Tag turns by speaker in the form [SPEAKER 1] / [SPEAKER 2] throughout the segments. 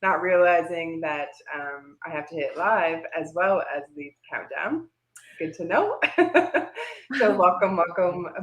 [SPEAKER 1] not realizing that I have to hit live as well as the countdown. Good to know. So welcome.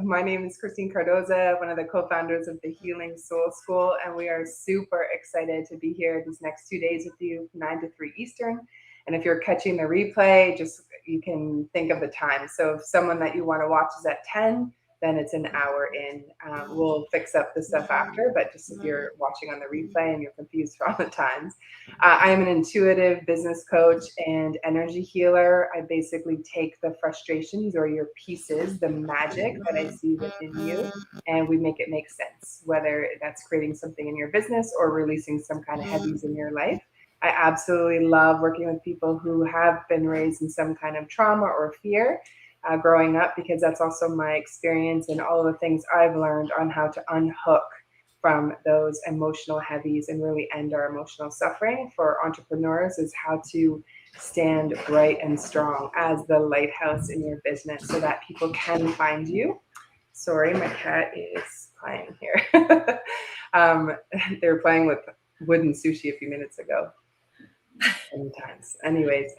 [SPEAKER 1] My name is Christine Cardoza, one of the co-founders of the Healing Soul School, and we are super excited to be here these next 2 days with you, 9 to 3 Eastern. And if you're catching the replay, just you can think of the time. So if someone that you want to watch is at 10, then it's an hour in. We'll fix up the stuff after, but just if you're watching on the replay and you're confused for all the times. I am an intuitive business coach and energy healer. I basically take the frustrations or your pieces, the magic that I see within you, and we make it make sense, whether that's creating something in your business or releasing some kind of heavies in your life. I absolutely love working with people who have been raised in some kind of trauma or fear growing up, because that's also my experience and all of the things I've learned on how to unhook from those emotional heavies and really end our emotional suffering. For entrepreneurs is how to stand bright and strong as the lighthouse in your business so that people can find you. Sorry, my cat is playing here. They were playing with wooden sushi a few minutes ago. Sometimes. Anyways,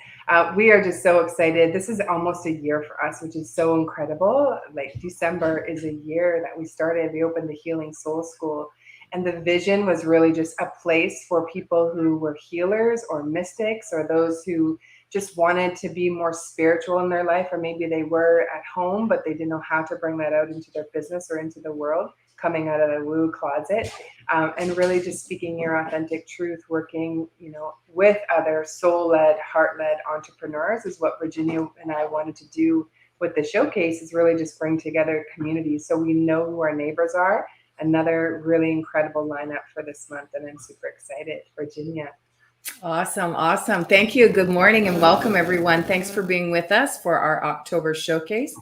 [SPEAKER 1] we are just so excited. This is almost a year for us, which is so incredible. Like December is a year that we started. We opened the Healing Soul School. And the vision was really just a place for people who were healers or mystics or those who just wanted to be more spiritual in their life, or maybe they were at home, but they didn't know how to bring that out into their business or into the world, coming out of the woo closet, and really just speaking your authentic truth, working, with other soul-led, heart-led entrepreneurs is what Virginia and I wanted to do with the showcase, is really just bring together communities so we know who our neighbors are. Another really incredible lineup for this month, and I'm super excited. Virginia.
[SPEAKER 2] Awesome. Thank you. Good morning and welcome, everyone. Thanks for being with us for our October showcase.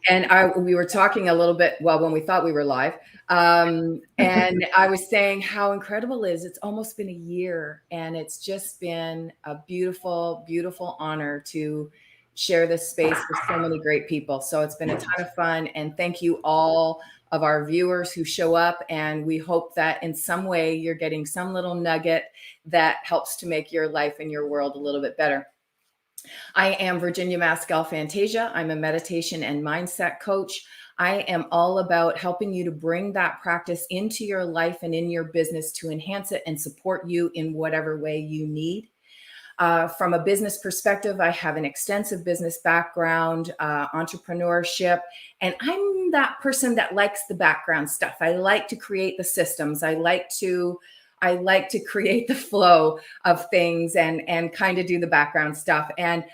[SPEAKER 2] And we were talking a little bit, when we thought we were live, and I was saying how incredible it is. It's almost been a year, and it's just been a beautiful, beautiful honor to share this space with so many great people. So it's been a ton of fun, and thank you all of our viewers who show up, and we hope that in some way you're getting some little nugget that helps to make your life and your world a little bit better. I am Virginia Maskell Fantasia. I'm a meditation and mindset coach. I am all about helping you to bring that practice into your life and in your business to enhance it and support you in whatever way you need. From a business perspective, I have an extensive business background, entrepreneurship, and I'm that person that likes the background stuff. I like to create the systems. I like to create the flow of things and kind of do the background stuff. And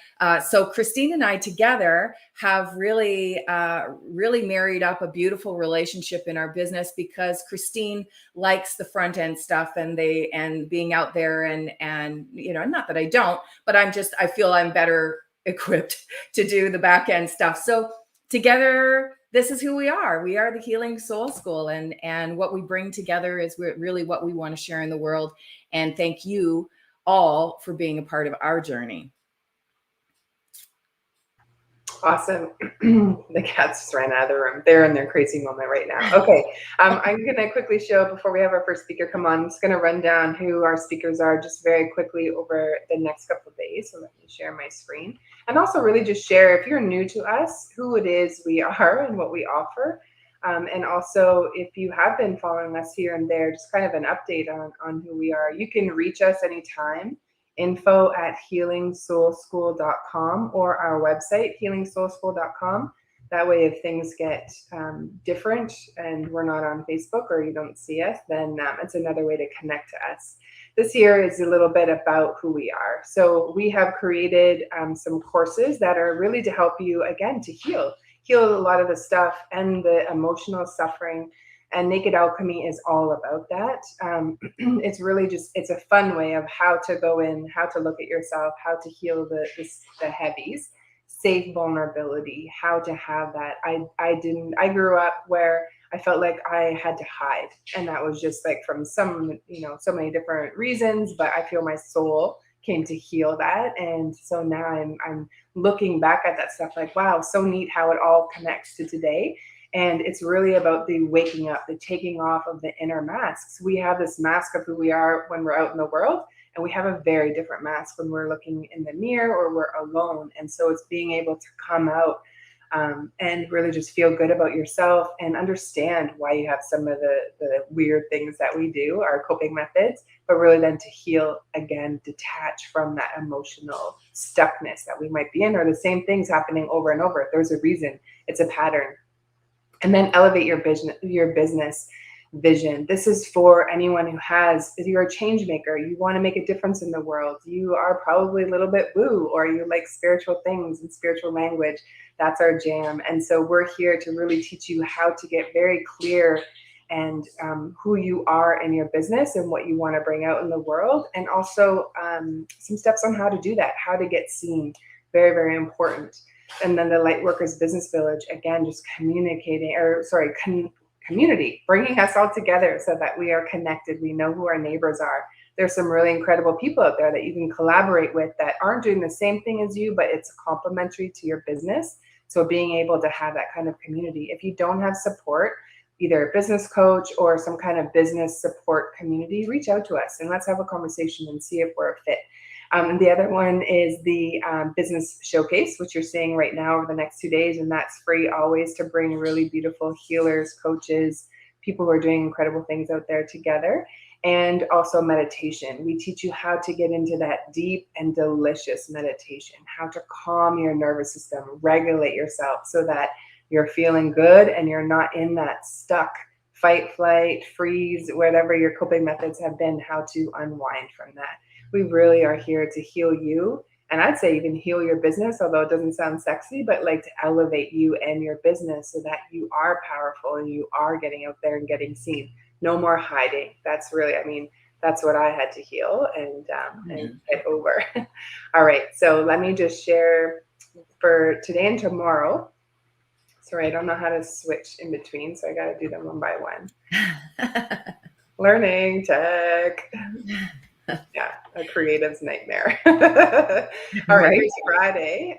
[SPEAKER 2] so Christine and I together have really married up a beautiful relationship in our business, because Christine likes the front end stuff and being out there and not that I don't, but I feel I'm better equipped to do the back end stuff. So together, this is who we are. We are the Healing Soul School, and what we bring together is really what we want to share in the world. And thank you all for being a part of our journey.
[SPEAKER 1] Awesome. The cats just ran out of the room. They're in their crazy moment right now. Okay. I'm going to quickly show, before we have our first speaker come on, I'm just going to run down who our speakers are just very quickly over the next couple of days. So let me share my screen. And also really just share, if you're new to us, who it is we are and what we offer. And also, if you have been following us here and there, just kind of an update on who we are. You can reach us anytime. info@healingsoulschool.com or our website, healingsoulschool.com. That way, if things get different and we're not on Facebook or you don't see us, then it's another way to connect to us. This here is a little bit about who we are. So we have created some courses that are really to help you, again, to heal a lot of the stuff and the emotional suffering. And Naked Alchemy is all about that. It's really it's a fun way of how to go in, how to look at yourself, how to heal the heavies, safe vulnerability, how to have that. I grew up where I felt like I had to hide. And that was just like from so many different reasons, but I feel my soul came to heal that. And so now I'm looking back at that stuff like, wow, so neat how it all connects to today. And it's really about the waking up, the taking off of the inner masks. We have this mask of who we are when we're out in the world, and we have a very different mask when we're looking in the mirror or we're alone. And so it's being able to come out and really just feel good about yourself and understand why you have some of the weird things that we do, our coping methods, but really then to heal again, detach from that emotional stuckness that we might be in, or the same things happening over and over. There's a reason, it's a pattern. And then elevate your business vision. This is for anyone who you're a change maker, you want to make a difference in the world, you are probably a little bit woo, or you like spiritual things and spiritual language. That's our jam. And so we're here to really teach you how to get very clear and who you are in your business and what you want to bring out in the world. And also some steps on how to do that, how to get seen. Very, very important. And then the Lightworkers Business Village, again, just community, bringing us all together so that we are connected. We know who our neighbors are. There's some really incredible people out there that you can collaborate with that aren't doing the same thing as you, but it's complementary to your business. So being able to have that kind of community. If you don't have support, either a business coach or some kind of business support community, reach out to us and let's have a conversation and see if we're a fit. And the other one is the business showcase, which you're seeing right now over the next 2 days. And that's free always, to bring really beautiful healers, coaches, people who are doing incredible things out there together. And also meditation. We teach you how to get into that deep and delicious meditation, how to calm your nervous system, regulate yourself so that you're feeling good and you're not in that stuck fight, flight, freeze, whatever your coping methods have been, how to unwind from that. We really are here to heal you. And I'd say even heal your business, although it doesn't sound sexy, but like to elevate you and your business so that you are powerful and you are getting out there and getting seen. No more hiding. That's really, that's what I had to heal and get over. All right. So let me just share for today and tomorrow. Sorry, I don't know how to switch in between, so I got to do them one by one. Learning tech. Yeah, a creative's nightmare. All right, here's Friday.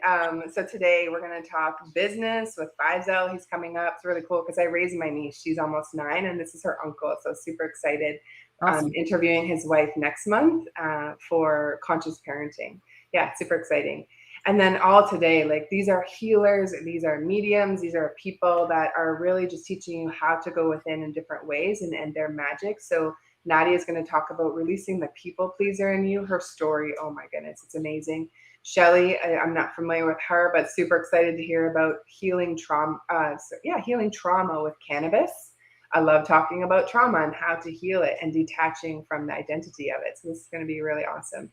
[SPEAKER 1] So today we're going to talk business with Faisal. He's coming up. It's really cool because I raised my niece. She's almost 9, and this is her uncle. So super excited. Awesome. Interviewing his wife next month for conscious parenting. Yeah, super exciting. And then all today, like these are healers, these are mediums, these are people that are really just teaching you how to go within in different ways and their magic. So Nadia is going to talk about releasing the people pleaser in you. Her story, oh my goodness, it's amazing. Shelly, I'm not familiar with her, but super excited to hear about healing trauma. Healing trauma with cannabis. I love talking about trauma and how to heal it and detaching from the identity of it. So this is going to be really awesome.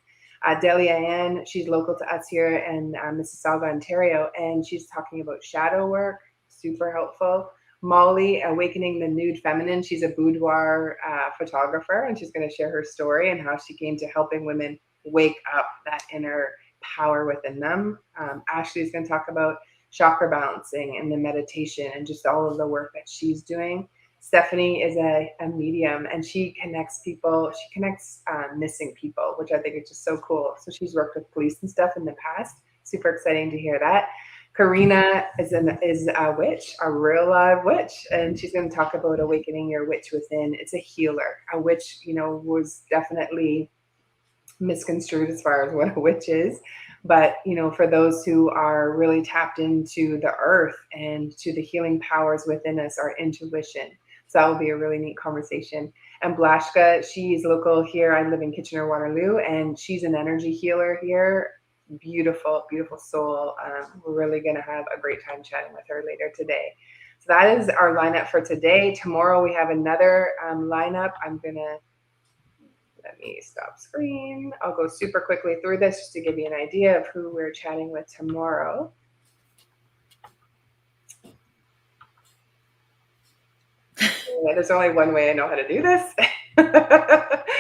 [SPEAKER 1] Delia, she's local to us here in Mississauga, Ontario, and she's talking about shadow work. Super helpful. Molly, Awakening the Nude Feminine. She's a boudoir photographer, and she's going to share her story and how she came to helping women wake up that inner power within them. Ashley's going to talk about chakra balancing and the meditation and just all of the work that she's doing. Stephanie is a medium, and she connects people. She connects missing people, which I think is just so cool. So she's worked with police and stuff in the past. Super exciting to hear that. Karena is a witch, a real live witch, and she's going to talk about awakening your witch within. It's a healer. A witch, was definitely misconstrued as far as what a witch is. But, for those who are really tapped into the earth and to the healing powers within us, our intuition. So that will be a really neat conversation. And Blashka, she's local here. I live in Kitchener-Waterloo, and she's an energy healer here. Beautiful, beautiful soul. We're really going to have a great time chatting with her later today. So that is our lineup for today. Tomorrow we have another lineup. Let me stop screen. I'll go super quickly through this just to give you an idea of who we're chatting with tomorrow. Yeah, there's only one way I know how to do this.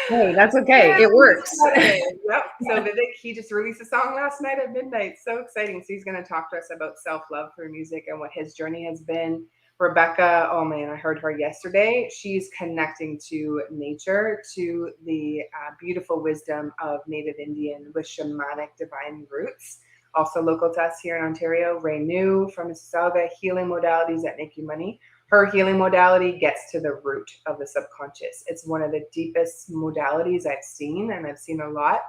[SPEAKER 2] Hey, that's okay. Yeah, it works.
[SPEAKER 1] Yep. So Vivek, he just released a song last night at midnight. So exciting. So he's going to talk to us about self-love through music and what his journey has been. Rebecca, oh man, I heard her yesterday. She's connecting to nature, to the beautiful wisdom of Native Indian with shamanic divine roots. also local to us here in Ontario. Renu from Mississauga, healing modalities that make you money. Her healing modality gets to the root of the subconscious. It's one of the deepest modalities I've seen, and I've seen a lot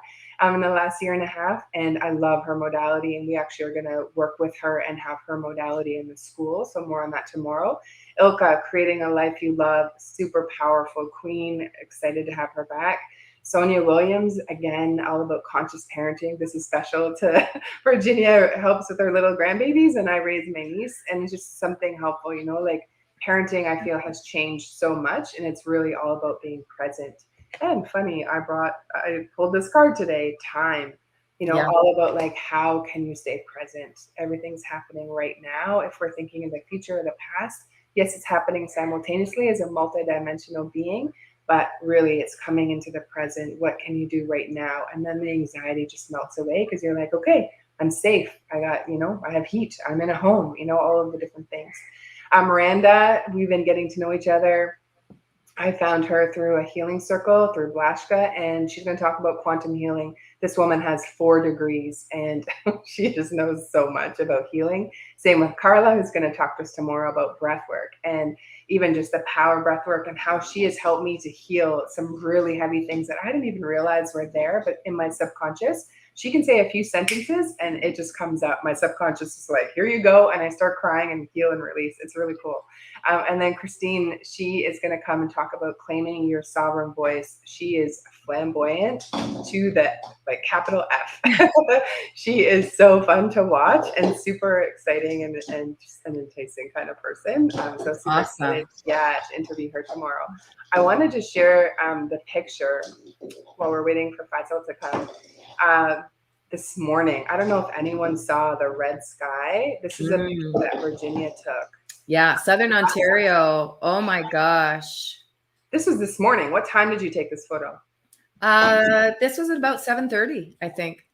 [SPEAKER 1] in the last year and a half. And I love her modality, and we actually are going to work with her and have her modality in the school. So more on that tomorrow. Ilka, creating a life you love, super powerful queen. Excited to have her back. Sonia Williams, again, all about conscious parenting. This is special to Virginia. Helps with her little grandbabies, and I raise my niece, and it's just something helpful, you know, like parenting, I feel, has changed so much, and it's really all about being present. And funny, I pulled this card today, time, you know, all about like, how can you stay present? Everything's happening right now. If we're thinking of the future or the past, yes, it's happening simultaneously as a multidimensional being, but really it's coming into the present. What can you do right now? And then the anxiety just melts away because you're like, okay, I'm safe. I got, you know, I have heat. I'm in a home, you know, all of the different things. Miranda, we've been getting to know each other. I found her through a healing circle, through Blashka, and she's going to talk about quantum healing. This woman has 4 degrees, and she just knows so much about healing. Same with Carla, who's going to talk to us tomorrow about breath work, and even just the power breath work, and how she has helped me to heal some really heavy things that I didn't even realize were there, but in my subconscious. She can say a few sentences and it just comes up. My subconscious is like, here you go. And I start crying and heal and release. It's really cool. And then Christine, she is going to come and talk about claiming your sovereign voice. She is flamboyant to the like capital F. She is so fun to watch and super exciting and just an enticing kind of person. So super excited, to interview her tomorrow. I wanted to share the picture while we're waiting for Faisal to come. This morning, I don't know if anyone saw the red sky. This is a picture that Virginia took.
[SPEAKER 2] Yeah, Southern Ontario. Oh my gosh.
[SPEAKER 1] This was this morning. What time did you take this photo?
[SPEAKER 2] This was at about 7:30, I think.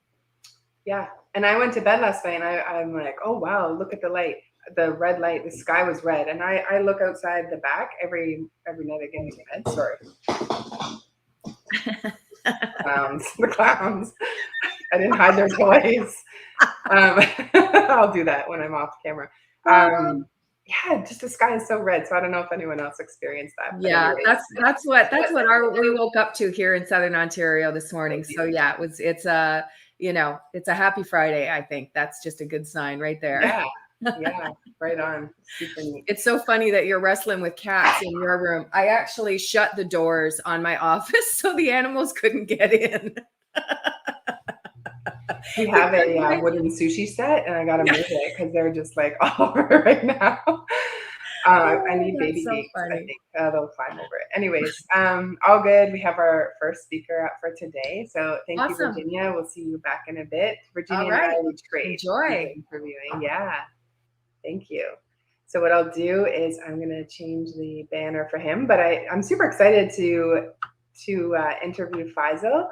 [SPEAKER 1] Yeah, and I went to bed last night, and I'm like, oh wow, look at the light, the red light. The sky was red, and I look outside the back every night I get into bed. Sorry. The clowns. I didn't hide their toys. I'll do that when I'm off camera. Yeah, just the sky is so red. So I don't know if anyone else experienced that.
[SPEAKER 2] Yeah, anyways, that's what we woke up to here in Southern Ontario this morning. So yeah, it's a happy Friday. I think that's just a good sign right there.
[SPEAKER 1] Yeah, right on. Super neat.
[SPEAKER 2] It's so funny that you're wrestling with cats in your room. I actually shut the doors on my office so the animals couldn't get in.
[SPEAKER 1] We have a wooden sushi set, and I got to move it because they're just like all over right now. I need baby gates. I think they'll climb over it. Anyways, all good. We have our first speaker up for today. So thank you, Virginia. We'll see you back in a bit. Virginia and I will trade.
[SPEAKER 2] Enjoy
[SPEAKER 1] interviewing. Yeah. Thank you. So what I'll do is I'm going to change the banner for him, but I'm super excited to interview Faisal.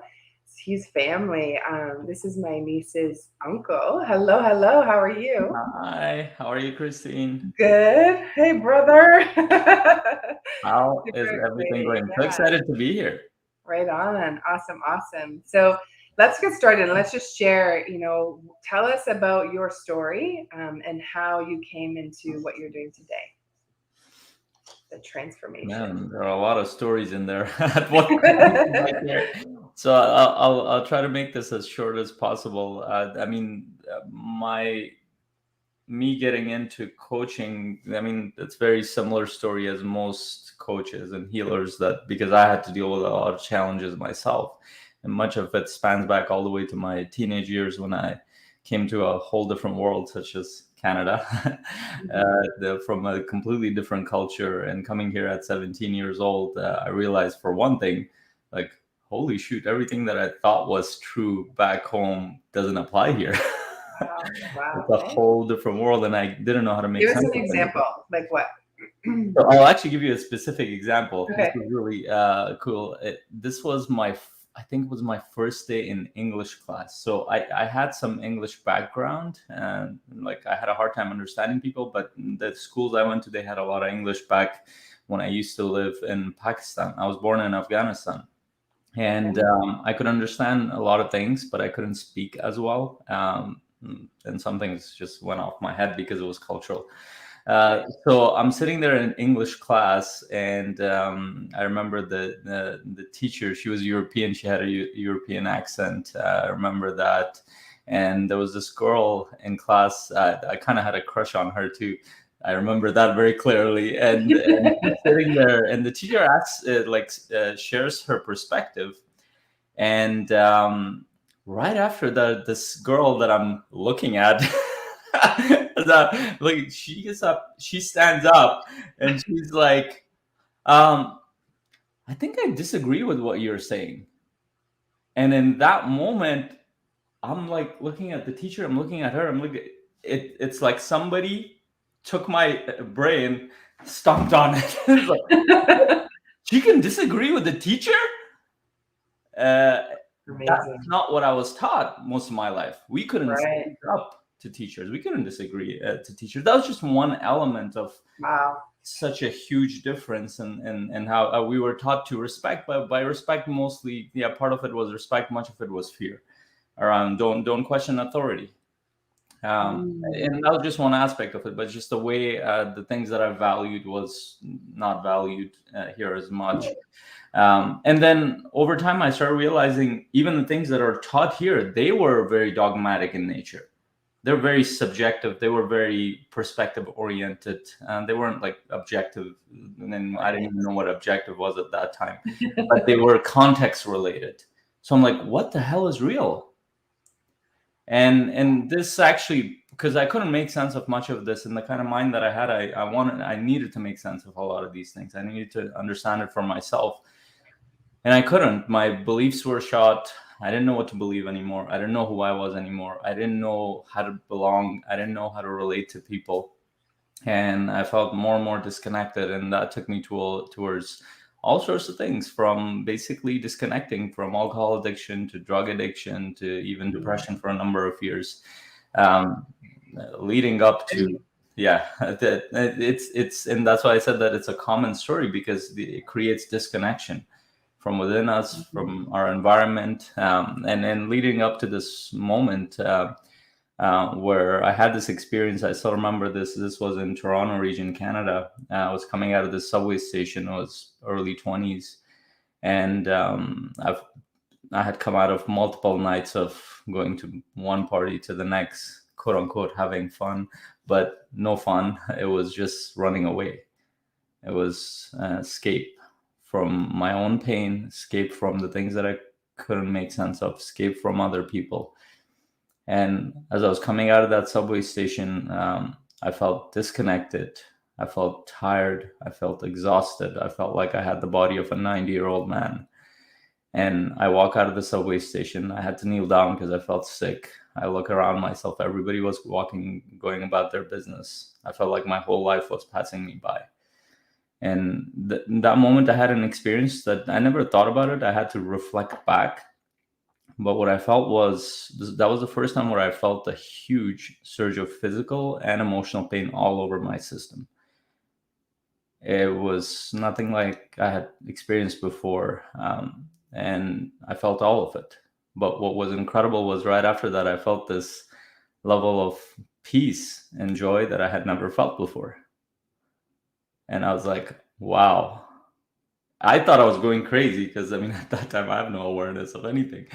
[SPEAKER 1] He's family. This is my niece's uncle. Hello. How are you?
[SPEAKER 3] Hi. How are you, Christine?
[SPEAKER 1] Good. Hey, brother.
[SPEAKER 3] How is everything going? So excited to be here.
[SPEAKER 1] Right on. Awesome. So let's get started. Let's just share, tell us about your story and how you came into what you're doing today. The transformation.
[SPEAKER 3] Man, there are a lot of stories in there. At what So I'll try to make this as short as possible. Me getting into coaching, it's very similar story as most coaches and healers, that because I had to deal with a lot of challenges myself, and much of it spans back all the way to my teenage years when I came to a whole different world, such as Canada, from a completely different culture. And coming here at 17 years old, I realized, for one thing, like, holy shoot, everything that I thought was true back home doesn't apply here.
[SPEAKER 1] Wow.
[SPEAKER 3] It's a whole different world, and I didn't know how to make sense of it.
[SPEAKER 1] Give us an example. Like what?
[SPEAKER 3] So I'll actually give you a specific example.
[SPEAKER 1] Okay.
[SPEAKER 3] This was really cool. This was I think it was my first day in English class. So I had some English background, and I had a hard time understanding people, but the schools I went to, they had a lot of English back when I used to live in Pakistan. I was born in Afghanistan. And I could understand a lot of things, but I couldn't speak as well. and some things just went off my head because it was cultural. So I'm sitting there in English class, and I remember the teacher. She was European. She had a European accent. I remember that. And there was this girl in class. I kind of had a crush on her too. I remember that very clearly. And sitting there, and the teacher asks, shares her perspective. And right after that, this girl that I'm looking at. Like, she gets up, she stands up, and she's like, I think I disagree with what you're saying. And in that moment, I'm like looking at the teacher, I'm looking at her, I'm looking, it's like somebody took my brain, stomped on it. It's like, she can disagree with the teacher? That's not what I was taught most of my life. We couldn't speak up to teachers. We couldn't disagree to teachers. That was just one element of such a huge difference in how we were taught to respect. But by respect, mostly, part of it was respect. Much of it was fear around don't question authority. And that was just one aspect of it. But just the way the things that I valued was not valued here as much. And then over time, I started realizing even the things that are taught here, they were very dogmatic in nature. They're very subjective. They were very perspective oriented. They weren't like objective. And I didn't even know what objective was at that time, but they were context related. So I'm like, what the hell is real? And this actually, because I couldn't make sense of much of this, and the kind of mind that I had, I needed to make sense of a lot of these things. I needed to understand it for myself. And I couldn't. My beliefs were shot. I didn't know what to believe anymore. I didn't know who I was anymore. I didn't know how to belong. I didn't know how to relate to people. And I felt more and more disconnected. And that took me towards all sorts of things, from basically disconnecting from alcohol addiction to drug addiction to even depression for a number of years, leading up to, it's and that's why I said that it's a common story, because it creates disconnection from within us, from our environment, and then leading up to this moment where I had this experience. I still remember this. This was in Toronto region, Canada. I was coming out of the subway station. I was early 20s, and I had come out of multiple nights of going to one party to the next, quote unquote, having fun, but no fun. It was just running away. It was escape from my own pain, escape from the things that I couldn't make sense of, escape from other people. And as I was coming out of that subway station, I felt disconnected. I felt tired. I felt exhausted. I felt like I had the body of a 90-year-old man. And I walk out of the subway station. I had to kneel down because I felt sick. I look around myself. Everybody was walking, going about their business. I felt like my whole life was passing me by. And in that moment, I had an experience that I never thought about it. I had to reflect back. But what I felt was, that was the first time where I felt a huge surge of physical and emotional pain all over my system. It was nothing like I had experienced before. And I felt all of it. But what was incredible was right after that, I felt this level of peace and joy that I had never felt before. And I was like, wow. I thought I was going crazy because, I mean, at that time, I have no awareness of anything.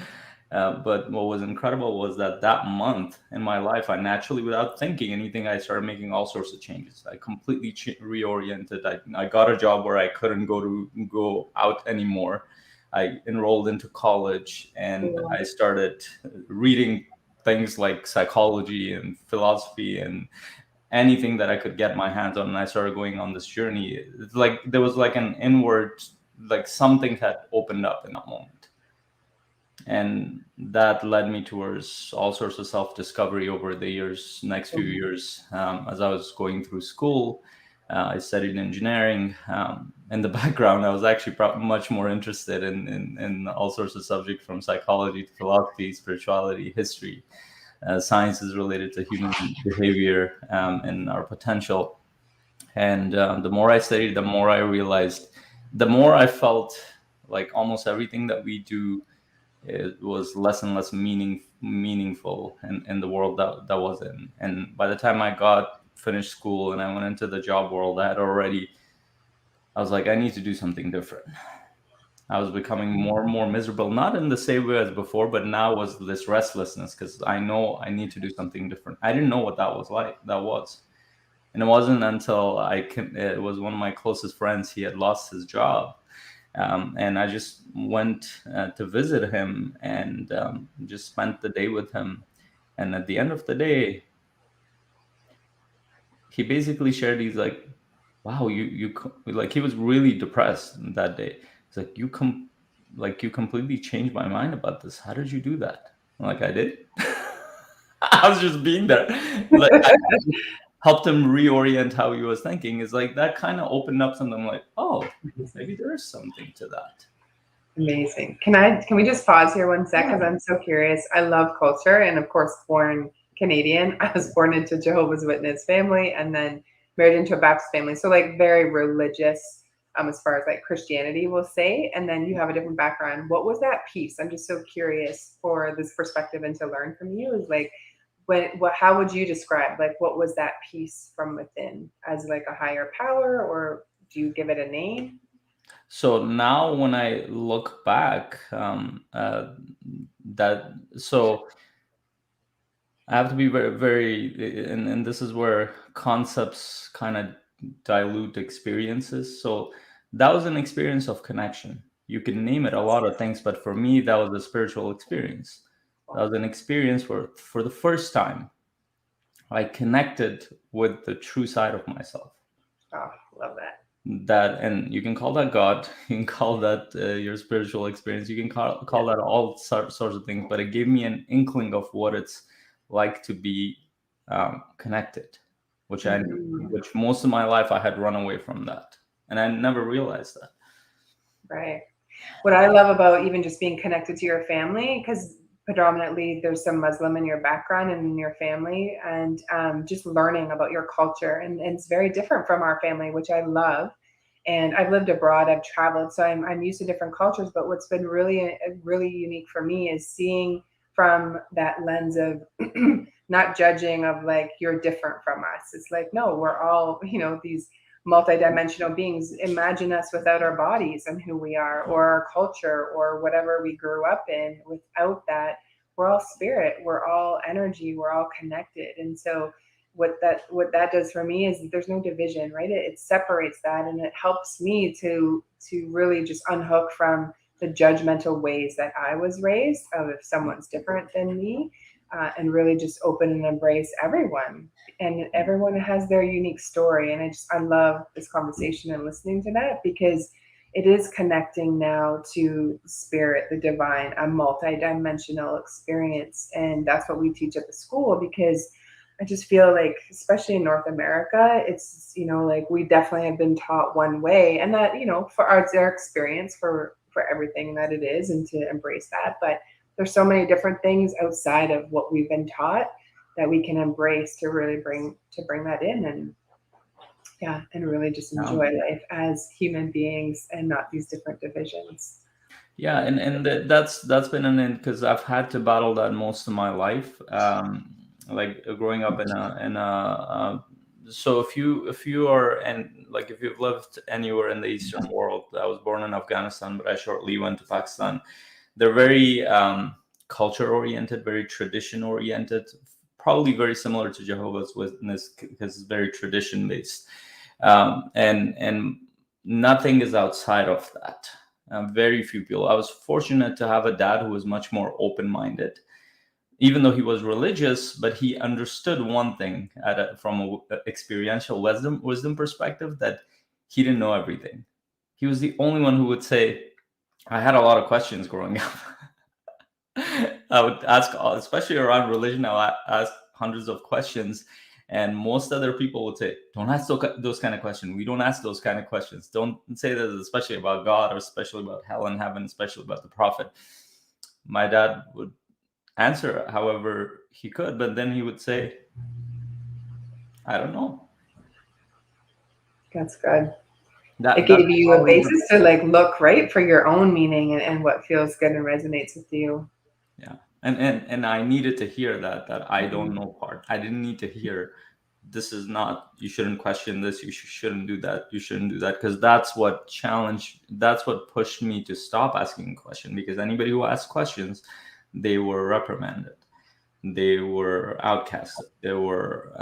[SPEAKER 3] But what was incredible was that month in my life, I naturally, without thinking anything, I started making all sorts of changes. I completely reoriented. I got a job where I couldn't go out anymore. I enrolled into college, and I started reading things like psychology and philosophy and anything that I could get my hands on. And I started going on this journey. It's like there was like an inward, like something had opened up in that moment. And that led me towards all sorts of self-discovery over the next few years. As I was going through school, I studied engineering. In the background, I was actually much more interested in all sorts of subjects, from psychology to philosophy, spirituality, history, sciences related to human behavior and our potential. And the more I studied, the more I realized, the more I felt like almost everything that we do it was less and less meaningful in the world that was in. And by the time I finished school and I went into the job world, I was like, I need to do something different. I was becoming more and more miserable, not in the same way as before, but now was this restlessness because I know I need to do something different. I didn't know what that was like. And it wasn't until it was one of my closest friends. He had lost his job. And I just went to visit him and just spent the day with him. And at the end of the day, he basically shared, he's like, wow, like, he was really depressed that day. He's like, you completely changed my mind about this. How did you do that? I'm like, I did. I was just being there. Like, I helped him reorient how he was thinking. It's like that kind of opened up something. I'm like, oh, maybe there is something to that.
[SPEAKER 1] Amazing. Can we just pause here one sec? Because I'm so curious. I love culture, and of course, born Canadian. I was born into Jehovah's Witness family and then married into a Baptist family. So like very religious, as far as like Christianity will say. And then you have a different background. What was that piece? I'm just so curious for this perspective and to learn from you is like, how would you describe, like, what was that piece from within as like a higher power, or do you give it a name?
[SPEAKER 3] So now when I look back, I have to be very, very, and this is where concepts kind of dilute experiences. So that was an experience of connection. You can name it a lot of things, but for me, that was a spiritual experience. That was an experience where, for the first time, I connected with the true side of myself.
[SPEAKER 1] Oh, love that.
[SPEAKER 3] And you can call that God, you can call that your spiritual experience, you can call that all sorts of things, but it gave me an inkling of what it's like to be connected, which most of my life I had run away from that, and I never realized that.
[SPEAKER 1] Right. What I love about even just being connected to your family, because predominantly there's some Muslim in your background and in your family, and just learning about your culture, and it's very different from our family, which I love. And I've lived abroad, I've traveled, so I'm used to different cultures. But what's been really unique for me is seeing from that lens of not judging of like, you're different from us. It's like, no, we're all, these multidimensional beings. Imagine us without our bodies and who we are, or our culture, or whatever we grew up in. Without that, we're all spirit, we're all energy, we're all connected. And so what that does for me is there's no division, right? It separates that, and it helps me to really just unhook from the judgmental ways that I was raised of if someone's different than me, and really just open and embrace everyone. And everyone has their unique story. And I love this conversation and listening to that, because it is connecting now to spirit, the divine, a multidimensional experience. And that's what we teach at the school, because I just feel like, especially in North America, it's, like, we definitely have been taught one way, and that, for our experience for everything that it is, and to embrace that. But there's so many different things outside of what we've been taught that we can embrace to really bring that in, and really just enjoy life as human beings and not these different divisions.
[SPEAKER 3] Yeah, and that's been because I've had to battle that most of my life. Like growing up in a so if you are, and like, if you've lived anywhere in the Eastern world, I was born in Afghanistan, but I shortly went to Pakistan. They're very culture oriented, very tradition oriented, probably very similar to Jehovah's Witness because it's very tradition based, and nothing is outside of that. Very few people. I was fortunate to have a dad who was much more open minded, even though he was religious, but he understood one thing from an experiential wisdom perspective, that he didn't know everything. He was the only one who would say, I had a lot of questions growing up. I would ask, especially around religion, I would ask hundreds of questions. And most other people would say, don't ask those kind of questions. We don't ask those kind of questions. Don't say that, especially about God, or especially about hell and heaven, especially about the prophet. My dad would answer however he could, but then he would say, I don't know.
[SPEAKER 1] That's good. It gave you a basis to like look right for your own meaning and what feels good and resonates with you.
[SPEAKER 3] Yeah. And I needed to hear that I don't know part. I didn't need to hear this is not, you shouldn't question this, you shouldn't do that, you shouldn't do that, because that's what pushed me to stop asking questions, because anybody who asked questions, they were reprimanded, they were outcasted, they were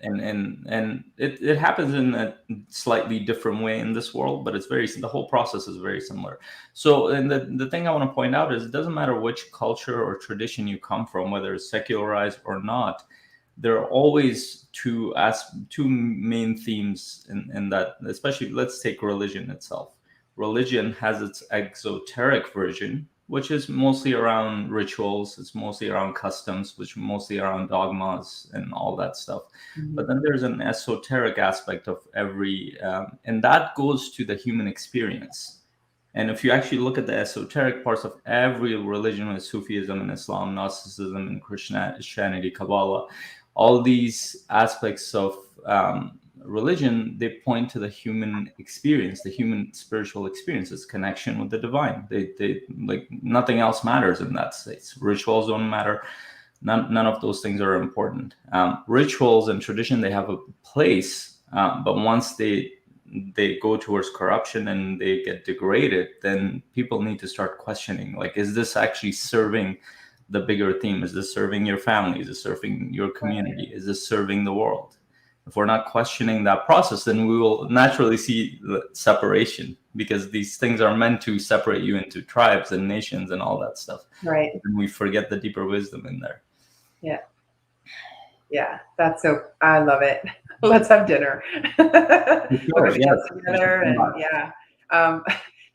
[SPEAKER 3] and it happens in a slightly different way in this world, but the whole process is very similar. So, and the thing I want to point out is it doesn't matter which culture or tradition you come from, whether it's secularized or not, there are always two main themes in that, especially let's take religion itself. Religion has its exoteric version, which is mostly around rituals. It's mostly around customs, which are mostly around dogmas and all that stuff. But then there's an esoteric aspect of every, and that goes to the human experience. And if you actually look at the esoteric parts of every religion, like Sufism and Islam, Gnosticism and Christianity, Kabbalah, all these aspects of religion, they point to the human experience, the human spiritual experience, its connection with the divine. They like nothing else matters in that state. Rituals don't matter. None of those things are important. Rituals and tradition, they have a place, but once they go towards corruption and they get degraded, then people need to start questioning, like, is this actually serving the bigger theme? Is this serving your family? Is this serving your community? Is this serving the world? If we're not questioning that process, then we will naturally see the separation, because these things are meant to separate you into tribes and nations and all that stuff.
[SPEAKER 1] Right.
[SPEAKER 3] And we forget the deeper wisdom in there.
[SPEAKER 1] Yeah. Yeah. That's so, I love it. Let's have dinner.
[SPEAKER 3] Sure, yes.
[SPEAKER 1] Together and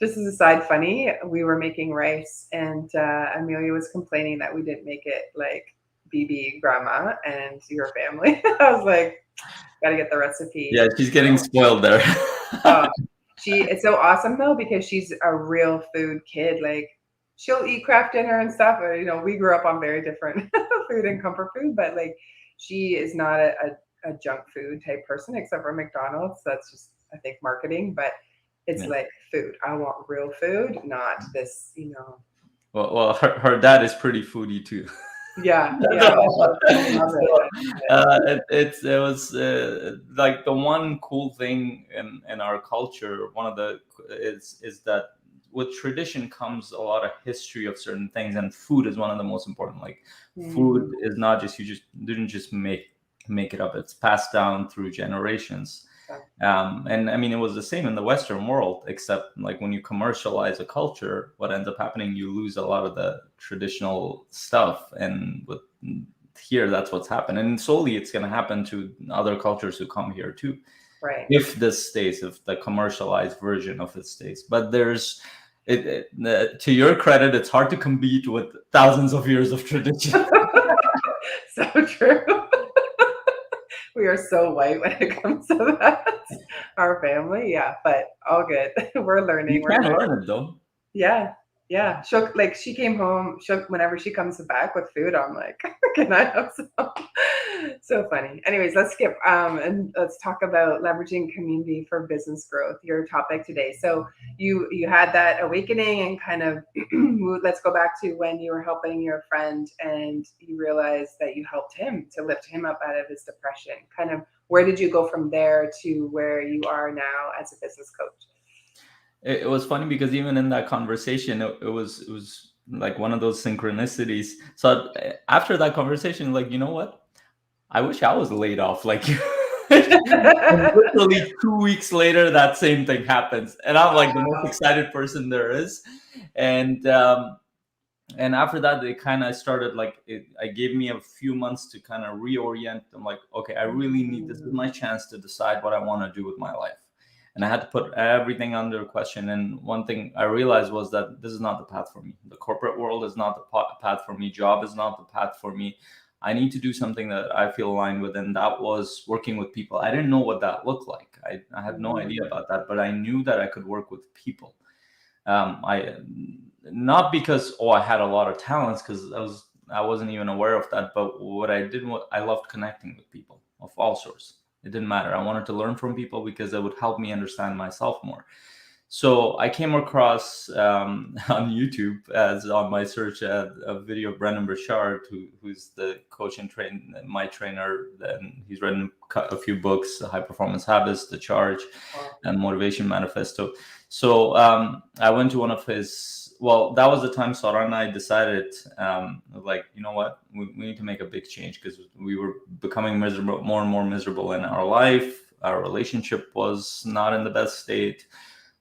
[SPEAKER 1] just as a side funny, we were making rice and Amelia was complaining that we didn't make it like BB grandma and your family. I was like, gotta get the recipe.
[SPEAKER 3] Yeah, she's getting spoiled there.
[SPEAKER 1] It's so awesome though, because she's a real food kid. Like she'll eat craft dinner and stuff. You know, we grew up on very different food and comfort food, but like she is not a junk food type person, except for McDonald's. That's just, I think, marketing, but it's like food. I want real food, not this, you know.
[SPEAKER 3] Well, her dad is pretty foodie too.
[SPEAKER 1] Yeah.
[SPEAKER 3] It was like the one cool thing in our culture. One of the is that with tradition comes a lot of history of certain things, and food is one of the most important. Like food is not just, you just didn't just make it up. It's passed down through generations. And I mean, it was the same in the Western world, except like when you commercialize a culture, what ends up happening, you lose a lot of the traditional stuff. And with here, that's what's happened. And slowly it's going to happen to other cultures who come here too.
[SPEAKER 1] Right.
[SPEAKER 3] If this stays, if the commercialized version of it stays. But there's, to your credit, it's hard to compete with thousands of years of tradition.
[SPEAKER 1] So true. We are so white when it comes to that. Our family, yeah, but all good. We're learning.
[SPEAKER 3] You can learn it though.
[SPEAKER 1] Yeah. She came home. Whenever she comes back with food, I'm like, can I have some? So funny. Anyways, let's skip and let's talk about leveraging community for business growth. Your topic today. So you had that awakening and kind of let's go back to when you were helping your friend and you realized that you helped him to lift him up out of his depression. Kind of where did you go from there to where you are now as a business coach?
[SPEAKER 3] It was funny because even in that conversation, it was like one of those synchronicities. So after that conversation, like, you know what? I wish I was laid off like you. And literally 2 weeks later, that same thing happens. And I'm like the most excited person there is. And after that, they kind of started like, it gave me a few months to kind of reorient. I'm like, okay, I really need, this is my chance to decide what I want to do with my life. And I had to put everything under question. And one thing I realized was that this is not the path for me. The corporate world is not the path for me. Job is not the path for me. I need to do something that I feel aligned with. And that was working with people. I didn't know what that looked like. I had no idea about that, but I knew that I could work with people. Not because, I had a lot of talents, because I wasn't even aware of that. But what I did, I loved connecting with people of all sorts. It didn't matter. I wanted to learn from people because it would help me understand myself more. So I came across on YouTube, as on my search, a video of Brendan Burchard, who's the coach and my trainer. And he's written a few books: High Performance Habits, The Charge, and Motivation Manifesto. So I went to one of his. Well, that was the time Sarah and I decided, like, you know what, we need to make a big change, because we were becoming miserable, more and more miserable in our life. Our relationship was not in the best state.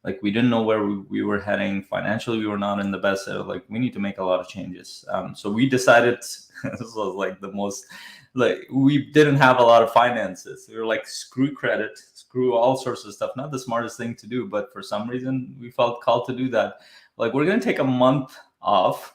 [SPEAKER 3] Like, we didn't know where we were heading. Financially, we were not in the best. Like, we need to make a lot of changes. So we decided, this was like the most, like, we didn't have a lot of finances. We were like, screw credit, screw all sorts of stuff. Not the smartest thing to do, but for some reason we felt called to do that. Like, we're going to take a month off.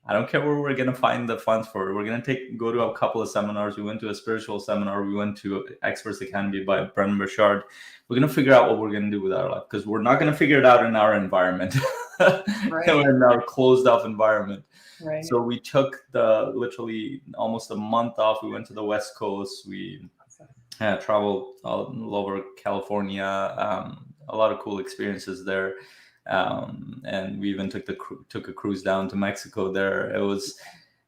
[SPEAKER 3] I don't care where we're going to find the funds for it. We're going to go to a couple of seminars. We went to a spiritual seminar. We went to Experts Academy by Brendan Burchard. We're going to figure out what we're going to do with our life, because we're not going to figure it out in our environment,
[SPEAKER 1] Right.
[SPEAKER 3] in our closed off environment.
[SPEAKER 1] Right.
[SPEAKER 3] So we took literally almost a month off. We went to the West Coast. We traveled all over California. A lot of cool experiences there. And we even took a cruise down to Mexico there. It was,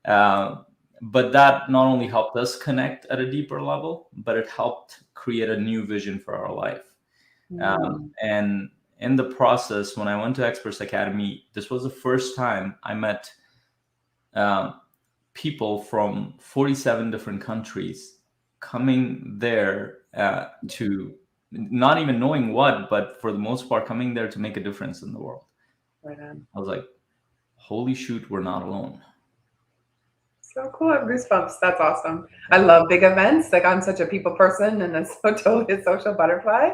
[SPEAKER 3] but that not only helped us connect at a deeper level, but it helped create a new vision for our life. And in the process, when I went to Experts Academy, this was the first time I met people from 47 different countries coming there to, not even knowing what, but for the most part coming there to make a difference in the world.
[SPEAKER 1] Right on.
[SPEAKER 3] I was like, holy shoot, we're not alone.
[SPEAKER 1] So cool. I have goosebumps. That's awesome. I love big events. Like, I'm such a people person and totally a social butterfly.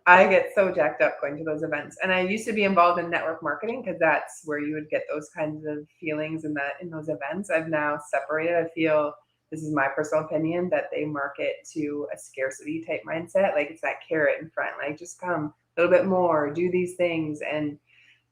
[SPEAKER 1] I get so jacked up going to those events. And I used to be involved in network marketing, because that's where you would get those kinds of feelings in those events. I've now separated. I feel, this is my personal opinion, that they market to a scarcity type mindset. Like, it's that carrot in front, like, just come a little bit more, do these things. And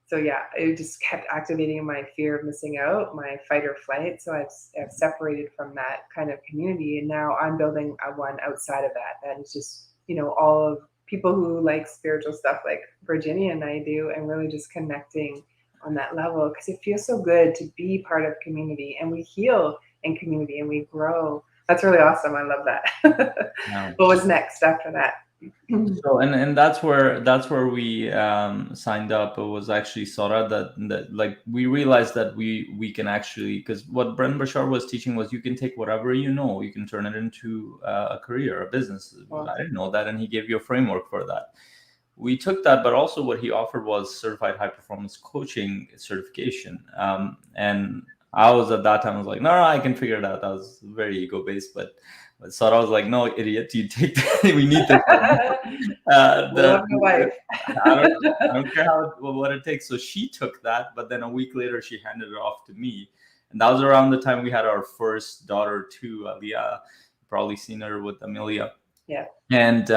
[SPEAKER 1] so, yeah, it just kept activating my fear of missing out, my fight or flight. So I've separated from that kind of community. And now I'm building one outside of that. That is just, all of people who like spiritual stuff like Virginia and I do, and really just connecting on that level, because it feels so good to be part of community, and we heal in community and we grow. That's really awesome. I love that.
[SPEAKER 3] Yeah.
[SPEAKER 1] What was next after that?
[SPEAKER 3] So and that's where we signed up. It was actually Sora that like, we realized that we can actually, because what Brendan Burchard was teaching was, you can take whatever you can turn it into a career, a business. Wow. I didn't know that, and he gave you a framework for that. We took that, but also what he offered was certified high performance coaching certification. And I was, at that time, I was like, no, I can figure it out. I was very ego based, but Sarah was like, no, idiot, you take that. We need this.
[SPEAKER 1] Love your wife.
[SPEAKER 3] I don't care what it takes. So she took that, but then a week later she handed it off to me. And that was around the time we had our first daughter too, Leah. Probably seen her with Amelia.
[SPEAKER 1] Yeah.
[SPEAKER 3] And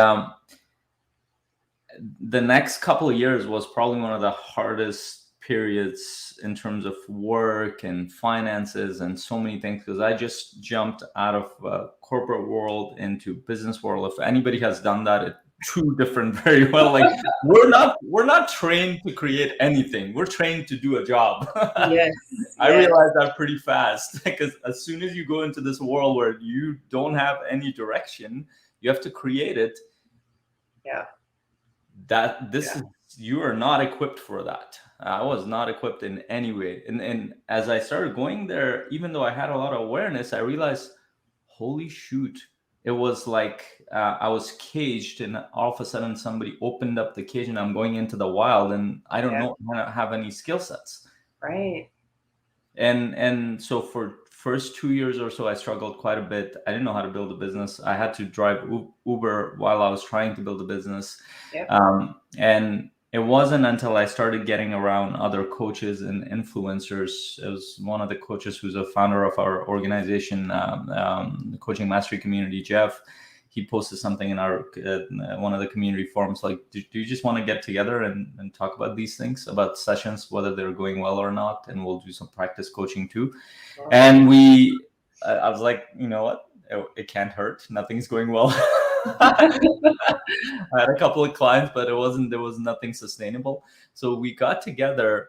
[SPEAKER 3] the next couple of years was probably one of the hardest periods in terms of work and finances and so many things, because I just jumped out of corporate world into business world. If anybody has done that, it's two different very well. Like, we're not trained to create anything. We're trained to do a job.
[SPEAKER 1] Yes.
[SPEAKER 3] I realized that pretty fast, because as soon as you go into this world where you don't have any direction, you have to create it.
[SPEAKER 1] Yeah.
[SPEAKER 3] You are not equipped for that. I was not equipped in any way. And as I started going there, even though I had a lot of awareness, I realized, holy shoot, it was like I was caged, and all of a sudden somebody opened up the cage and I'm going into the wild, and I don't have any skill sets.
[SPEAKER 1] Right.
[SPEAKER 3] And so for first 2 years or so, I struggled quite a bit. I didn't know how to build a business. I had to drive Uber while I was trying to build a business.
[SPEAKER 1] Yep.
[SPEAKER 3] And it wasn't until I started getting around other coaches and influencers. It was one of the coaches who's a founder of our organization, Coaching Mastery Community, Jeff. He posted something in our one of the community forums, like, do you just want to get together and talk about these things, about sessions, whether they're going well or not, and we'll do some practice coaching too. And I was like, you know what, it can't hurt. Nothing's going well. I had a couple of clients, but there was nothing sustainable. So we got together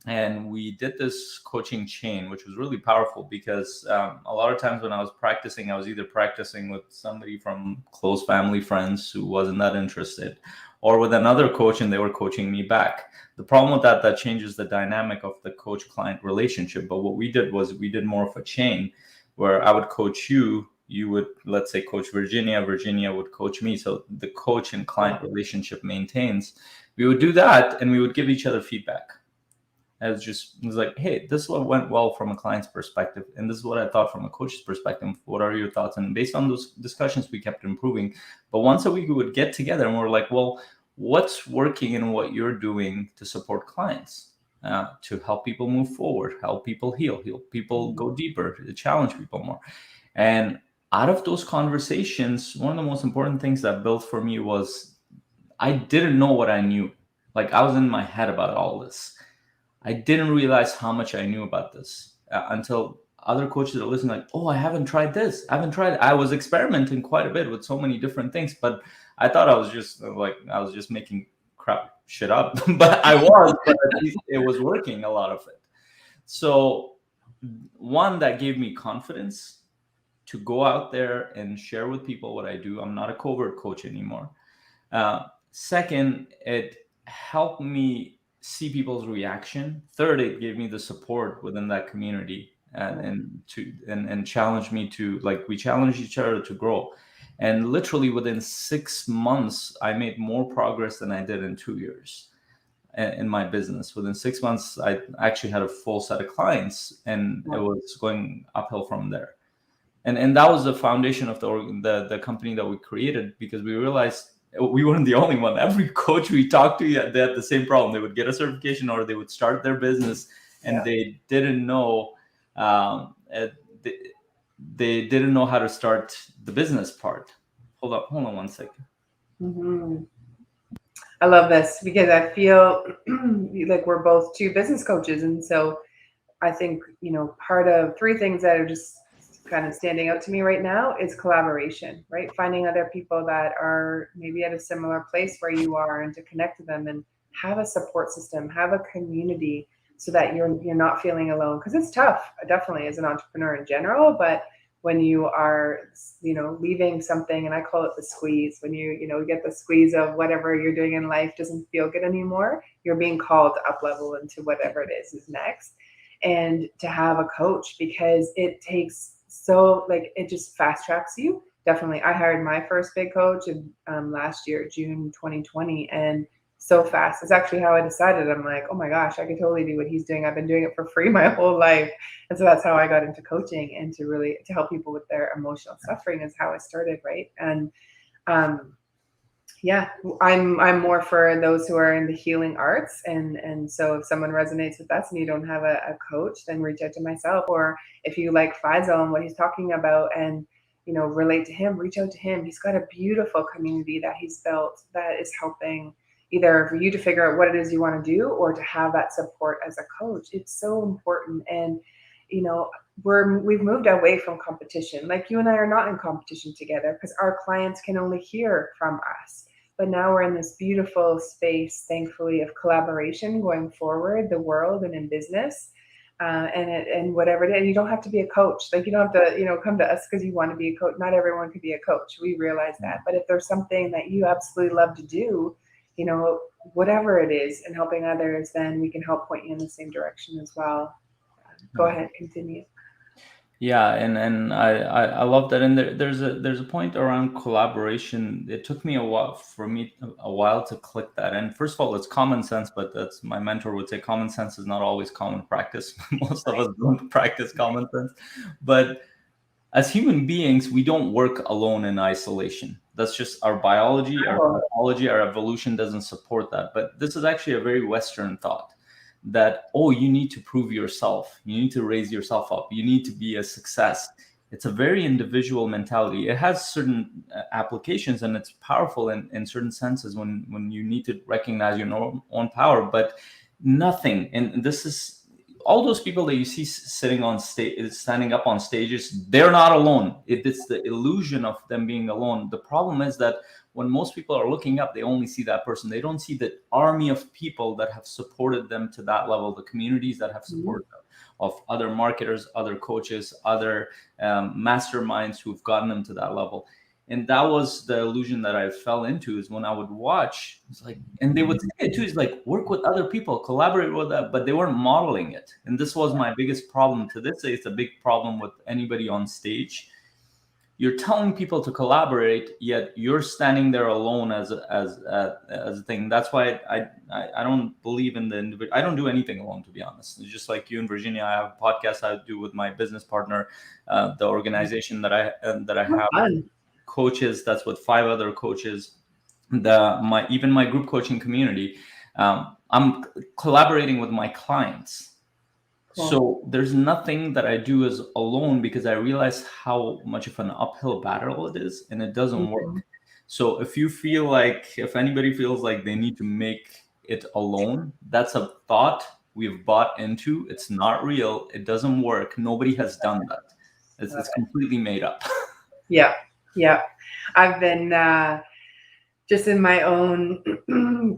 [SPEAKER 3] and we did this coaching chain, which was really powerful because a lot of times when I was practicing, I was either practicing with somebody from close family friends who wasn't that interested, or with another coach and they were coaching me back. The problem with that changes the dynamic of the coach-client relationship. But what we did was we did more of a chain where I would coach you, you would, let's say, coach Virginia, Virginia would coach me. So the coach and client relationship maintains. We would do that and we would give each other feedback. It was like, hey, this is what went well from a client's perspective, and this is what I thought from a coach's perspective. What are your thoughts? And based on those discussions, we kept improving. But once a week, we would get together and we're like, well, what's working in what you're doing to support clients, to help people move forward, help people heal people go deeper, to challenge people more. And out of those conversations, one of the most important things that built for me was I didn't know what I knew. Like, I was in my head about all this. I didn't realize how much I knew about this until other coaches are listening, like, oh, I haven't tried this. I was experimenting quite a bit with so many different things, but I thought I was just making crap shit up, but I was, but at least it was working, a lot of it. So one, that gave me confidence to go out there and share with people what I do. I'm not a covert coach anymore. Second, it helped me see people's reaction. Third, it gave me the support within that community and challenged me to, like, we challenged each other to grow. And literally within 6 months, I made more progress than I did in 2 years in my business. Within 6 months, I actually had a full set of clients, and it was going uphill from there. And that was the foundation of the company that we created, because we realized we weren't the only one. Every coach we talked to, they had the same problem. They would get a certification or they would start their business, and they didn't know they didn't know how to start the business part. Hold on 1 second.
[SPEAKER 1] Mm-hmm. I love this because I feel like we're both two business coaches, and so I think, part of three things that are just kind of standing out to me right now is collaboration, right? Finding other people that are maybe at a similar place where you are, and to connect to them and have a support system, have a community, so that you're not feeling alone. Because it's tough, definitely, as an entrepreneur in general, but when you are, leaving something, and I call it the squeeze, when you get the squeeze of whatever you're doing in life doesn't feel good anymore, you're being called to up level into whatever it is next. And to have a coach, because it takes it just fast tracks you. Definitely. I hired my first big coach in last year, June 2020, and so fast. It's actually how I decided. I'm like, oh my gosh, I could totally do what he's doing. I've been doing it for free my whole life. And so that's how I got into coaching, and to help people with their emotional suffering is how I started, right? And I'm more for those who are in the healing arts. And so if someone resonates with us and you don't have a coach, then reach out to myself. Or if you like Faisal and what he's talking about and, relate to him, reach out to him. He's got a beautiful community that he's built that is helping either for you to figure out what it is you want to do, or to have that support as a coach. It's so important. And, we've moved away from competition. Like, you and I are not in competition together because our clients can only hear from us. But now we're in this beautiful space, thankfully, of collaboration going forward, the world and in business, and whatever it is. You don't have to be a coach. Like, you don't have to, come to us because you want to be a coach. Not everyone could be a coach. We realize that. But if there's something that you absolutely love to do, whatever it is, and helping others, then we can help point you in the same direction as well. Go ahead, continue.
[SPEAKER 3] Yeah, and I love that. And there's a point around collaboration. It took me a while to click that. And first of all, it's common sense, but that's, my mentor would say, common sense is not always common practice. Most of us don't practice common sense. But as human beings, we don't work alone in isolation. That's just our biology, our biology, our evolution doesn't support that. But this is actually a very Western thought, that, oh, you need to prove yourself, you need to raise yourself up, you need to be a success. It's a very individual mentality. It has certain applications, and it's powerful in certain senses when you need to recognize your own power, but nothing, and this is all those people that you see sitting on stage, standing up on stages, they're not alone. It's the illusion of them being alone. The problem is that when most people are looking up, they only see that person. They don't see the army of people that have supported them to that level, the communities that have supported them, of other marketers, other coaches, other masterminds who've gotten them to that level. And that was the illusion that I fell into, is when I would watch, it's like, and they would say it too, is like, work with other people, collaborate with that, but they weren't modeling it. And this was my biggest problem to this day. It's a big problem with anybody on stage. You're telling people to collaborate, yet you're standing there alone as a thing. That's why I don't believe in the individual. I don't do anything alone, to be honest. It's just like you in Virginia. I have a podcast I do with my business partner, the organization that I have. Coaches, that's with 5 other coaches. Even my group coaching community, I'm collaborating with my clients. Cool. So there's nothing that I do as alone, because I realize how much of an uphill battle it is, and it doesn't work. So if anybody feels like they need to make it alone, that's a thought we've bought into. It's not real. It doesn't work. Nobody has done that. It's completely made up.
[SPEAKER 1] Yeah. I've been just in my own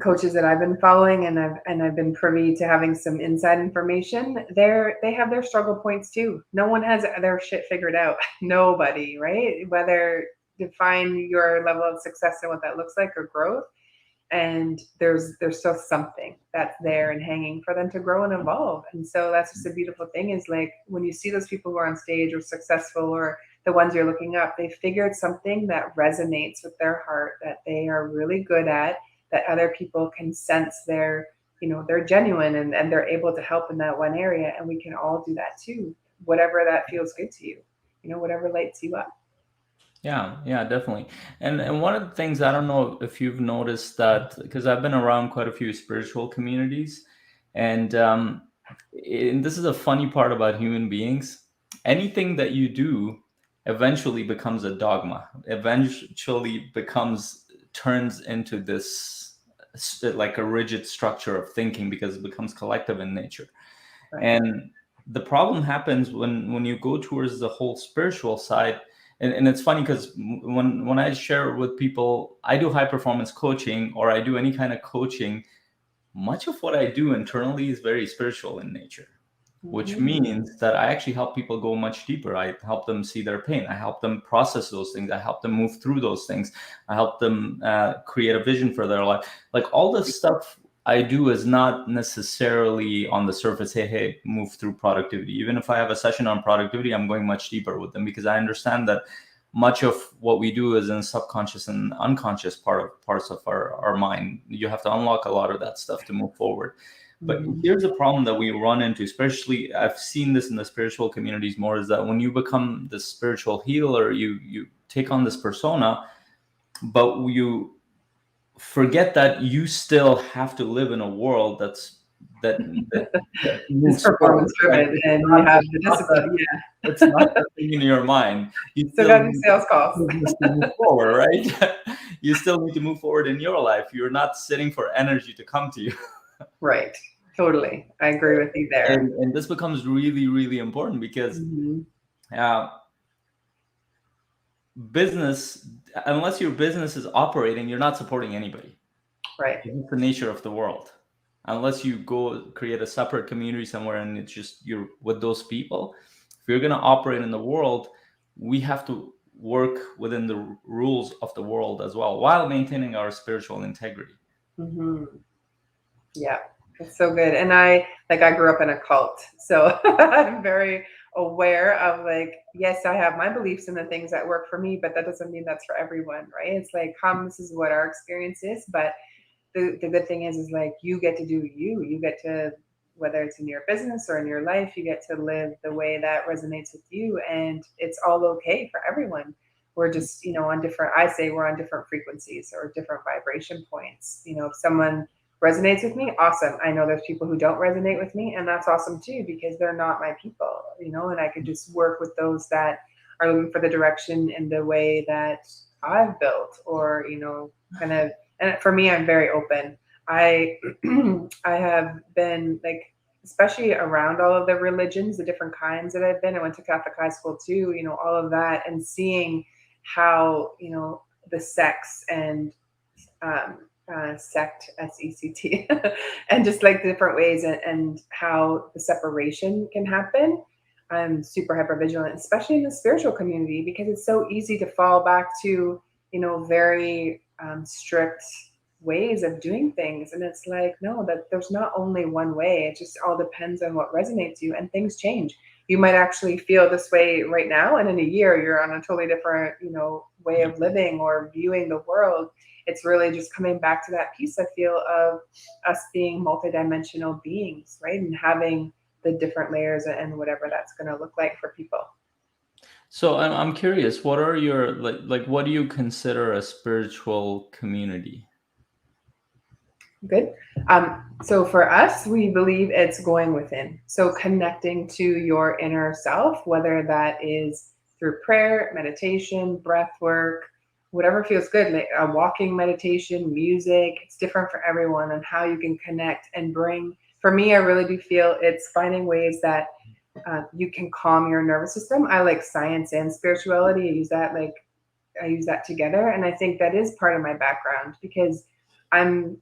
[SPEAKER 1] coaches that I've been following, and I've been privy to having some inside information. They have their struggle points too. No one has their shit figured out. Nobody, right? Whether define your level of success and what that looks like, or growth. And there's still something that's there and hanging for them to grow and evolve. And so that's just a beautiful thing, is like, when you see those people who are on stage or successful, or the ones you're looking up, they figured something that resonates with their heart, that they are really good at, that other people can sense they're genuine, and they're able to help in that one area. And we can all do that too, whatever that feels good to you, whatever lights you up.
[SPEAKER 3] Yeah, definitely. And one of the things, I don't know if you've noticed that, because I've been around quite a few spiritual communities, and this is a funny part about human beings. Anything that you do eventually becomes a dogma, eventually turns into this, like a rigid structure of thinking, because it becomes collective in nature. Right. And the problem happens when you go towards the whole spiritual side. And it's funny, because when I share with people, I do high performance coaching, or I do any kind of coaching, much of what I do internally is very spiritual in nature, which means that I actually help people go much deeper. I help them see their pain. I help them process those things. I help them move through those things. I help them create a vision for their life. Like, all this stuff I do is not necessarily on the surface, hey, move through productivity. Even if I have a session on productivity, I'm going much deeper with them, because I understand that much of what we do is in subconscious and unconscious parts of our mind. You have to unlock a lot of that stuff to move forward. But here's a problem that we run into, especially I've seen this in the spiritual communities more, is that when you become the spiritual healer, you take on this persona, but you forget that you still have to live in a world that
[SPEAKER 1] moves performance driven, and you have the discipline.
[SPEAKER 3] It's not the thing in your mind. You
[SPEAKER 1] still got the sales calls.
[SPEAKER 3] To move forward, right? You still need to move forward in your life. You're not sitting for energy to come to you.
[SPEAKER 1] Right. Totally. I agree with you there.
[SPEAKER 3] And this becomes really, really important, because business, unless your business is operating, you're not supporting anybody.
[SPEAKER 1] Right.
[SPEAKER 3] It's the nature of the world. Unless you go create a separate community somewhere and it's just you're with those people. If you're going to operate in the world, we have to work within the rules of the world as well, while maintaining our spiritual integrity.
[SPEAKER 1] Yeah, it's so good. And I grew up in a cult, so I'm very aware of, like, yes, I have my beliefs and the things that work for me, but that doesn't mean that's for everyone, right? It's like, this is what our experience is, but the good thing is like, you get to do you get to, whether it's in your business or in your life, you get to live the way that resonates with you, and it's all okay for everyone. We're just, on different, I say we're on different frequencies or different vibration points. If someone resonates with me, awesome. I know there's people who don't resonate with me, and that's awesome too, because they're not my people, and I could just work with those that are looking for the direction in the way that I've built, or, kind of. And for me, I'm very open. I have been, like, especially around all of the religions, the different kinds that I've been. I went to Catholic high school too, you know, all of that, and seeing how, you know, the sects and sect, SECT, and just like the different ways and how the separation can happen. I'm super hyper vigilant, especially in the spiritual community, because it's so easy to fall back to, you know, very strict ways of doing things. And it's like, no, that there's not only one way. It just all depends on what resonates you, and things change. You might actually feel this way right now, and in a year you're on a totally different, you know, way of living or viewing the world. It's really just coming back to that piece, I feel, of us being multidimensional beings, right? And having the different layers and whatever that's going to look like for people.
[SPEAKER 3] So I'm curious, what are your, like what do you consider a spiritual community?
[SPEAKER 1] Good. So for us, we believe it's going within. So connecting to your inner self, whether that is through prayer, meditation, breath work, whatever feels good, like a walking meditation, music. It's different for everyone on how you can connect and bring. For me, I really do feel it's finding ways that you can calm your nervous system. I like science and spirituality. I use that together, and I think that is part of my background, because I'm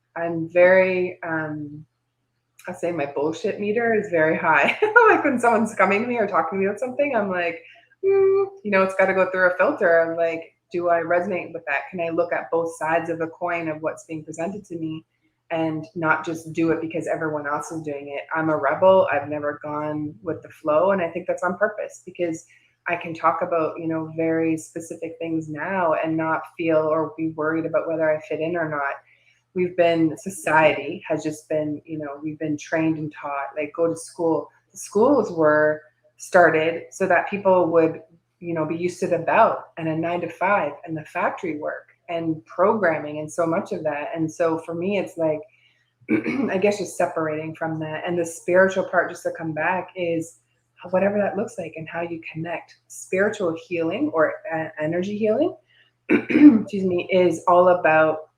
[SPEAKER 1] very I'll say my bullshit meter is very high. Like when someone's coming to me or talking to me about something, I'm like, you know, it's got to go through a filter. I'm like, do I resonate with that? Can I look at both sides of the coin of what's being presented to me, and not just do it because everyone else is doing it? I'm a rebel. I've never gone with the flow, and I think that's on purpose, because I can talk about, you know, very specific things now and not feel or be worried about whether I fit in or not. Society has just been, you know, we've been trained and taught, like, go to school. The schools were started so that people would, you know, be used to the bell and a 9 to 5 and the factory work and programming and so much of that. And so for me, it's like, I guess just separating from that. And the spiritual part, just to come back, is whatever that looks like and how you connect. Spiritual healing or energy healing, excuse me, is all about,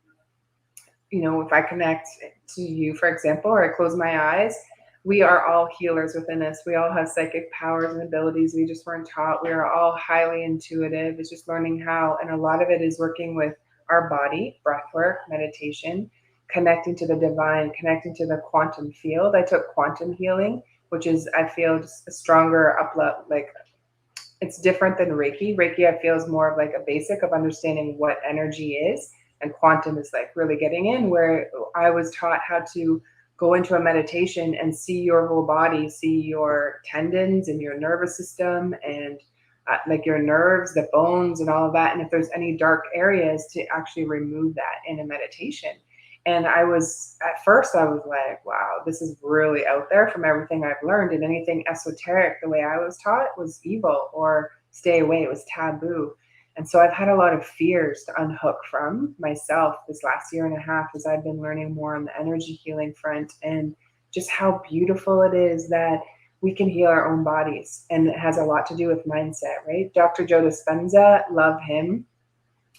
[SPEAKER 1] you know, if I connect to you, for example, or I close my eyes, we are all healers within us. We all have psychic powers and abilities we just weren't taught. We are all highly intuitive. It's just learning how. And a lot of it is working with our body, breath work, meditation, connecting to the divine, connecting to the quantum field. I took quantum healing, which is, I feel, just a stronger upload. Like, it's different than Reiki. Reiki, I feel, is more of like a basic of understanding what energy is. And quantum is like really getting in, where I was taught how to go into a meditation and see your whole body, see your tendons and your nervous system and like your nerves, the bones and all of that. And if there's any dark areas, to actually remove that in a meditation. And at first I was like, wow, this is really out there from everything I've learned. And anything esoteric, the way I was taught, was evil or stay away. It was taboo. And so I've had a lot of fears to unhook from myself this last year and a half, as I've been learning more on the energy healing front, and just how beautiful it is that we can heal our own bodies. And it has a lot to do with mindset, right? Dr. Joe Dispenza, love him.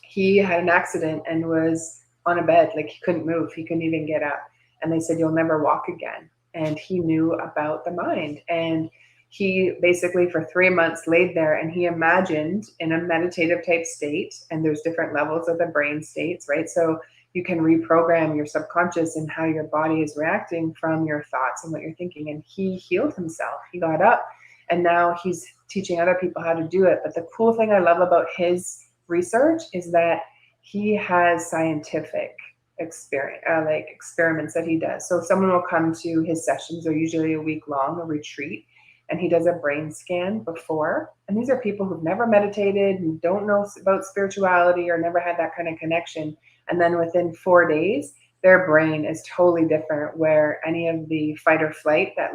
[SPEAKER 1] He had an accident and was on a bed, like he couldn't move. He couldn't even get up. And they said, you'll never walk again. And he knew about the mind. And he basically for 3 months laid there, and he imagined in a meditative type state, and there's different levels of the brain states, right? So you can reprogram your subconscious and how your body is reacting from your thoughts and what you're thinking. And he healed himself. He got up, and now he's teaching other people how to do it. But the cool thing I love about his research is that he has scientific experiments that he does. So someone will come to his sessions, they're usually a week long, a retreat, and he does a brain scan before. And these are people who've never meditated and don't know about spirituality or never had that kind of connection. And then within 4 days, their brain is totally different, where any of the fight or flight that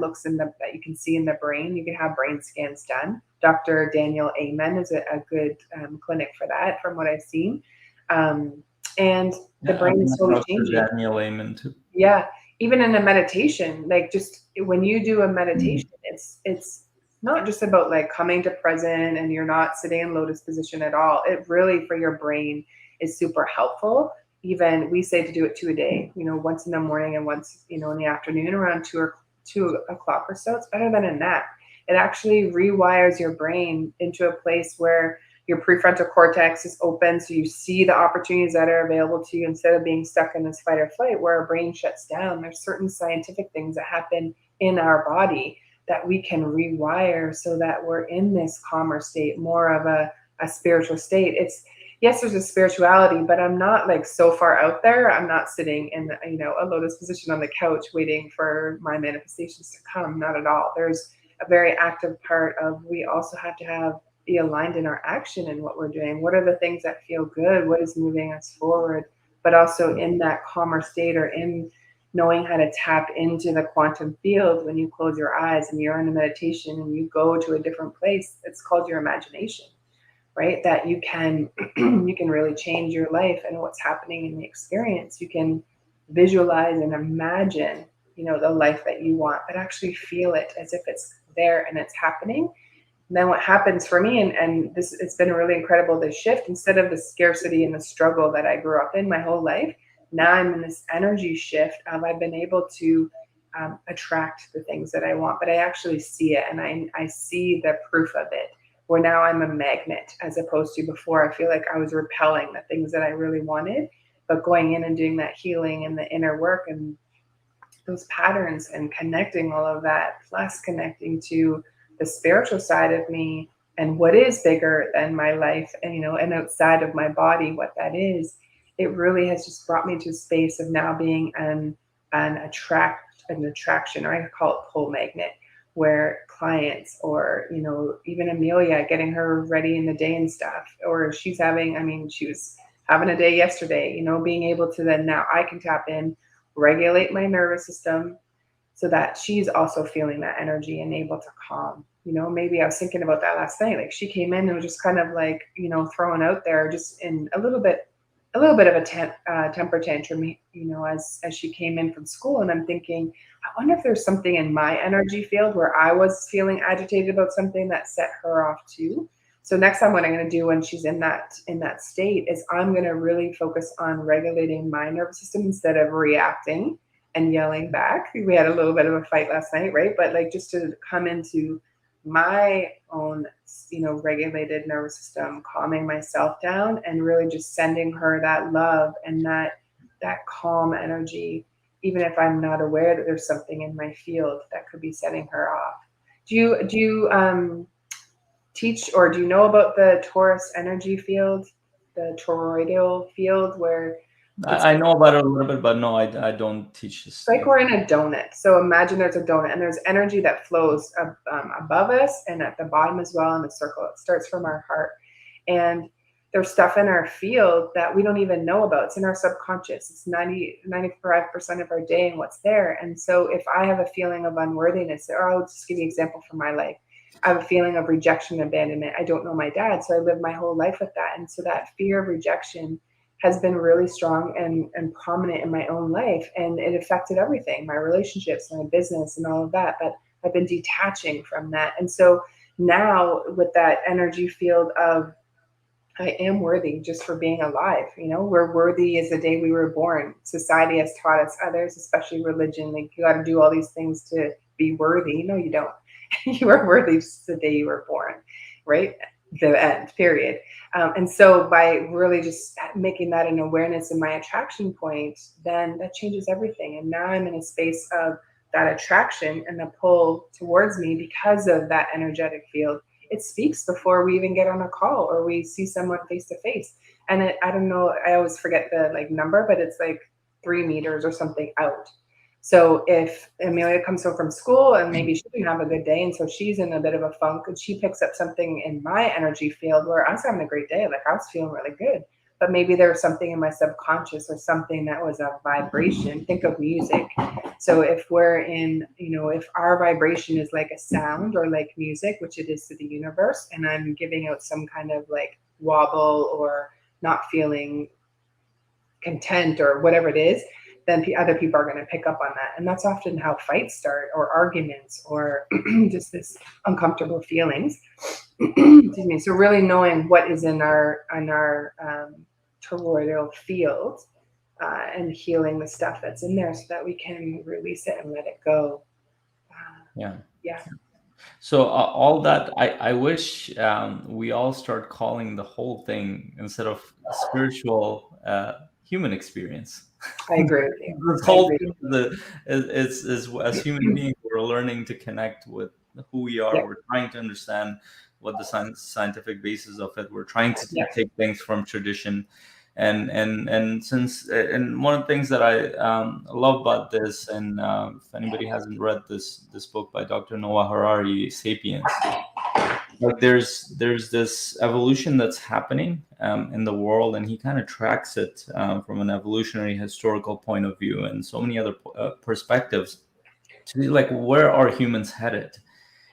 [SPEAKER 1] you can see in the brain, you can have brain scans done. Dr. Daniel Amen is a good clinic for that, from what I've seen. And the brain is totally changing.
[SPEAKER 3] Daniel Amen too.
[SPEAKER 1] Yeah. Even in a meditation, like just when you do a meditation, it's not just about like coming to present and you're not sitting in lotus position at all. It really, for your brain, is super helpful. Even we say to do it 2 a day, once in the morning and once, in the afternoon around 2 2 o'clock or so. It's better than a nap. It actually rewires your brain into a place where your prefrontal cortex is open, so you see the opportunities that are available to you instead of being stuck in this fight or flight where our brain shuts down. There's certain scientific things that happen in our body that we can rewire so that we're in this calmer state, more of a spiritual state. It's, yes, there's a spirituality, but I'm not like so far out there. I'm not sitting in, a lotus position on the couch waiting for my manifestations to come. Not at all. There's a very active part of, we also have to be aligned in our action and what we're doing. What are the things that feel good? What is moving us forward? But also in that calmer state, or in knowing how to tap into the quantum field when you close your eyes and you're in a meditation and you go to a different place. It's called your imagination, right? That you can really change your life and what's happening in the experience. You can visualize and imagine, the life that you want, but actually feel it as if it's there and it's happening. And then what happens for me, and this, it's been really incredible, this shift, instead of the scarcity and the struggle that I grew up in my whole life, now I'm in this energy shift of, I've been able to attract the things that I want, but I actually see it, and I see the proof of it, where now I'm a magnet, as opposed to before I feel like I was repelling the things that I really wanted. But going in and doing that healing and the inner work and those patterns and connecting all of that, plus connecting to the spiritual side of me and what is bigger than my life, and and outside of my body, what that is, it really has just brought me to a space of now being an attraction, or I call it pull magnet, where clients, or even Amelia, getting her ready in the day and stuff, or she was having a day yesterday, being able to, then now I can tap in, regulate my nervous system, so that she's also feeling that energy and able to calm. Maybe I was thinking about that last night. Like, she came in and was just kind of like, throwing out there, just in a little bit of a temper tantrum, as she came in from school. And I'm thinking, I wonder if there's something in my energy field where I was feeling agitated about something that set her off too. So next time, what I'm going to do when she's in that state is, I'm going to really focus on regulating my nervous system instead of reacting and yelling back. We had a little bit of a fight last night, right? But like, just to come into my own, regulated nervous system, calming myself down, and really just sending her that love and that calm energy, even if I'm not aware that there's something in my field that could be setting her off. Do you teach, or do you know about the Taurus energy field, the toroidal field, where
[SPEAKER 3] I know about it a little bit, but no, I don't teach this.
[SPEAKER 1] It's like we're in a donut. So imagine there's a donut, and there's energy that flows above us and at the bottom as well in the circle. It starts from our heart. And there's stuff in our field that we don't even know about. It's in our subconscious. It's 95% of our day and what's there. And so if I have a feeling of unworthiness, or I'll just give you an example from my life. I have a feeling of rejection and abandonment. I don't know my dad, so I lived my whole life with that. And so that fear of rejection has been really strong and prominent in my own life. And it affected everything, my relationships, my business, and all of that. But I've been detaching from that. And so now, with that energy field of, I am worthy just for being alive. We're worthy as the day we were born. Society has taught us, others, especially religion, like, you got to do all these things to be worthy. No, you don't. You are worthy just the day you were born, right? The end, period. And so by really just making that an awareness in my attraction point, then that changes everything. And now I'm in a space of that attraction and the pull towards me because of that energetic field. It speaks before we even get on a call or we see someone face to face. And I don't know, I always forget the number, but it's like 3 meters or something out. So if Amelia comes home from school and maybe she didn't have a good day, and so she's in a bit of a funk, and she picks up something in my energy field where I was having a great day, like I was feeling really good, but maybe there was something in my subconscious or something that was a vibration. Think of music. So if we're in, if our vibration is like a sound or like music, which it is to the universe, and I'm giving out some kind of like wobble or not feeling content or whatever it is, then other people are going to pick up on that. And that's often how fights start, or arguments, or just this uncomfortable feelings. Excuse me. So really knowing what is in our toroidal field, and healing the stuff that's in there so that we can release it and let it go.
[SPEAKER 3] Yeah.
[SPEAKER 1] Yeah.
[SPEAKER 3] So all that, I wish we all start calling the whole thing, instead of spiritual, human experience.
[SPEAKER 1] I agree with you.
[SPEAKER 3] This
[SPEAKER 1] I
[SPEAKER 3] whole
[SPEAKER 1] agree.
[SPEAKER 3] thing is as human beings, we're learning to connect with who we are.
[SPEAKER 1] Yeah.
[SPEAKER 3] We're trying to understand what the scientific basis of it. We're trying to
[SPEAKER 1] Yeah.
[SPEAKER 3] take things from tradition, and since, and one of the things that I love about this, and if anybody hasn't read this book by Dr. Noah Harari, *Sapiens*, like there's this evolution that's happening in the world, and he kind of tracks it from an evolutionary historical point of view and so many other perspectives, to be like, where are humans headed?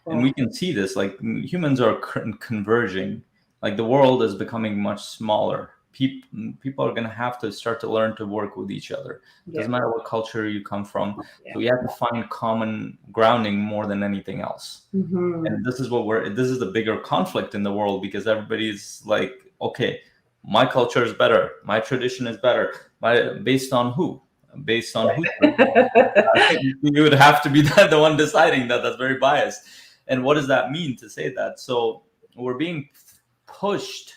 [SPEAKER 3] And we can see this, like humans are converging, like the world is becoming much smaller. People are going to have to start to learn to work with each other. It doesn't matter what culture you come from. So we have to find common grounding more than anything else. And this is this is the bigger conflict in the world, because everybody's like, okay, my culture is better, my tradition is better, based on who? Based on who? You would have to be the one deciding that. That's very biased. And what does that mean to say that? So we're being pushed,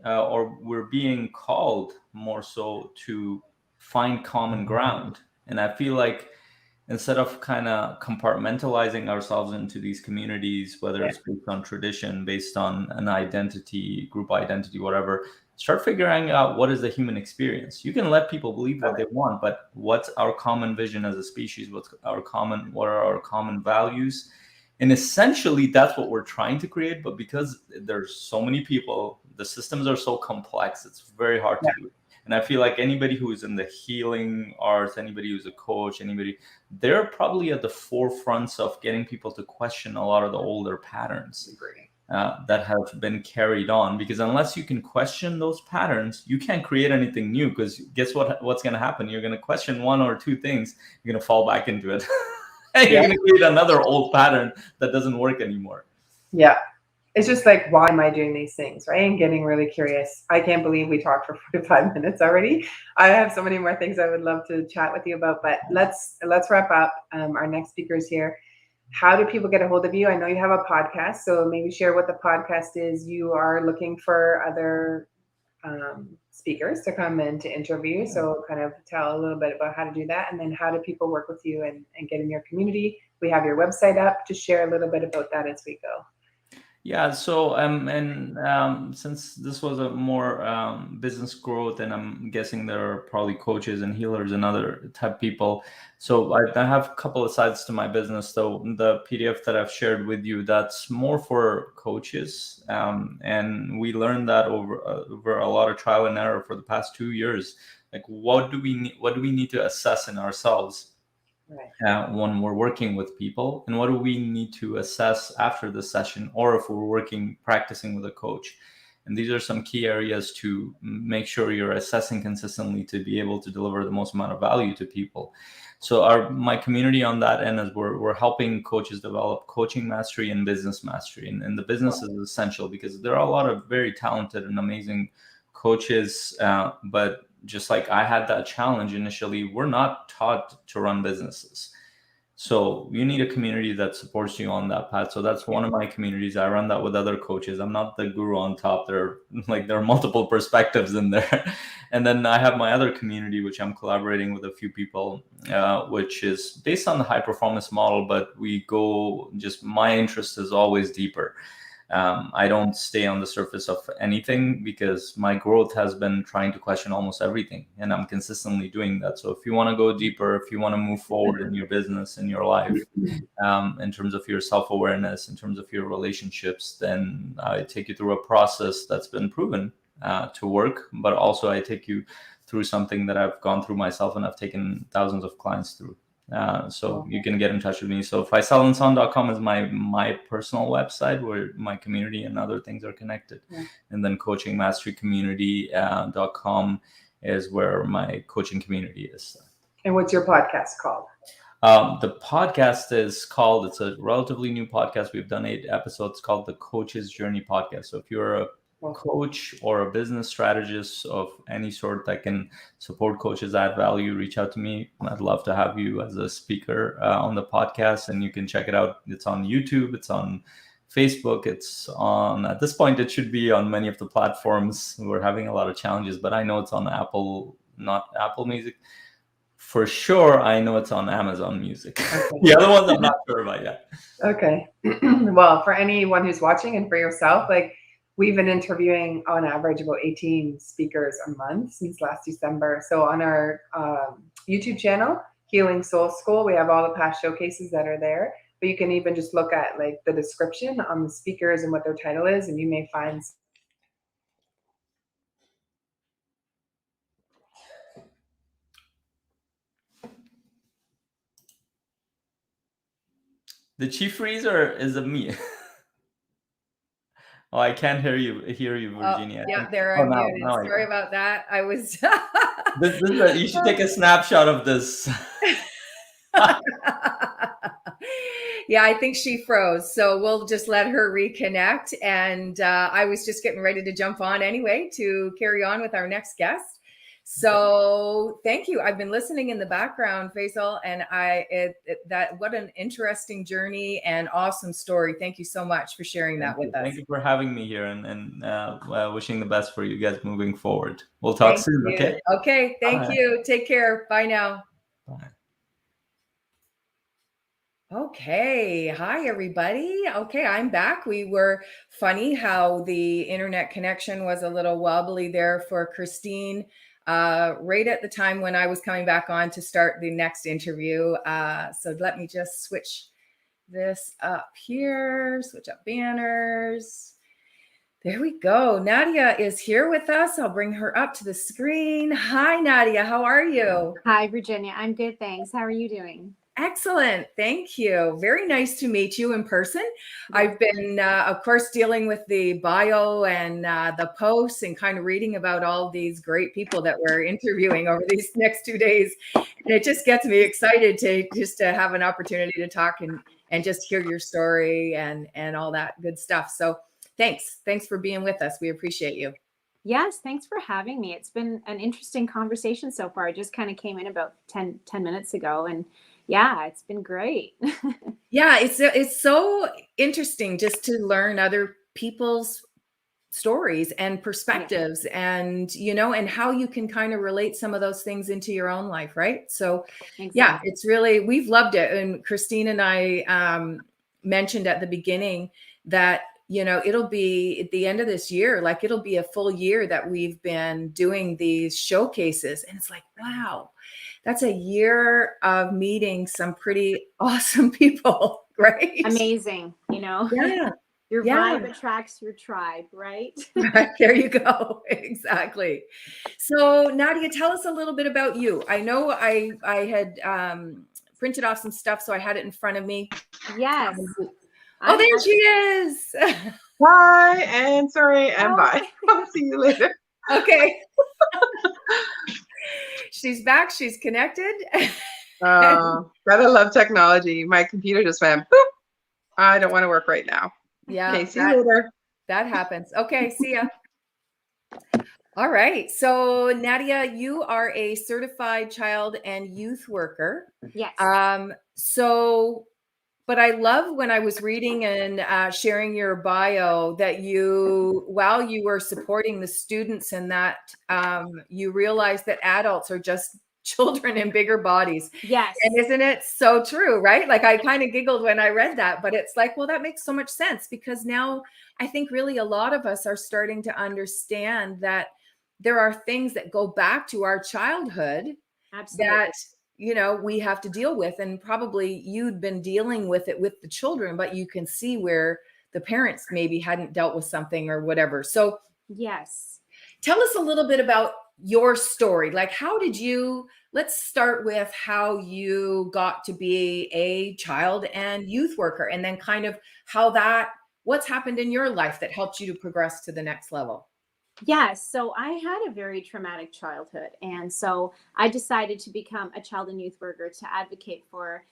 [SPEAKER 3] or we're being called more so to find common ground. And I feel like instead of kind of compartmentalizing ourselves into these communities, whether it's based on tradition, based on an identity, group identity, whatever, start figuring out what is the human experience. You can let people believe what they want, but what's our common vision as a species? What are our common values? And essentially, that's what we're trying to create. But because there's so many people, the systems are so complex, it's very hard to do. And I feel like anybody who's in the healing arts, anybody who's a coach, they're probably at the forefronts of getting people to question a lot of the older patterns that have been carried on. Because unless you can question those patterns, you can't create anything new. Because guess what's going to happen? You're going to question one or two things, you're going to fall back into it. You're going to create another old pattern that doesn't work anymore.
[SPEAKER 1] Yeah. It's just like, why am I doing these things, right? And getting really curious. I can't believe we talked for 45 minutes already. I have so many more things I would love to chat with you about, but let's wrap up. Our next speaker is here. How do people get a hold of you? I know you have a podcast, so maybe share what the podcast is. You are looking for other speakers to come in to interview. So kind of tell a little bit about how to do that, and then how do people work with you and get in your community? We have your website up. Just share a little bit about that as we go.
[SPEAKER 3] Yeah, so since this was a more business growth, and I'm guessing there are probably coaches and healers and other type people. So I have a couple of sides to my business. So the PDF that I've shared with you, that's more for coaches, and we learned that over a lot of trial and error for the past 2 years. Like, what do we need to assess in ourselves when we're working with people, and what do we need to assess after the session, or if we're practicing with a coach. And these are some key areas to make sure you're assessing consistently to be able to deliver the most amount of value to people. So my community on that end is we're helping coaches develop coaching mastery and business mastery. And the business is essential because there are a lot of very talented and amazing coaches, but just like I had that challenge initially, we're not taught to run businesses. So you need a community that supports you on that path. So that's one of my communities. I run that with other coaches. I'm not the guru on top. There are multiple perspectives in there. And then I have my other community, which I'm collaborating with a few people, which is based on the high performance model, but my interest is always deeper. I don't stay on the surface of anything because my growth has been trying to question almost everything, and I'm consistently doing that. So if you want to go deeper, if you want to move forward in your business, in your life, in terms of your self-awareness, in terms of your relationships, then I take you through a process that's been proven to work, but also I take you through something that I've gone through myself and I've taken thousands of clients through. So you can get in touch with me. So Faisalensaun.com is my personal website where my community and other things are connected. And then coachingmasterycommunity.com is where my coaching community is.
[SPEAKER 1] And what's your podcast called?
[SPEAKER 3] The podcast is it's a relatively new podcast. We've done 8 episodes, called the Coach's Journey Podcast. So if you're a coach or a business strategist of any sort that can support coaches, add value, reach out to me. I'd love to have you as a speaker on the podcast, and you can check it out. It's on YouTube, it's on Facebook, it's on, at this point, it should be on many of the platforms. We're having a lot of challenges, but I know it's on Apple, not Apple Music. For sure, I know it's on Amazon Music. Okay. The other ones I'm not sure about yet.
[SPEAKER 1] Okay. Well, for anyone who's watching and for yourself, like, we've been interviewing on average about 18 speakers a month since last December. So on our YouTube channel, Healing Soul School, we have all the past showcases that are there. But you can even just look at like the description on the speakers and what their title is, and you may find.
[SPEAKER 3] Did she freeze, or is it me? Oh, I can't hear you, Virginia.
[SPEAKER 2] Yeah, there I'm muted. Sorry about that. I was.
[SPEAKER 3] You should take a snapshot of this.
[SPEAKER 2] Yeah, I think she froze. So we'll just let her reconnect. And I was just getting ready to jump on anyway to carry on with our next guest. So thank you. I've been listening in the background, Faisal, and what an interesting journey and awesome story. Thank you so much for sharing that with us.
[SPEAKER 3] Thank you for having me here, and wishing the best for you guys moving forward. We'll talk soon. Okay.
[SPEAKER 2] Okay. Thank you. Take care. Bye now.
[SPEAKER 3] Bye.
[SPEAKER 2] Okay. Hi, everybody. Okay, I'm back. We were funny how the internet connection was a little wobbly there for Christine. Right at the time when I was coming back on to start the next interview. So let me just switch this up here, switch up banners. There we go. Nadia is here with us. I'll bring her up to the screen. Hi, Nadia. How are you?
[SPEAKER 4] Hi, Virginia. I'm good, thanks. How are you doing?
[SPEAKER 2] Excellent. Thank you. Very nice to meet you in person. I've been, of course, dealing with the bio and the posts and kind of reading about all these great people that we're interviewing over these next 2 days. And it just gets me excited to have an opportunity to talk and just hear your story and all that good stuff. So thanks. Thanks for being with us. We appreciate you.
[SPEAKER 4] Yes, thanks for having me. It's been an interesting conversation so far. I just kind of came in about 10 minutes ago, and yeah, it's been great.
[SPEAKER 2] Yeah, it's so interesting just to learn other people's stories and perspectives, and and how you can kind of relate some of those things into your own life, right? So exactly. Yeah, it's really, we've loved it. And Christine and I mentioned at the beginning that it'll be at the end of this year, like it'll be a full year that we've been doing these showcases, and it's like, wow, that's a year of meeting some pretty awesome people, right?
[SPEAKER 4] Amazing, Yeah. Your vibe attracts your tribe, right?
[SPEAKER 2] Right, there you go. Exactly. So Nadia, tell us a little bit about you. I know I had printed off some stuff, so I had it in front of me.
[SPEAKER 4] Yes.
[SPEAKER 2] Oh, there she is.
[SPEAKER 1] Hi, and sorry, and bye. I'll see you later.
[SPEAKER 2] Okay. She's back. She's connected.
[SPEAKER 1] Gotta love technology. My computer just went, boop. I don't want to work right now.
[SPEAKER 2] Yeah.
[SPEAKER 1] Okay, see you later.
[SPEAKER 2] That happens. Okay, see ya. All right. So Nadia, you are a certified child and youth worker.
[SPEAKER 4] Yes.
[SPEAKER 2] But I love when I was reading and sharing your bio that while you were supporting the students and that you realized that adults are just children in bigger bodies.
[SPEAKER 4] Yes.
[SPEAKER 2] And isn't it so true, right? Like I kind of giggled when I read that, but it's like, well, that makes so much sense, because now I think really a lot of us are starting to understand that there are things that go back to our childhood.
[SPEAKER 4] Absolutely.
[SPEAKER 2] That we have to deal with, and probably you'd been dealing with it with the children, but you can see where the parents maybe hadn't dealt with something or whatever. So
[SPEAKER 4] yes,
[SPEAKER 2] tell us a little bit about your story. Like, let's start with how you got to be a child and youth worker, and then kind of what's happened in your life that helped you to progress to the next level.
[SPEAKER 4] Yes. So I had a very traumatic childhood. And so I decided to become a child and youth worker to advocate for,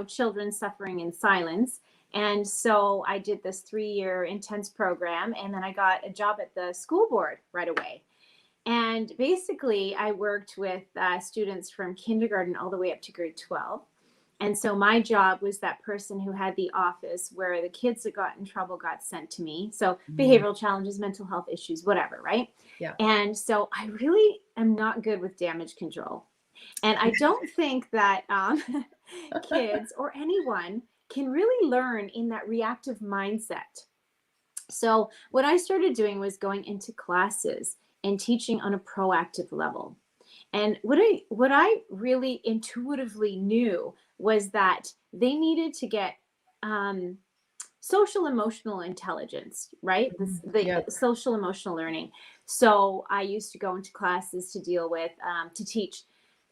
[SPEAKER 4] children suffering in silence. And so I did this 3-year intense program, and then I got a job at the school board right away. And basically, I worked with students from kindergarten all the way up to grade 12. And so my job was that person who had the office where the kids that got in trouble got sent to me. So behavioral challenges, mental health issues, whatever, right?
[SPEAKER 2] Yeah.
[SPEAKER 4] And so I really am not good with damage control. And I don't think that kids or anyone can really learn in that reactive mindset. So what I started doing was going into classes and teaching on a proactive level. And what I really intuitively knew was that they needed to get social emotional intelligence, right? The social emotional learning. So I used to go into classes to deal with, to teach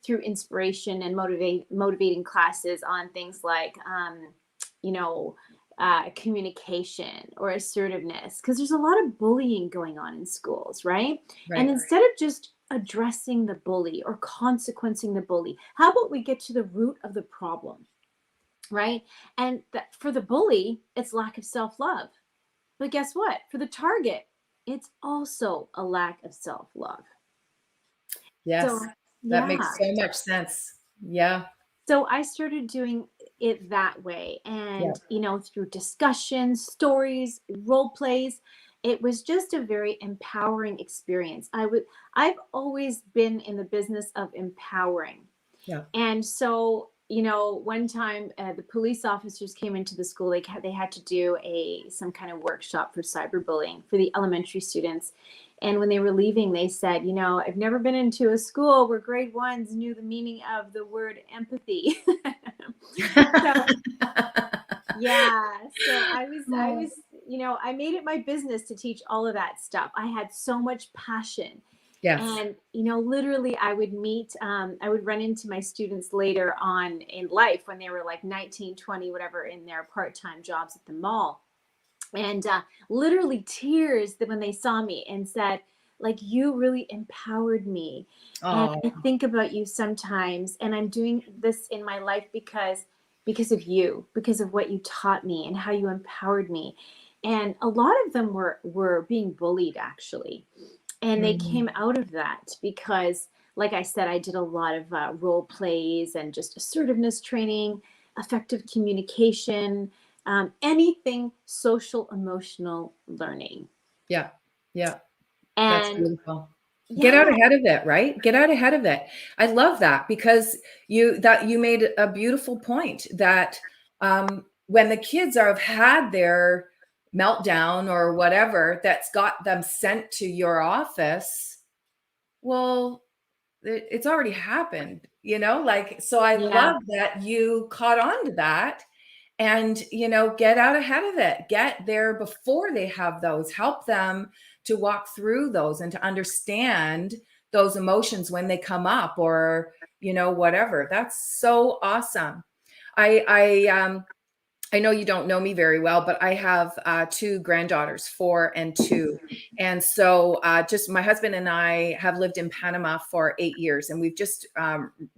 [SPEAKER 4] through inspiration and motivating classes on things like, communication or assertiveness, because there's a lot of bullying going on in schools, right? And instead of just addressing the bully or consequencing the bully, how about we get to the root of the problem, right? And that for the bully, it's lack of self-love. But guess what? For the target, it's also a lack of self-love.
[SPEAKER 2] Yes, so, that makes so much sense. Yeah.
[SPEAKER 4] So I started doing it that way. And, through discussions, stories, role plays, it was just a very empowering experience. I've always been in the business of empowering.
[SPEAKER 2] Yeah.
[SPEAKER 4] And so, one time the police officers came into the school. They had to do some kind of workshop for cyberbullying for the elementary students. And when they were leaving, they said, I've never been into a school where grade ones knew the meaning of the word empathy. So I was, I made it my business to teach all of that stuff. I had so much passion.
[SPEAKER 2] Yes.
[SPEAKER 4] And, literally I would run into my students later on in life when they were like 19, 20, whatever, in their part-time jobs at the mall. And literally tears when they saw me and said, like, you really empowered me.
[SPEAKER 2] Oh.
[SPEAKER 4] And I think about you sometimes, and I'm doing this in my life because of you, because of what you taught me and how you empowered me. And a lot of them were being bullied, actually. And they came out of that because, like I said, I did a lot of role plays and just assertiveness training, effective communication, anything social emotional learning.
[SPEAKER 2] Yeah. Yeah.
[SPEAKER 4] And
[SPEAKER 2] that's beautiful. Get out ahead of it, right? Get out ahead of it. I love that because you made a beautiful point that when the kids have had their meltdown or whatever that's got them sent to your office, well, it's already happened, so I love that you caught on to that and, get out ahead of it, get there before they have those, help them to walk through those and to understand those emotions when they come up or, whatever. That's so awesome. I know you don't know me very well, but I have 2 granddaughters, 4 and 2. And so just my husband and I have lived in Panama for 8 years, and we've just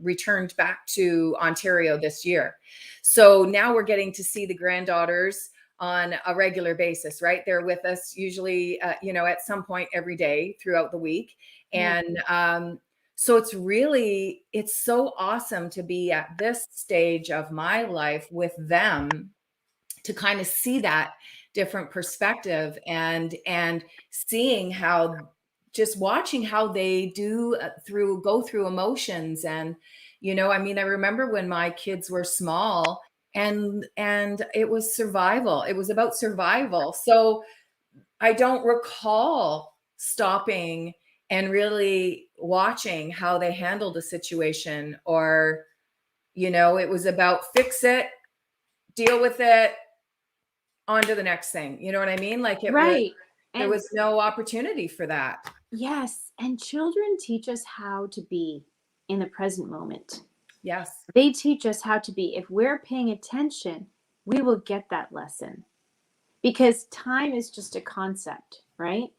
[SPEAKER 2] returned back to Ontario this year. So now we're getting to see the granddaughters on a regular basis, right? They're with us usually, at some point every day throughout the week. And so it's so awesome to be at this stage of my life with them, to kind of see that different perspective and seeing how, just watching how they go through emotions. And, I remember when my kids were small and it was survival. It was about survival. So I don't recall stopping and really watching how they handled a situation, or, it was about fix it, deal with it, on to the next thing. You know what I mean? Like there was no opportunity for that.
[SPEAKER 4] Yes. And children teach us how to be in the present moment.
[SPEAKER 2] Yes.
[SPEAKER 4] They teach us how to be. If we're paying attention, we will get that lesson, because time is just a concept, right?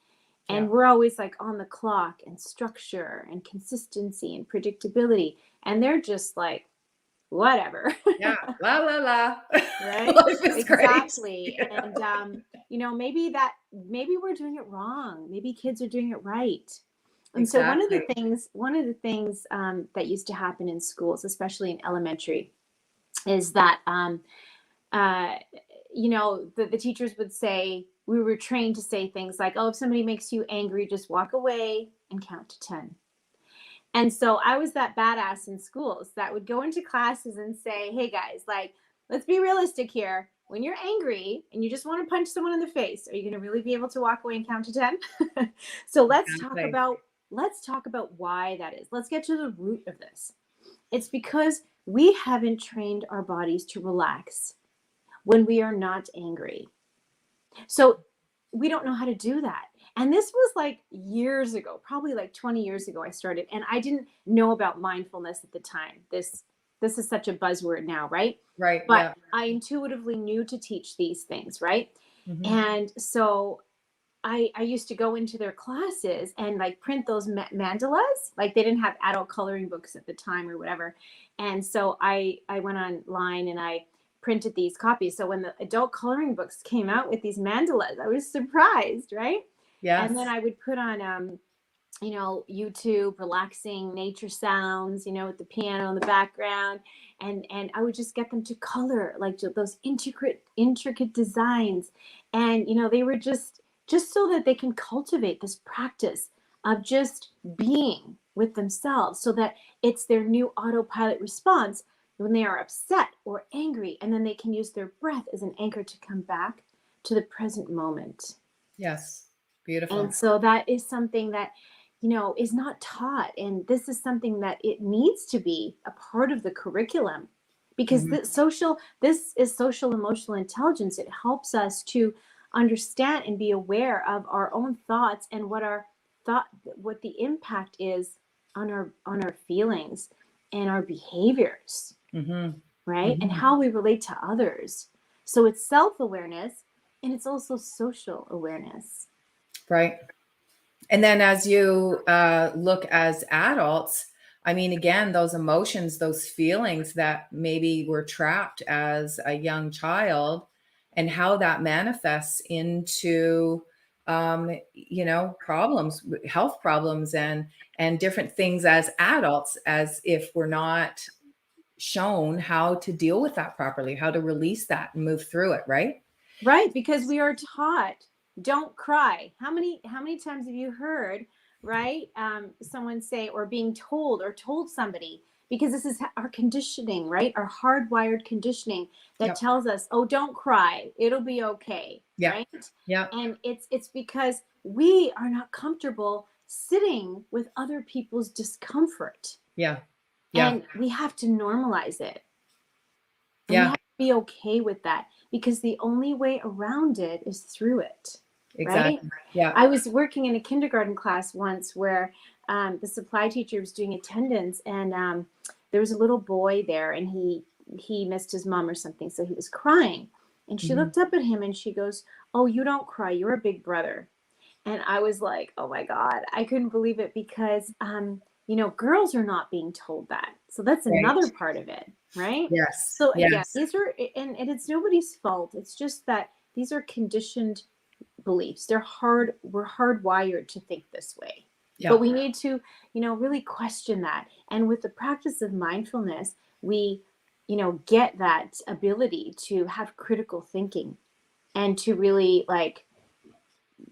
[SPEAKER 4] And we're always like on the clock and structure and consistency and predictability. And they're just like, whatever.
[SPEAKER 2] Yeah. La la la.
[SPEAKER 4] Right?
[SPEAKER 2] Life is
[SPEAKER 4] Exactly.
[SPEAKER 2] great.
[SPEAKER 4] And you know, maybe we're doing it wrong. Maybe kids are doing it right. And so
[SPEAKER 2] Exactly.
[SPEAKER 4] one of the things that used to happen in schools, especially in elementary, is that uh, you know, the teachers would say, we were trained to say things like, oh, if somebody makes you angry, just walk away and count to 10. And so I was that badass in schools that would go into classes and say, hey guys, like, let's be realistic here. When you're angry and you just want to punch someone in the face, are you going to really be able to walk away and count to 10? So
[SPEAKER 2] Exactly.
[SPEAKER 4] let's talk about why that is. Let's get to the root of this. It's because we haven't trained our bodies to relax when we are not angry. So we don't know how to do that. And this was like years ago, probably like 20 years ago I started, and I didn't know about mindfulness at the time. This is such a buzzword now, right?
[SPEAKER 2] Right.
[SPEAKER 4] But
[SPEAKER 2] Yeah.
[SPEAKER 4] I intuitively knew to teach these things, right?
[SPEAKER 2] Mhm.
[SPEAKER 4] And so I used to go into their classes and like print those mandalas. Like they didn't have adult coloring books at the time or whatever. And so I went online and I printed these copies. So when the adult coloring books came out with these mandalas, I was surprised, right? And then
[SPEAKER 2] Yes.
[SPEAKER 4] I would put on you know, YouTube, relaxing nature sounds, you know, with the piano in the background. And I would just get them to color like those intricate designs. And, you know, they were just so that they can cultivate this practice of just being with themselves so that it's their new autopilot response when they are upset or angry. And then they can use their breath as an anchor to come back to the present moment.
[SPEAKER 2] Yes. Beautiful.
[SPEAKER 4] And so that is something that, you know, is not taught. And this is something that it needs to be a part of the curriculum because
[SPEAKER 2] Mhm.
[SPEAKER 4] this is social emotional intelligence. It helps us to understand and be aware of our own thoughts and what the impact is on our feelings and our behaviors,
[SPEAKER 2] Mhm.
[SPEAKER 4] right? And
[SPEAKER 2] Mhm.
[SPEAKER 4] how we relate to others. So it's self-awareness and it's also social awareness.
[SPEAKER 2] Right. And then as you look as adults, I mean, again, those emotions, those feelings that maybe were trapped as a young child, and how that manifests into, you know, problems, health problems, and different things as adults, as if we're not shown how to deal with that properly, how to release that and move through it. Right.
[SPEAKER 4] Right, because we are taught don't cry. How many times have you heard, right? Someone say or being told or told somebody because this is our conditioning, right? Our hardwired conditioning that
[SPEAKER 2] Yep.
[SPEAKER 4] tells us, "Oh, don't cry. It'll be okay."
[SPEAKER 2] Yeah.
[SPEAKER 4] Right?
[SPEAKER 2] Yeah.
[SPEAKER 4] And it's because we are not comfortable sitting with other people's discomfort.
[SPEAKER 2] Yeah. Yeah.
[SPEAKER 4] And we have to normalize it. And we
[SPEAKER 2] Yeah.
[SPEAKER 4] have to be okay with that because the only way around it is through it, right?
[SPEAKER 2] Exactly. Yeah.
[SPEAKER 4] I was working in a kindergarten class once where the supply teacher was doing attendance, and there was a little boy there, and he missed his mom or something, so he was crying. And she
[SPEAKER 2] Mhm.
[SPEAKER 4] looked up at him and she goes, "Oh, you don't cry. You're a big brother." And I was like, oh my God, I couldn't believe it because, you know, girls are not being told that. So that's
[SPEAKER 2] Right.
[SPEAKER 4] another part of it, right?
[SPEAKER 2] Yes.
[SPEAKER 4] So again,
[SPEAKER 2] Yes.
[SPEAKER 4] these are, and it's nobody's fault. It's just that these are conditioned beliefs. We're hardwired to think this way.
[SPEAKER 2] Yeah.
[SPEAKER 4] But we need to, you know, really question that. And with the practice of mindfulness, we, you know, get that ability to have critical thinking and to really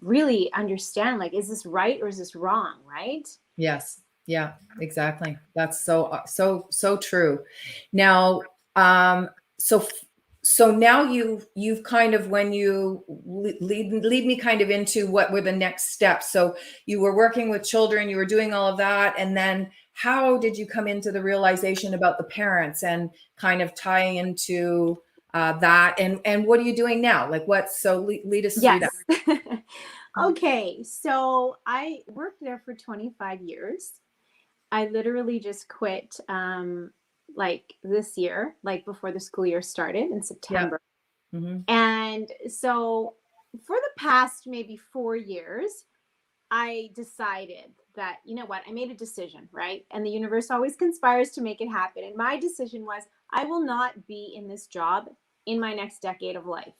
[SPEAKER 4] really understand, like, is this right or is this wrong, right?
[SPEAKER 2] Yes. Yeah, exactly. That's so true. Now, so so now you've kind of, when you lead me kind of into what were the next steps. So you were working with children, you were doing all of that, and then how did you come into the realization about the parents and kind of tying into that, and what are you doing now? Like lead us through that.
[SPEAKER 4] Yes. Okay, so I worked there for 25 years. I literally just quit like this year, like before the school year started in
[SPEAKER 2] Yeah.
[SPEAKER 4] September.
[SPEAKER 2] Mm-hmm.
[SPEAKER 4] And so for the past maybe 4 years, I decided that, you know what, I made a decision, right? And the universe always conspires to make it happen. And my decision was, I will not be in this job in my next decade of life.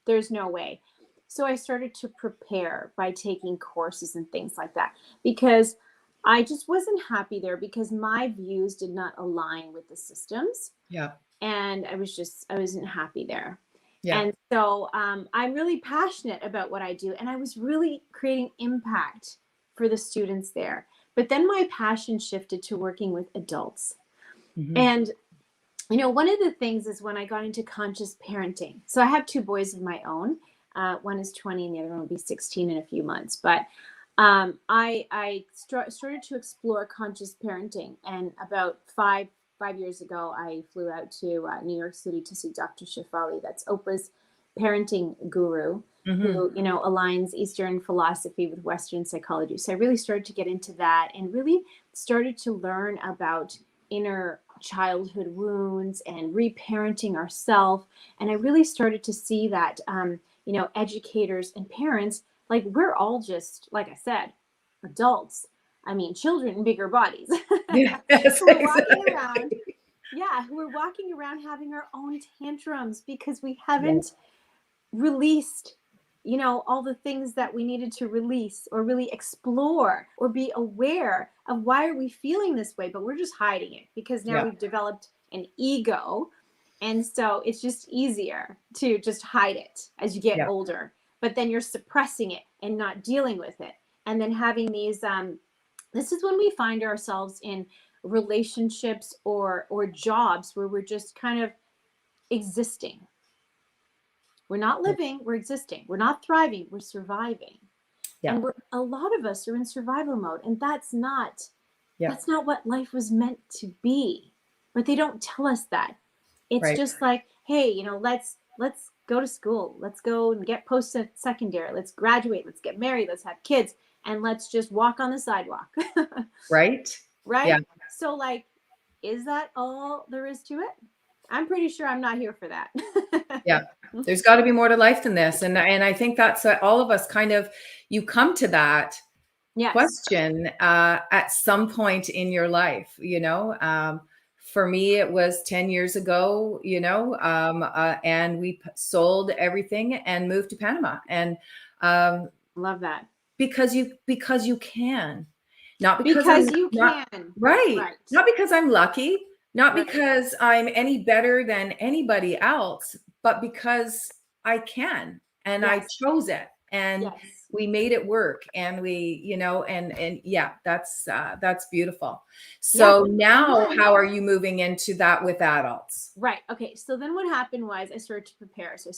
[SPEAKER 4] There's no way. So I started to prepare by taking courses and things like that, because I just wasn't happy there, because my views did not align with the systems.
[SPEAKER 2] Yeah.
[SPEAKER 4] And I wasn't happy there.
[SPEAKER 2] Yeah.
[SPEAKER 4] And so I'm really passionate about what I do. And I was really creating impact for the students there. But then my passion shifted to working with adults.
[SPEAKER 2] Mm-hmm.
[SPEAKER 4] And, you know, one of the things is when I got into conscious parenting. So I have 2 boys of my own. One is 20 and the other one will be 16 in a few months. But I started to explore conscious parenting. And about 5 years ago, I flew out to New York City to see Dr. Shefali. That's Oprah's parenting guru, who, you know, aligns Eastern philosophy with Western psychology. So I really started to get into that and really started to learn about inner childhood wounds and reparenting ourselves. And I really started to see that, you know, educators and parents, like, we're all just, like I said, adults. I mean, children in bigger bodies.
[SPEAKER 2] Yes,
[SPEAKER 4] who are walking
[SPEAKER 2] exactly.
[SPEAKER 4] around, who are walking around having our own tantrums because we haven't released, you know, all the things that we needed to release or really explore or be aware of. Why are we feeling this way? But we're just hiding it because now we've developed an ego. And so it's just easier to just hide it as you get older. But then you're suppressing it and not dealing with it. And then having these, this is when we find ourselves in relationships or jobs where we're just kind of existing. We're not living, we're existing. We're not thriving, we're surviving.
[SPEAKER 2] Yeah.
[SPEAKER 4] And a lot of us are in survival mode, and that's not what life was meant to be. But they don't tell us that. It's just like, hey, you know, let's go to school. Let's go and get post-secondary. Let's graduate. Let's get married. Let's have kids. And let's just walk on the sidewalk.
[SPEAKER 2] Right?
[SPEAKER 4] Right?
[SPEAKER 2] Yeah.
[SPEAKER 4] So, like, is that all there is to it? I'm pretty sure I'm not here for that.
[SPEAKER 2] Yeah. There's got to be more to life than this. And I think that's all of us kind of, you come to that question at some point in your life, you know. For me, it was 10 years ago, you know, and we sold everything and moved to Panama. And
[SPEAKER 4] love that.
[SPEAKER 2] Because you can. Not
[SPEAKER 4] because you can.
[SPEAKER 2] Right. Not because I'm lucky, not because I'm any better than anybody else, but because I can, and I chose it, and we made it work, and we, you know, and that's beautiful. So now how are you moving into that with adults?
[SPEAKER 4] Right. Okay. So then what happened was I started to prepare. So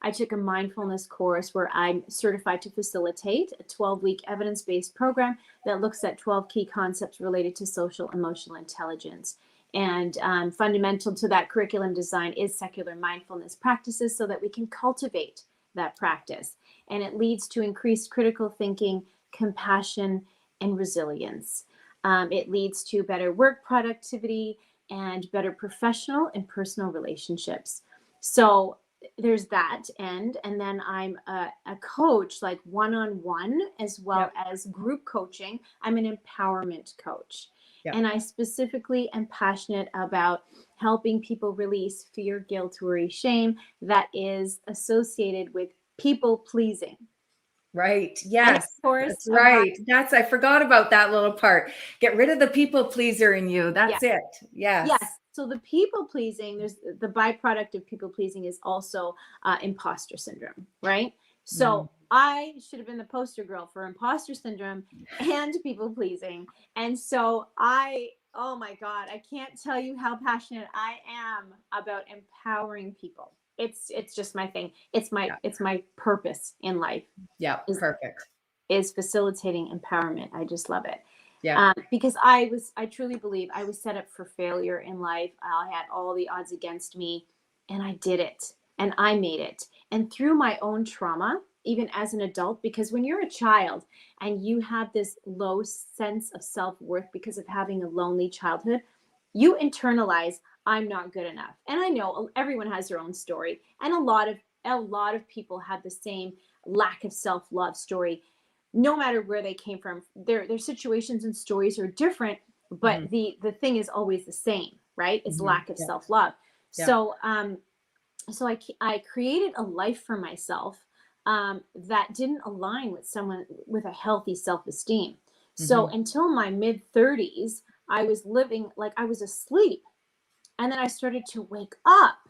[SPEAKER 4] I took a mindfulness course where I'm certified to facilitate a 12-week evidence-based program that looks at 12 key concepts related to social emotional intelligence. And fundamental to that curriculum design is secular mindfulness practices so that we can cultivate that practice. And it leads to increased critical thinking, compassion, and resilience. It leads to better work productivity and better professional and personal relationships. So there's that end. And then I'm a coach, like one-on-one, as well as group coaching. I'm an empowerment coach. And I specifically am passionate about helping people release fear, guilt, worry, shame that is associated with people pleasing.
[SPEAKER 2] Right. Yes.
[SPEAKER 4] Of course,
[SPEAKER 2] that's right. I forgot about that little part. Get rid of the people pleaser in you. That's it. Yes.
[SPEAKER 4] So the people pleasing, there's the byproduct of people pleasing is also imposter syndrome, right? So I should have been the poster girl for imposter syndrome and people pleasing. And so oh my God, I can't tell you how passionate I am about empowering people. It's just my thing. It's my purpose in life.
[SPEAKER 2] Yeah, perfect.
[SPEAKER 4] Is facilitating empowerment. I just love it.
[SPEAKER 2] Yeah.
[SPEAKER 4] Because I truly believe I was set up for failure in life. I had all the odds against me, and I did it, and I made it. And through my own trauma, even as an adult, because when you're a child and you have this low sense of self-worth because of having a lonely childhood, you internalize, I'm not good enough. And I know everyone has their own story, and a lot of people have the same lack of self-love story. No matter where they came from, their situations and stories are different, but the thing is always the same, right? It's
[SPEAKER 2] Mhm.
[SPEAKER 4] lack of
[SPEAKER 2] Yeah.
[SPEAKER 4] self-love.
[SPEAKER 2] Yeah.
[SPEAKER 4] So I created a life for myself that didn't align with someone with a healthy self-esteem. So until my mid 30s, I was living like I was asleep. And then I started to wake up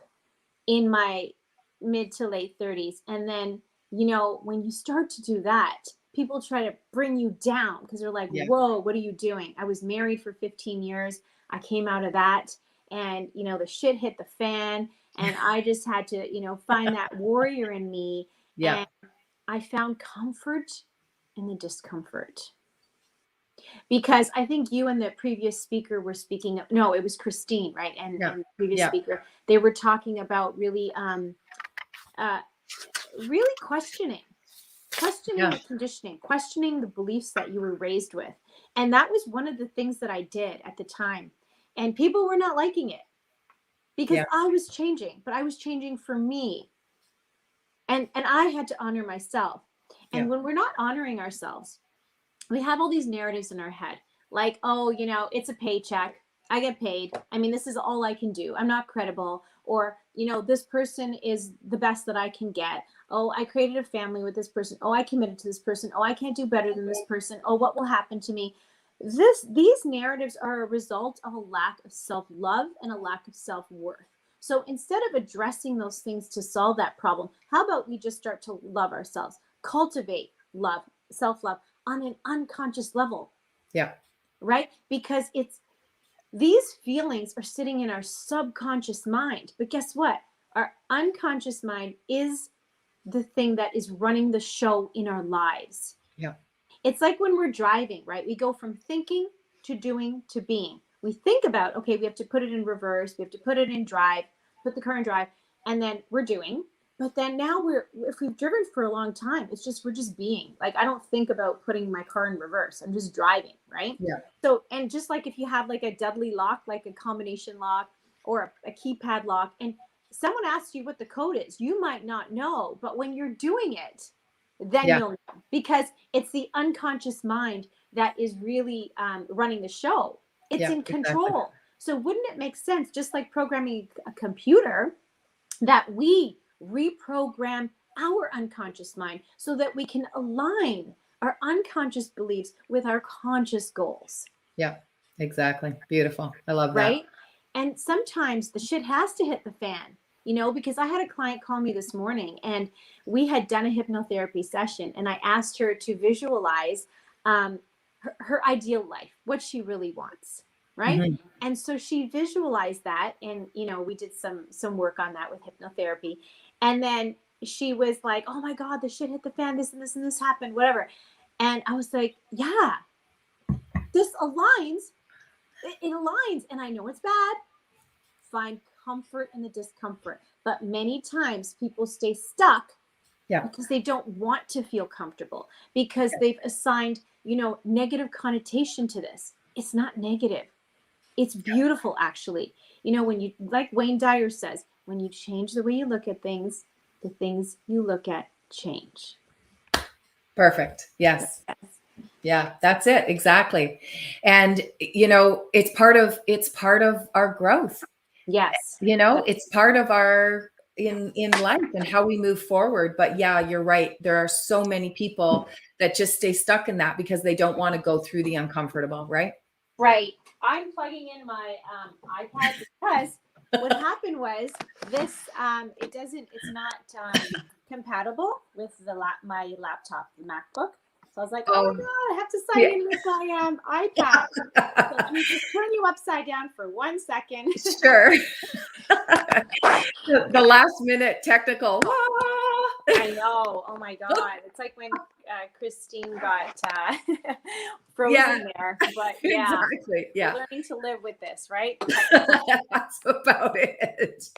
[SPEAKER 4] in my mid to late 30s. And then, you know, when you start to do that, people try to bring you down because they're like,
[SPEAKER 2] Yeah.
[SPEAKER 4] whoa, what are you doing? I was married for 15 years. I came out of that and, you know, the shit hit the fan. And I just had to, you know, find that warrior in me.
[SPEAKER 2] Yeah.
[SPEAKER 4] And I found comfort in the discomfort. Because I think you and the previous speaker were speaking of, no, it was Christine, right? And
[SPEAKER 2] Yeah.
[SPEAKER 4] the previous
[SPEAKER 2] Yeah.
[SPEAKER 4] speaker, they were talking about really really questioning
[SPEAKER 2] Yeah.
[SPEAKER 4] the conditioning, questioning the beliefs that you were raised with. And that was one of the things that I did at the time. And people were not liking it because
[SPEAKER 2] Yeah.
[SPEAKER 4] I was changing, but I was changing for me. And I had to honor myself. And
[SPEAKER 2] Yeah.
[SPEAKER 4] when we're not honoring ourselves, we have all these narratives in our head. Like, oh, you know, it's a paycheck. I get paid. I mean, this is all I can do. I'm not credible. Or, you know, this person is the best that I can get. Oh, I created a family with this person. Oh, I committed to this person. Oh, I can't do better than this person. Oh, what will happen to me? These narratives are a result of a lack of self-love and a lack of self-worth. So instead of addressing those things to solve that problem, how about we just start to love ourselves, cultivate love, self-love on an unconscious level?
[SPEAKER 2] Yeah.
[SPEAKER 4] Right? Because these feelings are sitting in our subconscious mind. But guess what? Our unconscious mind is the thing that is running the show in our lives.
[SPEAKER 2] Yeah.
[SPEAKER 4] It's like when we're driving, right? We go from thinking to doing to being. We think about, okay, we have to put it in reverse, we have to put it in drive, put the car in drive, and then we're doing. But then now if we've driven for a long time, we're just being. Like, I don't think about putting my car in reverse. I'm just driving, right?
[SPEAKER 2] Yeah.
[SPEAKER 4] So, and just like if you have like a deadly lock, like a combination lock or a keypad lock, and someone asks you what the code is, you might not know, but when you're doing it, then
[SPEAKER 2] Yeah.
[SPEAKER 4] you'll know, because it's the unconscious mind that is really running the show. It's
[SPEAKER 2] Yeah,
[SPEAKER 4] in control.
[SPEAKER 2] exactly.
[SPEAKER 4] So wouldn't it make sense, just like programming a computer, that we reprogram our unconscious mind so that we can align our unconscious beliefs with our conscious goals?
[SPEAKER 2] Yeah, exactly. Beautiful. I love that.
[SPEAKER 4] Right? And sometimes the shit has to hit the fan, you know, because I had a client call me this morning and we had done a hypnotherapy session and I asked her to visualize her ideal life, what she really wants. Right.
[SPEAKER 2] Mhm.
[SPEAKER 4] And so she visualized that. And, you know, we did some work on that with hypnotherapy. And then she was like, oh my God, the shit hit the fan, this and this and this happened, whatever. And I was like, yeah, this aligns. It aligns. And I know it's bad. Find comfort in the discomfort. But many times people stay stuck because they don't want to feel comfortable, because they've assigned, you know, negative connotation to this. It's not negative. It's beautiful, actually. You know, when you, like Wayne Dyer says, when you change the way you look at things, the things you look at change.
[SPEAKER 2] Perfect. Yes. Yeah, that's it. Exactly. And, you know, it's part of our growth.
[SPEAKER 4] Yes.
[SPEAKER 2] You know, it's part of our in life and how we move forward. But yeah, you're right. There are so many people that just stay stuck in that because they don't want to go through the uncomfortable, right?
[SPEAKER 4] Right. I'm plugging in my iPad because what happened was this, it's not compatible with my laptop, the MacBook. So I was like, oh my God, I have to sign in with my iPad. So let me just turn you upside down for 1 second.
[SPEAKER 2] Sure. The last minute technical.
[SPEAKER 4] I know. Oh my God. It's like when Christine got frozen there. But yeah,
[SPEAKER 2] exactly. Yeah.
[SPEAKER 4] we're learning to live with this, right?
[SPEAKER 2] That's about it.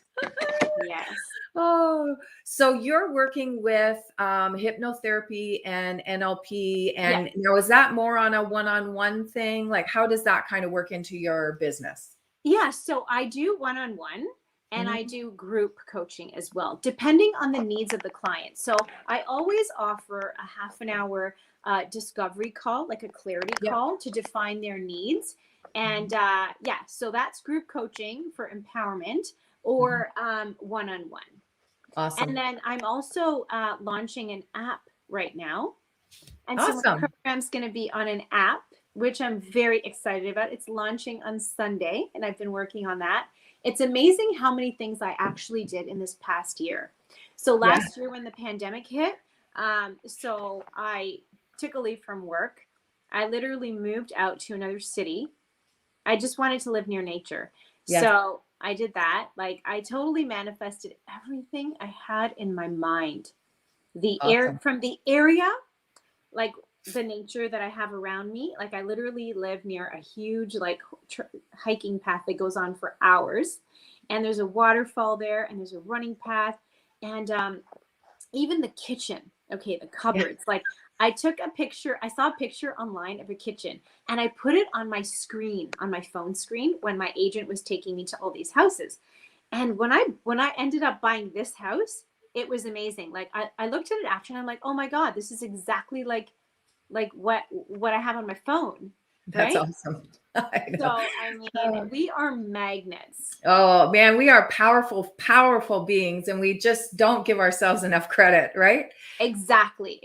[SPEAKER 4] Yes.
[SPEAKER 2] Oh, so you're working with hypnotherapy and NLP, and now is that more on a one-on-one thing? Like, how does that kind of work into your business?
[SPEAKER 4] Yeah, so I do one-on-one and I do group coaching as well, depending on the needs of the client. So I always offer a half an hour discovery call, like a clarity call, to define their needs. And yeah, so that's group coaching for empowerment or one-on-one.
[SPEAKER 2] Awesome.
[SPEAKER 4] And then I'm also launching an app right now. And so my
[SPEAKER 2] Awesome.
[SPEAKER 4] program's going to be on an app, which I'm very excited about. It's launching on Sunday, and I've been working on that. It's amazing how many things I actually did in this past year. So last year when the pandemic hit, so I took a leave from work. I literally moved out to another city. I just wanted to live near nature.
[SPEAKER 2] Yes.
[SPEAKER 4] So I did that. Like, I totally manifested everything I had in my mind. The air
[SPEAKER 2] Awesome.
[SPEAKER 4] from the area, like the nature that I have around me. Like, I literally live near a huge like hiking path that goes on for hours, and there's a waterfall there, and there's a running path, and even the kitchen. Okay, the cupboards. Like, I took a picture. I saw a picture online of a kitchen, and I put it on my screen, on my phone screen, when my agent was taking me to all these houses. And when I ended up buying this house, it was amazing. Like, I looked at it after, and I'm like, oh my God, this is exactly like what I have on my phone.
[SPEAKER 2] That's
[SPEAKER 4] right?
[SPEAKER 2] awesome. I know.
[SPEAKER 4] So, I mean, we are magnets.
[SPEAKER 2] Oh man, we are powerful, powerful beings, and we just don't give ourselves enough credit, right?
[SPEAKER 4] Exactly.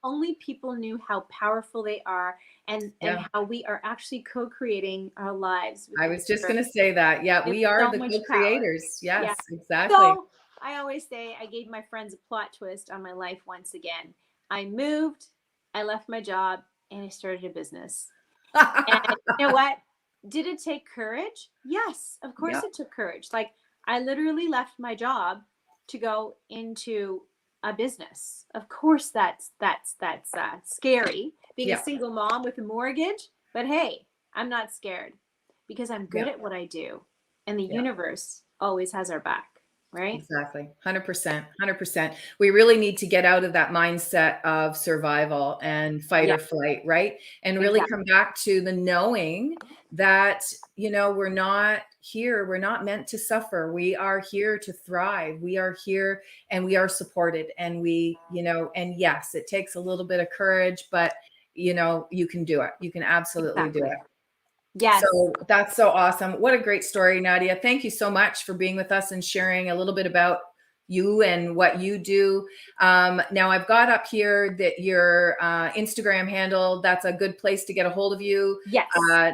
[SPEAKER 4] Only people knew how powerful they are, and how we are actually co-creating our lives.
[SPEAKER 2] I was just going to say that. Yeah, we are
[SPEAKER 4] so
[SPEAKER 2] the
[SPEAKER 4] much
[SPEAKER 2] co-creators. Yes,
[SPEAKER 4] Yeah.
[SPEAKER 2] exactly.
[SPEAKER 4] So I always say I gave my friends a plot twist on my life once again. I moved, I left my job, and I started a business. And you know what? Did it take courage? Yes, of course it took courage. Like, I literally left my job to go into a business. Of course, that's scary, being a single mom with a mortgage. But hey, I'm not scared because I'm good at what I do, and the universe always has our back. Right?
[SPEAKER 2] Exactly. 100%. 100%. We really need to get out of that mindset of survival and fight or flight, right? And really come back to the knowing that, you know, we're not here. We're not meant to suffer. We are here to thrive. We are here and we are supported. And we, you know, and yes, it takes a little bit of courage, but, you know, you can do it. You can absolutely do it.
[SPEAKER 4] Yes.
[SPEAKER 2] So that's so awesome. What a great story, Nadia. Thank you so much for being with us and sharing a little bit about you and what you do. Now I've got up here that your Instagram handle, that's a good place to get a hold of you.
[SPEAKER 4] Yes.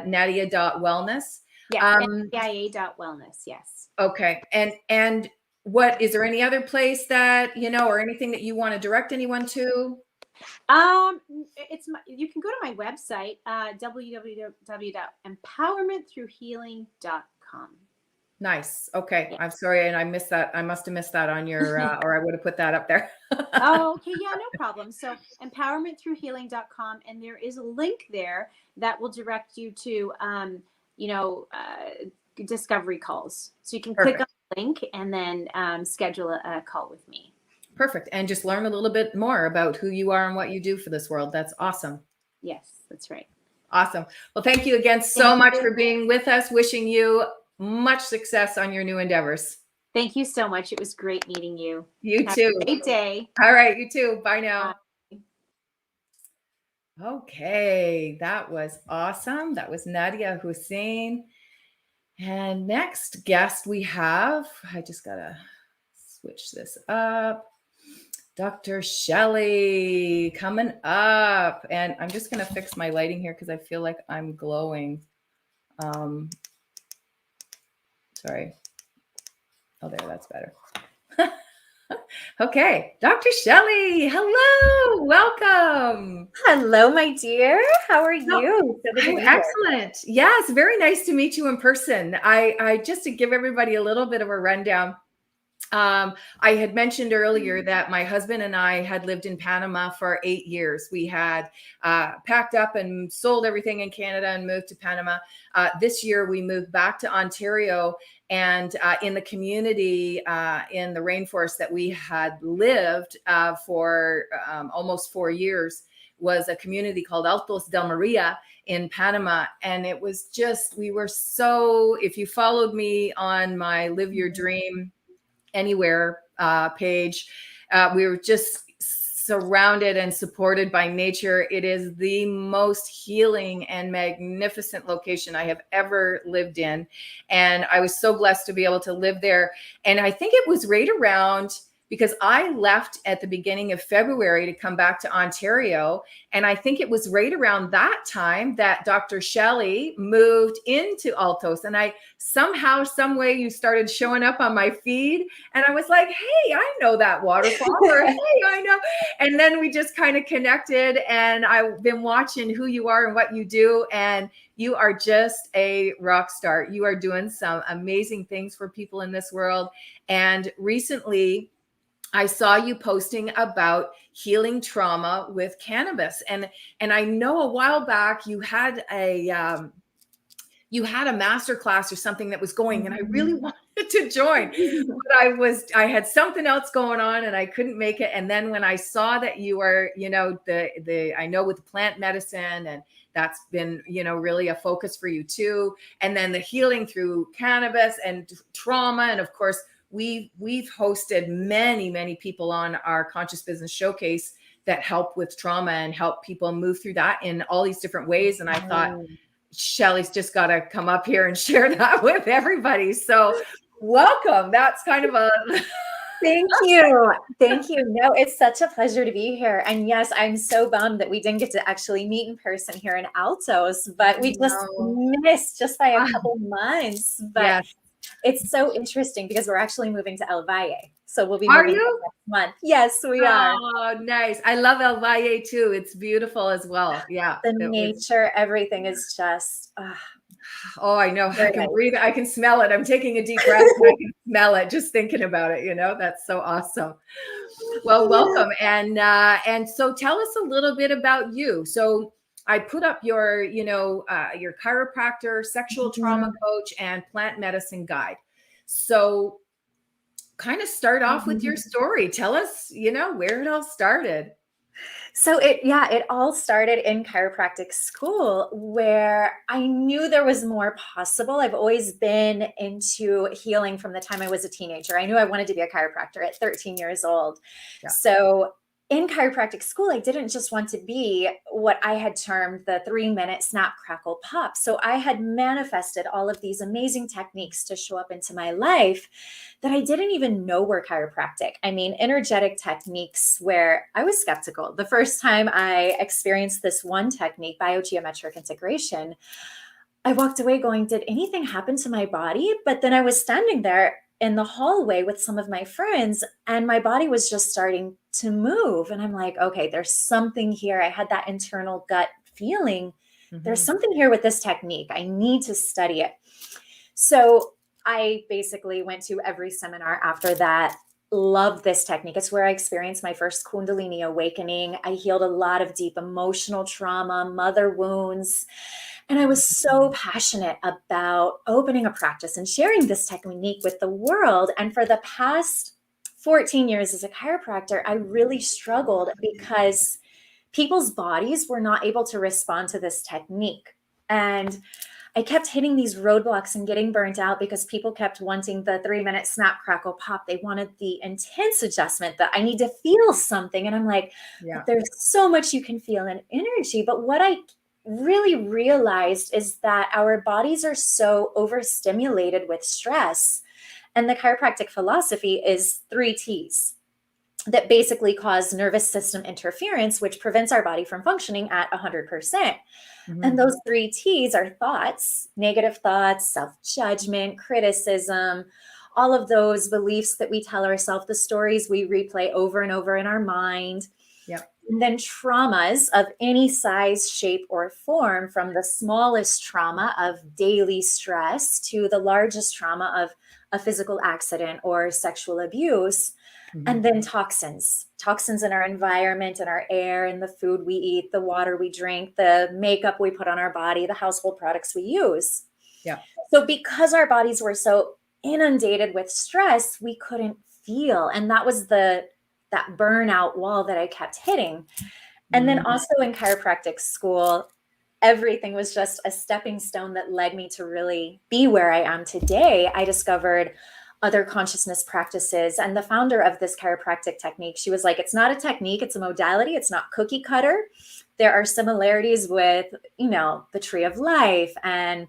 [SPEAKER 2] Nadia.wellness.
[SPEAKER 4] Yes. NDIA.wellness. Yes.
[SPEAKER 2] Okay. And what, is there any other place that, you know, or anything that you want to direct anyone to?
[SPEAKER 4] You can go to my website, www.empowermentthroughhealing.com.
[SPEAKER 2] Nice. Okay. I'm sorry. And I missed that. I must've missed that on your, or I would have put that up there.
[SPEAKER 4] Oh, okay. Yeah, no problem. So empowermentthroughhealing.com. And there is a link there that will direct you to, discovery calls. So you can click on the link and then schedule a call with me.
[SPEAKER 2] Perfect. And just learn a little bit more about who you are and what you do for this world. That's awesome.
[SPEAKER 4] Yes, that's right.
[SPEAKER 2] Awesome. Well, thank you again so much for being with us. Wishing you much success on your new endeavors.
[SPEAKER 4] Thank you so much. It was great meeting you.
[SPEAKER 2] You too.
[SPEAKER 4] Have a great day.
[SPEAKER 2] All right. You too. Bye now.
[SPEAKER 4] Bye.
[SPEAKER 2] Okay. That was awesome. That was Nadia Hussain. And next guest we have, I just got to switch this up. Dr. Shelly coming up. And I'm just going to fix my lighting here because I feel like I'm glowing. Sorry. Oh, there, that's better. Okay. Dr. Shelly, hello. Welcome.
[SPEAKER 5] Hello, my dear. How are you?
[SPEAKER 2] Excellent. Yes, very nice to meet you in person. I just to give everybody a little bit of a rundown. I had mentioned earlier that my husband and I had lived in Panama for 8 years. We had packed up and sold everything in Canada and moved to Panama. This year, we moved back to Ontario, and in the community in the rainforest that we had lived for almost 4 years was a community called Altos del Maria in Panama. And it was just, we were so, if you followed me on my Live Your Dream Anywhere page, we were just surrounded and supported by nature. It is the most healing and magnificent location I have ever lived in. And I was so blessed to be able to live there. And I think it was right around, because I left at the beginning of February to come back to Ontario. And I think it was right around that time that Dr. Shelly moved into Altos. And I somehow, some way, you started showing up on my feed. And I was like, hey, I know that waterfall. Or, hey, I know. And then we just kind of connected. And I've been watching who you are and what you do. And you are just a rock star. You are doing some amazing things for people in this world. And recently, I saw you posting about healing trauma with cannabis. And I know a while back you had a master class or something that was going, and I really wanted to join, but I had something else going on and I couldn't make it. And then when I saw that you were, I know with plant medicine, and that's been, really a focus for you too. And then the healing through cannabis and trauma. And of course, we've hosted many people on our Conscious Business Showcase that help with trauma and help people move through that in all these different ways. And I thought, Shelly's just got to come up here and share that with everybody. So welcome. That's kind of a...
[SPEAKER 5] Thank you. Thank you. No, it's such a pleasure to be here. And yes, I'm so bummed that we didn't get to actually meet in person here in Altos, but we just missed just by a couple months. But yes. It's so interesting because we're actually moving to El Valle. So we'll be moving next month. Yes, we are.
[SPEAKER 2] Oh, nice. I love El Valle too. It's beautiful as well. Yeah.
[SPEAKER 5] The nature, everything is just...
[SPEAKER 2] Oh, I know. I can breathe. I can smell it. I'm taking a deep breath and I can smell it just thinking about it. That's so awesome. Well, welcome. And so tell us a little bit about you. So I put up your chiropractor, sexual trauma coach, and plant medicine guide. So kind of start off with your story. Tell us, where it all started.
[SPEAKER 5] So it all started in chiropractic school, where I knew there was more possible. I've always been into healing from the time I was a teenager. I knew I wanted to be a chiropractor at 13 years old. Yeah. So in chiropractic school, I didn't just want to be what I had termed the 3-minute snap, crackle, pop. So I had manifested all of these amazing techniques to show up into my life that I didn't even know were chiropractic. I mean, energetic techniques where I was skeptical. The first time I experienced this one technique, biogeometric integration, I walked away going, did anything happen to my body? But then I was standing there in the hallway with some of my friends, and my body was just starting to move. And I'm like, okay, there's something here. I had that internal gut feeling. There's something here with this technique. I need to study it. So I basically went to every seminar after that. Loved this technique. It's where I experienced my first Kundalini awakening. I healed a lot of deep emotional trauma, mother wounds. And I was so passionate about opening a practice and sharing this technique with the world. And for the past 14 years as a chiropractor, I really struggled because people's bodies were not able to respond to this technique. And I kept hitting these roadblocks and getting burnt out because people kept wanting the 3-minute snap, crackle, pop. They wanted the intense adjustment that I need to feel something. And I'm like, there's so much you can feel in energy. But what I really realized is that our bodies are so overstimulated with stress. And the chiropractic philosophy is 3 T's that basically cause nervous system interference, which prevents our body from functioning at 100%. And those 3 T's are thoughts, negative thoughts, self-judgment, criticism, all of those beliefs that we tell ourselves, the stories we replay over and over in our mind. And then traumas of any size, shape, or form, from the smallest trauma of daily stress to the largest trauma of a physical accident or sexual abuse. And then toxins in our environment, in our air, in the food we eat, the water we drink, the makeup we put on our body, the household products we use. So because our bodies were so inundated with stress, we couldn't feel. And that was that burnout wall that I kept hitting. And then also in chiropractic school, everything was just a stepping stone that led me to really be where I am today. I discovered other consciousness practices. And the founder of this chiropractic technique, she was like, it's not a technique, it's a modality. It's not cookie cutter. There are similarities with, the tree of life and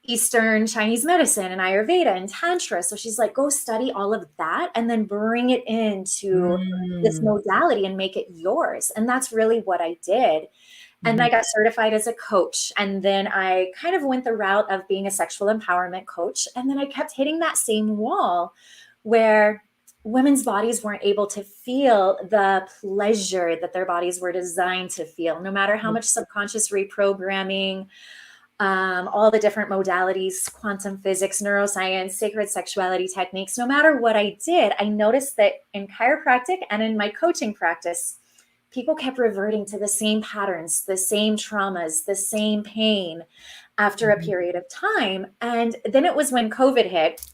[SPEAKER 5] Eastern Chinese medicine and Ayurveda and Tantra. So she's like, go study all of that and then bring it into this modality and make it yours. And that's really what I did. And I got certified as a coach. And then I kind of went the route of being a sexual empowerment coach. And then I kept hitting that same wall where women's bodies weren't able to feel the pleasure that their bodies were designed to feel, no matter how much subconscious reprogramming, all the different modalities, quantum physics, neuroscience, sacred sexuality techniques, no matter what I did, I noticed that in chiropractic and in my coaching practice, people kept reverting to the same patterns, the same traumas, the same pain after a period of time. And then it was when COVID hit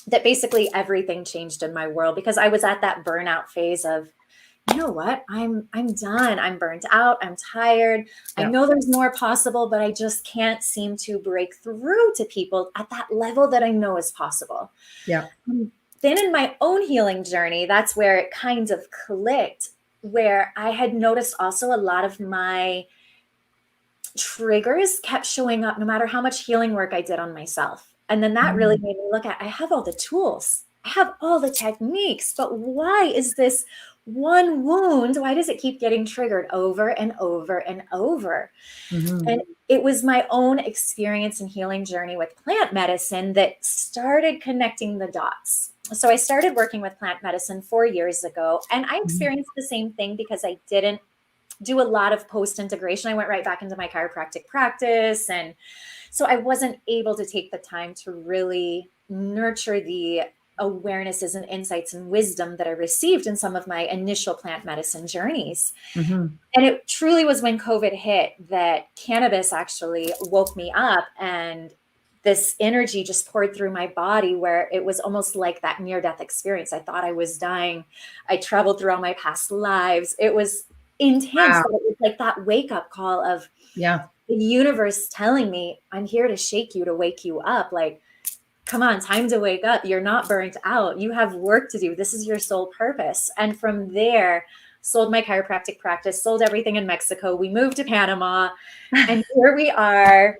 [SPEAKER 5] that basically everything changed in my world, because I was at that burnout phase of, you know what, I'm done. I'm burnt out. I'm tired. I know there's more possible, but I just can't seem to break through to people at that level that I know is possible.
[SPEAKER 2] Yeah.
[SPEAKER 5] Then in my own healing journey, that's where it kind of clicked, where I had noticed also a lot of my triggers kept showing up no matter how much healing work I did on myself. And then that really made me look at, I have all the tools, I have all the techniques, but why is this one wound, why does it keep getting triggered over and over and over? And it was my own experience and healing journey with plant medicine that started connecting the dots. So I started working with plant medicine 4 years ago, and I experienced the same thing because I didn't do a lot of post-integration. I went right back into my chiropractic practice. And so I wasn't able to take the time to really nurture the awarenesses and insights and wisdom that I received in some of my initial plant medicine journeys. And it truly was when COVID hit that cannabis actually woke me up, and this energy just poured through my body, where it was almost like that near-death experience. I thought I was dying. I traveled through all my past lives. It was intense.
[SPEAKER 2] Wow.
[SPEAKER 5] But it was like that wake-up call of the universe telling me, I'm here to shake you, to wake you up. Like, come on, time to wake up. You're not burnt out. You have work to do. This is your sole purpose. And from there, sold my chiropractic practice, sold everything in Mexico. We moved to Panama, and here we are.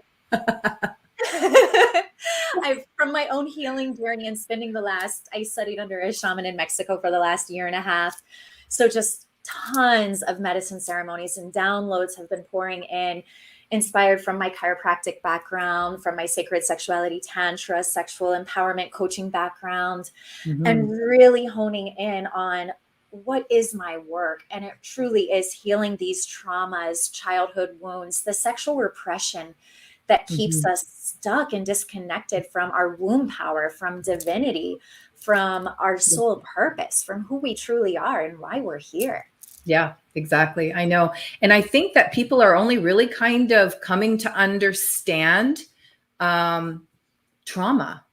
[SPEAKER 5] From my own healing journey and spending I studied under a shaman in Mexico for the last year and a half. So just tons of medicine ceremonies and downloads have been pouring in, inspired from my chiropractic background, from my sacred sexuality, tantra, sexual empowerment coaching background, and really honing in on what is my work. And it truly is healing these traumas, childhood wounds, the sexual repression that keeps us stuck and disconnected from our womb power, from divinity, from our soul purpose, from who we truly are and why we're here.
[SPEAKER 2] Yeah, exactly. I know. And I think that people are only really kind of coming to understand trauma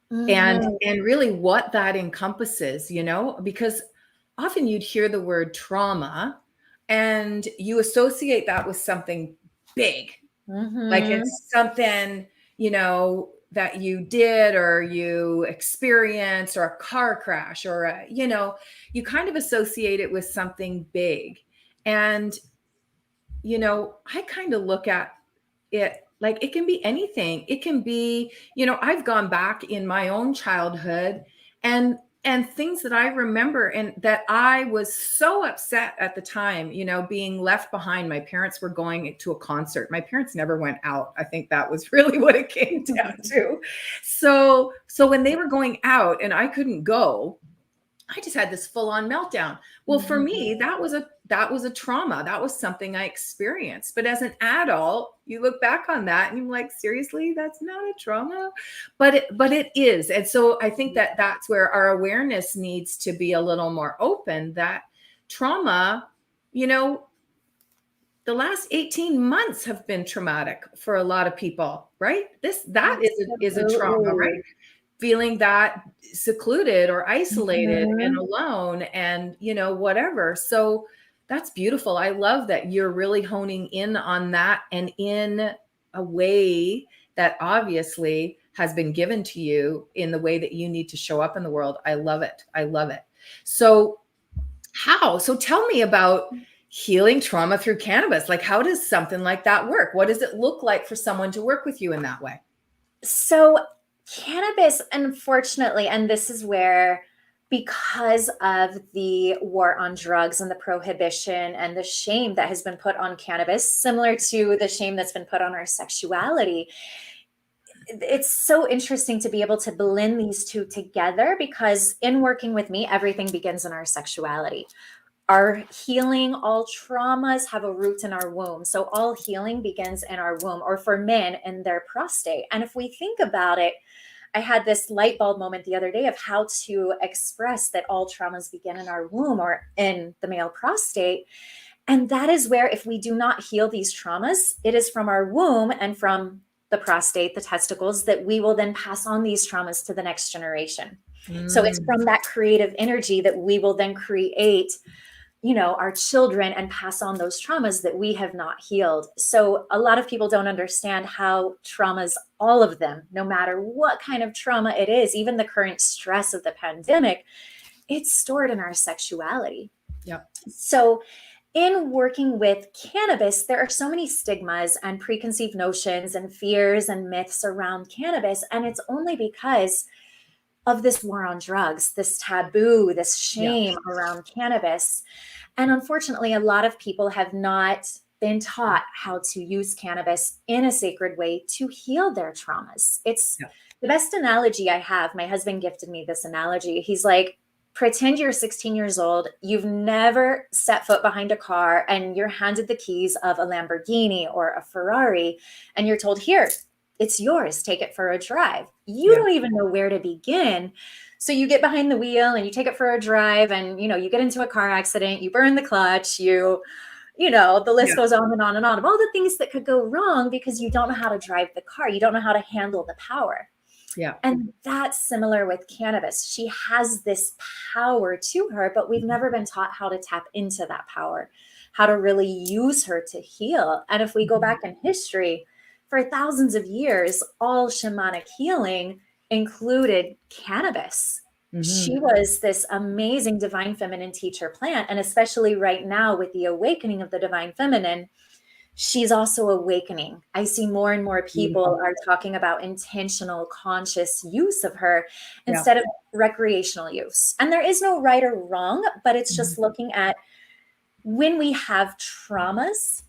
[SPEAKER 2] and really what that encompasses, because often you'd hear the word trauma and you associate that with something big. Like it's something, that you did or you experienced, or a car crash, or, you kind of associate it with something big. And, I kind of look at it like it can be anything. It can be, I've gone back in my own childhood and things that I remember, and that I was so upset at the time, being left behind. My parents were going to a concert. My parents never went out. I think that was really what it came down to. So when they were going out and I couldn't go, I just had this full-on meltdown. Well, for me, that was a trauma. That was something I experienced. But as an adult, you look back on that and you're like, seriously, that's not a trauma, but it is. And so I think that that's where our awareness needs to be a little more open, that trauma, the last 18 months have been traumatic for a lot of people, right? That is a trauma, right? Feeling that secluded or isolated and alone and, whatever. So that's beautiful. I love that you're really honing in on that, and in a way that obviously has been given to you in the way that you need to show up in the world. I love it. I love it. So tell me about healing trauma through cannabis. Like, how does something like that work? What does it look like for someone to work with you in that way?
[SPEAKER 5] So cannabis, unfortunately, and this is where, because of the war on drugs and the prohibition and the shame that has been put on cannabis, similar to the shame that's been put on our sexuality, it's so interesting to be able to blend these two together, because in working with me, everything begins in our sexuality. Our healing, all traumas have a root in our womb. So all healing begins in our womb, or for men in their prostate. And if we think about it, I had this light bulb moment the other day of how to express that all traumas begin in our womb or in the male prostate. And that is where, if we do not heal these traumas, it is from our womb and from the prostate, the testicles, that we will then pass on these traumas to the next generation. So it's from that creative energy that we will then create, our children, and pass on those traumas that we have not healed. So a lot of people don't understand how traumas, all of them, no matter what kind of trauma it is, even the current stress of the pandemic, it's stored in our sexuality.
[SPEAKER 2] Yeah.
[SPEAKER 5] So in working with cannabis, there are so many stigmas and preconceived notions and fears and myths around cannabis. And it's only because of this war on drugs, this taboo, this shame around cannabis. And unfortunately, a lot of people have not been taught how to use cannabis in a sacred way to heal their traumas. It's the best analogy I have. My husband gifted me this analogy. He's like, pretend you're 16 years old. You've never set foot behind a car, and you're handed the keys of a Lamborghini or a Ferrari, and you're told, here, it's yours. Take it for a drive. You don't even know where to begin. So you get behind the wheel and you take it for a drive, and, you get into a car accident, you burn the clutch, the list goes on and on and on of all the things that could go wrong because you don't know how to drive the car. You don't know how to handle the power.
[SPEAKER 2] Yeah.
[SPEAKER 5] And that's similar with cannabis. She has this power to her, but we've never been taught how to tap into that power, how to really use her to heal. And if we go back in history, for thousands of years, all shamanic healing included cannabis. She was this amazing divine feminine teacher plant. And especially right now with the awakening of the divine feminine, she's also awakening. I see more and more people are talking about intentional, conscious use of her instead of recreational use. And there is no right or wrong, but it's just looking at when we have traumas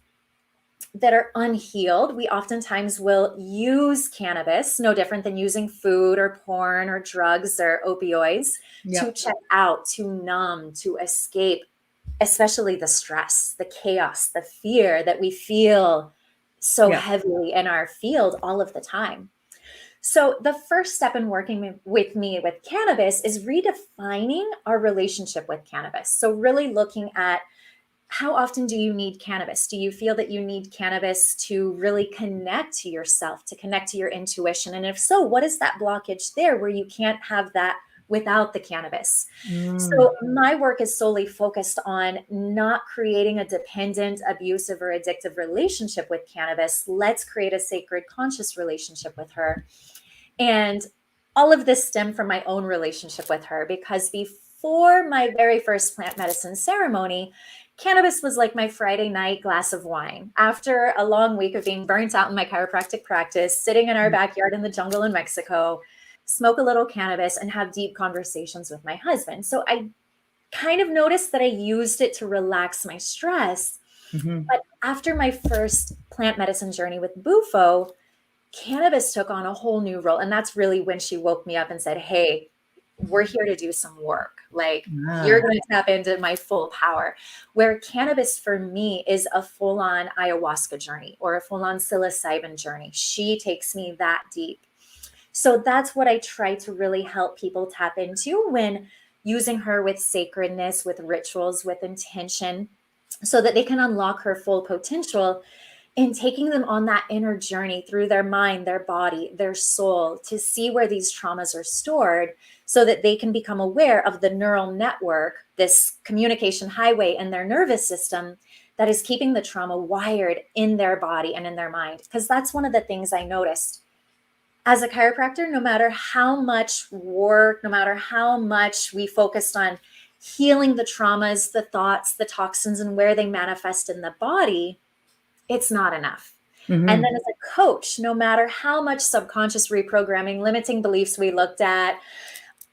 [SPEAKER 5] that are unhealed, we oftentimes will use cannabis, no different than using food or porn or drugs or opioids, to check out, to numb, to escape, especially the stress, the chaos, the fear that we feel so heavily in our field all of the time. So the first step in working with me with cannabis is redefining our relationship with cannabis. So really looking at, how often do you need cannabis? Do you feel that you need cannabis to really connect to yourself, to connect to your intuition? And if so, what is that blockage there where you can't have that without the cannabis? So my work is solely focused on not creating a dependent, abusive, or addictive relationship with cannabis. Let's create a sacred, conscious relationship with her. And all of this stemmed from my own relationship with her, because before my very first plant medicine ceremony, cannabis was like my Friday night glass of wine. After a long week of being burnt out in my chiropractic practice, sitting in our backyard in the jungle in Mexico, smoke a little cannabis and have deep conversations with my husband. So I kind of noticed that I used it to relax my stress. But after my first plant medicine journey with Bufo, cannabis took on a whole new role. And that's really when she woke me up and said, hey, we're here to do some work. Like, you're going to tap into my full power. Where cannabis for me is a full-on ayahuasca journey or a full-on psilocybin journey. She takes me that deep. So that's what I try to really help people tap into when using her with sacredness, with rituals, with intention, so that they can unlock her full potential in taking them on that inner journey through their mind, their body, their soul, to see where these traumas are stored, so that they can become aware of the neural network, this communication highway in their nervous system that is keeping the trauma wired in their body and in their mind. Because that's one of the things I noticed. as a chiropractor, no matter how much work, no matter how much we focused on healing the traumas, the thoughts, the toxins, and where they manifest in the body, it's not enough.
[SPEAKER 2] Mhm.
[SPEAKER 5] And then as a coach, no matter how much subconscious reprogramming, limiting beliefs we looked at,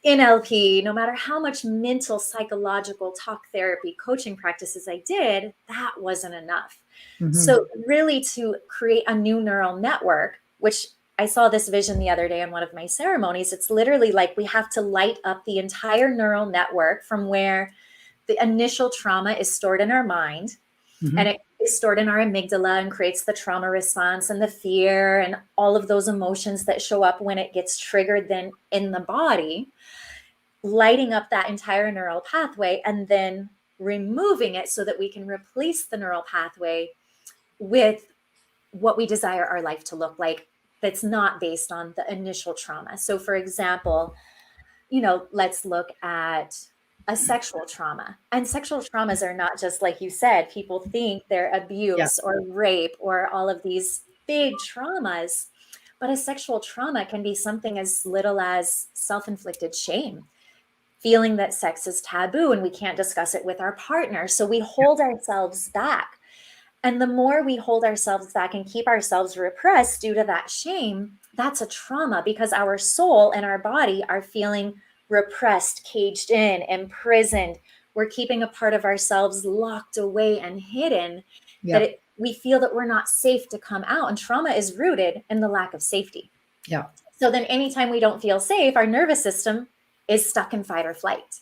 [SPEAKER 5] NLP, no matter how much mental, psychological talk therapy, coaching practices I did, that wasn't enough.
[SPEAKER 2] Mhm.
[SPEAKER 5] So really to create a new neural network, which I saw this vision the other day in one of my ceremonies, it's literally like we have to light up the entire neural network from where the initial trauma is stored in our mind.
[SPEAKER 2] Mhm.
[SPEAKER 5] And it is stored in our amygdala and creates the trauma response and the fear and all of those emotions that show up when it gets triggered then in the body, lighting up that entire neural pathway and then removing it so that we can replace the neural pathway with what we desire our life to look like that's not based on the initial trauma. So for example, let's look at a sexual trauma. And sexual traumas are not just, like you said, people think they're abuse or rape or all of these big traumas, but a sexual trauma can be something as little as self-inflicted shame, feeling that sex is taboo and we can't discuss it with our partner. So we hold ourselves back. And the more we hold ourselves back and keep ourselves repressed due to that shame, that's a trauma because our soul and our body are feeling repressed, caged in, imprisoned. We're keeping a part of ourselves locked away and hidden, that we feel that we're not safe to come out. And trauma is rooted in the lack of safety.
[SPEAKER 2] Yeah.
[SPEAKER 5] So then anytime we don't feel safe, our nervous system is stuck in fight or flight.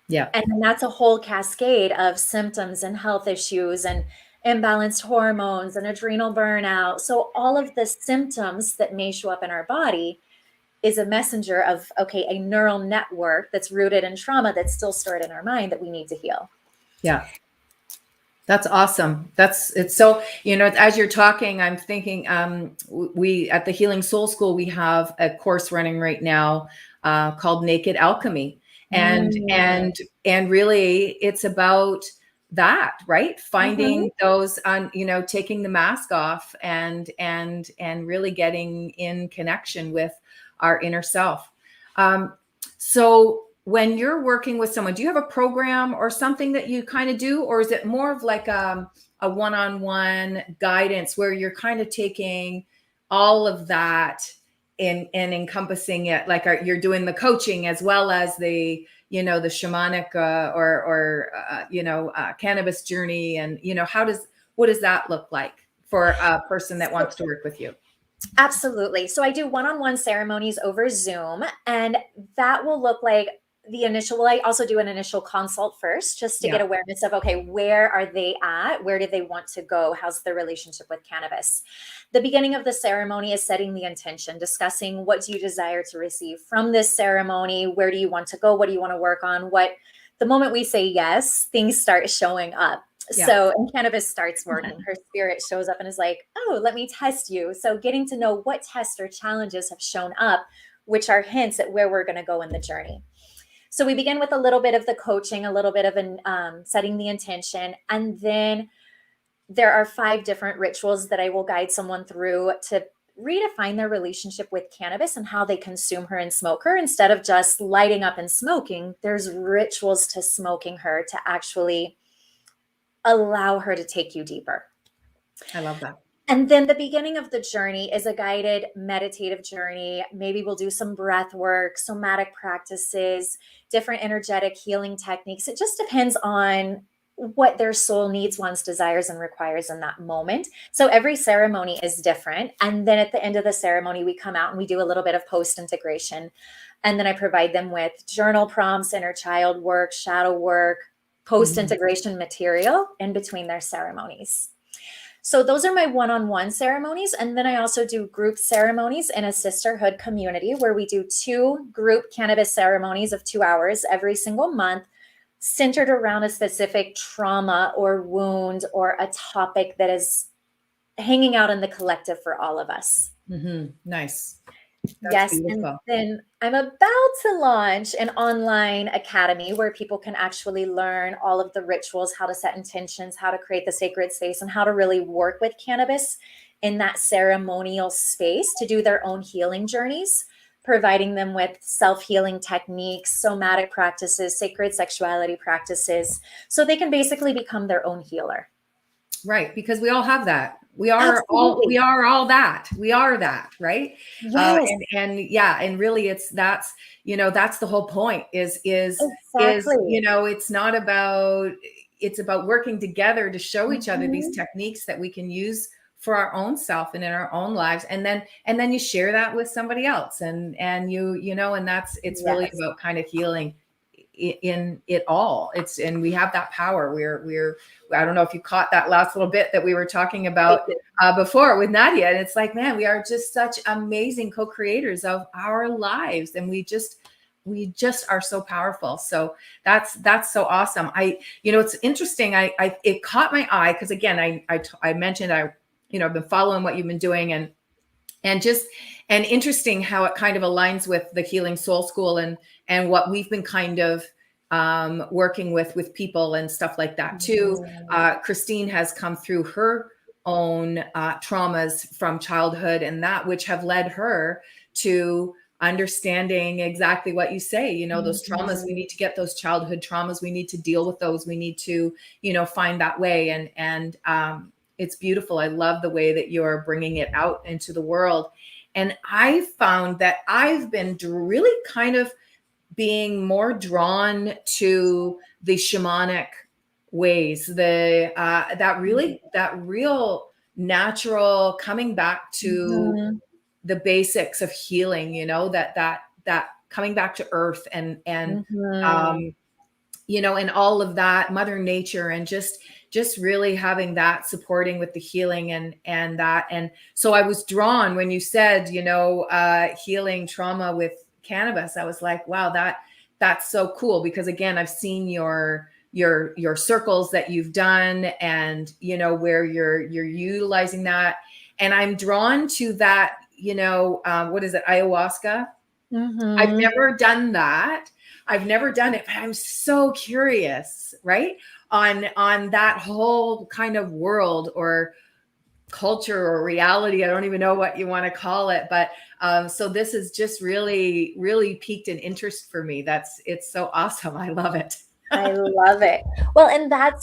[SPEAKER 2] Yeah.
[SPEAKER 5] And then that's a whole cascade of symptoms and health issues and imbalanced hormones and adrenal burnout. So all of the symptoms that may show up in our body is a messenger of, okay, a neural network that's rooted in trauma that's still stored in our mind that we need to heal.
[SPEAKER 2] Yeah. That's awesome. It's so, as you're talking, I'm thinking, we at the Healing Soul School, we have a course running right now called Naked Alchemy. And really it's about that, right? Finding those taking the mask off and really getting in connection with our inner self. So when you're working with someone, do you have a program or something that you kind of do, or is it more of like a one-on-one guidance where you're kind of taking all of that and encompassing it, like you're doing the coaching as well as the the shamanic or cannabis journey, and what does that look like for a person that wants to work with you?
[SPEAKER 5] Absolutely. So I do one-on-one ceremonies over Zoom, and that will look like I also do an initial consult first, just to get awareness of, okay, where are they at? Where do they want to go? How's their relationship with cannabis? The beginning of the ceremony is setting the intention, discussing what do you desire to receive from this ceremony? Where do you want to go? What do you want to work on? The moment we say yes, things start showing up.
[SPEAKER 2] Yeah.
[SPEAKER 5] So, and cannabis starts working. Her spirit shows up and is like, oh, let me test you. So getting to know what tests or challenges have shown up, which are hints at where we're going to go in the journey. So we begin with a little bit of the coaching, a little bit of setting the intention. And then there are 5 different rituals that I will guide someone through to redefine their relationship with cannabis and how they consume her and smoke her. Instead of just lighting up and smoking, there's rituals to smoking her to actually allow her to take you deeper.
[SPEAKER 2] I love that.
[SPEAKER 5] And then the beginning of the journey is a guided meditative journey. Maybe we'll do some breath work, somatic practices, different energetic healing techniques. It just depends on what their soul needs, wants, desires, and requires in that moment. So every ceremony is different. And then at the end of the ceremony, we come out and we do a little bit of post-integration. And then I provide them with journal prompts, inner child work, shadow work, post-integration material in between their ceremonies. So those are my one-on-one ceremonies. And then I also do group ceremonies in a sisterhood community where we do 2 group cannabis ceremonies of 2 hours every single month, centered around a specific trauma or wound or a topic that is hanging out in the collective for all of us.
[SPEAKER 2] Nice.
[SPEAKER 5] That's beautiful. And then I'm about to launch an online academy where people can actually learn all of the rituals, how to set intentions, how to create the sacred space, and how to really work with cannabis in that ceremonial space to do their own healing journeys, providing them with self-healing techniques, somatic practices, sacred sexuality practices, so they can basically become their own healer.
[SPEAKER 2] Right, because we all have that. We are
[SPEAKER 5] Absolutely.
[SPEAKER 2] all that. We are that, right?
[SPEAKER 5] Yes.
[SPEAKER 2] And yeah, and really that's the whole point is,
[SPEAKER 5] Exactly.
[SPEAKER 2] it's not about, it's about working together to show each other these
[SPEAKER 5] Mhm.
[SPEAKER 2] techniques that we can use for our own self and in our own lives. And then you share that with somebody else, and and that's, it's really
[SPEAKER 5] Yes.
[SPEAKER 2] about kind of healing in it all. And we have that power. We're I don't know if you caught that last little bit that we were talking about before with Nadia. And it's like, man, we are just such amazing co-creators of our lives, and we just are so powerful. So that's so awesome. It's interesting. It caught my eye because, again, I mentioned I've been following what you've been doing, and interesting how it kind of aligns with the Healing Soul School and what we've been kind of working with people and stuff like that too. Christine has come through her own traumas from childhood, and that which have led her to understanding exactly what you say. Those traumas, we need to get those childhood traumas. We need to deal with those. We need to, find that way. And it's beautiful. I love the way that you're bringing it out into the world. And I found that I've been really kind of being more drawn to the shamanic ways, that real natural coming back to the basics of healing, that coming back to earth and and all of that, Mother Nature, and just really having that supporting with the healing and that. And so I was drawn when you said, healing trauma with cannabis. I was like, wow, that's so cool, because again, I've seen your circles that you've done, and where you're utilizing that. And I'm drawn to that, what is it, ayahuasca? I've never done that. I've never done it, but I'm so curious, right? On that whole kind of world or culture or reality. I don't even know what you want to call it, but so this is just really, really piqued an interest for me. It's so awesome. I love it.
[SPEAKER 5] I love it. Well, and that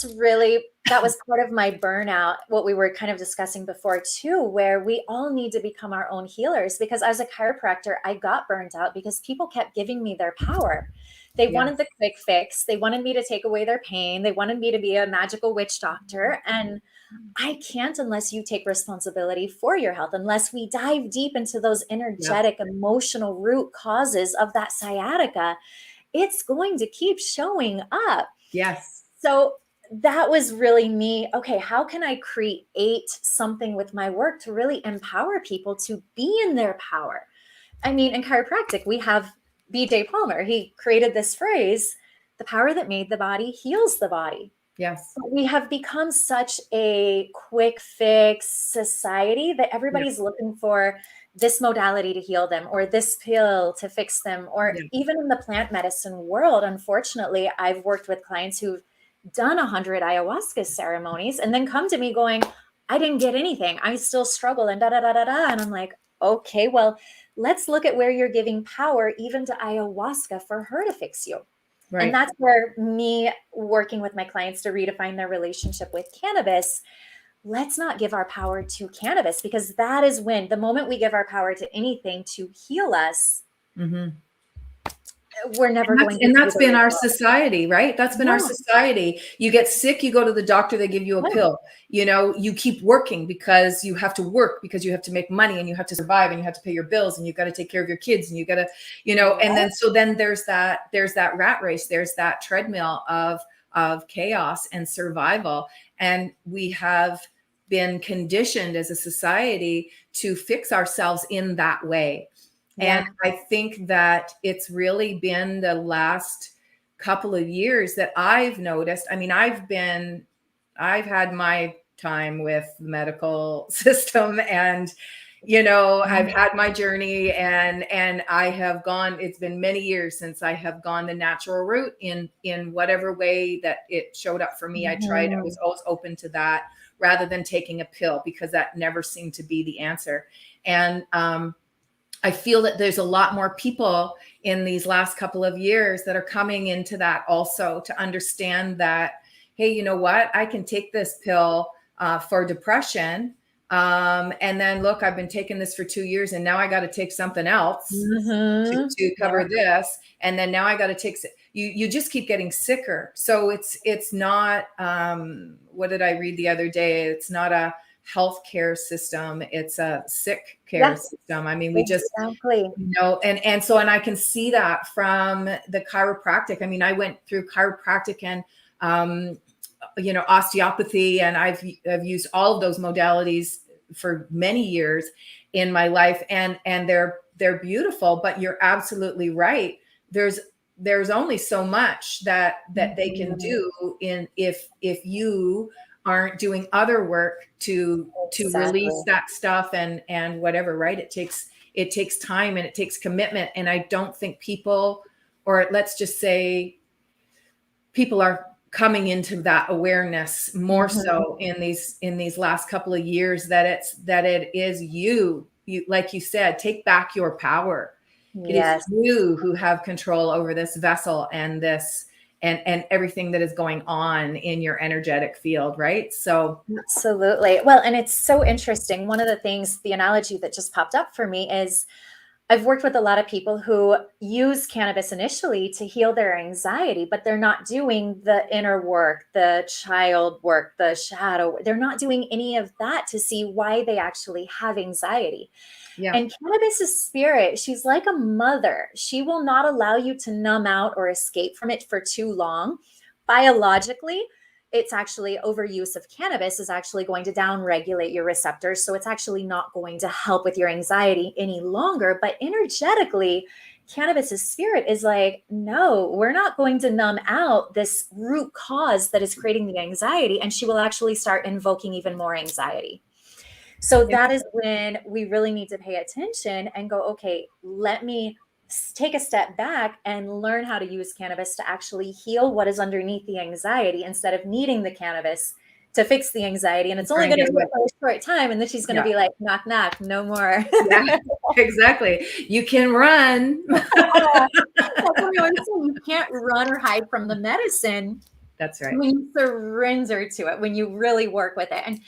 [SPEAKER 5] was part of my burnout, what we were kind of discussing before too, where we all need to become our own healers. Because as a chiropractor, I got burnt out because people kept giving me their power. They wanted the quick fix. They wanted me to take away their pain. They wanted me to be a magical witch doctor. And I can't unless you take responsibility for your health, unless we dive deep into those energetic, emotional root causes of that sciatica. It's going to keep showing up.
[SPEAKER 2] Yes.
[SPEAKER 5] So that was really me. Okay, how can I create something with my work to really empower people to be in their power? I mean, in chiropractic, we have B.J. Palmer. He created this phrase, the power that made the body heals the body.
[SPEAKER 2] Yes.
[SPEAKER 5] But we have become such a quick fix society that everybody's looking for this modality to heal them, or this pill to fix them, or even in the plant medicine world. Unfortunately, I've worked with clients who've done 100 ayahuasca ceremonies and then come to me going, I didn't get anything. I still struggle and da-da-da-da-da. And I'm like, okay, well, let's look at where you're giving power even to ayahuasca for her to fix you. Right. And that's where me working with my clients to redefine their relationship with cannabis. Let's not give our power to cannabis, because that is when the moment we give our power to anything to heal us, we're never going to.
[SPEAKER 2] And that's been our society, right? That's been our society. You get sick, you go to the doctor, they give you a pill. You keep working because you have to work, because you have to make money and you have to survive and you have to pay your bills and you got to take care of your kids and you got to, and then there's that rat race, there's that treadmill of chaos and survival. And we have been conditioned as a society to fix ourselves in that way. And I think that it's really been the last couple of years that I've noticed. I mean, I've had my time with the medical system, and, I've had my journey, and I have gone, it's been many years since I have gone the natural route in whatever way that it showed up for me. I was always open to that, rather than taking a pill, because that never seemed to be the answer. And I feel that there's a lot more people in these last couple of years that are coming into that also, to understand that, hey, you know what, I can take this pill for depression. And then look, I've been taking this for 2 years, and now I got to take something else to cover this. And then now I got to take, you just keep getting sicker. So it's not, what did I read the other day? It's not a healthcare system, it's a sick care system. I mean, we just, you know, and so, and I can see that from the chiropractic. I mean, I went through chiropractic and, you know, osteopathy, and I've used all of those modalities for many years in my life, and they're beautiful, but you're absolutely right. There's only so much that they can do if you aren't doing other work to release that stuff and whatever, right? It takes time and it takes commitment. And I don't think people, or let's just say people, are coming into that awareness more so in these last couple of years, that it is you, like you said, take back your power. It is you who have control over this vessel and this and everything that is going on in your energetic field, right? So
[SPEAKER 5] absolutely. Well, and it's so interesting. One of the things, the analogy that just popped up for me is, I've worked with a lot of people who use cannabis initially to heal their anxiety, but they're not doing the inner work, the child work, the shadow. They're not doing any of that to see why they actually have anxiety. Yeah. And cannabis's spirit, she's like a mother. She will not allow you to numb out or escape from it for too long. Biologically, it's actually overuse of cannabis is actually going to downregulate your receptors. So it's actually not going to help with your anxiety any longer. But energetically, cannabis's spirit is like, no, we're not going to numb out this root cause that is creating the anxiety. And she will actually start invoking even more anxiety. So that is when we really need to pay attention and go, okay, let me take a step back and learn how to use cannabis to actually heal what is underneath the anxiety, instead of needing the cannabis to fix the anxiety. And it's only going to work for a short time. And then she's going to be like, knock, knock, no more.
[SPEAKER 2] Yeah, exactly. You can run.
[SPEAKER 5] You can't run or hide from the medicine.
[SPEAKER 2] That's right.
[SPEAKER 5] When you surrender to it, when you really work with it. And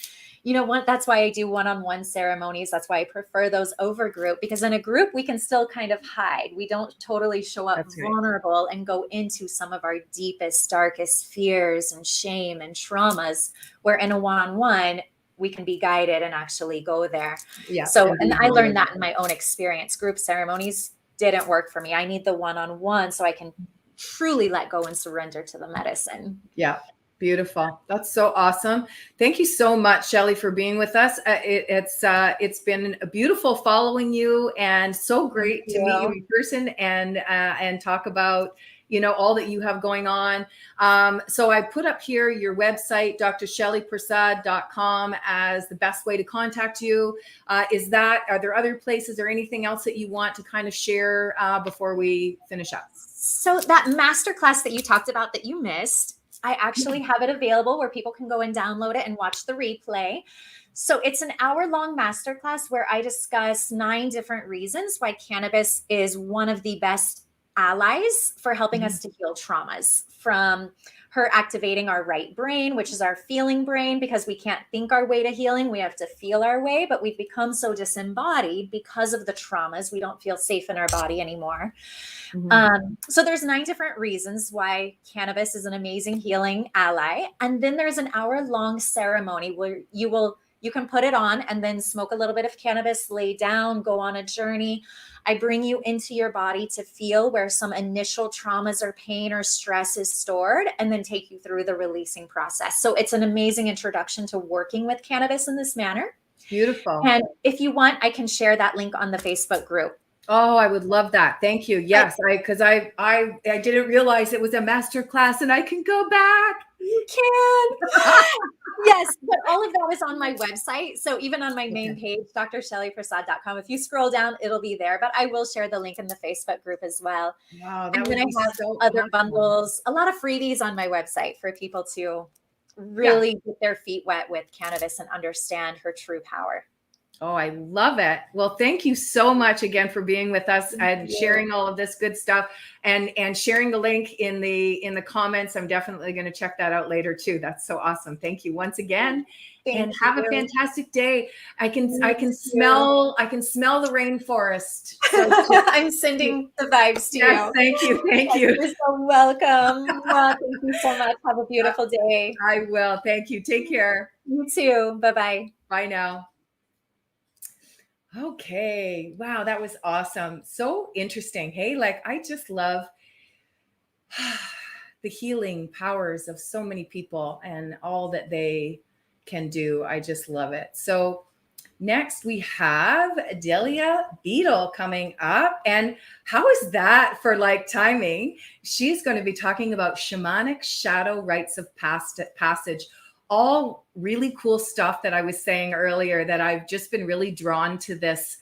[SPEAKER 5] you know what? That's why I do one-on-one ceremonies. That's why I prefer those over group, because in a group, we can still kind of hide. We don't totally show up vulnerable and go into some of our deepest, darkest fears and shame and traumas, where in a one-on-one, we can be guided and actually go there. Yeah. So, and I learned that in my own experience. Group ceremonies didn't work for me. I need the one-on-one so I can truly let go and surrender to the medicine.
[SPEAKER 2] Yeah. Beautiful. That's so awesome. Thank you so much, Shelly, for being with us. It's been beautiful following you, and so great to meet you in person and talk about, you know, all that you have going on. So I put up here your website, drshellypersad.com, as the best way to contact you. Are there other places or anything else that you want to kind of share before we finish up?
[SPEAKER 5] So that masterclass that you talked about that you missed, I actually have it available where people can go and download it and watch the replay. So it's an hour-long masterclass where I discuss 9 different reasons why cannabis is one of the best allies for helping us to heal traumas, from her activating our right brain, which is our feeling brain, because we can't think our way to healing. We have to feel our way, but we've become so disembodied because of the traumas. We don't feel safe in our body anymore. So there's 9 different reasons why cannabis is an amazing healing ally. And then there's an hour-long ceremony where you can put it on and then smoke a little bit of cannabis, lay down, go on a journey. I bring you into your body to feel where some initial traumas or pain or stress is stored, and then take you through the releasing process. So it's an amazing introduction to working with cannabis in this manner.
[SPEAKER 2] Beautiful.
[SPEAKER 5] And if you want, I can share that link on the Facebook group.
[SPEAKER 2] Oh, I would love that. Thank you. Yes, because I didn't realize it was a master class, and I can go back.
[SPEAKER 5] You can. Yes, but all of that is on my website. So even on my main page, drshellypersad.com, if you scroll down, it'll be there. But I will share the link in the Facebook group as well.
[SPEAKER 2] Wow,
[SPEAKER 5] and then I have other bundles, a lot of freebies on my website for people to really get their feet wet with cannabis and understand her true power.
[SPEAKER 2] Oh, I love it. Well, thank you so much again for being with us and sharing all of this good stuff and sharing the link in the comments. I'm definitely going to check that out later too. That's so awesome. Thank you once again. And have a fantastic day. I can smell the rainforest. So
[SPEAKER 5] I'm sending the vibes to you.
[SPEAKER 2] Thank you. Thank you.
[SPEAKER 5] You're so welcome. Thank you so much. Have a beautiful day.
[SPEAKER 2] I will. Thank you. Take care.
[SPEAKER 5] You too. Bye-bye.
[SPEAKER 2] Bye now. Okay. Wow, that was awesome. So interesting. Hey, like I just love the healing powers of so many people and all that they can do. I just love it. So next we have Delia Beetle coming up. And how is that for like timing? She's going to be talking about shamanic shadow rites of passage. All really cool stuff that I was saying earlier that I've just been really drawn to this.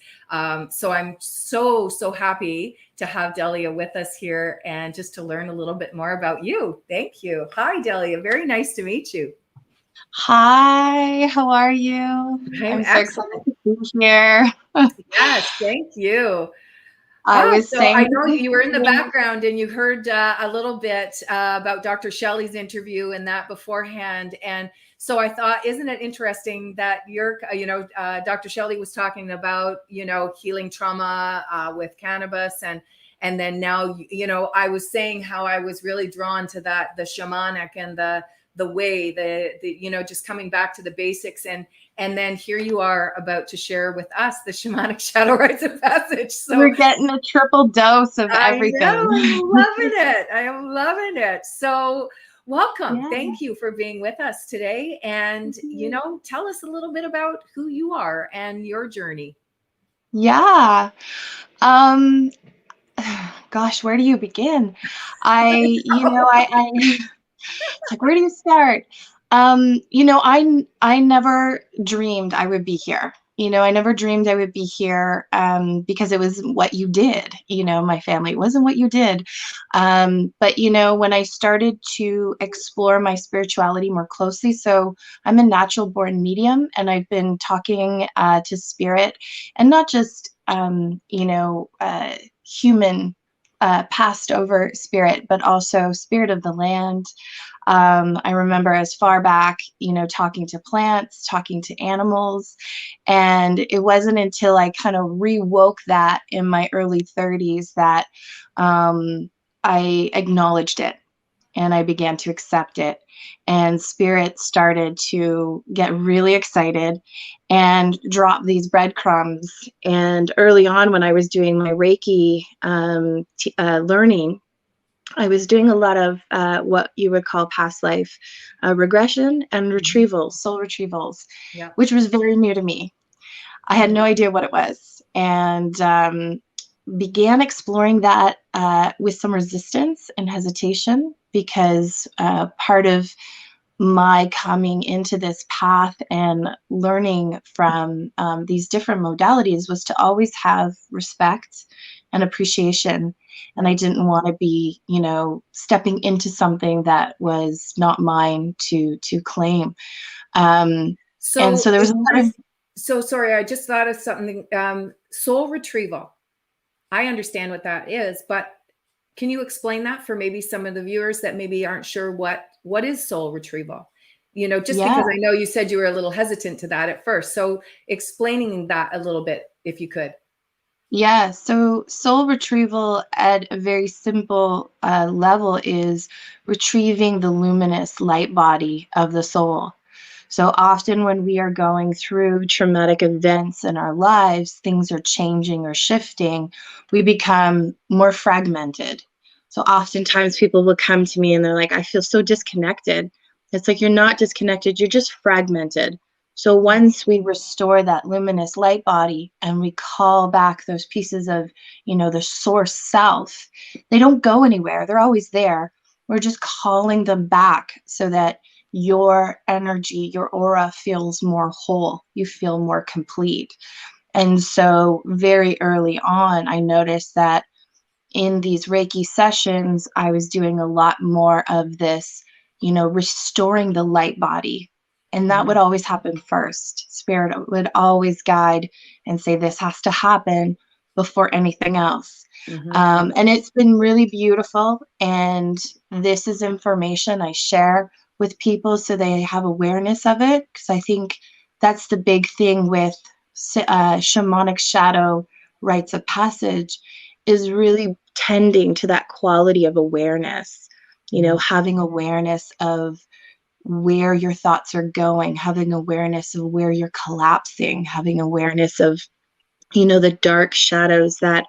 [SPEAKER 2] So I'm so happy to have Delia with us here and just to learn a little bit more about you. Thank you. Hi, Delia. Very nice to meet you.
[SPEAKER 6] Hi, how are you? I'm so excited to be here.
[SPEAKER 2] Yes, thank you.
[SPEAKER 6] I
[SPEAKER 2] know you were in the background and you heard a little bit about Dr. Shelly's interview and that beforehand. And so I thought, isn't it interesting that Dr. Shelly was talking about, healing trauma with cannabis and then now, I was saying how I was really drawn to that, the shamanic and the way, the just coming back to the basics. And then here you are about to share with us the shamanic shadow rites of passage. So
[SPEAKER 6] we're getting a triple dose of everything.
[SPEAKER 2] I am loving it. So welcome. Yeah. Thank you for being with us today. And, tell us a little bit about who you are and your journey.
[SPEAKER 6] Yeah. Gosh, where do you begin? It's like, where do you start? I never dreamed I would be here. I never dreamed I would be here because it was what you did. My family, it wasn't what you did. But, when I started to explore my spirituality more closely, so I'm a natural born medium and I've been talking to spirit and not just, human passed over spirit, but also spirit of the land. I remember as far back, talking to plants, talking to animals. And it wasn't until I kind of rewoke that in my early 30s that I acknowledged it and I began to accept it. And spirit started to get really excited and drop these breadcrumbs. And early on, when I was doing my Reiki learning, I was doing a lot of what you would call past life regression and retrievals, soul retrievals, which was very new to me. I had no idea what it was, and began exploring that with some resistance and hesitation, because part of my coming into this path and learning from these different modalities was to always have respect and appreciation. And I didn't want to be, stepping into something that was not mine to claim. So there was a lot of...
[SPEAKER 2] So sorry, I just thought of something. Soul retrieval. I understand what that is, but can you explain that for maybe some of the viewers that maybe aren't sure what is soul retrieval? Because I know you said you were a little hesitant to that at first. So explaining that a little bit, if you could.
[SPEAKER 6] Yeah, so soul retrieval at a very simple level is retrieving the luminous light body of the soul. So often when we are going through traumatic events in our lives, things are changing or shifting, we become more fragmented. So oftentimes people will come to me and they're like, I feel so disconnected. It's like, you're not disconnected, you're just fragmented. So once we restore that luminous light body and we call back those pieces of, the source self, they don't go anywhere. They're always there. We're just calling them back so that your energy, your aura feels more whole. You feel more complete. And so very early on, I noticed that in these Reiki sessions, I was doing a lot more of this restoring the light body. And that would always happen first. Spirit would always guide and say, this has to happen before anything else. And it's been really beautiful. And this is information I share with people so they have awareness of it. Because I think that's the big thing with shamanic shadow rites of passage, is really tending to that quality of awareness, having awareness of where your thoughts are going, having awareness of where you're collapsing, having awareness of, the dark shadows that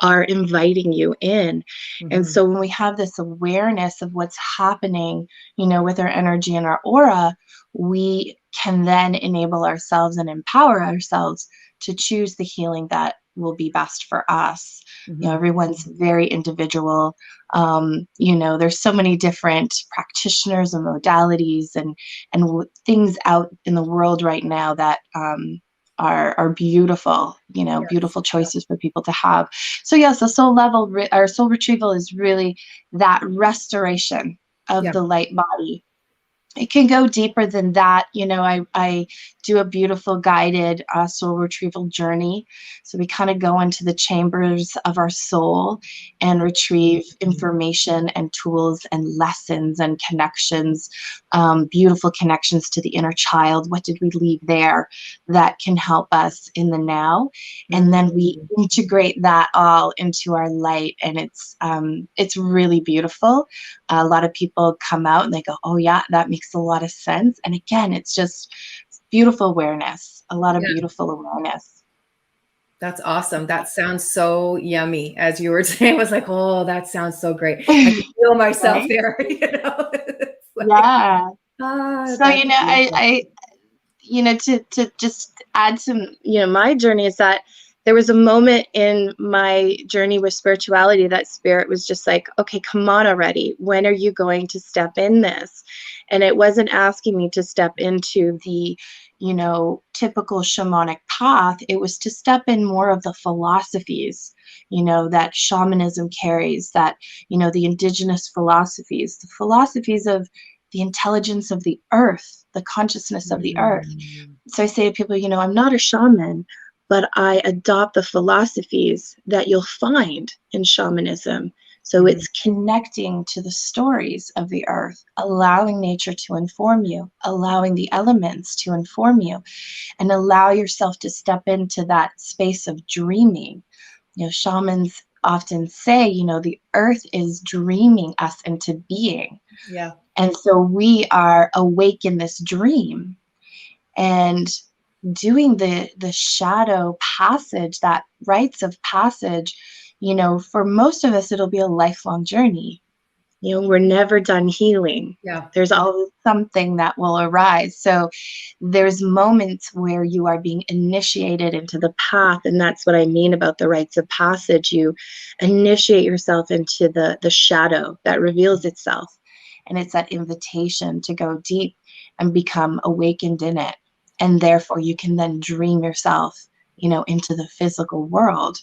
[SPEAKER 6] are inviting you in. And so when we have this awareness of what's happening, with our energy and our aura, we can then enable ourselves and empower ourselves to choose the healing that will be best for us. Everyone's very individual. There's so many different practitioners and modalities and things out in the world right now that are beautiful, beautiful choices for people to have. So yes, the soul level, our soul retrieval is really that restoration of the light body. It can go deeper than that. I do a beautiful guided soul retrieval journey. So we kind of go into the chambers of our soul and retrieve information and tools and lessons and connections, beautiful connections to the inner child. What did we leave there that can help us in the now? And then we integrate that all into our light. And it's really beautiful. A lot of people come out and they go, oh yeah, that makes a lot of sense. And again, it's just beautiful awareness, a lot of beautiful awareness.
[SPEAKER 2] That's awesome. That sounds so yummy. As you were saying, I was like, oh, that sounds so great. I can feel myself there, It's like,
[SPEAKER 6] So, I to just add some, my journey is that there was a moment in my journey with spirituality that spirit was just like, okay, come on already. When are you going to step in this? And it wasn't asking me to step into the, typical shamanic path. It was to step in more of the philosophies, that shamanism carries, that, the indigenous philosophies, the philosophies of the intelligence of the earth, the consciousness of the earth. So I say to people, I'm not a shaman, but I adopt the philosophies that you'll find in shamanism. So it's connecting to the stories of the earth, allowing nature to inform you, allowing the elements to inform you, and allow yourself to step into that space of dreaming. Shamans often say, the earth is dreaming us into being.
[SPEAKER 2] Yeah.
[SPEAKER 6] And so we are awake in this dream. And doing the shadow passage, that rites of passage, for most of us, it'll be a lifelong journey. We're never done healing.
[SPEAKER 2] Yeah.
[SPEAKER 6] There's always something that will arise. So there's moments where you are being initiated into the path. And that's what I mean about the rites of passage. You initiate yourself into the shadow that reveals itself. And it's that invitation to go deep and become awakened in it. And therefore you can then dream yourself, into the physical world.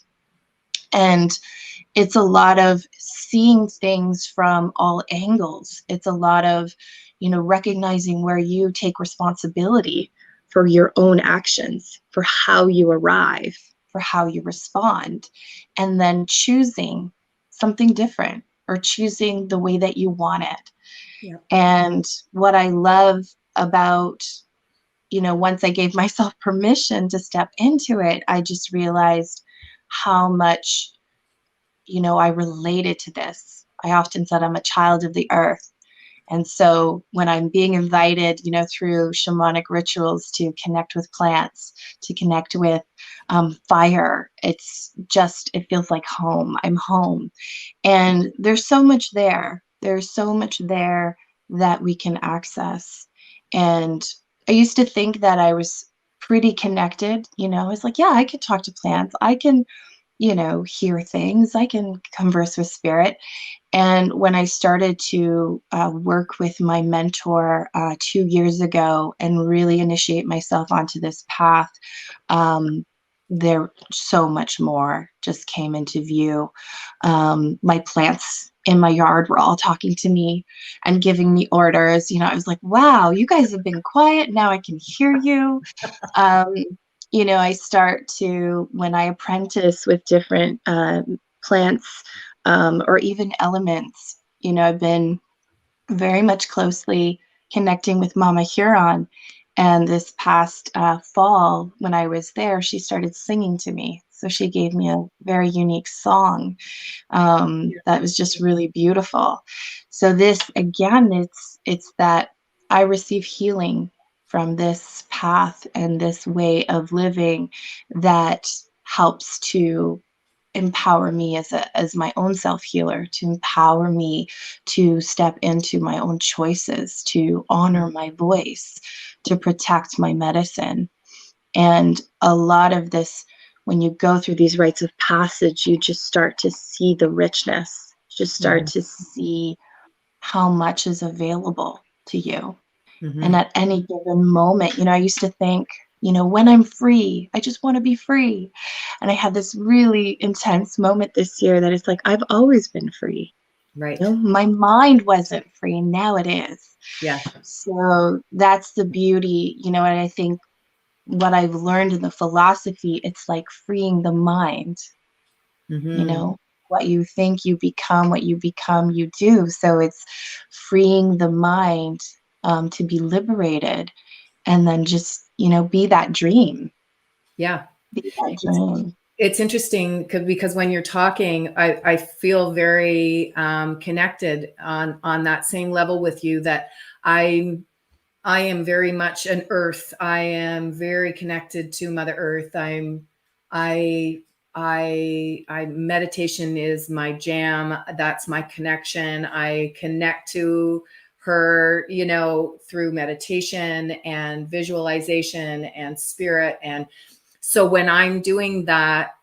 [SPEAKER 6] And it's a lot of seeing things from all angles. It's a lot of, recognizing where you take responsibility for your own actions, for how you arrive, for how you respond, and then choosing something different or choosing the way that you want it.
[SPEAKER 2] Yep.
[SPEAKER 6] And what I love about, once I gave myself permission to step into it, I just realized how much, I related to this. I often said I'm a child of the earth. And so when I'm being invited, through shamanic rituals to connect with plants, to connect with fire, it feels like home. I'm home. And there's so much there. There's so much there that we can access. And I used to think that I was pretty connected. I was like, yeah, I could talk to plants. I can, hear things. I can converse with spirit. And when I started to work with my mentor 2 years ago and really initiate myself onto this path, there so much more just came into view. My plants in my yard were all talking to me and giving me orders. You know, I was like, wow, you guys have been quiet. Now I can hear you. You know, I start to, when I apprentice with different plants or even elements, you know, I've been very much closely connecting with Mama Huron. And this past fall, when I was there, she started singing to me. So she gave me a very unique song that was just really beautiful. So this, again, it's that I receive healing from this path and this way of living that helps to empower me as my own self-healer, to empower me to step into my own choices, to honor my voice, to protect my medicine. And a lot of this, when you go through these rites of passage, you just start to see the richness, just start to see how much is available to you. And at any given moment, you know, I used to think, you know, when I'm free, I just want to be free. And I had this really intense moment this year that it's like, I've always been free.
[SPEAKER 2] Right.
[SPEAKER 6] You know, my mind wasn't free. Now it is.
[SPEAKER 2] Yeah.
[SPEAKER 6] So that's the beauty, you know, and I think what I've learned in the philosophy, it's like freeing the mind, you know, what you think you become, you do. So it's freeing the mind to be liberated and then just, you know, be that dream.
[SPEAKER 2] Yeah.
[SPEAKER 6] Be that dream.
[SPEAKER 2] It's interesting because when you're talking, I feel very connected on that same level with you, that I am very much an earth. I am very connected to Mother Earth. I meditation is my jam. That's my connection. I connect to her, you know, through meditation and visualization and spirit. And so when I'm doing that,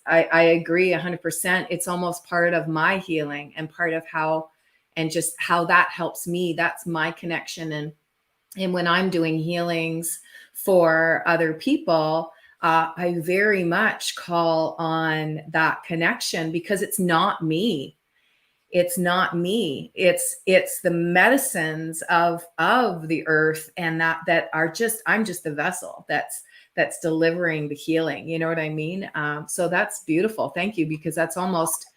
[SPEAKER 2] I agree 100%. It's almost part of my healing and part of how that helps me. That's my connection. And when I'm doing healings for other people, I very much call on that connection, because it's not me. It's not me. It's the medicines of the earth, and that are just, I'm just the vessel that's delivering the healing. You know what I mean? So that's beautiful. Thank you, because that's almost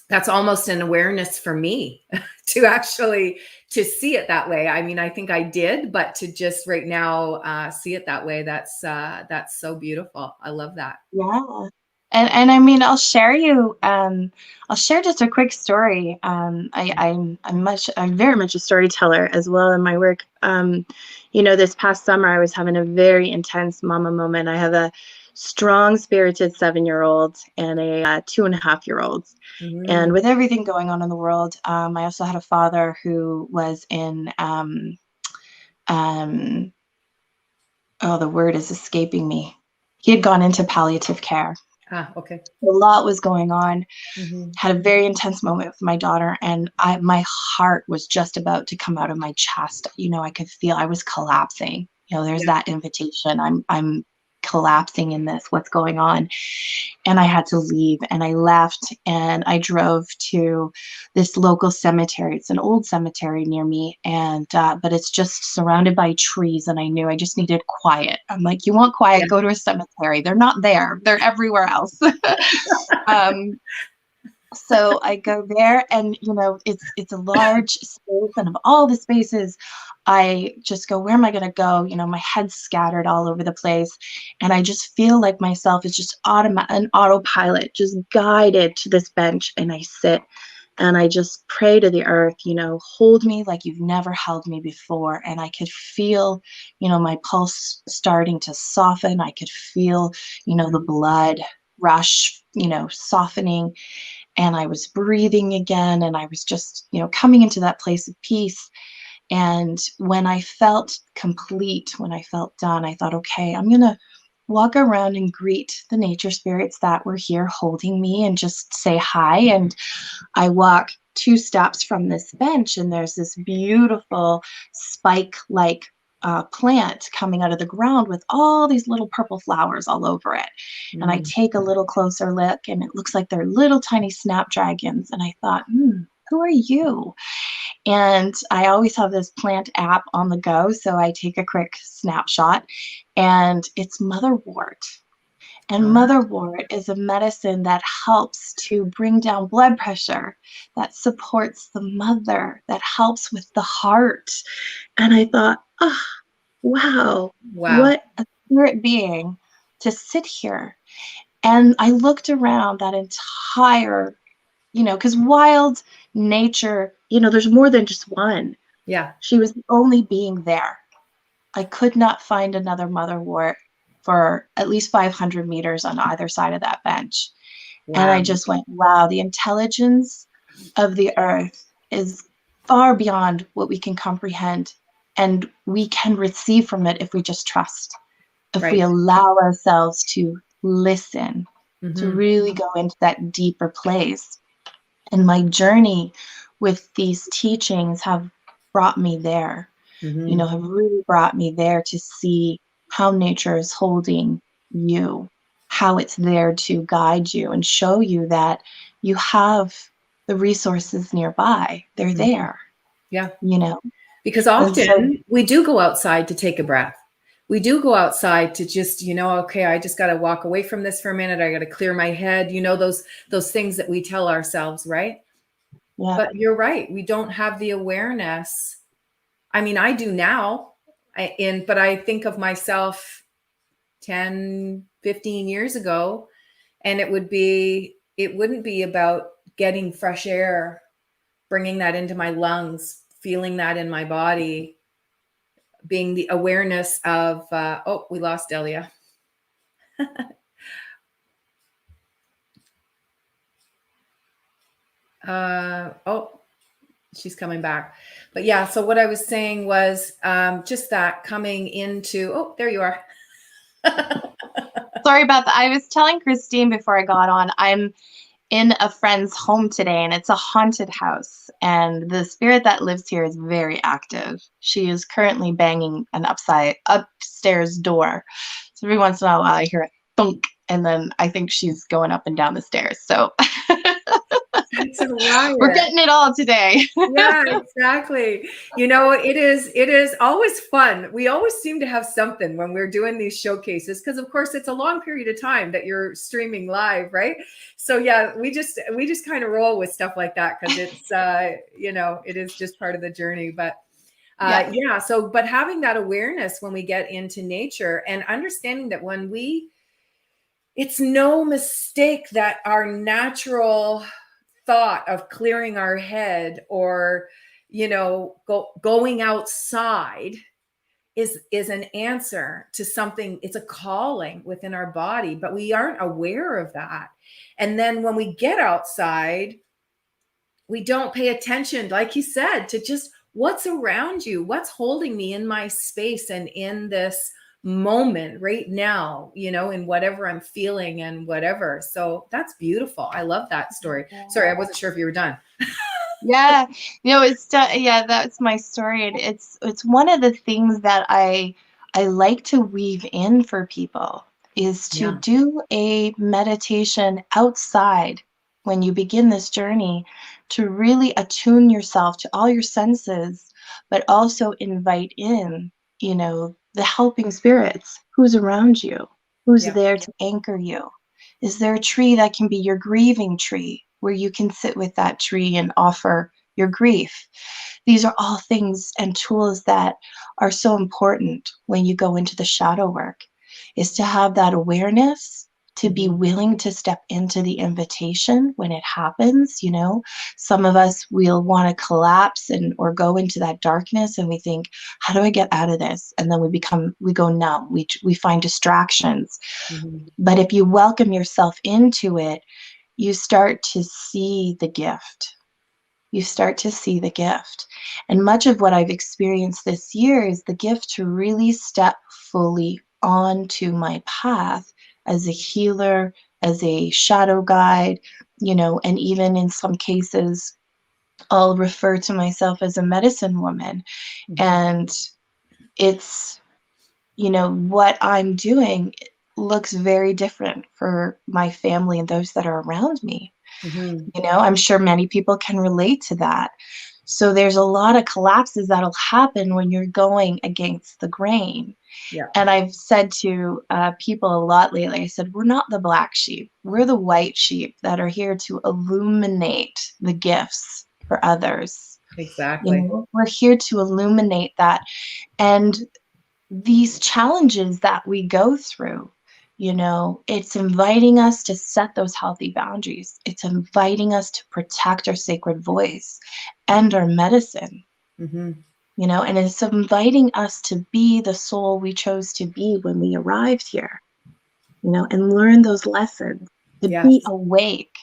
[SPEAKER 2] an awareness for me to actually to see it that way. I mean, I think I did, but to just right now see it that way, that's so beautiful. I love that.
[SPEAKER 6] Yeah. And I mean, I'll share just a quick story. I'm very much a storyteller as well in my work. You know, this past summer I was having a very intense mama moment. I have a strong spirited 7-year-old and a 2.5-year-old. And with everything going on in the world, I also had a father who was in the word is escaping me. He had gone into palliative care.
[SPEAKER 2] Okay.
[SPEAKER 6] A lot was going on. Had a very intense moment with my daughter, and my heart was just about to come out of my chest. You know, I could feel I was collapsing. You know, there's that invitation. I'm collapsing in this. What's going on? And I had to leave, and I left, and I drove to this local cemetery. It's an old cemetery near me, and but it's just surrounded by trees, and I knew I just needed quiet. I'm like, you want quiet? Go to a cemetery. They're not there. They're everywhere else. So I go there, and you know, it's a large space, and of all the spaces, I just go, where am I going to go? You know, my head's scattered all over the place, and I just feel like myself is just an autopilot, just guided to this bench, and I sit, and I just pray to the earth, you know, hold me like you've never held me before. And I could feel, you know, my pulse starting to soften. I could feel, you know, the blood rush, you know, softening. And I was breathing again, and I was just, you know, coming into that place of peace. And when I felt complete, when I felt done, I thought, okay, I'm going to walk around and greet the nature spirits that were here holding me and just say hi. And I walk 2 steps from this bench, and there's this beautiful spike-like plant coming out of the ground with all these little purple flowers all over it. And I take a little closer look, and it looks like they're little tiny snapdragons. And I thought, who are you? And I always have this plant app on the go, so I take a quick snapshot, and it's motherwort. And motherwort is a medicine that helps to bring down blood pressure, that supports the mother, that helps with the heart. And I thought, oh, wow, what a spirit being to sit here. And I looked around that entire, because wild nature, there's more than just one.
[SPEAKER 2] Yeah.
[SPEAKER 6] She was the only being there. I could not find another motherwort for at least 500 meters on either side of that bench. Wow. And I just went, wow, the intelligence of the earth is far beyond what we can comprehend. And we can receive from it if we just trust, if we allow ourselves to listen, to really go into that deeper place. And my journey with these teachings have brought me there, have really brought me there to see how nature is holding you, how it's there to guide you and show you that you have the resources nearby. They're there.
[SPEAKER 2] Yeah.
[SPEAKER 6] Because
[SPEAKER 2] often we do go outside to take a breath. We do go outside to just, okay, I just got to walk away from this for a minute. I got to clear my head, those things that we tell ourselves, right? Yeah. But you're right. We don't have the awareness. I mean, I do now, but I think of myself 10, 15 years ago, and it wouldn't be about getting fresh air, bringing that into my lungs, feeling that in my body, being the awareness of, we lost Delia. She's coming back. But yeah, so what I was saying was just that coming into, there you are.
[SPEAKER 6] Sorry about that. I was telling Christine before I got on, I'm in a friend's home today, and it's a haunted house, and the spirit that lives here is very active. She is currently banging an upstairs door. So every once in a while I hear a thunk, and then I think she's going up and down the stairs. So we're getting it all today.
[SPEAKER 2] Yeah, exactly. It is always fun. We always seem to have something when we're doing these showcases, because of course it's a long period of time that you're streaming live, right? So yeah, we just kind of roll with stuff like that, because it's it is just part of the journey. But but having that awareness when we get into nature, and understanding that it's no mistake that our natural thought of clearing our head or going outside is an answer to something. It's a calling within our body, but we aren't aware of that. And then when we get outside, we don't pay attention, like you said, to just what's around you, what's holding me in my space and in this moment right now, in whatever I'm feeling and whatever. So that's beautiful. I love that story. Sorry, I wasn't sure if you were done.
[SPEAKER 6] Yeah, that's my story. It's one of the things that I like to weave in for people is to do a meditation outside when you begin this journey, to really attune yourself to all your senses, but also invite in, the helping spirits. Who's around you? Who's there to anchor you? Is there a tree that can be your grieving tree, where you can sit with that tree and offer your grief? These are all things and tools that are so important when you go into the shadow work, is to have that awareness, to be willing to step into the invitation when it happens. Some of us will want to collapse or go into that darkness, and we think, how do I get out of this? And then we go numb. We find distractions. But if you welcome yourself into it, you start to see the gift. You start to see the gift. And much of what I've experienced this year is the gift to really step fully onto my path as a healer, as a shadow guide, and even in some cases, I'll refer to myself as a medicine woman. And it's, what I'm doing looks very different for my family and those that are around me. I'm sure many people can relate to that. So there's a lot of collapses that'll happen when you're going against the grain.
[SPEAKER 2] Yeah.
[SPEAKER 6] And I've said to people a lot lately, I said, we're not the black sheep. We're the white sheep that are here to illuminate the gifts for others.
[SPEAKER 2] Exactly.
[SPEAKER 6] We're here to illuminate that. And these challenges that we go through, it's inviting us to set those healthy boundaries. It's inviting us to protect our sacred voice and our medicine, and it's inviting us to be the soul we chose to be when we arrived here, and learn those lessons, to be awake.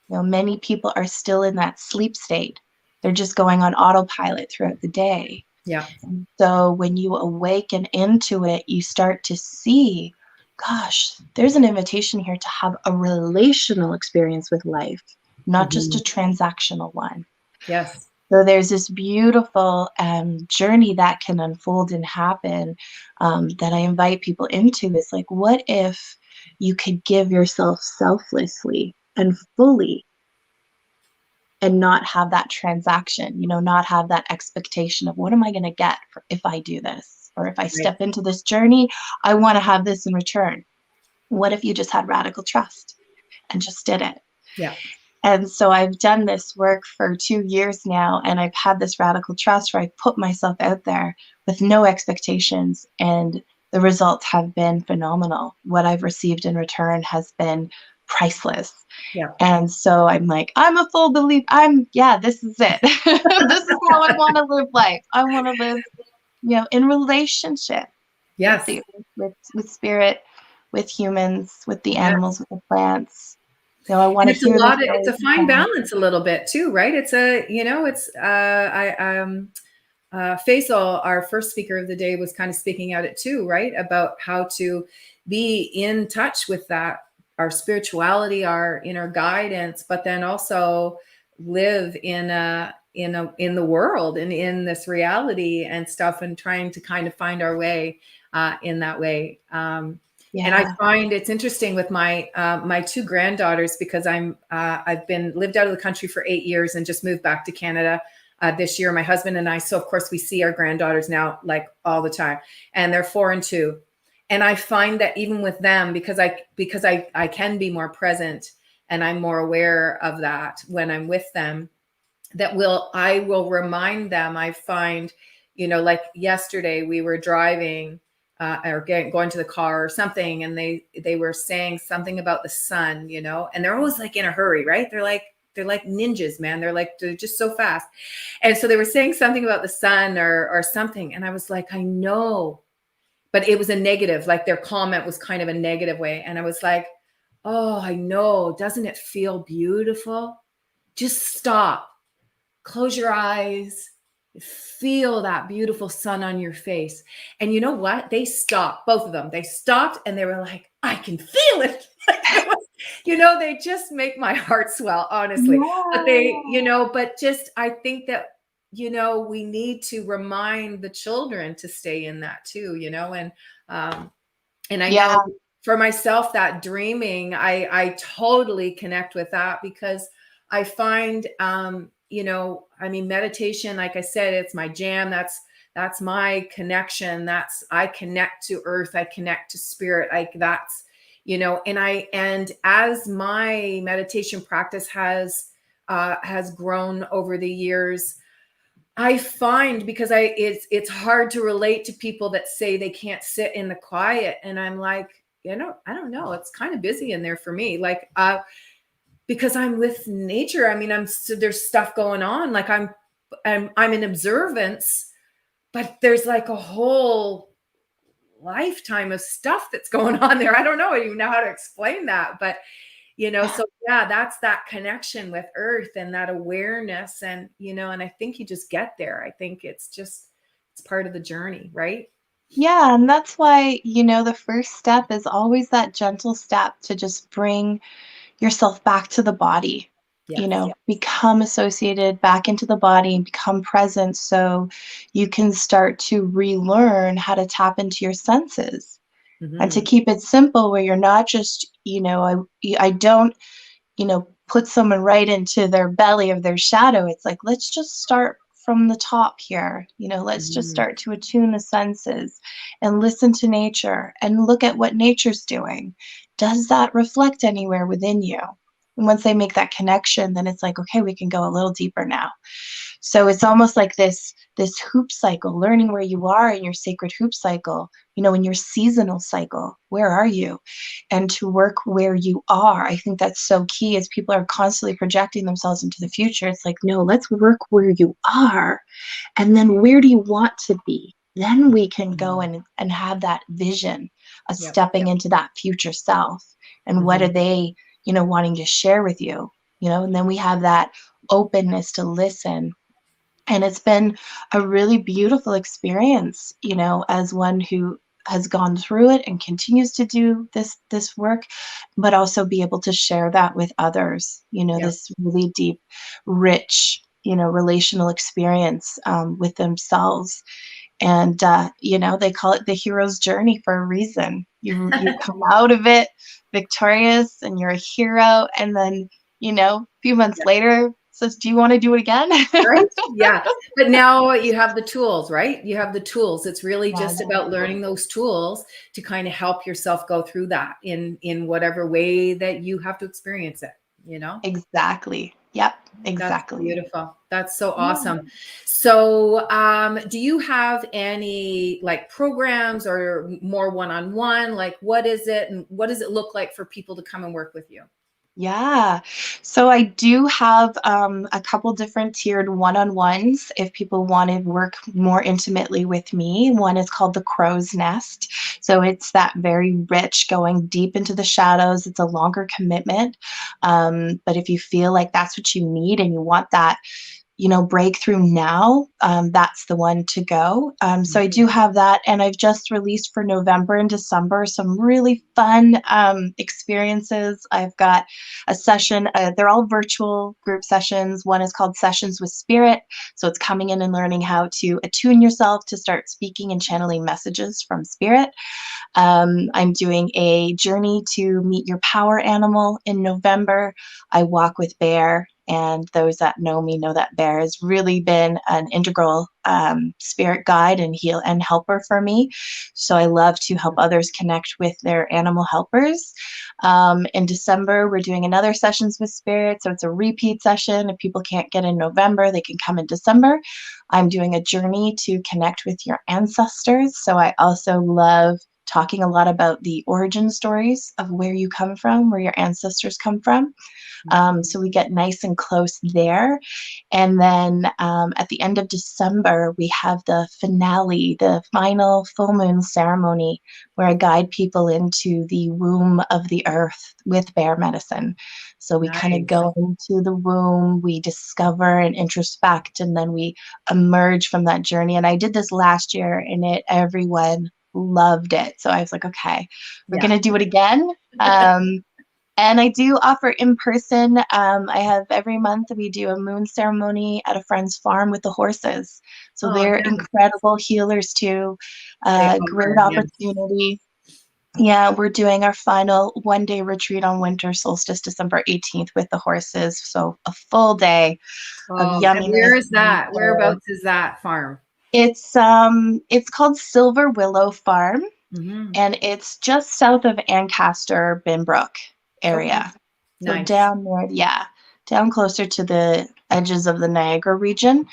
[SPEAKER 6] Many people are still in that sleep state. They're just going on autopilot throughout the day.
[SPEAKER 2] Yeah.
[SPEAKER 6] So when you awaken into it, you start to see, gosh, there's an invitation here to have a relational experience with life, not just a transactional one.
[SPEAKER 2] Yes.
[SPEAKER 6] So there's this beautiful journey that can unfold and happen that I invite people into. Is like, what if you could give yourself selflessly and fully, and not have that transaction, not have that expectation of what am I going to get if I do this, or if I step into this journey, I want to have this in return. What if you just had radical trust and just did it?
[SPEAKER 2] Yeah.
[SPEAKER 6] And so I've done this work for 2 years now, and I've had this radical trust where I put myself out there with no expectations, and the results have been phenomenal. What I've received in return has been priceless.
[SPEAKER 2] Yeah.
[SPEAKER 6] And so I'm like, I'm a full believer. This is it. This is how I want to live life. I want to live, in relationship.
[SPEAKER 2] Yes.
[SPEAKER 6] With spirit, with humans, with the animals, with the plants. I want to hear
[SPEAKER 2] it's a fine balance a little bit too, right? It's Faisal, our first speaker of the day, was kind of speaking at it too, right? About how to be in touch with that, our spirituality, our inner guidance, but then also live in the world and in this reality and stuff, and trying to kind of find our way in that way. And I find it's interesting with my my 2 granddaughters, because I've lived out of the country for 8 years and just moved back to Canada this year, my husband and I. So of course we see our granddaughters now like all the time, and they're 4 and 2. And I find that even with them, because I can be more present and I'm more aware of that when I'm with them, I will remind them. I find, like yesterday we were driving or going to the car or something, and they were saying something about the sun, and they're always like in a hurry, right? They're like ninjas, man. They're just so fast. And so they were saying something about the sun or something. And I was like, I know, but it was a negative, like their comment was kind of a negative way. And I was like, oh, I know. Doesn't it feel beautiful? Just stop, close your eyes, feel that beautiful sun on your face. And you know what? They stopped, both of them. They stopped and they were like, I can feel it. They just make my heart swell, honestly. Yeah. But I think that, we need to remind the children to stay in that too, and I know for myself that dreaming, I totally connect with that, because I find, meditation, like I said, it's my jam. That's my connection. I connect to earth. I connect to spirit. And as my meditation practice has grown over the years, I find, because it's hard to relate to people that say they can't sit in the quiet. And I'm like, I don't know. It's kind of busy in there for me. Like, because I'm with nature. I mean, there's stuff going on. Like I'm in observance, but there's like a whole lifetime of stuff that's going on there. I don't know. I don't even know how to explain that, but so that's that connection with earth and that awareness. And, and I think you just get there. I think it's part of the journey, right?
[SPEAKER 6] Yeah. And that's why, the first step is always that gentle step to just bring yourself back to the body.
[SPEAKER 2] Yes.
[SPEAKER 6] you know, become associated back into the body and become present, so you can start to relearn how to tap into your senses. And to
[SPEAKER 2] Mhm.
[SPEAKER 6] keep it simple, where you're not just, you know, I don't, you know, put someone right into their belly of their shadow. It's like, let's just start from the top here. You know, let's just
[SPEAKER 2] Mhm.
[SPEAKER 6] start to attune the senses and listen to nature and look at what nature's doing. Does that reflect anywhere within you? And once they make that connection, then it's like, okay, we can go a little deeper now. So it's almost like this hoop cycle, learning where you are in your sacred hoop cycle, you know, in your seasonal cycle. Where are you? And to work where you are. I think that's so key, as people are constantly projecting themselves into the future. It's like, no, let's work where you are. And then where do you want to be? Then we can go and have that vision of
[SPEAKER 2] Yep.
[SPEAKER 6] stepping into that future self. And what are they, you know, wanting to share with you? You know, and then we have that openness to listen. And it's been a really beautiful experience, you know, as one who has gone through it and continues to do this work, but also be able to share that with others, you know,
[SPEAKER 2] Yep.
[SPEAKER 6] this really deep, rich, you know, relational experience with themselves. And you know, they call it the hero's journey for a reason. You come out of it victorious and you're a hero, and then, you know, a few months later says, do you want to do it again?
[SPEAKER 2] Right? Yeah. But now you have the tools, right? You have the tools. It's really just about learning those tools to kind of help yourself go through that in whatever way that you have to experience it, you know?
[SPEAKER 6] Exactly. Yep. Exactly.
[SPEAKER 2] That's beautiful. That's so
[SPEAKER 6] Yeah.
[SPEAKER 2] awesome. So, do you have any like programs or more one-on-one? Like, what is it, and what does it look like for people to come and work with you?
[SPEAKER 6] Yeah. So I do have a couple different tiered one-on-ones if people want to work more intimately with me. One is called the Crow's Nest. So it's that very rich, going deep into the shadows. It's a longer commitment. But if you feel like that's what you need and you want that, you know, breakthrough now, that's the one to go. So I do have that, and I've just released for November and December some really fun experiences. I've got a session, they're all virtual group sessions. One is called Sessions with Spirit. So it's coming in and learning how to attune yourself to start speaking and channeling messages from spirit. I'm doing a journey to meet your power animal in November. I walk with Bear, and those that know me know that Bear has really been an integral spirit guide and heal and helper for me. So I love to help others connect with their animal helpers. In December, we're doing another Sessions with Spirit. So it's a repeat session. If people can't get in November, they can come in December. I'm doing a journey to connect with your ancestors. So I also love talking a lot about the origin stories of where you come from, where your ancestors come from. So we get nice and close there. And then at the end of December, we have the finale, the final full moon ceremony, where I guide people into the womb of the earth with bear medicine. So we kind of go into the womb, we discover and introspect, and then we emerge from that journey. And I did this last year, and everyone loved it. So I was like, okay, we're going to do it again. And I do offer in person. I have every month we do a moon ceremony at a friend's farm with the horses. So they're incredible healers too. Great opportunity. Yeah, we're doing our final one-day retreat on winter solstice, December 18th, with the horses. So a full day of yummy.
[SPEAKER 2] And where is that? Whereabouts is that farm?
[SPEAKER 6] It's called Silver Willow Farm, and it's just south of Ancaster, Binbrook area. So down there, down closer to the edges of the Niagara region.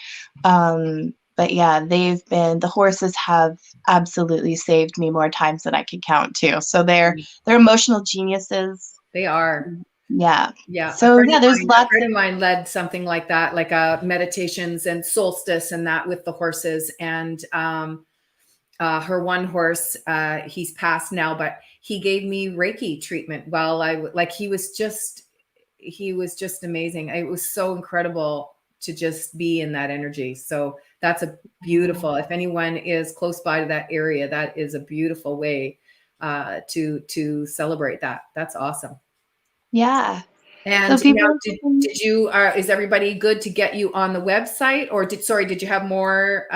[SPEAKER 6] But yeah, the horses have absolutely saved me more times than I can count too. So they're emotional geniuses.
[SPEAKER 2] They are.
[SPEAKER 6] Yeah.
[SPEAKER 2] Yeah.
[SPEAKER 6] So yeah, there's lots.
[SPEAKER 2] A friend of mine led something like that, like meditations and solstice and that with the horses. And her one horse, he's passed now, but he gave me Reiki treatment while he was just amazing. It was so incredible to just be in that energy. So that's a beautiful, if anyone is close by to that area, that is a beautiful way to celebrate that. That's awesome.
[SPEAKER 6] Yeah.
[SPEAKER 2] And
[SPEAKER 6] So
[SPEAKER 2] now,
[SPEAKER 6] people,
[SPEAKER 2] did you, is everybody good to get you on the website, or did you have more,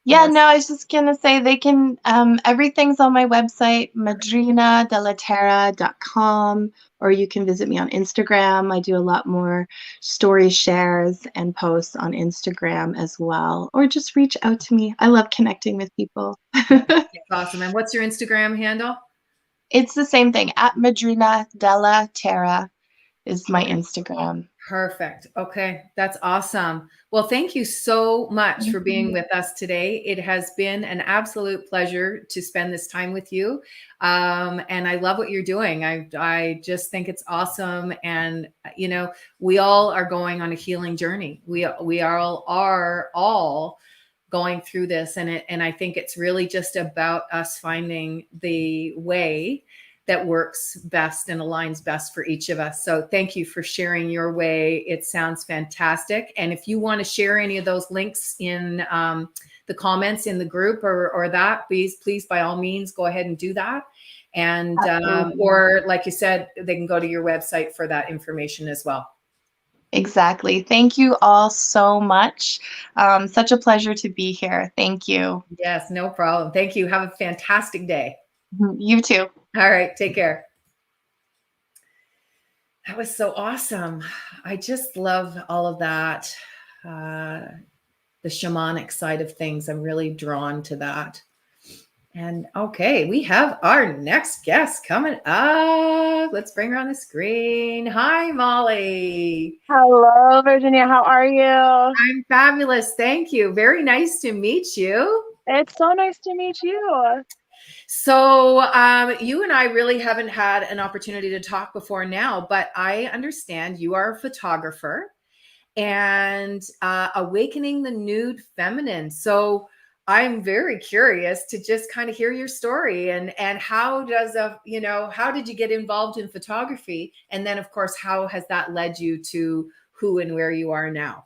[SPEAKER 6] yeah, no, I was just gonna say they can, everything's on my website, madrinadelatera.com, or you can visit me on Instagram. I do a lot more story shares and posts on Instagram as well, or just reach out to me. I love connecting with people.
[SPEAKER 2] It's awesome. And what's your Instagram handle?
[SPEAKER 6] It's the same thing, at Madrina Della Terra is my Instagram.
[SPEAKER 2] Perfect. Okay. That's awesome. Well, thank you so much for being with us today. It has been an absolute pleasure to spend this time with you. And I love what you're doing. I just think it's awesome. And, you know, we all are going on a healing journey. We are all going through this. And I think it's really just about us finding the way that works best and aligns best for each of us. So thank you for sharing your way. It sounds fantastic. And if you want to share any of those links in the comments in the group or that, please, by all means, go ahead and do that. And, or like you said, they can go to your website for that information as well.
[SPEAKER 6] Exactly. Thank you all so much. Such a pleasure to be here. Thank you.
[SPEAKER 2] Yes, no problem. Thank you. Have a fantastic day.
[SPEAKER 6] You too.
[SPEAKER 2] All right. Take care. That was so awesome. I just love all of that. The shamanic side of things. I'm really drawn to that. And okay, we have our next guest coming up. Let's bring her on the screen. Hi, Molly.
[SPEAKER 7] Hello, Virginia. How are you?
[SPEAKER 2] I'm fabulous. Thank you. Very nice to meet you.
[SPEAKER 7] It's so nice to meet you.
[SPEAKER 2] So you and I really haven't had an opportunity to talk before now, but I understand you are a photographer and awakening the nude feminine. So I'm very curious to just kind of hear your story and how did you get involved in photography? And then of course, how has that led you to who and where you are now?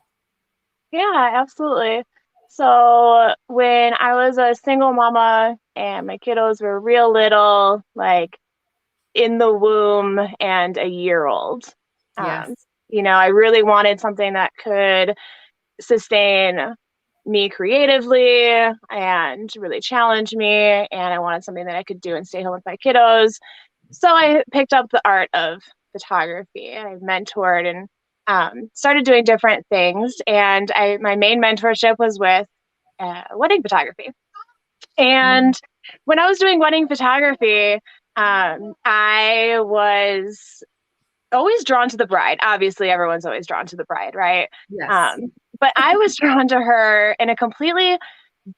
[SPEAKER 7] Yeah, absolutely. So when I was a single mama and my kiddos were real little, like in the womb and a year old,
[SPEAKER 2] Yes.
[SPEAKER 7] I really wanted something that could sustain me creatively and really challenge me. And I wanted something that I could do and stay home with my kiddos. So I picked up the art of photography. I mentored and started doing different things. And my main mentorship was with wedding photography. And when I was doing wedding photography, I was always drawn to the bride. Obviously, everyone's always drawn to the bride, right?
[SPEAKER 2] Yes.
[SPEAKER 7] But I was drawn to her in a completely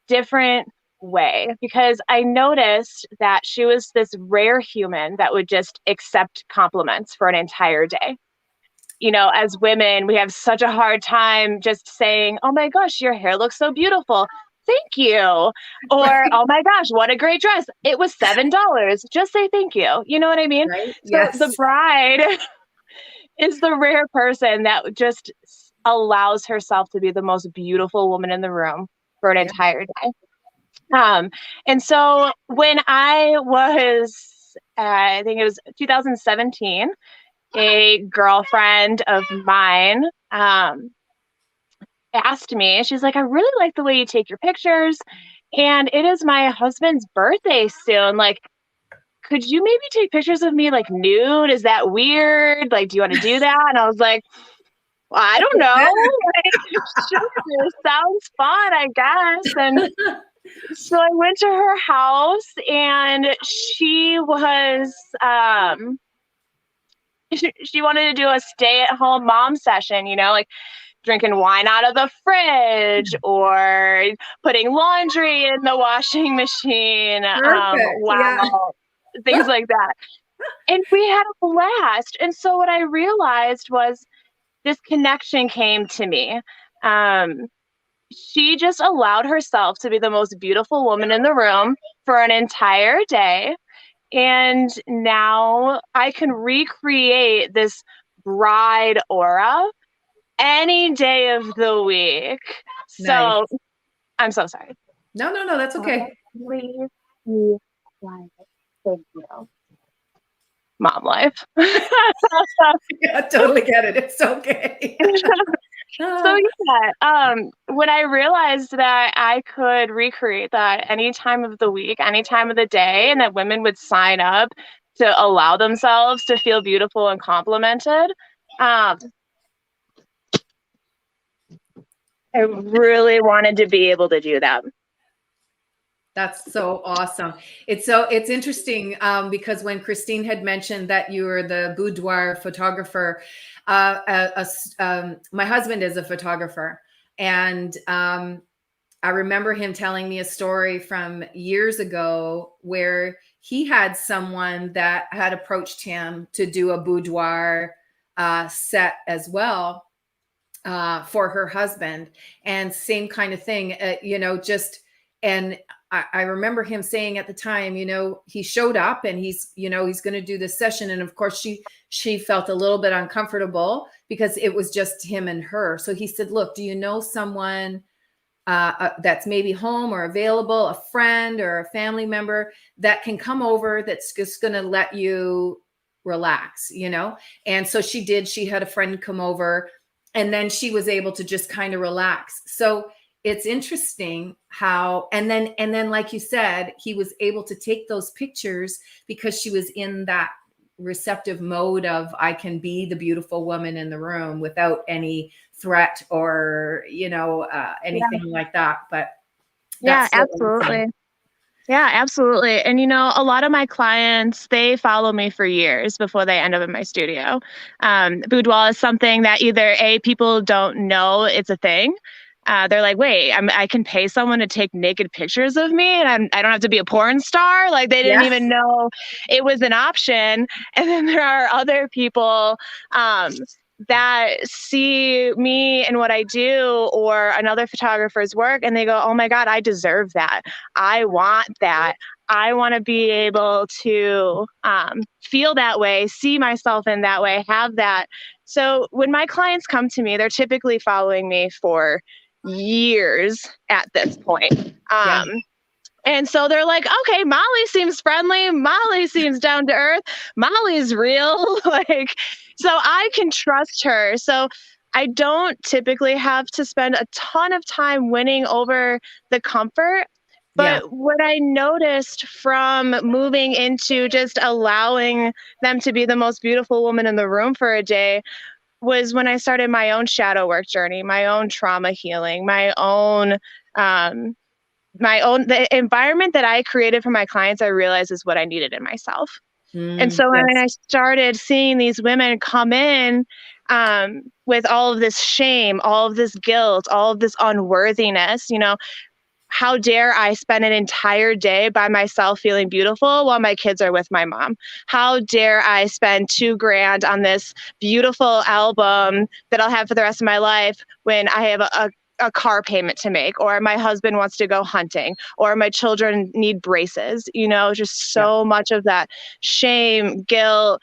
[SPEAKER 7] different way because I noticed that she was this rare human that would just accept compliments for an entire day. As women, we have such a hard time just saying, "Oh my gosh, your hair looks so beautiful. Thank you." Or, "Oh my gosh, what a great dress. It was $7. Just say thank you." You know what I mean?
[SPEAKER 2] Right?
[SPEAKER 7] So
[SPEAKER 2] Yes.
[SPEAKER 7] the bride is the rare person that just allows herself to be the most beautiful woman in the room for an entire day. And so when I was, I think it was 2017, a girlfriend of mine asked me, she's like, "I really like the way you take your pictures, and it is my husband's birthday soon. Like, could you maybe take pictures of me like nude? Is that weird? Like, do you want to do that?" And I was like, "Well, I don't know. Like, sure, sounds fun, I guess." And so I went to her house, and she was she wanted to do a stay-at-home mom session, like drinking wine out of the fridge or putting laundry in the washing machine. Things like that. And we had a blast. And so what I realized was this connection came to me. She just allowed herself to be the most beautiful woman in the room for an entire day. And now I can recreate this bride aura any day of the week.
[SPEAKER 2] Nice.
[SPEAKER 7] So I'm so sorry.
[SPEAKER 2] No, that's okay.
[SPEAKER 7] Please be quiet. Thank you. mom life.
[SPEAKER 2] Yeah, totally get it. It's okay.
[SPEAKER 7] So yeah, when I realized that I could recreate that any time of the week, any time of the day, and that women would sign up to allow themselves to feel beautiful and complimented, I really wanted to be able to do that.
[SPEAKER 2] That's so awesome. It's interesting because when Christine had mentioned that you were the boudoir photographer, my husband is a photographer, and I remember him telling me a story from years ago where he had someone that had approached him to do a boudoir set as well for her husband, and same kind of thing, and I remember him saying at the time, he showed up and he's going to do this session. And of course she felt a little bit uncomfortable because it was just him and her. So he said, look, do you know someone that's maybe home or available, a friend or a family member that can come over that's just going to let you relax, And so she did. She had a friend come over, and then she was able to just kind of relax. So it's interesting how, and then, like you said, he was able to take those pictures because she was in that receptive mode of, I can be the beautiful woman in the room without any threat or, anything like that. But
[SPEAKER 7] yeah, absolutely. Awesome. Yeah, absolutely. And, a lot of my clients, they follow me for years before they end up in my studio. Boudoir is something that either people don't know it's a thing. They're like, wait, I can pay someone to take naked pictures of me and I don't have to be a porn star. Like they didn't even know it was an option. And then there are other people that see me and what I do or another photographer's work and they go, oh my God, I deserve that. I want that. I want to be able to feel that way, see myself in that way, have that. So when my clients come to me, they're typically following me for years at this point. And so they're like, okay, Molly seems friendly. Molly seems down to earth. Molly's real. So I can trust her. So I don't typically have to spend a ton of time winning over the comfort. But what I noticed from moving into just allowing them to be the most beautiful woman in the room for a day was when I started my own shadow work journey, my own trauma healing, the environment that I created for my clients, I realized is what I needed in myself. And so when I started seeing these women come in with all of this shame, all of this guilt, all of this unworthiness, how dare I spend an entire day by myself feeling beautiful while my kids are with my mom? How dare I spend $2,000 on this beautiful album that I'll have for the rest of my life when I have a car payment to make, or my husband wants to go hunting, or my children need braces, just so much of that shame, guilt,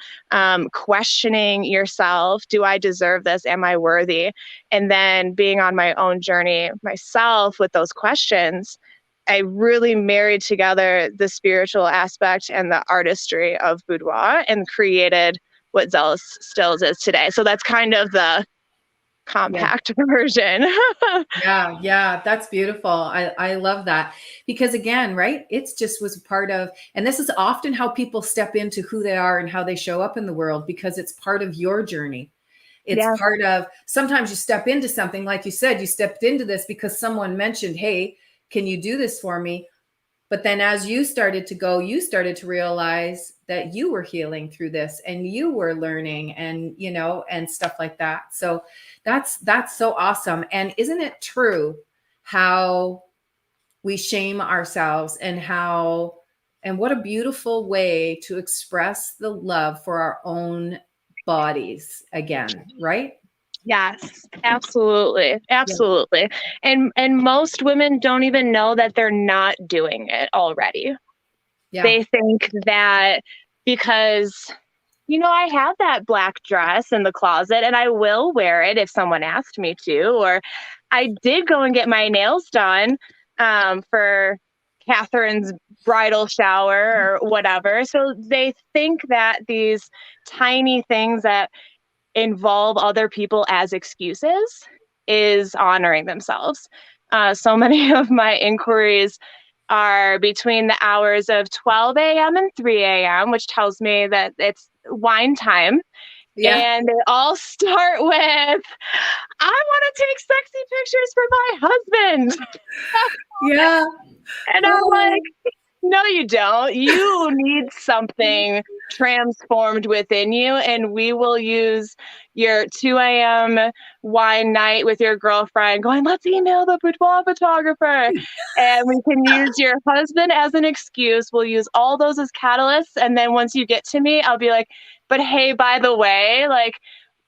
[SPEAKER 7] questioning yourself. Do I deserve this? Am I worthy? And then being on my own journey myself with those questions, I really married together the spiritual aspect and the artistry of boudoir and created what Zealous Stills is today. So that's kind of the compact version.
[SPEAKER 2] Yeah, that's beautiful. I love that because again, right, it's just was part of, and this is often how people step into who they are and how they show up in the world because it's part of your journey. It's part of, sometimes you step into something, like you said, you stepped into this because someone mentioned, hey, can you do this for me? But then as you started to go, you started to realize that you were healing through this and you were learning and, and stuff like that. So that's so awesome. And isn't it true how we shame ourselves and what a beautiful way to express the love for our own bodies again, right?
[SPEAKER 7] Yes, absolutely. Absolutely. Yeah. And most women don't even know that they're not doing it already. Yeah. They think that because, I have that black dress in the closet and I will wear it if someone asked me to, or I did go and get my nails done for Catherine's bridal shower or whatever. So they think that these tiny things that involve other people as excuses is honoring themselves. So many of my inquiries are between the hours of 12 a.m. and 3 a.m., which tells me that it's wine time.
[SPEAKER 2] Yeah.
[SPEAKER 7] And they all start with, I want to take sexy pictures for my husband.
[SPEAKER 2] Yeah.
[SPEAKER 7] And I'm like, no, you don't. You need something transformed within you. And we will use your 2 a.m. wine night with your girlfriend going, let's email the boudoir photographer. And we can use your husband as an excuse. We'll use all those as catalysts. And then once you get to me, I'll be like, but hey, by the way, like,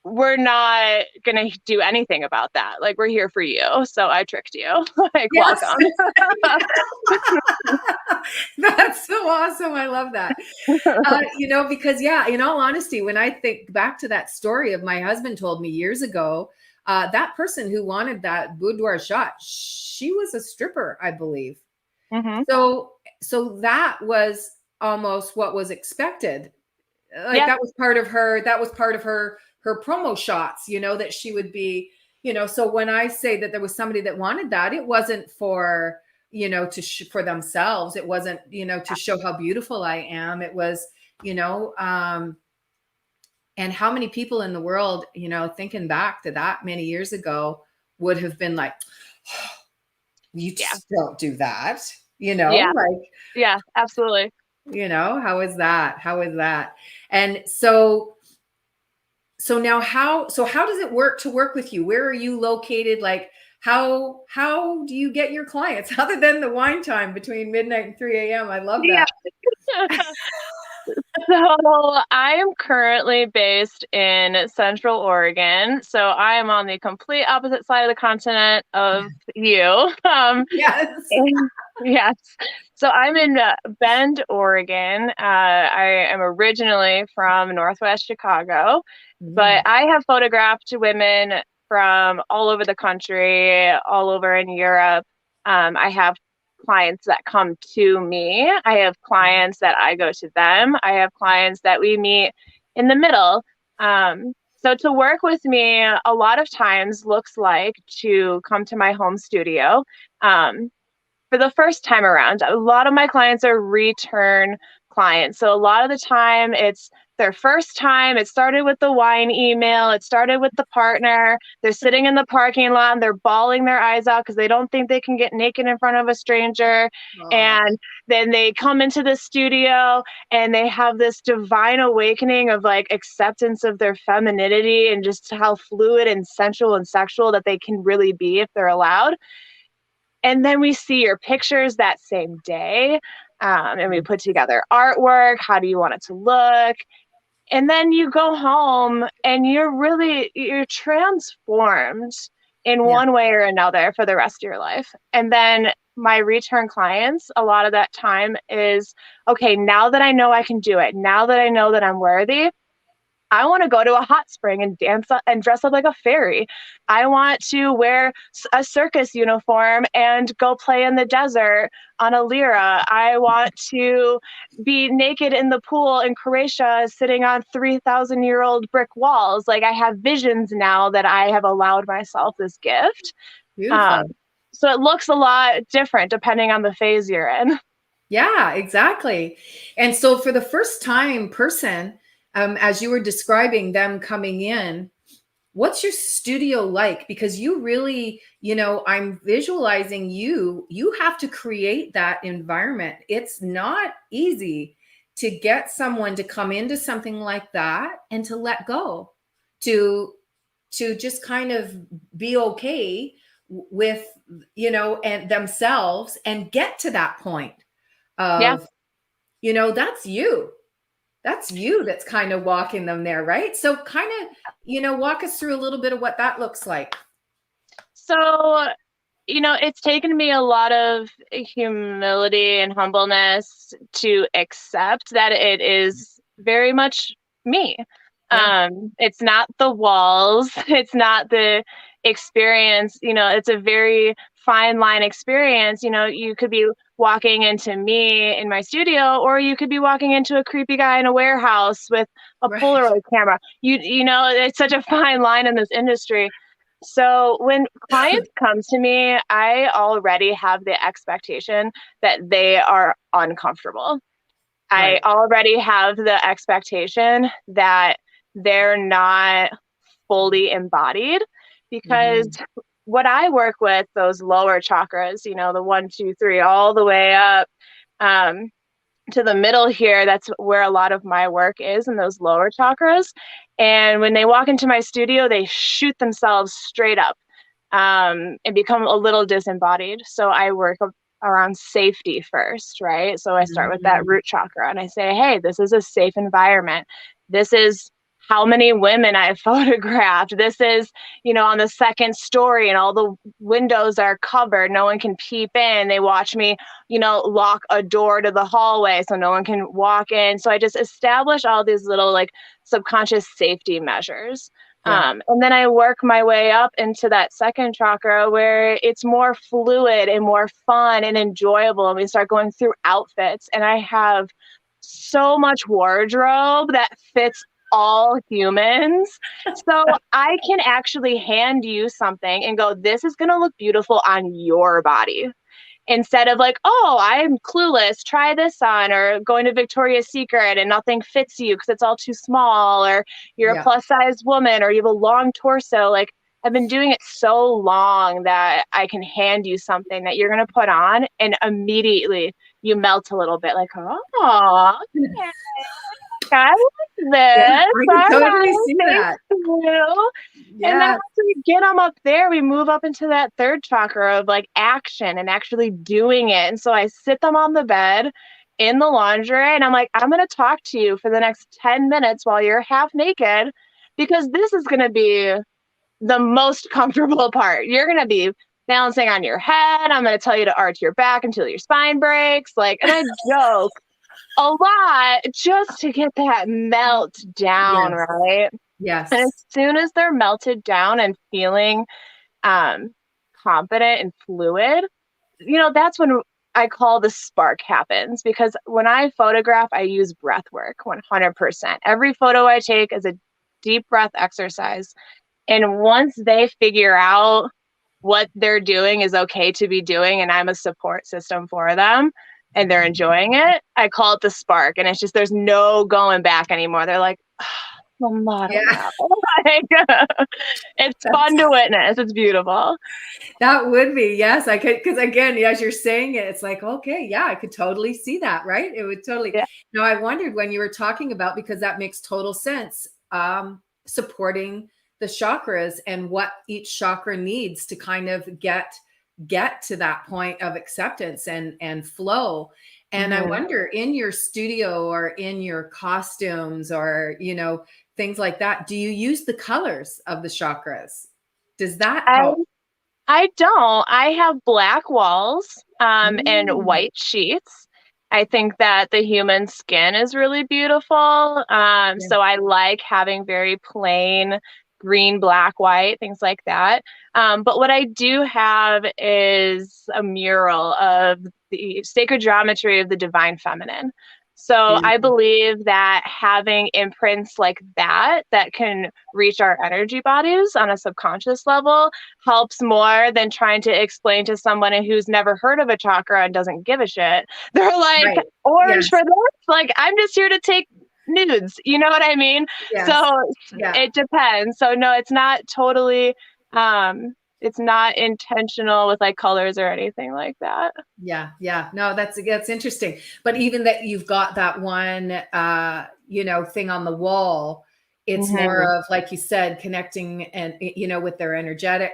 [SPEAKER 7] we're not going to do anything about that. Like, we're here for you. So I tricked you. Like,
[SPEAKER 2] Yes.
[SPEAKER 7] welcome.
[SPEAKER 2] That's so awesome. I love that. Because in all honesty, when I think back to that story of my husband told me years ago, that person who wanted that boudoir shot, she was a stripper, I believe.
[SPEAKER 7] Mm-hmm.
[SPEAKER 2] So that was almost what was expected. Like that was part of her promo shots, that she would be, so when I say that there was somebody that wanted that, it wasn't for, for themselves. It wasn't, to show how beautiful I am. It was, and how many people in the world, thinking back to that many years ago would have been like, oh, you just don't do that,
[SPEAKER 7] Yeah, absolutely.
[SPEAKER 2] How is that? And so now how does it work to work with you? Where are you located? Like, how do you get your clients other than the wine time between midnight and 3 a.m.? I love that.
[SPEAKER 7] So I am currently based in Central Oregon. So I am on the complete opposite side of the continent of you.
[SPEAKER 2] Yes.
[SPEAKER 7] Yes. So I'm in Bend, Oregon. I am originally from Northwest Chicago, but I have photographed women from all over the country, all over in Europe. I have clients that come to me. I have clients that I go to them. I have clients that we meet in the middle. So to work with me a lot of times looks like to come to my home studio. For the first time around, a lot of my clients are return clients. So a lot of the time it's their first time. It started with the wine email. It started with the partner. They're sitting in the parking lot and they're bawling their eyes out because they don't think they can get naked in front of a stranger. Aww. And then they come into the studio and they have this divine awakening of like acceptance of their femininity and just how fluid and sensual and sexual that they can really be if they're allowed. And then we see your pictures that same day. And we put together artwork. How do you want it to look? And then you go home and you're transformed in one way or another for the rest of your life. And then my return clients, a lot of that time is, okay, now that I know I can do it, now that I know that I'm worthy, I want to go to a hot spring and dance up and dress up like a fairy. I want to wear a circus uniform and go play in the desert on a lyra. I want to be naked in the pool in Croatia, sitting on 3,000-year-old brick walls. Like, I have visions now that I have allowed myself this gift.
[SPEAKER 2] Beautiful.
[SPEAKER 7] So it looks a lot different depending on the phase you're in.
[SPEAKER 2] Yeah, exactly. And so for the first time person, as you were describing them coming in, what's your studio like? Because you really, I'm visualizing you have to create that environment. It's not easy to get someone to come into something like that and to let go, to just kind of be okay with, and themselves and get to that point of, that's you. That's you that's kind of walking them there, right? So kind of, walk us through a little bit of what that looks like.
[SPEAKER 7] So, it's taken me a lot of humility and humbleness to accept that it is very much me. Yeah. It's not the walls. It's not the experience, you know, it's a very fine line experience. You know, you could be walking into me in my studio, or you could be walking into a creepy guy in a warehouse with a
[SPEAKER 2] Right.
[SPEAKER 7] Polaroid camera. You know, it's such a fine line in this industry. So when clients come to me, I already have the expectation that they are uncomfortable.
[SPEAKER 2] Right.
[SPEAKER 7] I already have the expectation that they're not fully embodied, because what I work with, those lower chakras, you know, the 1, 2, 3, all the way up to the middle here, that's where a lot of my work is, in those lower chakras. And when they walk into my studio, they shoot themselves straight up and become a little disembodied. So I work around safety first, right? So I start with that root chakra and I say, hey, this is a safe environment. This is how many women I've photographed. This is, you know, on the second story and all the windows are covered. No one can peep in. They watch me, you know, lock a door to the hallway so no one can walk in. So I just establish all these little like subconscious safety measures.
[SPEAKER 2] Yeah.
[SPEAKER 7] And then I work my way up into that second chakra where it's more fluid and more fun and enjoyable. And we start going through outfits, and I have so much wardrobe that fits all humans. So I can actually hand you something and go, this is going to look beautiful on your body. Instead of like, oh, I'm clueless, try this on, or going to Victoria's Secret and nothing fits you because it's all too small, or you're a plus size woman, or you have a long torso. Like, I've been doing it so long that I can hand you something that you're going to put on and immediately you melt a little bit, like, oh, okay. I like this.
[SPEAKER 2] Yeah, I can totally see that.
[SPEAKER 7] Yeah. And then after we get them up there, we move up into that third chakra of like action and actually doing it. And so I sit them on the bed in the lingerie and I'm like, I'm going to talk to you for the next 10 minutes while you're half naked, because this is going to be the most comfortable part. You're going to be balancing on your head. I'm going to tell you to arch your back until your spine breaks. Like, and I joke a lot just to get that melt down, right?
[SPEAKER 2] Yes.
[SPEAKER 7] And as soon as they're melted down and feeling confident and fluid, you know, that's when I call the spark happens. Because when I photograph, I use breath work 100%. Every photo I take is a deep breath exercise. And once they figure out what they're doing is okay to be doing, and I'm a support system for them, and they're enjoying it, I call it the spark. And it's just, there's no going back anymore. They're like, oh, model now. Like, it's fun to witness. It's beautiful.
[SPEAKER 2] That would be, yes. I could, because again, as you're saying it, it's like, okay, yeah, I could totally see that, right? It would totally. Yeah. Now, I wondered when you were talking about, because that makes total sense, supporting the chakras and what each chakra needs to kind of get to that point of acceptance and flow. And I wonder, in your studio or in your costumes or, you know, things like that, do you use the colors of the chakras? Does that help?
[SPEAKER 7] I don't. I have black walls and white sheets. I think that the human skin is really beautiful. So I like having very plain green, black, white, things like that. But what I do have is a mural of the sacred geometry of the divine feminine. So I believe that having imprints like that can reach our energy bodies on a subconscious level helps more than trying to explain to someone who's never heard of a chakra and doesn't give a shit. They're like, orange for this? Like, I'm just here to take nudes. You know what I mean? Yes. So it depends. So no, it's not totally, it's not intentional with like colors or anything like that.
[SPEAKER 2] Yeah. Yeah. No, that's interesting. But even that you've got that one, you know, thing on the wall, it's more of, like you said, connecting and, you know, with their energetic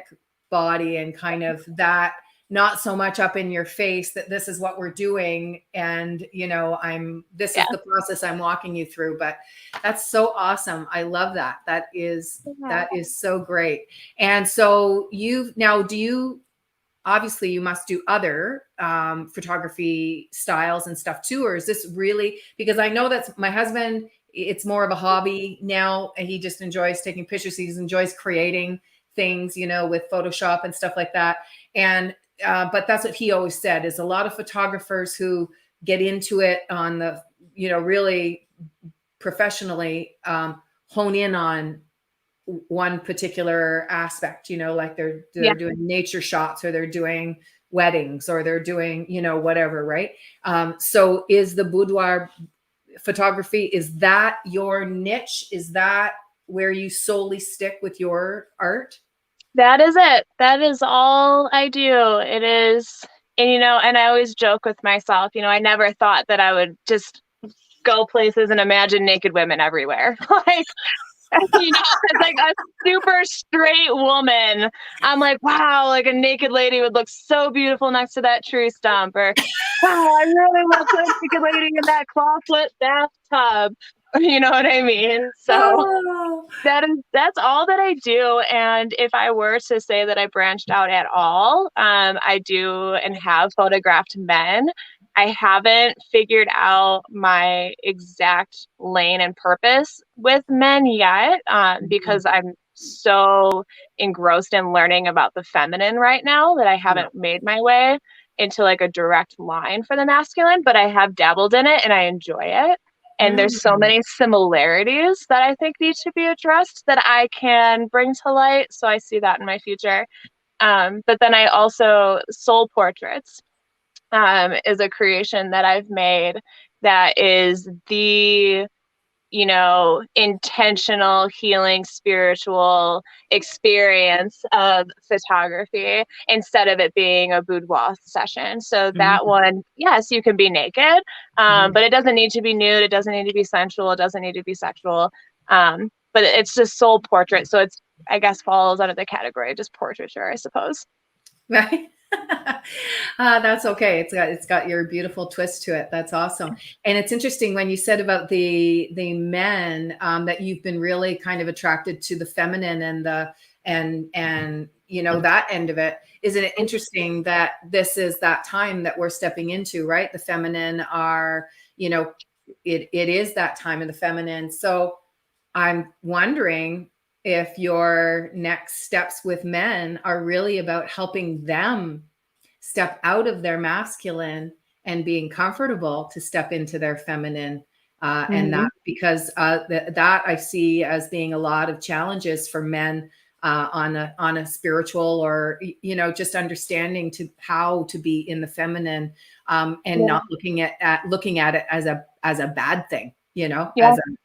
[SPEAKER 2] body and kind of that, not so much up in your face that this is what we're doing. And, you know, this is the process I'm walking you through, but that's so awesome. I love that. That is so great. And so obviously you must do other photography styles and stuff too, or is this really, because I know that's my husband, it's more of a hobby now. He just enjoys taking pictures. He enjoys creating things, you know, with Photoshop and stuff like that. And but that's what he always said, is a lot of photographers who get into it on the, you know, really professionally, hone in on one particular aspect, you know, like they're doing nature shots, or they're doing weddings, or they're doing, you know, whatever. Right. So is the boudoir photography, is that your niche? Is that where you solely stick with your art?
[SPEAKER 7] That is it. That is all I do. It is. And, you know, and I always joke with myself, you know, I never thought that I would just go places and imagine naked women everywhere. Like, you know, it's like a super straight woman. I'm like, wow, like a naked lady would look so beautiful next to that tree stump. Or, wow, I really want a naked lady in that clawfoot bathtub. You know what I mean? So that's all that I do. And if I were to say that I branched out at all, I do and have photographed men. I haven't figured out my exact lane and purpose with men yet, because I'm so engrossed in learning about the feminine right now that I haven't made my way into like a direct line for the masculine, but I have dabbled in it and I enjoy it. And there's so many similarities that I think need to be addressed that I can bring to light. So I see that in my future. But then I also, soul portraits is a creation that I've made that is the, you know, intentional healing spiritual experience of photography instead of it being a boudoir session. So that one, yes, you can be naked, but it doesn't need to be nude. It doesn't need to be sensual. It doesn't need to be sexual. But it's just soul portrait. So it's, I guess, falls under the category of just portraiture, I suppose.
[SPEAKER 2] Right. That's okay. It's got your beautiful twist to it. That's awesome. And it's interesting when you said about the men, that you've been really kind of attracted to the feminine and you know, that end of it. Isn't it interesting that this is that time that we're stepping into, right? The feminine are, you know, it is that time of the feminine. So I'm wondering if your next steps with men are really about helping them step out of their masculine and being comfortable to step into their feminine. And that, because that I see as being a lot of challenges for men on a spiritual, or, you know, just understanding to how to be in the feminine, and not looking at it as a bad thing, you know,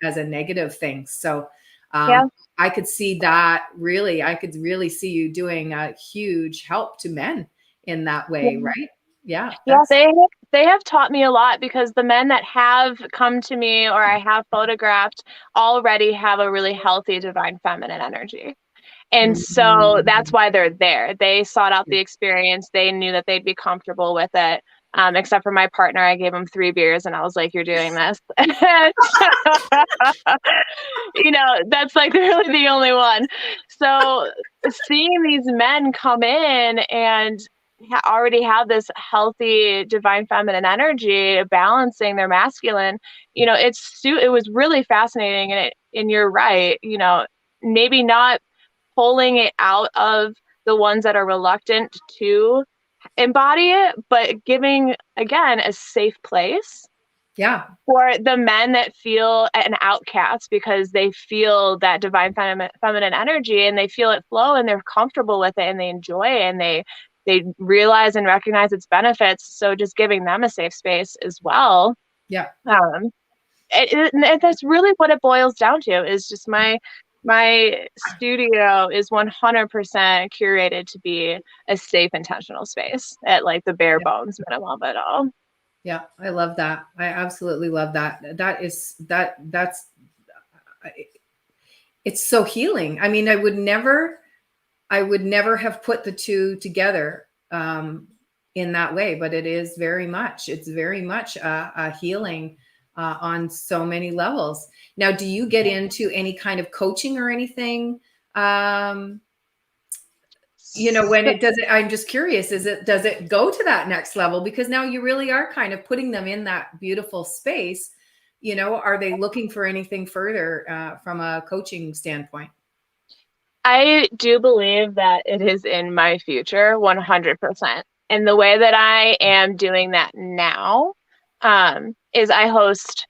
[SPEAKER 2] as a negative thing. So I could see that really, I could really see you doing a huge help to men in that way, right? Yeah.
[SPEAKER 7] They have taught me a lot, because the men that have come to me or I have photographed already have a really healthy divine feminine energy. And so that's why they're there. They sought out the experience. They knew that they'd be comfortable with it. Except for my partner, I gave him 3 beers and I was like, you're doing this. You know, that's like really the only one. So seeing these men come in and already have this healthy divine feminine energy balancing their masculine, you know, it was really fascinating. And you're right, you know, maybe not pulling it out of the ones that are reluctant to embody it, but giving, again, a safe place for the men that feel an outcast because they feel that divine feminine energy and they feel it flow and they're comfortable with it and they enjoy it and they realize and recognize its benefits. So just giving them a safe space as well. And that's really what it boils down to, is just my studio is 100% curated to be a safe, intentional space at like the bare bones minimum of it all.
[SPEAKER 2] Yeah, I love that. I absolutely love that. That's it's so healing. I mean, I would never have put the two together in that way, but it's very much a healing on so many levels. Now, do you get into any kind of coaching or anything? You know, when it does it, I'm just curious, does it go to that next level? Because now you really are kind of putting them in that beautiful space. You know, are they looking for anything further from a coaching standpoint?
[SPEAKER 7] I do believe that it is in my future 100%. And the way that I am doing that now is I host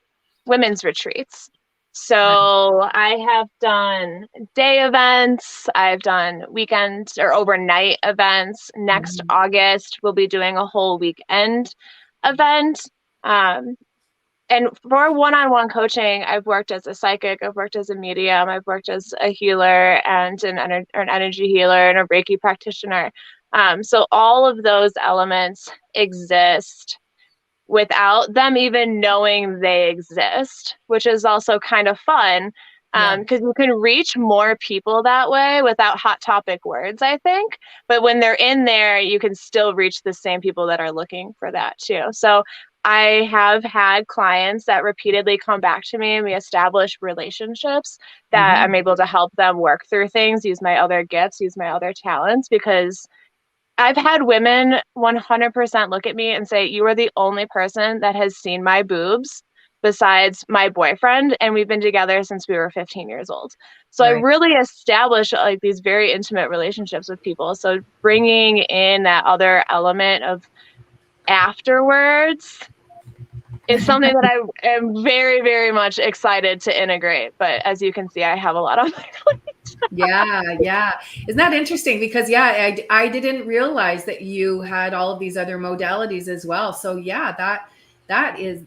[SPEAKER 7] women's retreats. So I have done day events, I've done weekend or overnight events. Next August, we'll be doing a whole weekend event. And for one-on-one coaching, I've worked as a psychic, I've worked as a medium, I've worked as a healer and an energy healer and a Reiki practitioner. So all of those elements exist without them even knowing they exist, which is also kind of fun because you can reach more people that way without hot topic words, I think. But when they're in there, you can still reach the same people that are looking for that too. So I have had clients that repeatedly come back to me and we establish relationships that I'm able to help them work through things, use my other gifts, use my other talents, because I've had women 100% look at me and say, you are the only person that has seen my boobs besides my boyfriend. And we've been together since we were 15 years old. So I really established like these very intimate relationships with people. So bringing in that other element of afterwards is something that I am very, very much excited to integrate. But as you can see, I have a lot on my plate.
[SPEAKER 2] Yeah. Isn't that interesting? Because I didn't realize that you had all of these other modalities as well. So yeah, that is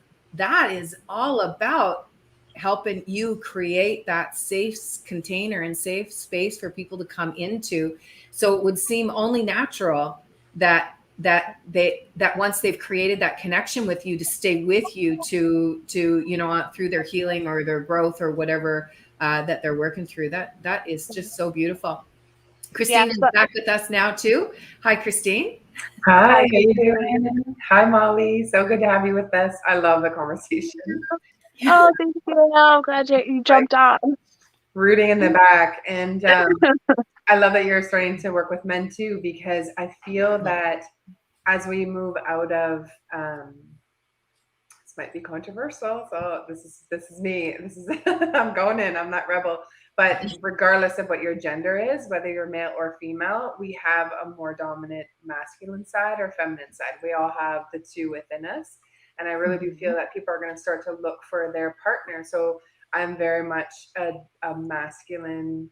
[SPEAKER 2] all about helping you create that safe container and safe space for people to come into. So it would seem only natural that once they've created that connection with you, to stay with you to through their healing or their growth or whatever that they're working through. That is just so beautiful. Christine is back with us now too. Hi, Christine.
[SPEAKER 1] Hi, how you doing? Hi, Molly. So good to have you with us. I love the conversation.
[SPEAKER 7] Oh, thank you. I'm glad you jumped on.
[SPEAKER 1] Rooting in the back. And I love that you're starting to work with men too, because I feel that as we move out of this might be controversial, so this is me. I'm going in. I'm not rebel. But regardless of what your gender is, whether you're male or female, we have a more dominant masculine side or feminine side. We all have the two within us. And I really do feel that people are going to start to look for their partner. So I'm very much a masculine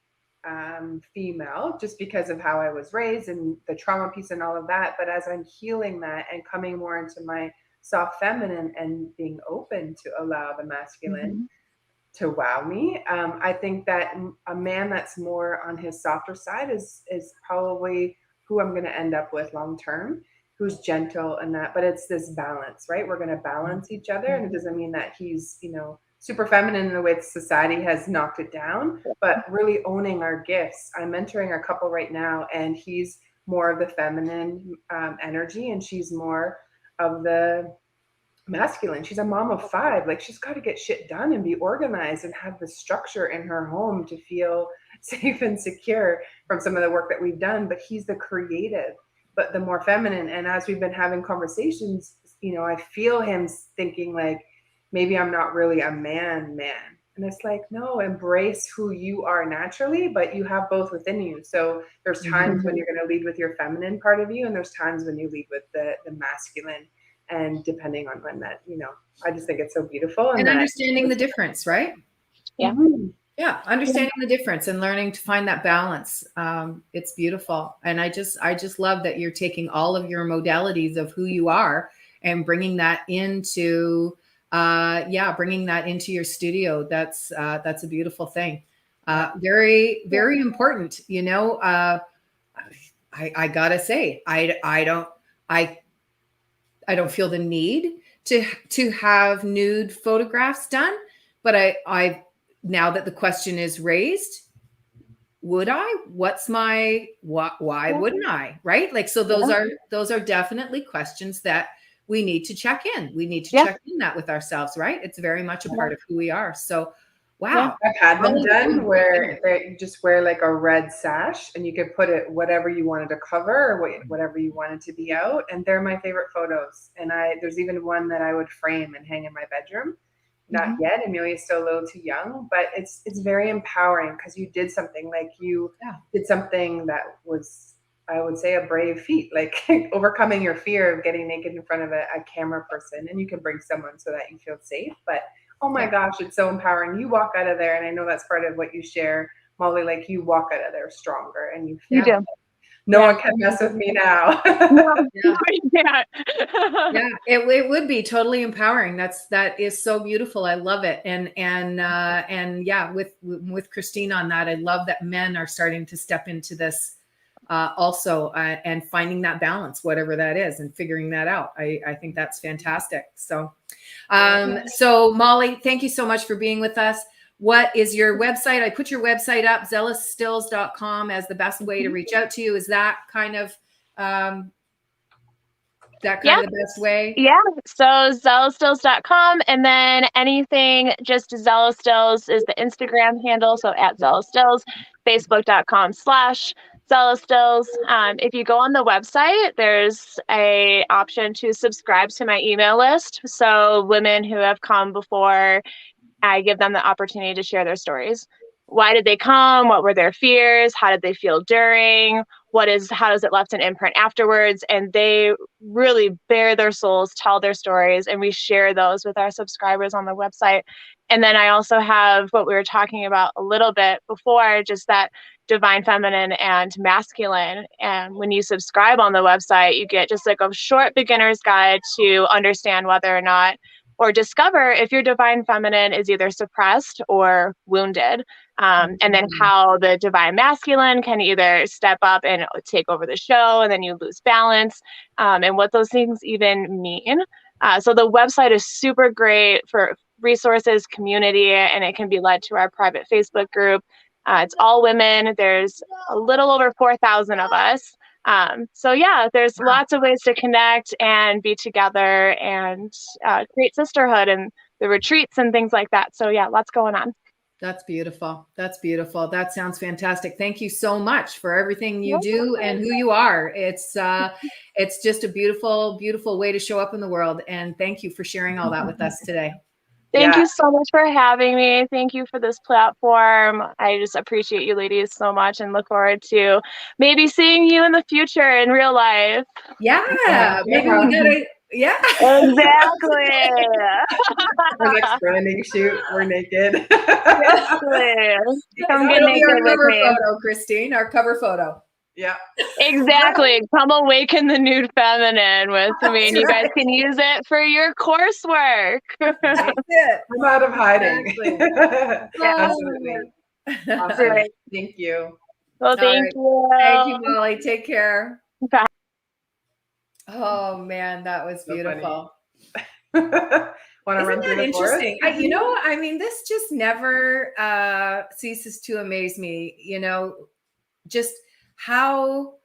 [SPEAKER 1] female, just because of how I was raised and the trauma piece and all of that. But as I'm healing that and coming more into my soft feminine and being open to allow the masculine to wow me, I think that a man that's more on his softer side is probably who I'm going to end up with long term, who's gentle and that. But it's this balance, right? We're going to balance each other, and it doesn't mean that he's super feminine in the way that society has knocked it down, but really owning our gifts. I'm mentoring a couple right now, and he's more of the feminine energy, and she's more of the masculine. She's a mom of 5. Like, she's got to get shit done and be organized and have the structure in her home to feel safe and secure from some of the work that we've done. But he's the creative, but the more feminine. And as we've been having conversations, I feel him thinking like, maybe I'm not really a man. And it's like, no, embrace who you are naturally, but you have both within you. So there's times when you're going to lead with your feminine part of you, and there's times when you lead with the masculine. And depending on when that, I just think it's so beautiful.
[SPEAKER 2] And understanding the difference, right?
[SPEAKER 7] Yeah.
[SPEAKER 2] Yeah. Understanding the difference and learning to find that balance. It's beautiful. And I just love that you're taking all of your modalities of who you are and bringing that into your studio. That's a beautiful thing. Very, very important. I gotta say, I don't feel the need to have nude photographs done, but I now that the question is raised, would I? Why wouldn't I? Right? Like, so those are definitely questions that we need to check in. We need to check in that with ourselves, right? It's very much a part of who we are. So, wow.
[SPEAKER 1] I've had them done where you just wear like a red sash and you could put it whatever you wanted to cover or whatever you wanted to be out. And they're my favorite photos. And there's even one that I would frame and hang in my bedroom not yet. Amelia's still a little too young, but it's very empowering because you did something, like you did something that was, I would say, a brave feat, like overcoming your fear of getting naked in front of a camera person, and you can bring someone so that you feel safe. But oh my gosh, it's so empowering. You walk out of there, and I know that's part of what you share, Molly, like you walk out of there stronger and you feel
[SPEAKER 7] You do.
[SPEAKER 1] like, no one can mess with me now.
[SPEAKER 7] Yeah.
[SPEAKER 2] It would be totally empowering. That is so beautiful. I love it. And yeah, with Christine on that, I love that men are starting to step into this also and finding that balance, whatever that is, and figuring that out. I think that's fantastic. So Molly, thank you so much for being with us. What is your website? I put your website up, zealousstills.com, as the best way to reach out to you. Is that kind of the best way?
[SPEAKER 7] Yeah. So zealousstills.com, and then anything, just zealoustills is the Instagram handle. So at zealoustills, facebook.com/zealoustills. If you go on the website, there's a option to subscribe to my email list. So women who have come before, I give them the opportunity to share their stories. Why did they come? What were their fears? How did they feel during? How does it left an imprint afterwards? And they really bare their souls, tell their stories, and we share those with our subscribers on the website. And then I also have what we were talking about a little bit before, just that divine feminine and masculine. And when you subscribe on the website, you get just like a short beginner's guide to understand whether or not, or discover if your divine feminine is either suppressed or wounded. And then how the divine masculine can either step up and take over the show, and then you lose balance, and what those things even mean. So the website is super great for resources, community, and it can be led to our private Facebook group. It's all women. There's a little over 4,000 of us. So yeah, there's lots of ways to connect and be together and create sisterhood and the retreats and things like that. So yeah, lots going on.
[SPEAKER 2] That's beautiful. That's beautiful. That sounds fantastic. Thank you so much for everything you do and who you are. It's just a beautiful, beautiful way to show up in the world. And thank you for sharing all that with us today.
[SPEAKER 7] Thank you so much for having me. Thank you for this platform. I just appreciate you ladies so much and look forward to maybe seeing you in the future in real life.
[SPEAKER 2] Yeah. Maybe we gotta,
[SPEAKER 7] Exactly.
[SPEAKER 1] Our next branding shoot, we're naked.
[SPEAKER 7] Exactly. Come get
[SPEAKER 2] It'll be our
[SPEAKER 7] naked with
[SPEAKER 2] cover
[SPEAKER 7] me.
[SPEAKER 2] photo, Christine, our cover photo.
[SPEAKER 1] Yeah.
[SPEAKER 7] Exactly. Come awaken the nude feminine with me, and you guys can use it for your coursework.
[SPEAKER 2] That's it.
[SPEAKER 1] I'm out of hiding.
[SPEAKER 2] Exactly.
[SPEAKER 1] Absolutely. Awesome.
[SPEAKER 7] Right.
[SPEAKER 1] Thank you.
[SPEAKER 7] Well, thank you.
[SPEAKER 2] Thank you, Molly. Take care.
[SPEAKER 7] Bye.
[SPEAKER 2] Oh man, that was
[SPEAKER 1] So
[SPEAKER 2] beautiful.
[SPEAKER 1] Want to run
[SPEAKER 2] Isn't
[SPEAKER 1] through
[SPEAKER 2] that
[SPEAKER 1] the forest?
[SPEAKER 2] interesting? This just never ceases to amaze me. Just how,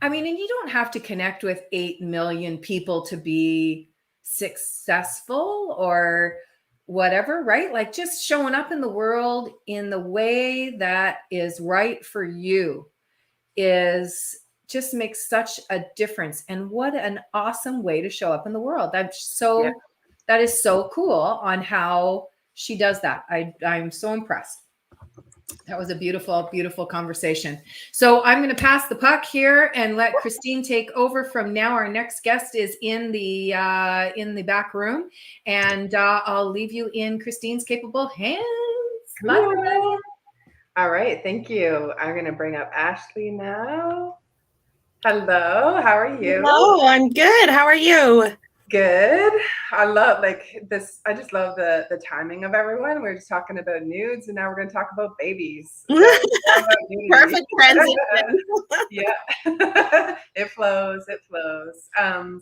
[SPEAKER 2] and you don't have to connect with 8 million people to be successful or whatever, right? Like just showing up in the world in the way that is right for you just makes such a difference. And what an awesome way to show up in the world. That is so cool on how she does that. I'm so impressed. That was a beautiful, beautiful conversation. So I'm going to pass the puck here and let Christine take over from now. Our next guest is in the back room, and I'll leave you in Christine's capable hands. Bye.
[SPEAKER 1] All right. Thank you. I'm going to bring up Ashley now. Hello. How are you?
[SPEAKER 8] Hello. I'm good. How are you?
[SPEAKER 1] Good. I love this. I just love the timing of everyone. We were just talking about nudes, and now we're going to talk about babies. So
[SPEAKER 8] Perfect transition.
[SPEAKER 1] Yeah. It flows.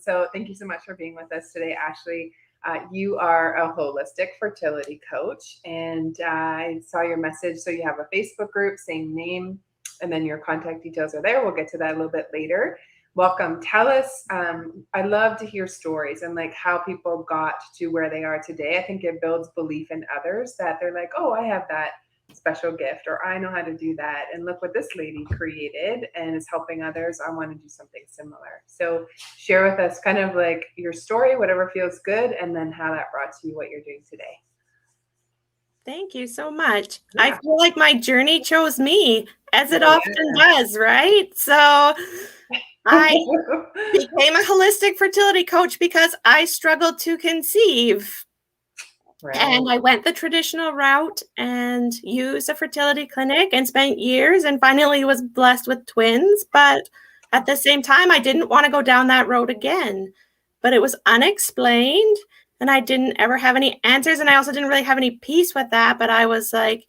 [SPEAKER 1] So thank you so much for being with us today, Ashley. You are a holistic fertility coach, and I saw your message. So you have a Facebook group, same name, and then your contact details are there. We'll get to that a little bit later. Welcome. Tell us, I love to hear stories and how people got to where they are today. I think it builds belief in others that they're like, oh, I have that special gift, or I know how to do that. And look what this lady created and is helping others. I want to do something similar. So share with us kind of your story, whatever feels good, and then how that brought to you what you're doing today.
[SPEAKER 8] Thank you so much.
[SPEAKER 1] Yeah.
[SPEAKER 8] I feel like my journey chose me, as it
[SPEAKER 1] Oh,
[SPEAKER 8] often does, right? So I became a holistic fertility coach because I struggled to conceive.
[SPEAKER 1] Right.
[SPEAKER 8] And I went the traditional route and used a fertility clinic and spent years and finally was blessed with twins. But at the same time, I didn't want to go down that road again. But it was unexplained and I didn't ever have any answers. And I also didn't really have any peace with that. But I was like,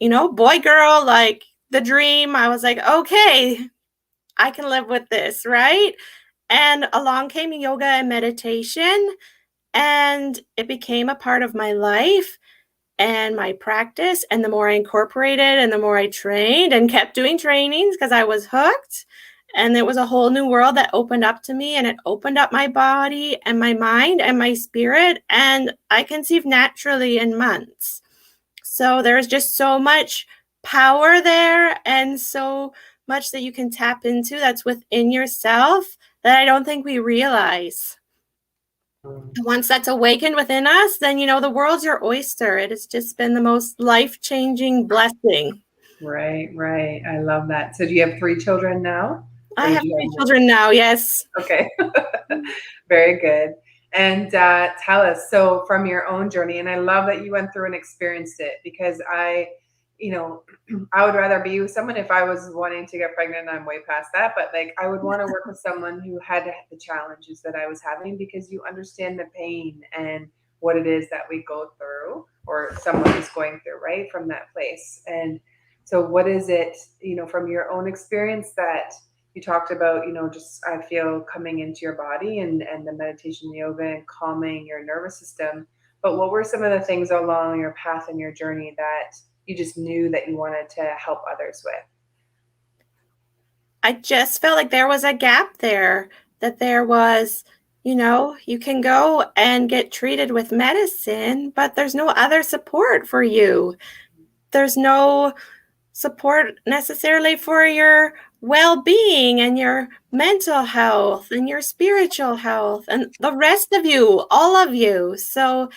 [SPEAKER 8] you know, boy, girl, like the dream. I was like, okay, I can live with this, right? And along came yoga and meditation. And it became a part of my life and my practice. And the more I incorporated and the more I trained and kept doing trainings because I was hooked. And it was a whole new world that opened up to me, and it opened up my body and my mind and my spirit. And I conceived naturally in months. So there's just so much power there and so much that you can tap into that's within yourself that I don't think we realize. Once that's awakened within us, then, you know, the world's your oyster. It has just been the most life-changing blessing.
[SPEAKER 1] Right, right. I love that. So do you have 3 children now?
[SPEAKER 8] I have 3 children now, yes.
[SPEAKER 1] Okay. Very good. And tell us, so from your own journey, and I love that you went through and experienced it, because I would rather be with someone if I was wanting to get pregnant. I'm way past that, but like I would want to work with someone who had the challenges that I was having, because you understand the pain and what it is that we go through, or someone is going through, right, from that place. And so what is it, from your own experience that you talked about, just I feel coming into your body and the meditation, yoga, and calming your nervous system. But what were some of the things along your path and your journey that you just knew that you wanted to help others with?
[SPEAKER 8] I just felt like there was a gap there, that there was, you can go and get treated with medicine, but there's no other support for you. There's no support necessarily for your well-being and your mental health and your spiritual health and the rest of you, all of you. So,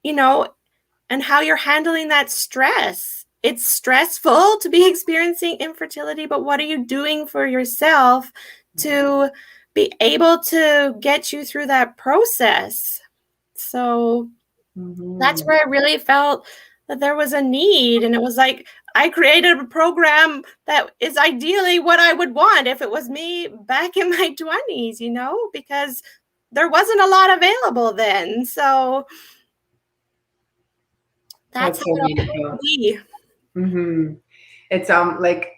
[SPEAKER 8] and how you're handling that stress. It's stressful to be experiencing infertility, but what are you doing for yourself to be able to get you through that process? So that's where I really felt that there was a need. And it was like, I created a program that is ideally what I would want if it was me back in my 20s, because there wasn't a lot available then. So that's
[SPEAKER 1] so beautiful.
[SPEAKER 8] Mm-hmm.
[SPEAKER 1] It's like,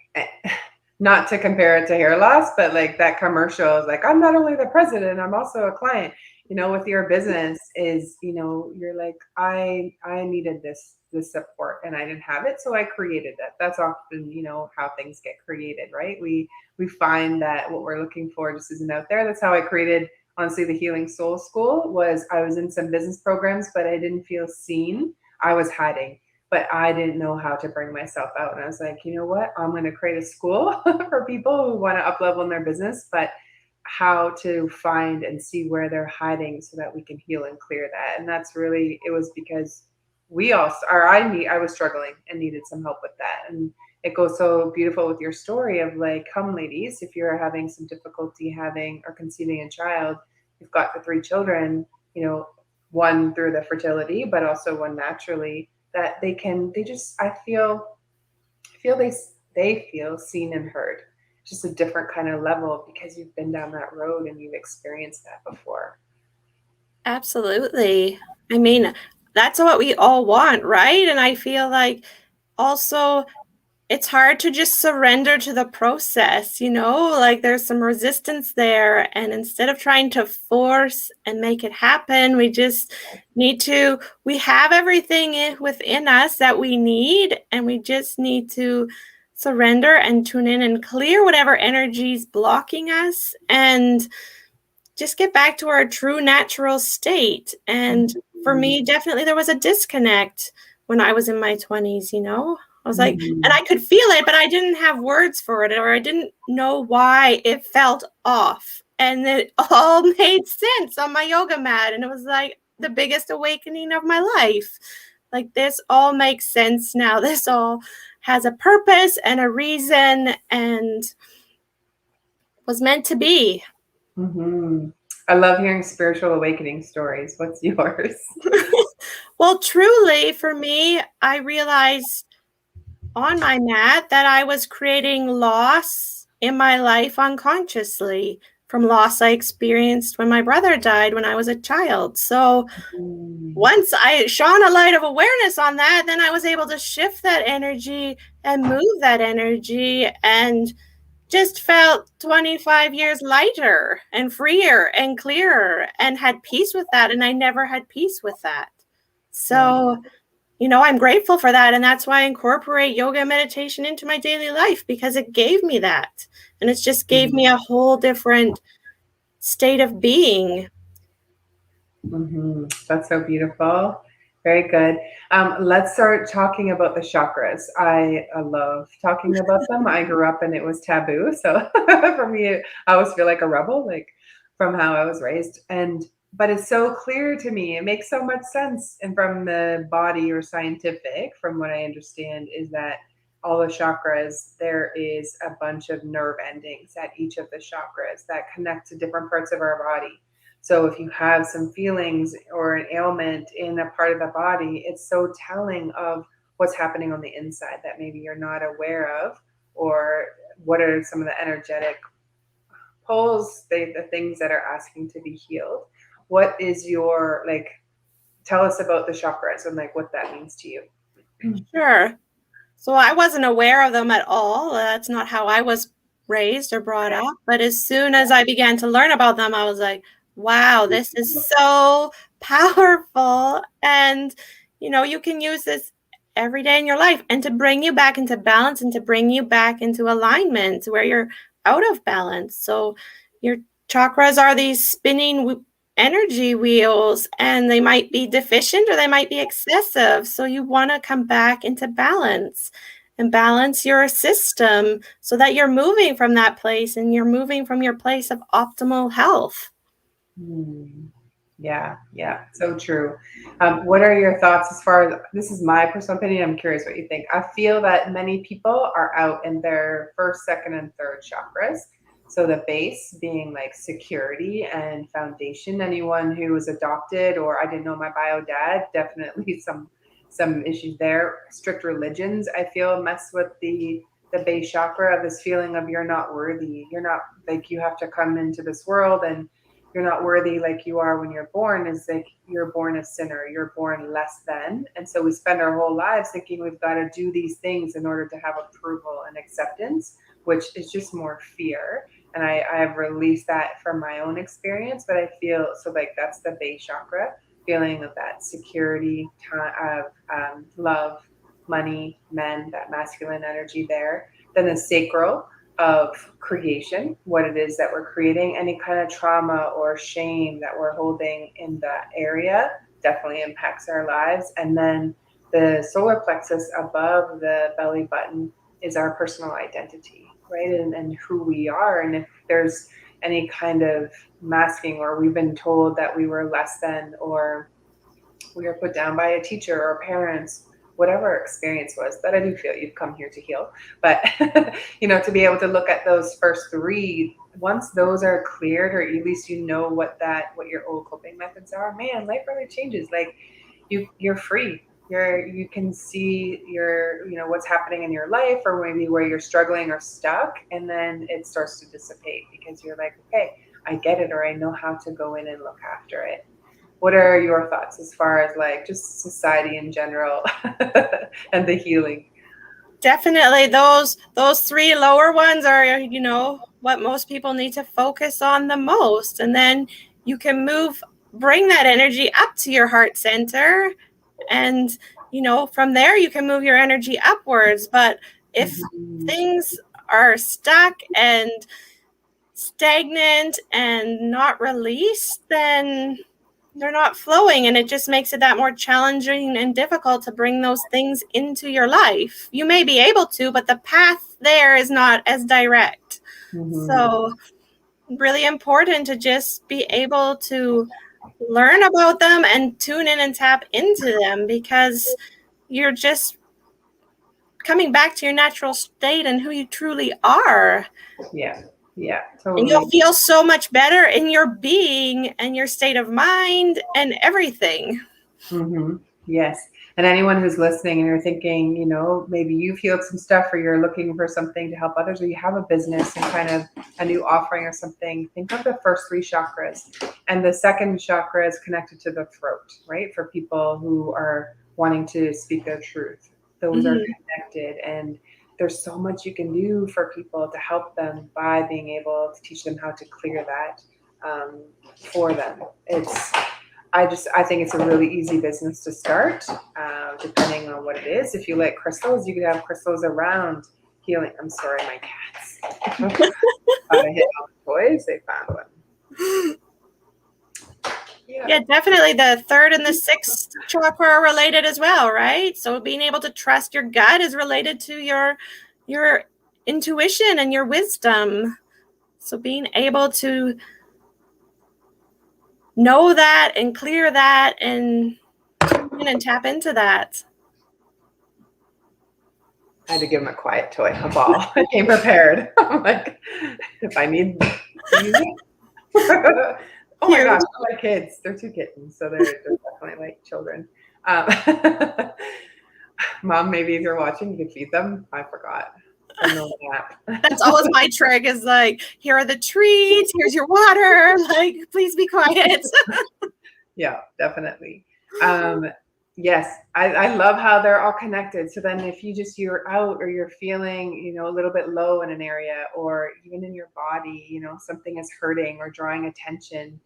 [SPEAKER 1] not to compare it to hair loss, but like that commercial is like, I'm not only the president, I'm also a client. With your business is, you're like, I needed this support and I didn't have it, so I created it. That's often, how things get created, right? We find that what we're looking for just isn't out there. That's how I created, honestly, the Healing Soul School. Was I was in some business programs, but I didn't feel seen. I was hiding, but I didn't know how to bring myself out. And I was like, you know what? I'm going to create a school for people who want to up level in their business, but how to find and see where they're hiding so that we can heal and clear that. And that's really, it was because I was struggling and needed some help with that. And it goes so beautiful with your story of like, come ladies, if you're having some difficulty having or conceiving a child, you've got the 3 children, one through the fertility, but also one naturally, that I feel they feel seen and heard. Just a different kind of level because you've been down that road and you've experienced that before.
[SPEAKER 8] Absolutely. I mean, that's what we all want, right? And I feel like also it's hard to just surrender to the process, like there's some resistance there. And instead of trying to force and make it happen, we just we have everything within us that we need, and we just need to surrender and tune in and clear whatever energy is blocking us and just get back to our true natural state. And for me, definitely there was a disconnect when I was in my 20s, I was like, and I could feel it, but I didn't have words for it, or I didn't know why it felt off. And it all made sense on my yoga mat. And it was like the biggest awakening of my life. like this all makes sense now. This all has a purpose and a reason and was meant to be.
[SPEAKER 1] Mm-hmm. I love hearing spiritual awakening stories. What's yours?
[SPEAKER 8] Well, truly, for me, I realized on my mat that I was creating loss in my life unconsciously from loss I experienced when my brother died when I was a child. So once I shone a light of awareness on that, then I was able to shift that energy and move that energy, and just felt 25 years lighter and freer and clearer and had peace with that. And I never had peace with that. So, you know, I'm grateful for that. And that's why I incorporate yoga and meditation into my daily life, because it gave me that. And it's just gave me a whole different state of being.
[SPEAKER 1] Mm-hmm. That's so beautiful. Very good. Let's start talking about the chakras. I love talking about them. I grew up and it was taboo. So for me, I always feel like a rebel, like from how I was raised. But it's so clear to me. It makes so much sense. And from the body or scientific, from what I understand, is that all the chakras, there is a bunch of nerve endings at each of the chakras that connect to different parts of our body. So if you have some feelings or an ailment in a part of the body, it's so telling of what's happening on the inside that maybe you're not aware of, or what are some of the energetic pulls, the things that are asking to be healed. What is your, like, tell us about the chakras and like what that means to you.
[SPEAKER 8] Sure. So I wasn't aware of them at all. That's not how I was raised or brought up. But as soon as I began to learn about them, I was like, wow, this is so powerful. And, you know, you can use this every day in your life, and to bring you back into balance and to bring you back into alignment where you're out of balance. So your chakras are these spinning energy wheels, and they might be deficient or they might be excessive. So you want to come back into balance and balance your system so that you're moving from that place and you're moving from your place of optimal health.
[SPEAKER 1] Yeah, so true. What are your thoughts as far as, this is my personal opinion, I'm curious what you think. I feel that many people are out in their first, second, and third chakras. So the base being like security and foundation. Anyone who was adopted, or I didn't know my bio dad, definitely some issues there. Strict religions, I feel, mess with the base chakra, this feeling of you're not worthy. You're not, like, you have to come into this world and you're not worthy like you are when you're born, is like you're born a sinner, you're born less than. And so we spend our whole lives thinking we've got to do these things in order to have approval and acceptance, which is just more fear. And I've released that from my own experience, but I feel, so like that's the base chakra, feeling of that security, of love, money, men, that masculine energy there. Then the sacral of creation, what it is that we're creating, any kind of trauma or shame that we're holding in that area definitely impacts our lives. And then the solar plexus above the belly button is our personal identity, right? And who we are. And if there's any kind of masking, or we've been told that we were less than, or we were put down by a teacher or parents, whatever experience was, that I do feel you've come here to heal. But, you know, to be able to look at those first three, once those are cleared, or at least you know what your old coping methods are, man, life really changes. Like you're free. You can see what's happening in your life, or maybe where you're struggling or stuck, and then it starts to dissipate because you're like, okay, I get it, or I know how to go in and look after it. What are your thoughts as far as like just society in general and the healing?
[SPEAKER 8] Definitely those three lower ones are, you know, what most people need to focus on the most. And then you can bring that energy up to your heart center. And, you know, from there you can move your energy upwards. But if things are stuck and stagnant and not released, then they're not flowing, and it just makes it that more challenging and difficult to bring those things into your life. You may be able to, but the path there is not as direct. So really important to just be able to learn about them and tune in and tap into them, because you're just coming back to your natural state and who you truly are.
[SPEAKER 1] Yeah,
[SPEAKER 8] And
[SPEAKER 1] totally.
[SPEAKER 8] you'll feel so much better in your being and your state of mind and everything.
[SPEAKER 1] Mm-hmm. Yes. And anyone who's listening and you're thinking, you know, maybe you've healed some stuff, or you're looking for something to help others, or you have a business and kind of a new offering or something, think of the first 3 chakras. And the second chakra is connected to the throat, right? For people who are wanting to speak their truth. Those are connected. And there's so much you can do for people to help them by being able to teach them how to clear that for them. I think it's a really easy business to start, depending on what it is. If you like crystals, you could have crystals around healing. I'm sorry, my cats. I hit all the toys. They found one.
[SPEAKER 8] Yeah, definitely. The 3rd and the 6th chakra are related as well, right? So being able to trust your gut is related to your intuition and your wisdom. So being able to know that and clear that and tune in and tap into that.
[SPEAKER 1] I had to give him a quiet toy, a ball. I came prepared. I'm like, if I need to use it. Oh my gosh, my kids. They're 2 kittens, so they're definitely like children. Mom, maybe if you're watching, you could feed them. I forgot.
[SPEAKER 8] That's always my trick, is like, here are the treats, here's your water, like, please be quiet.
[SPEAKER 1] Yeah, definitely. Yes, I love how they're all connected. So then if you're out, or you're feeling, you know, a little bit low in an area, or even in your body, you know, something is hurting or drawing attention,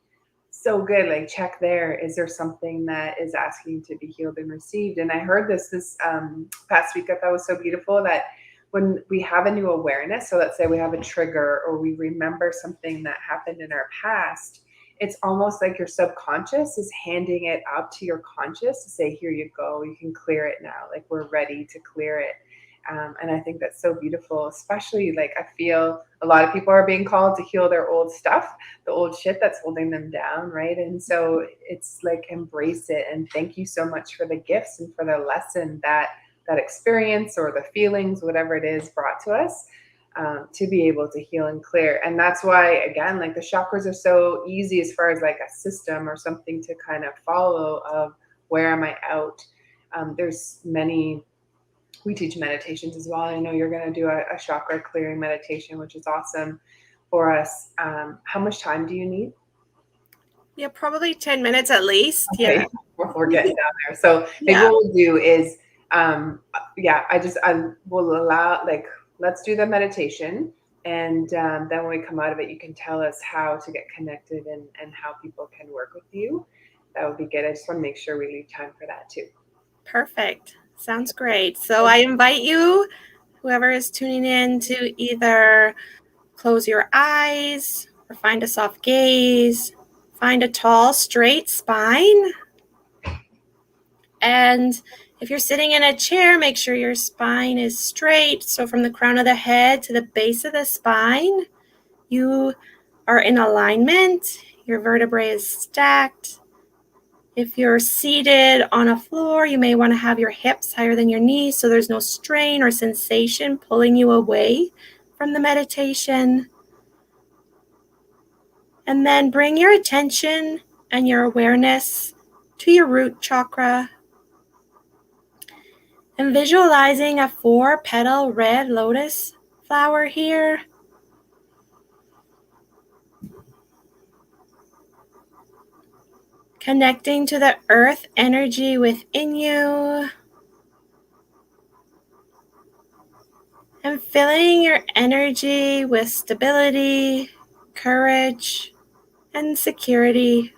[SPEAKER 1] so good. Like, check there. Is there something that is asking to be healed and received? And I heard this past week. I thought was so beautiful that when we have a new awareness, so let's say we have a trigger, or we remember something that happened in our past, it's almost like your subconscious is handing it up to your conscious to say, here you go, you can clear it now. Like, we're ready to clear it. And I think that's so beautiful, especially, like, I feel a lot of people are being called to heal their old stuff, the old shit that's holding them down, right? And so it's like, embrace it. And thank you so much for the gifts and for the lesson that experience, or the feelings, whatever it is, brought to us. To be able to heal and clear. And that's why, again, like, the chakras are so easy as far as like a system or something to kind of follow of where am I out. There's many, we teach meditations as well. I know you're going to do a chakra clearing meditation, which is awesome for us. How much time do you need?
[SPEAKER 8] Yeah, probably 10 minutes at least.
[SPEAKER 1] Okay.
[SPEAKER 8] Yeah.
[SPEAKER 1] Before getting down there. So maybe what we'll do is, I will allow, like, let's do the meditation. And then when we come out of it, you can tell us how to get connected and how people can work with you. That would be good. I just want to make sure we leave time for that too.
[SPEAKER 8] Perfect. Sounds great. So I invite you, whoever is tuning in, to either close your eyes or find a soft gaze, find a tall, straight spine. And if you're sitting in a chair, make sure your spine is straight. So from the crown of the head to the base of the spine, you are in alignment. Your vertebrae is stacked. If you're seated on a floor, you may want to have your hips higher than your knees so there's no strain or sensation pulling you away from the meditation. And then bring your attention and your awareness to your root chakra. And visualizing a 4-petal red lotus flower here. Connecting to the earth energy within you. And filling your energy with stability, courage, and security.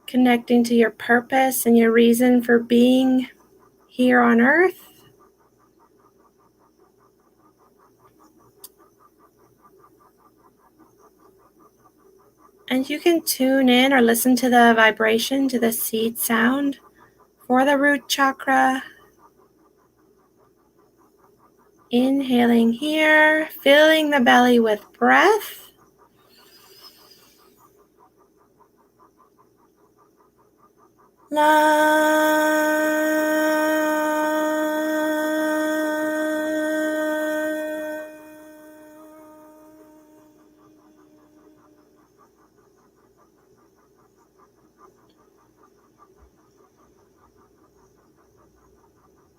[SPEAKER 8] Connecting to your purpose and your reason for being here on earth. And you can tune in or listen to the vibration, to the seed sound for the root chakra. Inhaling here, filling the belly with breath.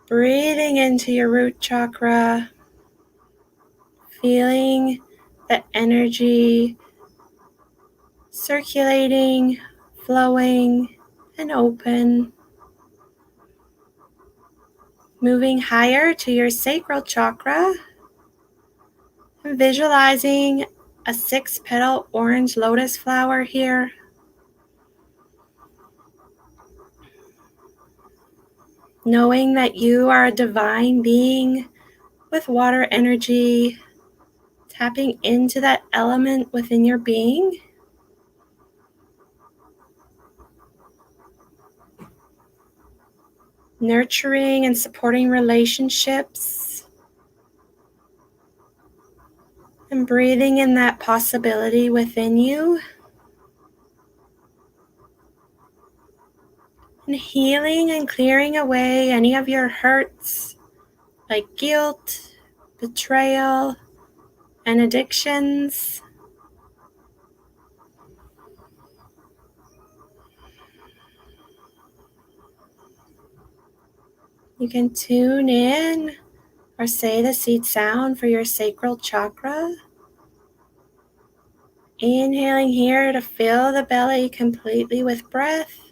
[SPEAKER 8] Breathing into your root chakra, feeling the energy circulating, flowing, and open. Moving higher to your sacral chakra, and visualizing a 6-petal orange lotus flower here. Knowing that you are a divine being with water energy, tapping into that element within your being. Nurturing and supporting relationships. And breathing in that possibility within you. And healing and clearing away any of your hurts, like guilt, betrayal, and addictions. You can tune in or say the seed sound for your sacral chakra. Inhaling here to fill the belly completely with breath.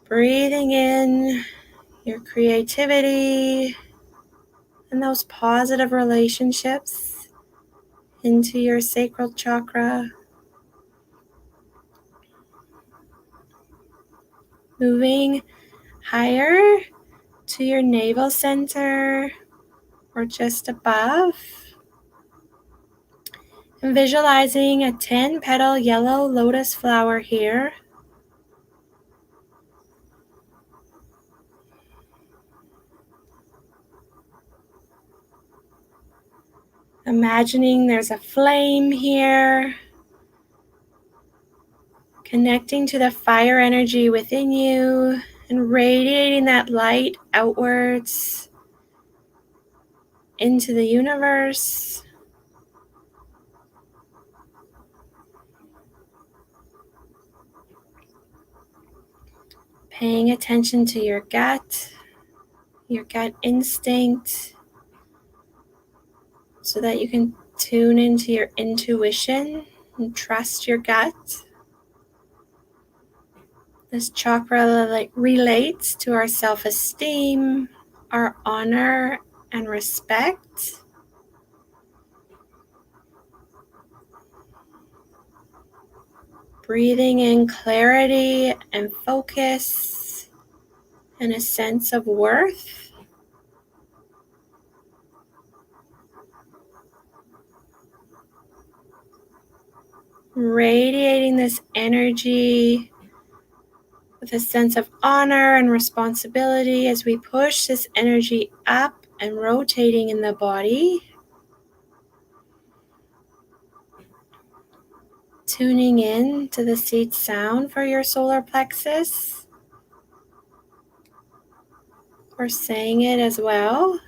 [SPEAKER 8] Breathing in your creativity and those positive relationships into your sacral chakra. Moving higher to your navel center or just above. And visualizing a 10-petal yellow lotus flower here. Imagining there's a flame here, connecting to the fire energy within you and radiating that light outwards into the universe. Paying attention to your gut instinct, so that you can tune into your intuition and trust your gut. This chakra relates to our self-esteem, our honor, and respect. Breathing in clarity and focus and a sense of worth. Radiating this energy with a sense of honor and responsibility as we push this energy up and rotating in the body. Tuning in to the seed sound for your solar plexus, or saying it as well.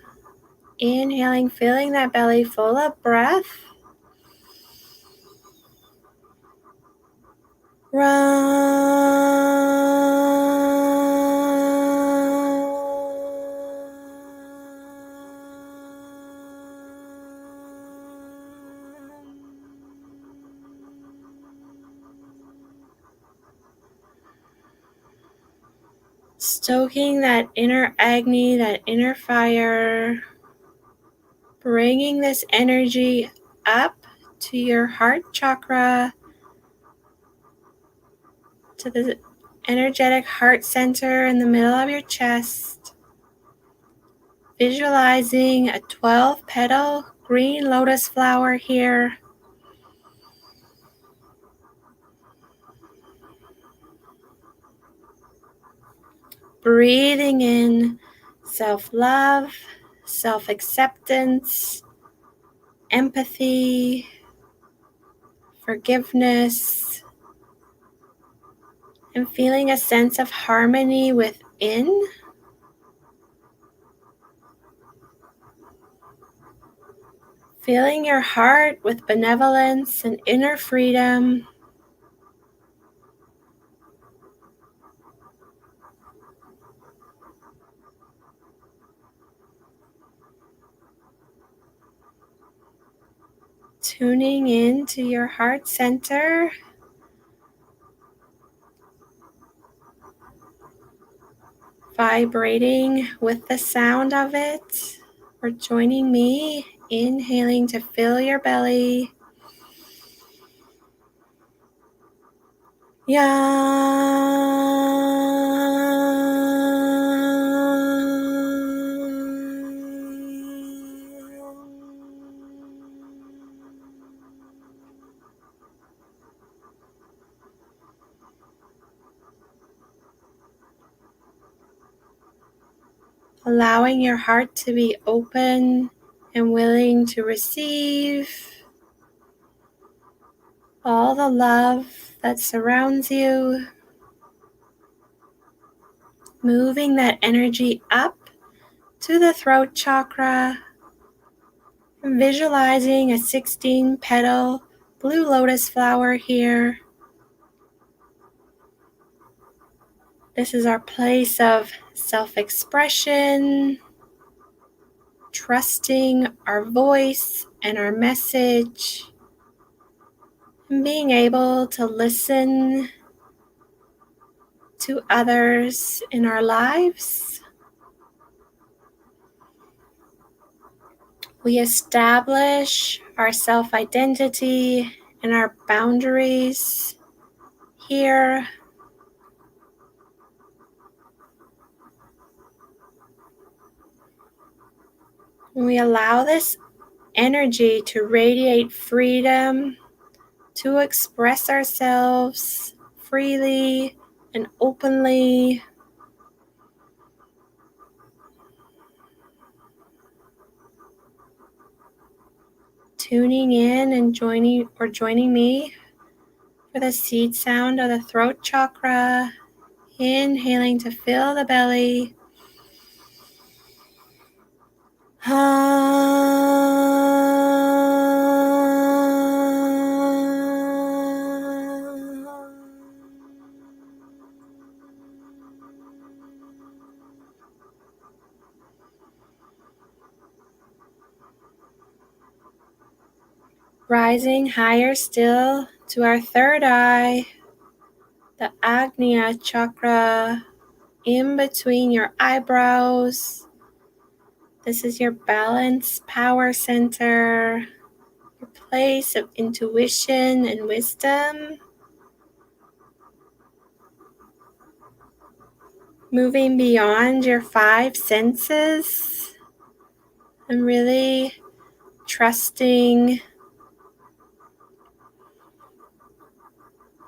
[SPEAKER 8] Inhaling, filling that belly full of breath. Stoking that inner Agni, that inner fire, bringing this energy up to your heart chakra, to the energetic heart center in the middle of your chest. Visualizing a 12-petal green lotus flower here. Breathing in self-love, self-acceptance, empathy, forgiveness, and feeling a sense of harmony within. Filling your heart with benevolence and inner freedom. Tuning into your heart center. Vibrating with the sound of it. Or joining me, inhaling to fill your belly. Allowing your heart to be open and willing to receive all the love that surrounds you. Moving that energy up to the throat chakra. And visualizing a 16-petal blue lotus flower here. This is our place of self-expression, trusting our voice and our message, and being able to listen to others in our lives. We establish our self-identity and our boundaries here. We allow this energy to radiate freedom, to express ourselves freely and openly. Tuning in and joining me for the seed sound of the throat chakra. Inhaling to fill the belly. Rising higher still to our third eye, the Agnya chakra in between your eyebrows. This is your balance power center, your place of intuition and wisdom. Moving beyond your 5 senses and really trusting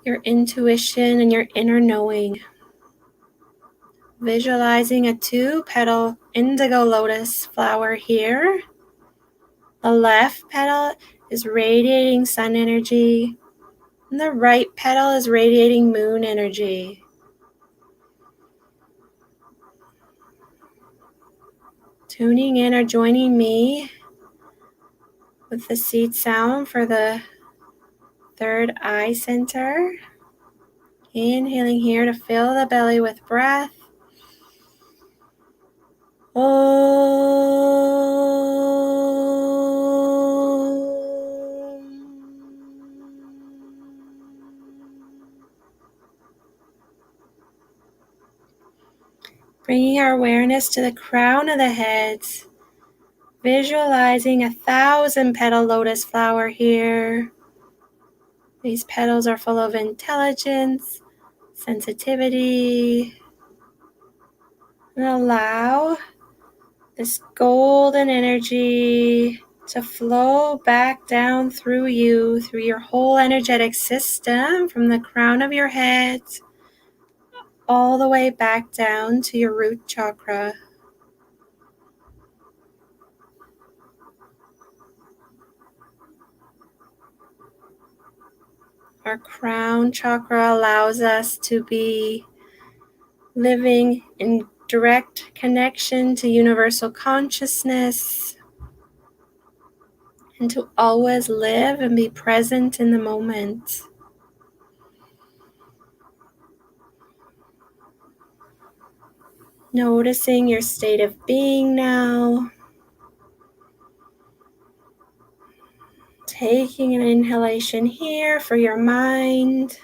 [SPEAKER 8] your intuition and your inner knowing. Visualizing a 2-petal indigo lotus flower here. The left petal is radiating sun energy, and the right petal is radiating moon energy. Tuning in or joining me with the seed sound for the third eye center. Inhaling here to fill the belly with breath. Bringing our awareness to the crown of the head. Visualizing a 1,000-petal lotus flower here. These petals are full of intelligence, sensitivity, and allow this golden energy to flow back down through you, through your whole energetic system, from the crown of your head all the way back down to your root chakra. Our crown chakra allows us to be living in direct connection to universal consciousness and to always live and be present in the moment. Noticing your state of being now. Taking an inhalation here for your mind.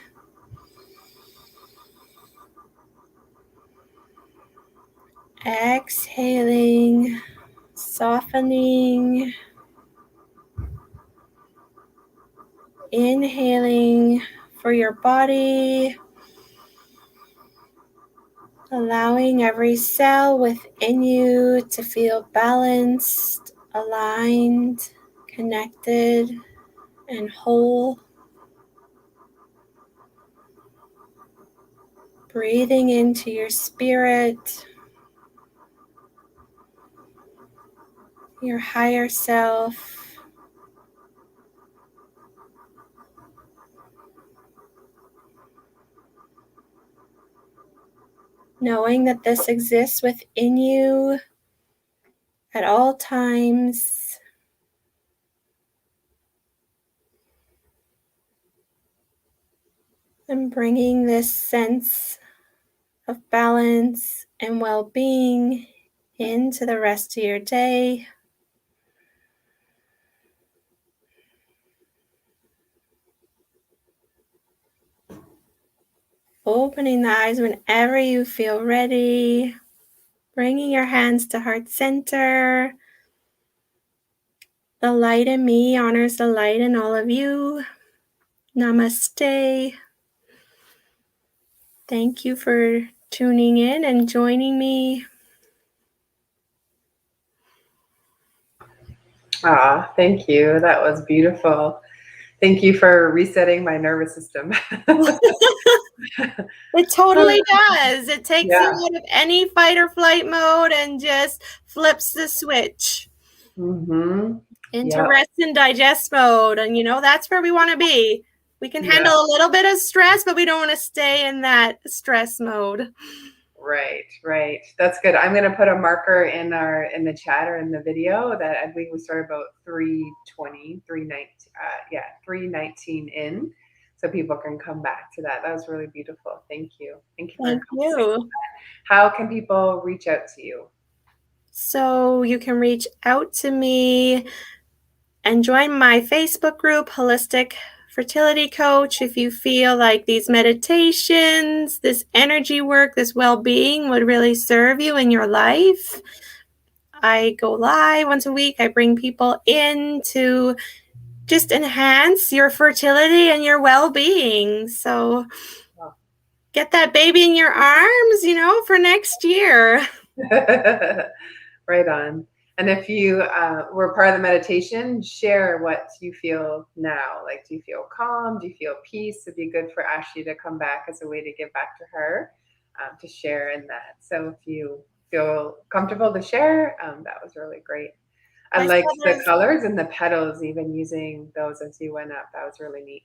[SPEAKER 8] Exhaling, softening. Inhaling for your body. Allowing every cell within you to feel balanced, aligned, connected, and whole. Breathing into your spirit, your higher self. Knowing that this exists within you at all times. And bringing this sense of balance and well-being into the rest of your day. Opening the eyes whenever you feel ready. Bringing your hands to heart center. The light in me honors the light in all of you. Namaste. Thank you for tuning in and joining me.
[SPEAKER 1] Thank you. That was beautiful. Thank you for resetting my nervous system.
[SPEAKER 8] It totally does. It takes you out of any fight or flight mode and just flips the switch into rest and digest mode. And, that's where we want to be. We can handle a little bit of stress, but we don't want to stay in that stress mode.
[SPEAKER 1] Right. That's good. I'm going to put a marker in the chat or in the video that I think we started about 319 in, so people can come back to that. That was really beautiful. Thank you. Thank you. How can people reach out to you?
[SPEAKER 8] So you can reach out to me and join my Facebook group, Holistic Fertility Coach, if you feel like these meditations, this energy work, this well-being would really serve you in your life. I go live once a week. I bring people in to just enhance your fertility and your well-being. So get that baby in your arms, for next year.
[SPEAKER 1] Right on. And if you were part of the meditation, share what you feel now. Like, do you feel calm? Do you feel peace? It'd be good for Ashley to come back as a way to give back to her, to share in that. So if you feel comfortable to share, that was really great. I liked the colors and the petals, even using those as you went up. That was really neat.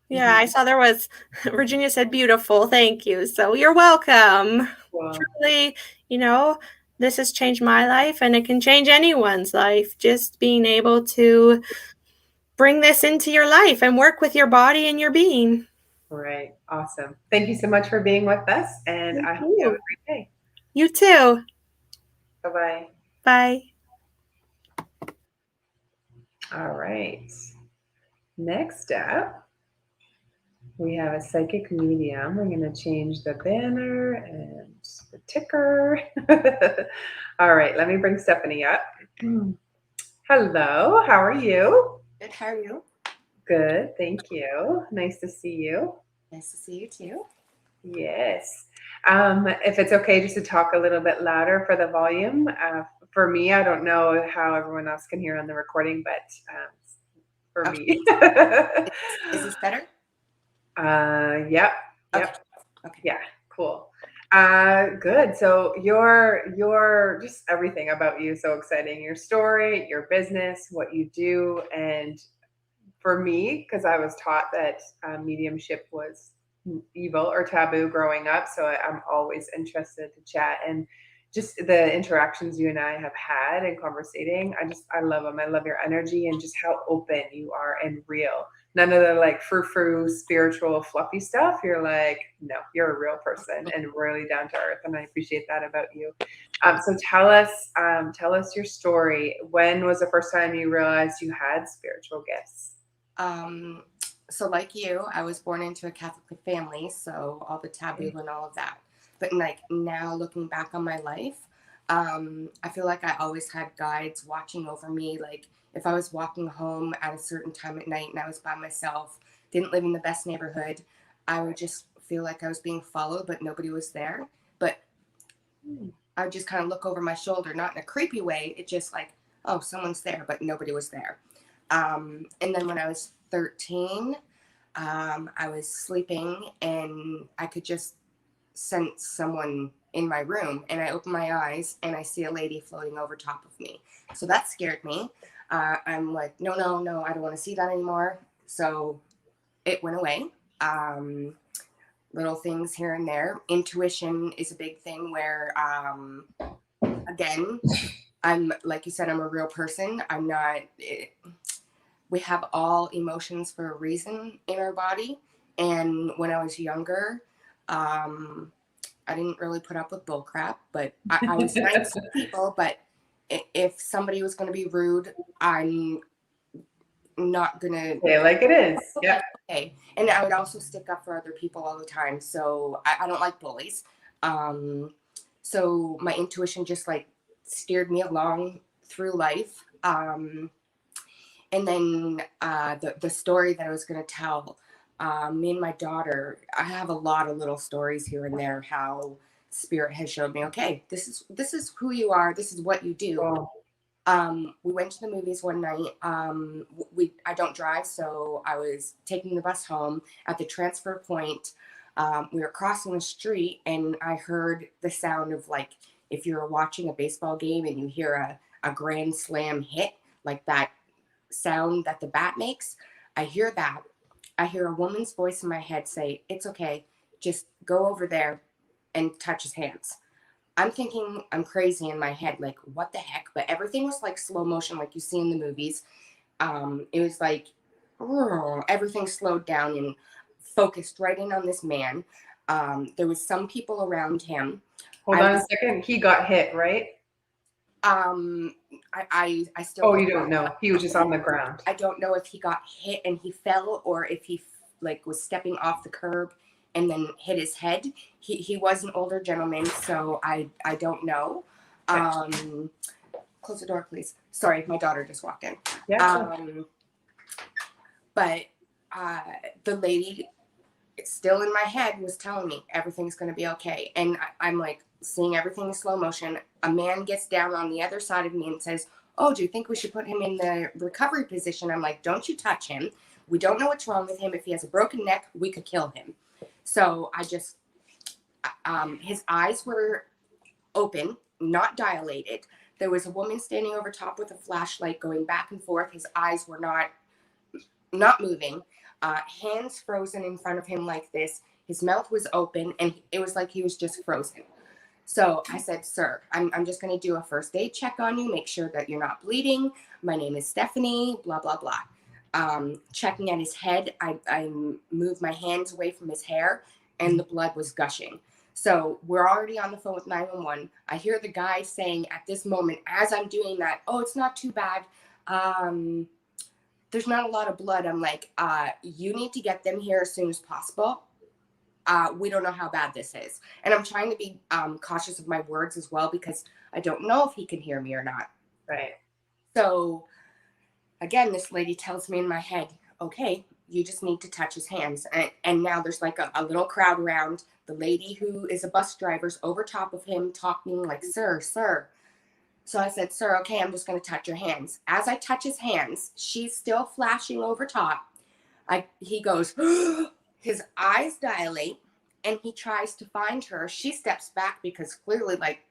[SPEAKER 8] Yeah, I saw there was, Virginia said beautiful. Thank you. So you're welcome.
[SPEAKER 1] Wow.
[SPEAKER 8] Truly, this has changed my life and it can change anyone's life. Just being able to bring this into your life and work with your body and your being.
[SPEAKER 1] Right. Awesome. Thank you so much for being with us. And I hope you have a great day.
[SPEAKER 8] You too.
[SPEAKER 1] Bye-bye.
[SPEAKER 8] Bye.
[SPEAKER 1] All right. Next up, we have a psychic medium. We're going to change the banner and the ticker. All right, let me bring Stephanie up. Hello, how are you?
[SPEAKER 9] Good, how are you?
[SPEAKER 1] Good, thank you. Nice to see you.
[SPEAKER 9] Nice to see you too.
[SPEAKER 1] Yes. If it's okay just to talk a little bit louder for the volume. For me, I don't know how everyone else can hear on the recording, but for
[SPEAKER 9] Okay.
[SPEAKER 1] me.
[SPEAKER 9] Is this better?
[SPEAKER 1] Yep.
[SPEAKER 9] Okay. Okay.
[SPEAKER 1] Yeah, cool. Good. So your just everything about you is so exciting. Your story, your business, what you do, and for me, because I was taught that mediumship was evil or taboo growing up, so I'm always interested to chat and just the interactions you and I have had and conversating. I love them. I love your energy and just how open you are and real. None of the like frou-frou spiritual fluffy stuff. You're like, no, you're a real person and really down to earth, and I appreciate that about you. So tell us your story. When was the first time you realized you had spiritual gifts?
[SPEAKER 9] So like you, I was born into a Catholic family, so all the taboo and all of that. But like now looking back on my life, I feel like I always had guides watching over me. Like if I was walking home at a certain time at night and I was by myself, didn't live in the best neighborhood, I would just feel like I was being followed, but nobody was there. But I would just kind of look over my shoulder, not in a creepy way. It just like, oh, someone's there, but nobody was there. And then when I was 13, I was sleeping and I could just sense someone in my room, and I open my eyes and I see a lady floating over top of me. So that scared me. I'm like, no, I don't want to see that anymore. So it went away. Little things here and there. Intuition is a big thing where, again, I'm, like you said, I'm a real person. I'm not, we have all emotions for a reason in our body. And when I was younger, I didn't really put up with bull crap, but I was nice to people. But if somebody was going to be rude, I'm not going to
[SPEAKER 1] say it like it is. Yeah.
[SPEAKER 9] Okay. And I would also stick up for other people all the time. So I don't like bullies. So my intuition just like steered me along through life. And then the story that I was going to tell, me and my daughter, I have a lot of little stories here and there, how spirit has showed me, okay, this is who you are. This is what you do.
[SPEAKER 1] Oh.
[SPEAKER 9] We went to the movies one night. I don't drive, so I was taking the bus home. At the transfer point, we were crossing the street, and I heard the sound of like if you're watching a baseball game and you hear a grand slam hit, like that sound that the bat makes. I hear that. I hear a woman's voice in my head say, "It's okay, just go over there and touch his hands." I'm thinking I'm crazy in my head, like, what the heck? But everything was like slow motion, like you see in the movies. It was like, everything slowed down and focused right in on this man. There was some people around him.
[SPEAKER 1] Hold on a second. He got hit, right?
[SPEAKER 9] I still.
[SPEAKER 1] Oh, you don't know. He was just on the ground.
[SPEAKER 9] I don't know if he got hit and he fell, or if he like was stepping off the curb and then hit his head. He was an older gentleman, so I don't know. Close the door, please. Sorry, my daughter just walked in.
[SPEAKER 1] Yeah.
[SPEAKER 9] But the lady, still in my head, was telling me everything's going to be okay. And I'm like seeing everything in slow motion. A man gets down on the other side of me and says, "Oh, do you think we should put him in the recovery position?" I'm like, "Don't you touch him. We don't know what's wrong with him. If he has a broken neck, we could kill him." So I just, his eyes were open, not dilated. There was a woman standing over top with a flashlight going back and forth. His eyes were not moving. Hands frozen in front of him like this. His mouth was open, and it was like he was just frozen. So I said, "Sir, I'm just going to do a first aid check on you, make sure that you're not bleeding. My name is Stephanie, blah, blah, blah." Checking at his head, I moved my hands away from his hair, and the blood was gushing. So we're already on the phone with 911. I hear the guy saying at this moment, as I'm doing that, "Oh, it's not too bad. There's not a lot of blood." I'm like, "You need to get them here as soon as possible. We don't know how bad this is." And I'm trying to be cautious of my words as well, because I don't know if he can hear me or not.
[SPEAKER 1] Right.
[SPEAKER 9] So again, this lady tells me in my head, "Okay, you just need to touch his hands. And now there's like a little crowd around. The lady who is a bus driver's over top of him talking like, sir, sir. So I said, sir, okay, I'm just going to touch your hands. As I touch his hands, she's still flashing over top. He goes, his eyes dilate, and he tries to find her. She steps back because clearly, like,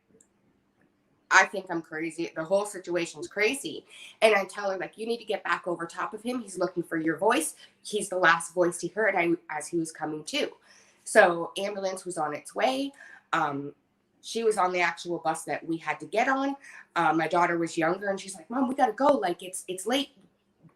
[SPEAKER 9] I think I'm crazy. The whole situation's crazy. And I tell her, like, you need to get back over top of him. He's looking for your voice. He's the last voice he heard as he was coming to. So ambulance was on its way. She was on the actual bus that we had to get on. My daughter was younger, and she's like, Mom, we got to go. Like, it's late.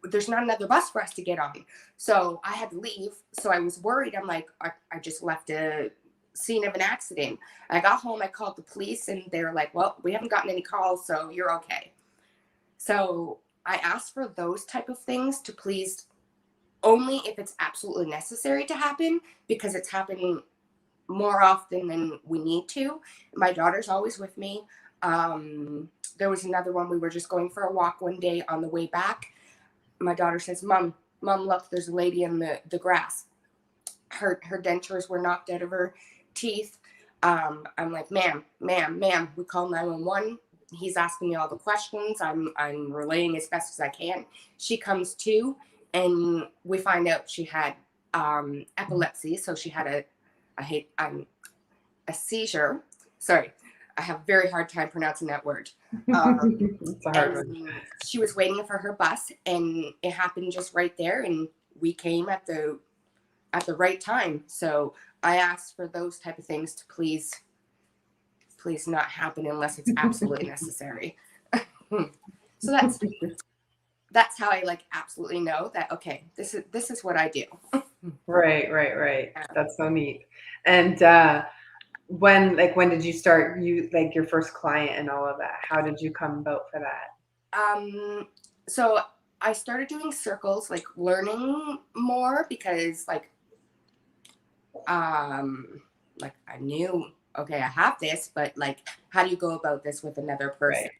[SPEAKER 9] There's not another bus for us to get on. So I had to leave. So I was worried. I'm like, I just left a scene of an accident. I got home, I called the police, and they were like, well, we haven't gotten any calls, so you're okay. So I asked for those type of things to please only if it's absolutely necessary to happen, because it's happening more often than we need to. My daughter's always with me. There was another one. We were just going for a walk one day. On the way back, my daughter says, Mom, look, there's a lady in the grass. Her dentures were knocked out of her teeth. I'm like, ma'am, we call 911. He's asking me all the questions. I'm relaying as best as I can. She comes to, and we find out she had epilepsy. So she had a seizure. Sorry, I have a very hard time pronouncing that word.
[SPEAKER 1] It's a hard one.
[SPEAKER 9] She was waiting for her bus, and it happened just right there, and we came at the right time. So I asked for those type of things to please not happen unless it's absolutely necessary. So that's how I like absolutely know that, okay, this is what I do.
[SPEAKER 1] Right.
[SPEAKER 9] Yeah.
[SPEAKER 1] That's so neat. And when did you start your first client and all of that? How did you come about for that?
[SPEAKER 9] So I started doing circles, like learning more, because like I knew, okay, I have this, but like, how do you go about this with another person?
[SPEAKER 1] Right.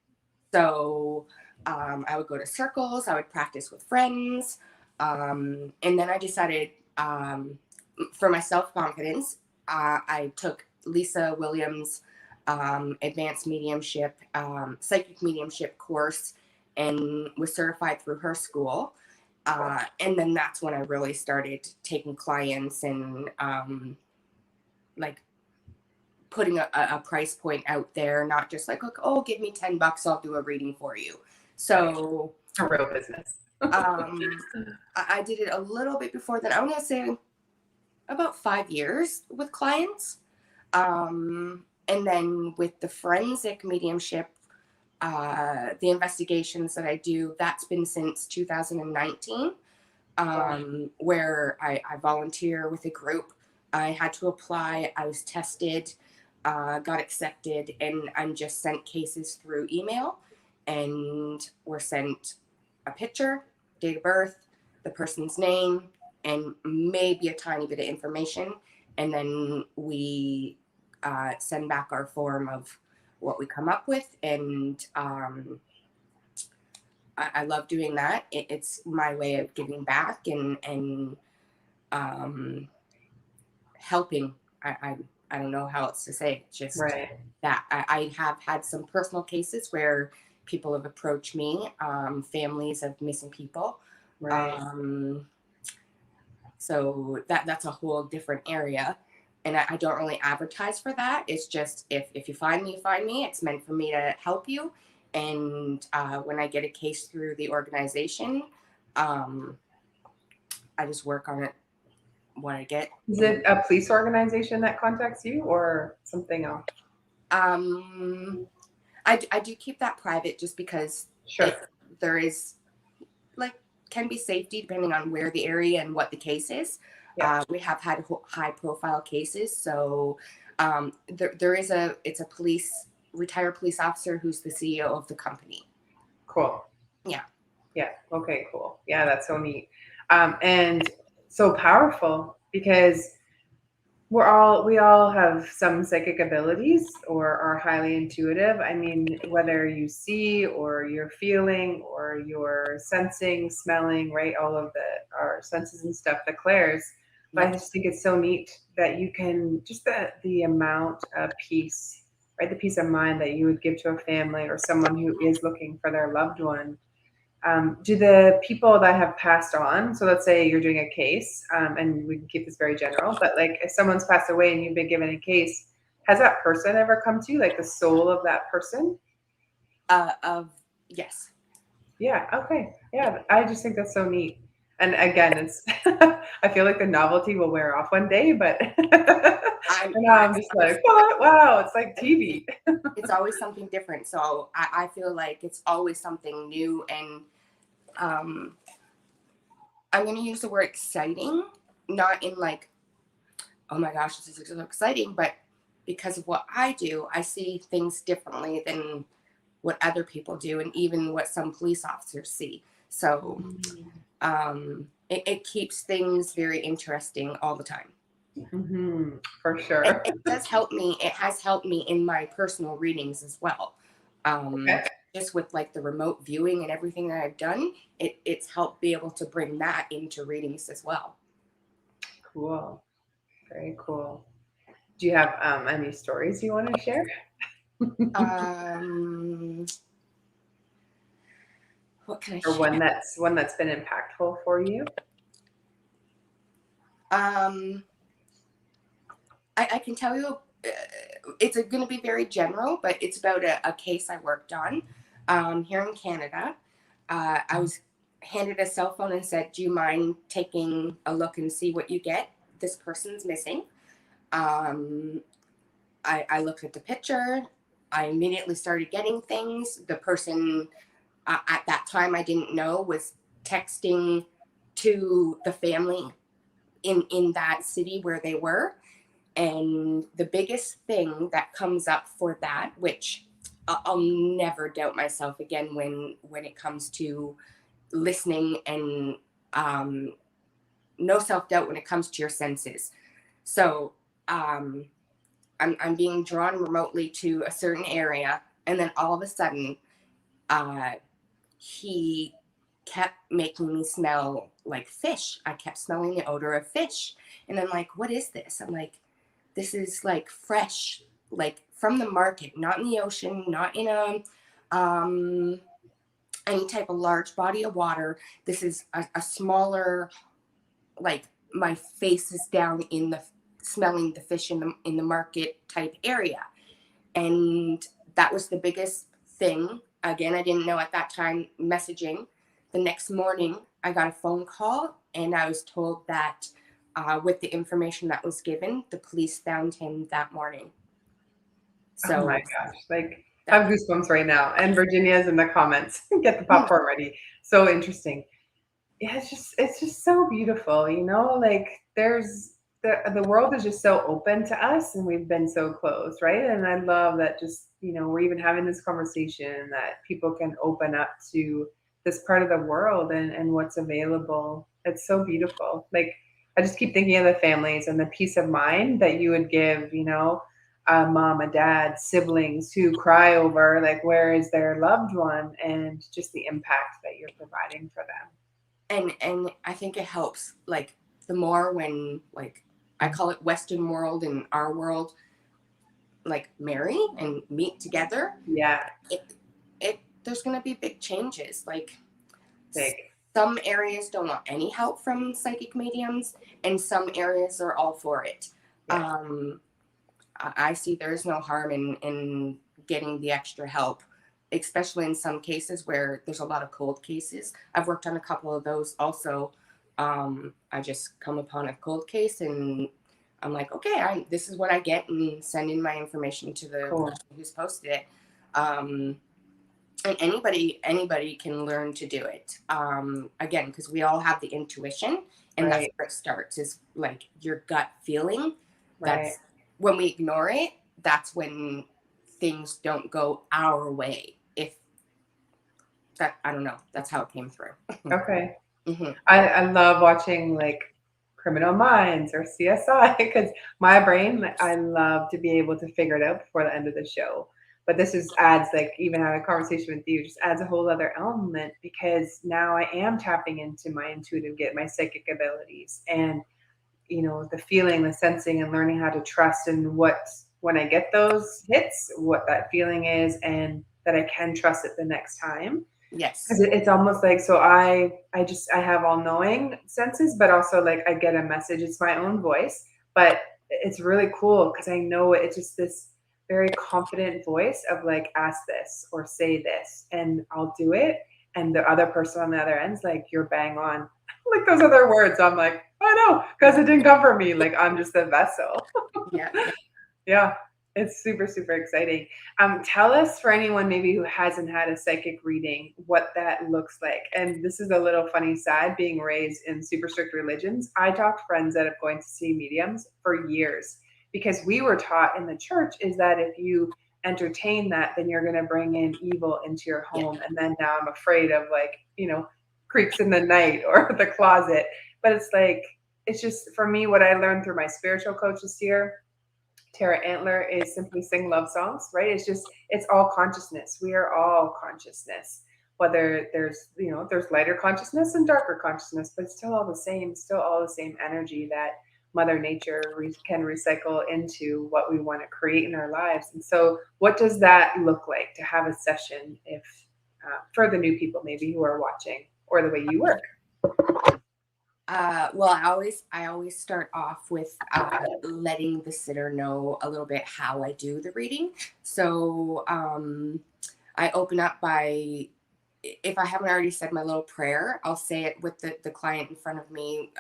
[SPEAKER 9] So I would go to circles, I would practice with friends. And then I decided for my self-confidence, I took Lisa Williams' advanced mediumship, psychic mediumship course, and was certified through her school. And then that's when I really started taking clients and like putting a price point out there, not just like, oh, give me $10, I'll do a reading for you. So
[SPEAKER 1] A real business.
[SPEAKER 9] I did it a little bit before that. I'm going to say about 5 years with clients. And then with the forensic mediumship, the investigations that I do, that's been since 2019, where I volunteer with a group. I had to apply, I was tested, got accepted, and I'm just sent cases through email, and we're sent a picture, date of birth, the person's name, and maybe a tiny bit of information. And then we send back our form of what we come up with. And I love doing that. It's my way of giving back and helping. I don't know how else to say it. Just
[SPEAKER 1] Right.
[SPEAKER 9] that I have had some personal cases where people have approached me, families of missing people.
[SPEAKER 1] Right.
[SPEAKER 9] So that's a whole different area. And I don't really advertise for that. It's just, if you find me, it's meant for me to help you. And when I get a case through the organization, I just work on it, what I get.
[SPEAKER 1] Is it a police organization that contacts you or something else?
[SPEAKER 9] I do keep that private just because
[SPEAKER 1] Sure.
[SPEAKER 9] there is, like, can be safety depending on where the area and what the case is.
[SPEAKER 1] Yeah.
[SPEAKER 9] We have had high profile cases. So it's a retired police officer who's the CEO of the company.
[SPEAKER 1] Cool.
[SPEAKER 9] Yeah.
[SPEAKER 1] Yeah. Okay, cool. Yeah, that's so neat. And so powerful, because we all have some psychic abilities or are highly intuitive. I mean, whether you see or you're feeling or you're sensing, smelling, right? All of our senses and stuff, the clairs. But I just think it's so neat that you can just the amount of peace, right? The peace of mind that you would give to a family or someone who is looking for their loved one. Do the people that have passed on, so let's say you're doing a case, and we can keep this very general, but like if someone's passed away and you've been given a case, has that person ever come to you, like the soul of that person?
[SPEAKER 9] Yes.
[SPEAKER 1] Yeah. Okay. Yeah. I just think that's so neat. And again, it's I feel like the novelty will wear off one day, but I'm just like, what? Wow, it's like TV.
[SPEAKER 9] It's always something different. So I feel like it's always something new, and I'm going to use the word exciting, not in like, oh my gosh, this is so exciting, but because of what I do, I see things differently than what other people do, and even what some police officers see. So it keeps things very interesting all the time.
[SPEAKER 1] Mm-hmm, for sure.
[SPEAKER 9] It does help me. It has helped me in my personal readings as well. Just with like the remote viewing and everything that I've done, it's helped be able to bring that into readings as well.
[SPEAKER 1] Cool. Very cool. Do you have any stories you want to share?
[SPEAKER 9] What can I
[SPEAKER 1] or
[SPEAKER 9] share?
[SPEAKER 1] one that's been impactful for you?
[SPEAKER 9] I can tell you, it's going to be very general, but it's about a case I worked on here in Canada. I was handed a cell phone and said, do you mind taking a look and see what you get? This person's missing. I looked at the picture. I immediately started getting things. The person at that time I didn't know was texting to the family in that city where they were. And the biggest thing that comes up for that, which I'll never doubt myself again when it comes to listening, and no self-doubt when it comes to your senses. So I'm being drawn remotely to a certain area, and then all of a sudden he kept making me smell like fish. I kept smelling the odor of fish, and I'm like, what is this? I'm like, this is like fresh, like from the market, not in the ocean, not in any type of large body of water. This is a smaller, like my face is down in the smelling the fish in the market type area. And that was the biggest thing. Again, I didn't know at that time messaging. The next morning, I got a phone call, and I was told that with the information that was given, the police found him that morning. So,
[SPEAKER 1] oh my gosh, like I have goosebumps right now. And Virginia's in the comments. Get the popcorn ready. So interesting. Yeah, it's just so beautiful, you know, like there's the world is just so open to us, and we've been so closed, right? And I love that, just, you know, we're even having this conversation that people can open up to this part of the world and what's available. It's so beautiful. Like I just keep thinking of the families and the peace of mind that you would give, you know, a mom, a dad, siblings who cry over like where is their loved one, and just the impact that you're providing for them.
[SPEAKER 9] And I think it helps, like the more when, like I call it Western world and our world, like marry and meet together.
[SPEAKER 1] Yeah.
[SPEAKER 9] There's going to be big changes. Like
[SPEAKER 1] big.
[SPEAKER 9] Some areas don't want any help from psychic mediums, and some areas are all for it. Yeah. I see there's no harm in getting the extra help, especially in some cases where there's a lot of cold cases. I've worked on a couple of those also. I just come upon a cold case and I'm like, okay, this is what I get, and send in my information to the person who's posted it. And anybody can learn to do it. Again, because we all have the intuition, and that's where it starts, is like your gut feeling. That's when we ignore it, that's when things don't go our way. If that, I don't know, that's how it came through.
[SPEAKER 1] Okay. Mm-hmm. I love watching like Criminal Minds or CSI, because my brain, I love to be able to figure it out before the end of the show. But this just adds, like, even having a conversation with you just adds a whole other element, because now I am tapping into my intuitive gift, my psychic abilities, and the feeling, the sensing, and learning how to trust in when I get those hits, what that feeling is, and that I can trust it the next time.
[SPEAKER 9] Yes.
[SPEAKER 1] Because it's almost like, so I have all knowing senses, but also like I get a message. It's my own voice, but it's really cool because I know it's just this very confident voice of like, ask this or say this, and I'll do it. And the other person on the other end's like, you're bang on. Like those other words, I'm like, oh no, because it didn't come from me. Like I'm just a vessel.
[SPEAKER 9] Yeah.
[SPEAKER 1] Yeah. It's super, super exciting. Tell us, for anyone maybe who hasn't had a psychic reading, what that looks like. And this is a little funny side, being raised in super strict religions. I talked to friends that have going to see mediums for years, because we were taught in the church is that if you entertain that, then you're going to bring in evil into your home. And then now I'm afraid of, like, creeps in the night or the closet. But it's like, it's just, for me, what I learned through my spiritual coach this year, Tara Antler, is simply sing love songs, right? It's all consciousness. We are all consciousness, whether there's lighter consciousness and darker consciousness, but it's still all the same energy that Mother Nature can recycle into what we want to create in our lives. And so what does that look like to have a session, if for the new people maybe who are watching, or the way you work?
[SPEAKER 9] Well, I always start off with letting the sitter know a little bit how I do the reading. So I open up by, if I haven't already said my little prayer, I'll say it with the client in front of me,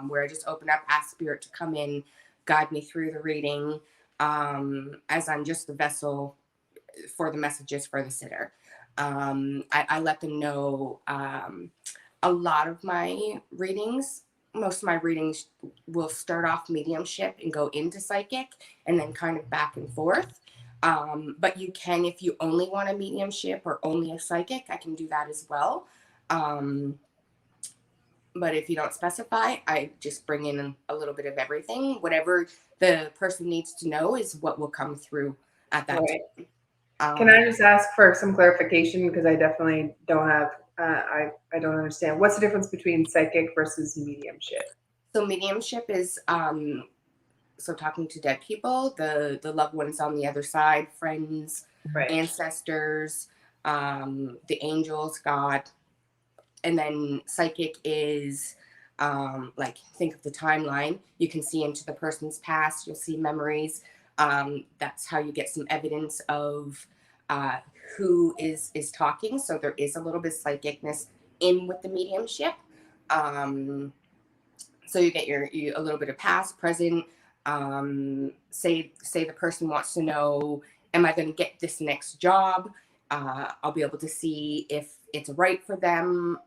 [SPEAKER 9] where I just open up, ask Spirit to come in, guide me through the reading, as I'm just the vessel for the messages for the sitter. I let them know a lot of my readings, most of my readings will start off mediumship and go into psychic and then kind of back and forth. But you can, if you only want a mediumship or only a psychic, I can do that as well. But if you don't specify, I just bring in a little bit of everything. Whatever the person needs to know is what will come through at that time.
[SPEAKER 1] Can I just ask for some clarification? Because I definitely don't have, I don't understand. What's the difference between psychic versus mediumship?
[SPEAKER 9] So mediumship is, so talking to dead people, the loved ones on the other side, friends,
[SPEAKER 1] right,
[SPEAKER 9] ancestors, the angels, God. And then psychic is, like, think of the timeline. You can see into the person's past. You'll see memories. That's how you get some evidence of who is talking. So there is a little bit of psychicness in with the mediumship. So you get a little bit of past, present. Say the person wants to know, am I going to get this next job? I'll be able to see if it's right for them.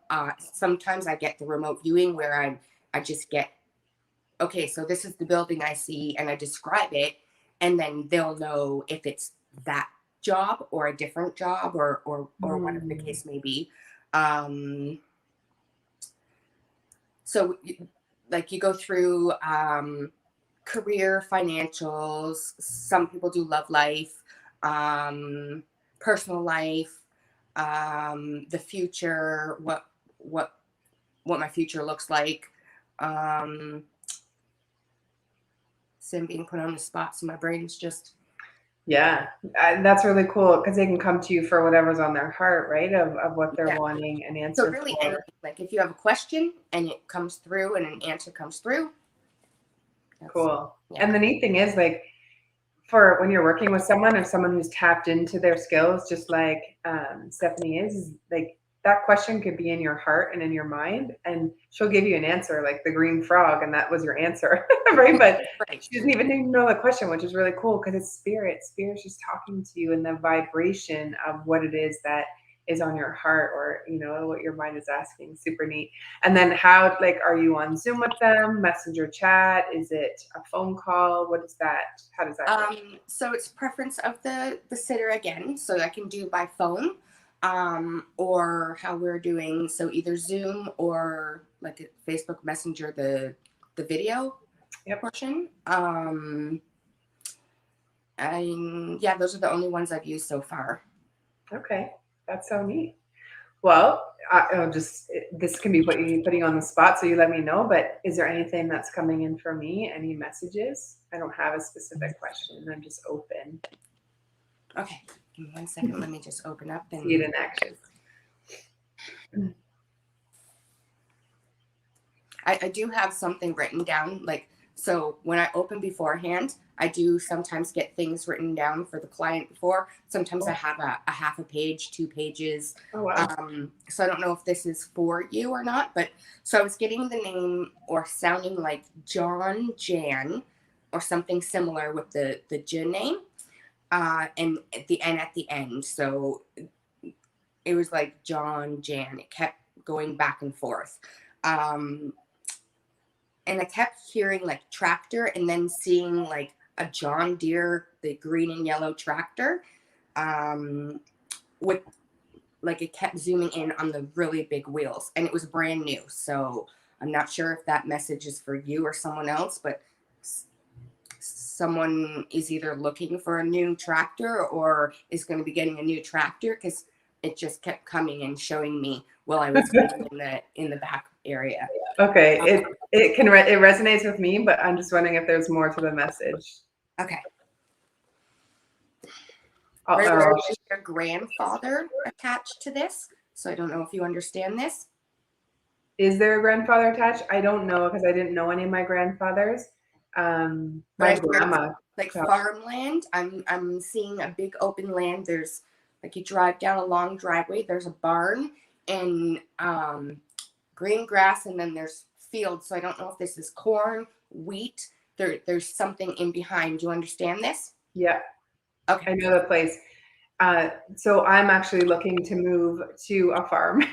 [SPEAKER 9] Sometimes I get the remote viewing where I just get, okay, so this is the building I see, and I describe it, and then they'll know if it's that job or a different job or whatever the case may be. So like you go through career, financials. Some people do love life, personal life, the future, what my future looks like. So I'm being put on the spot, so my brain's just.
[SPEAKER 1] Yeah, that's really cool, because they can come to you for whatever's on their heart, right? Of what they're wanting an answer.
[SPEAKER 9] So really, like if you have a question and it comes through and an answer comes through.
[SPEAKER 1] Cool.
[SPEAKER 9] Yeah.
[SPEAKER 1] And the neat thing is, like, for when you're working with someone or someone who's tapped into their skills, just like Stephanie is, like, that question could be in your heart and in your mind, and she'll give you an answer, like the green frog, and that was your answer, right? But she doesn't even know the question, which is really cool, because it's spirit. Spirit's just talking to you in the vibration of what it is that is on your heart, or what your mind is asking. Super neat. And then how, like, are you on Zoom with them, messenger chat? Is it a phone call? What is that? How does that work?
[SPEAKER 9] So it's preference of the sitter again, so I can do by phone. Or how we're doing, so either Zoom or like a Facebook Messenger, the the video portion. And yeah, those are the only ones I've used so far.
[SPEAKER 1] Okay, that's so neat. Well, this can be putting you on the spot, so you let me know. But is there anything that's coming in for me? Any messages? I don't have a specific question. I'm just open.
[SPEAKER 9] Okay, give me 1 second. Let me just open up and
[SPEAKER 1] See it in action.
[SPEAKER 9] I do have something written down, like, so when I open beforehand, I do sometimes get things written down for the client before. Sometimes I have a half a page, 2 pages.
[SPEAKER 1] Oh, wow.
[SPEAKER 9] So I don't know if this is for you or not, but so I was getting the name or sounding like John Jan or something similar with the J name, and at the end. So it was like John Jan. It kept going back and forth. And I kept hearing like tractor and then seeing like a John Deere, the green and yellow tractor, with like it kept zooming in on the really big wheels, and it was brand new. So I'm not sure if that message is for you or someone else, but someone is either looking for a new tractor or is going to be getting a new tractor, because it just kept coming and showing me while I was in the back area.
[SPEAKER 1] Okay, it resonates with me, but I'm just wondering if there's more to the message.
[SPEAKER 9] Okay.
[SPEAKER 1] Or
[SPEAKER 9] There's your grandfather attached to this, so I don't know if you understand this.
[SPEAKER 1] is there a grandfather attached? I don't know, because I didn't know any of my grandfathers. My grandma,
[SPEAKER 9] like farmland. I'm seeing a big open land. There's like you drive down a long driveway. There's a barn and green grass, and then there's fields. So I don't know if this is corn, wheat. There's something in behind. Do you understand this?
[SPEAKER 1] Yeah.
[SPEAKER 9] Okay.
[SPEAKER 1] I know the place. So I'm actually looking to move to a farm.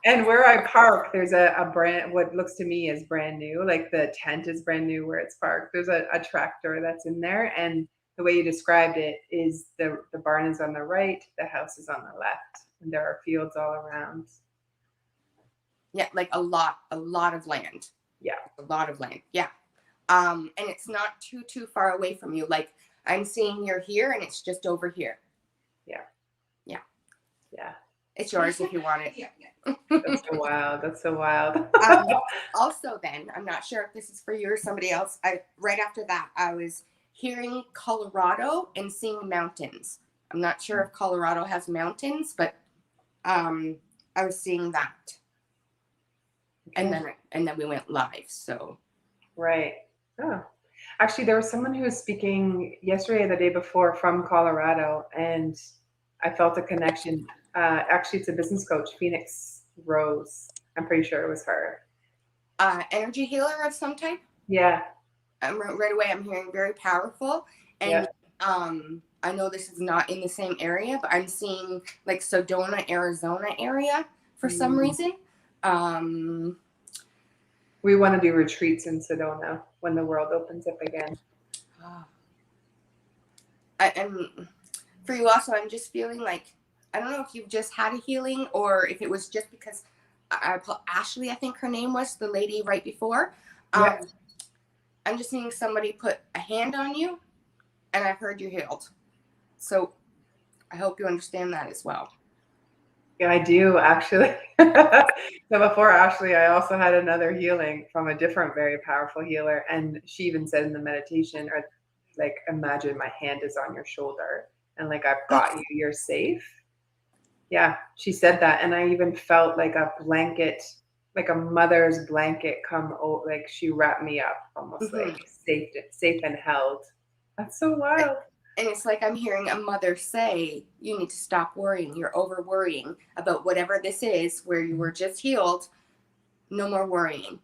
[SPEAKER 1] And where I park, there's a brand, what looks to me is brand new. Like the tent is brand new where it's parked. There's a tractor that's in there. And the way you described it is the barn is on the right, the house is on the left, and there are fields all around.
[SPEAKER 9] Yeah, like a lot of land.
[SPEAKER 1] Yeah.
[SPEAKER 9] A lot of land. Yeah. And it's not too far away from you. Like I'm seeing you're here and it's just over here.
[SPEAKER 1] Yeah.
[SPEAKER 9] Yeah.
[SPEAKER 1] Yeah.
[SPEAKER 9] It's yours if you want it.
[SPEAKER 1] Yeah. That's so wild. That's so wild.
[SPEAKER 9] Also then, I'm not sure if this is for you or somebody else. Right after that, I was hearing Colorado and seeing mountains. I'm not sure if Colorado has mountains, but I was seeing that. And then we went live. So
[SPEAKER 1] right. Oh. Actually, there was someone who was speaking yesterday or the day before from Colorado, and I felt a connection. Actually, it's a business coach, Phoenix Rose. I'm pretty sure it was her.
[SPEAKER 9] Energy healer of some type?
[SPEAKER 1] Yeah.
[SPEAKER 9] Right away, I'm hearing very powerful. And I know this is not in the same area, but I'm seeing like Sedona, Arizona area for some reason.
[SPEAKER 1] We want to do retreats in Sedona when the world opens up again.
[SPEAKER 9] And for you also, I'm just feeling like, I don't know if you've just had a healing or if it was just because Ashley, I think her name was, the lady right before. I'm just seeing somebody put a hand on you and I've heard you healed. So I hope you understand that as well.
[SPEAKER 1] Yeah, I do actually. So before Ashley, I also had another healing from a different, very powerful healer. And she even said in the meditation, or like, imagine my hand is on your shoulder and like, I've got you, you're safe. Yeah, she said that. And I even felt like a blanket, like a mother's blanket come over, like she wrapped me up almost like safe and held. That's so wild.
[SPEAKER 9] And it's like I'm hearing a mother say, you need to stop worrying. You're over worrying about whatever this is where you were just healed. No more worrying.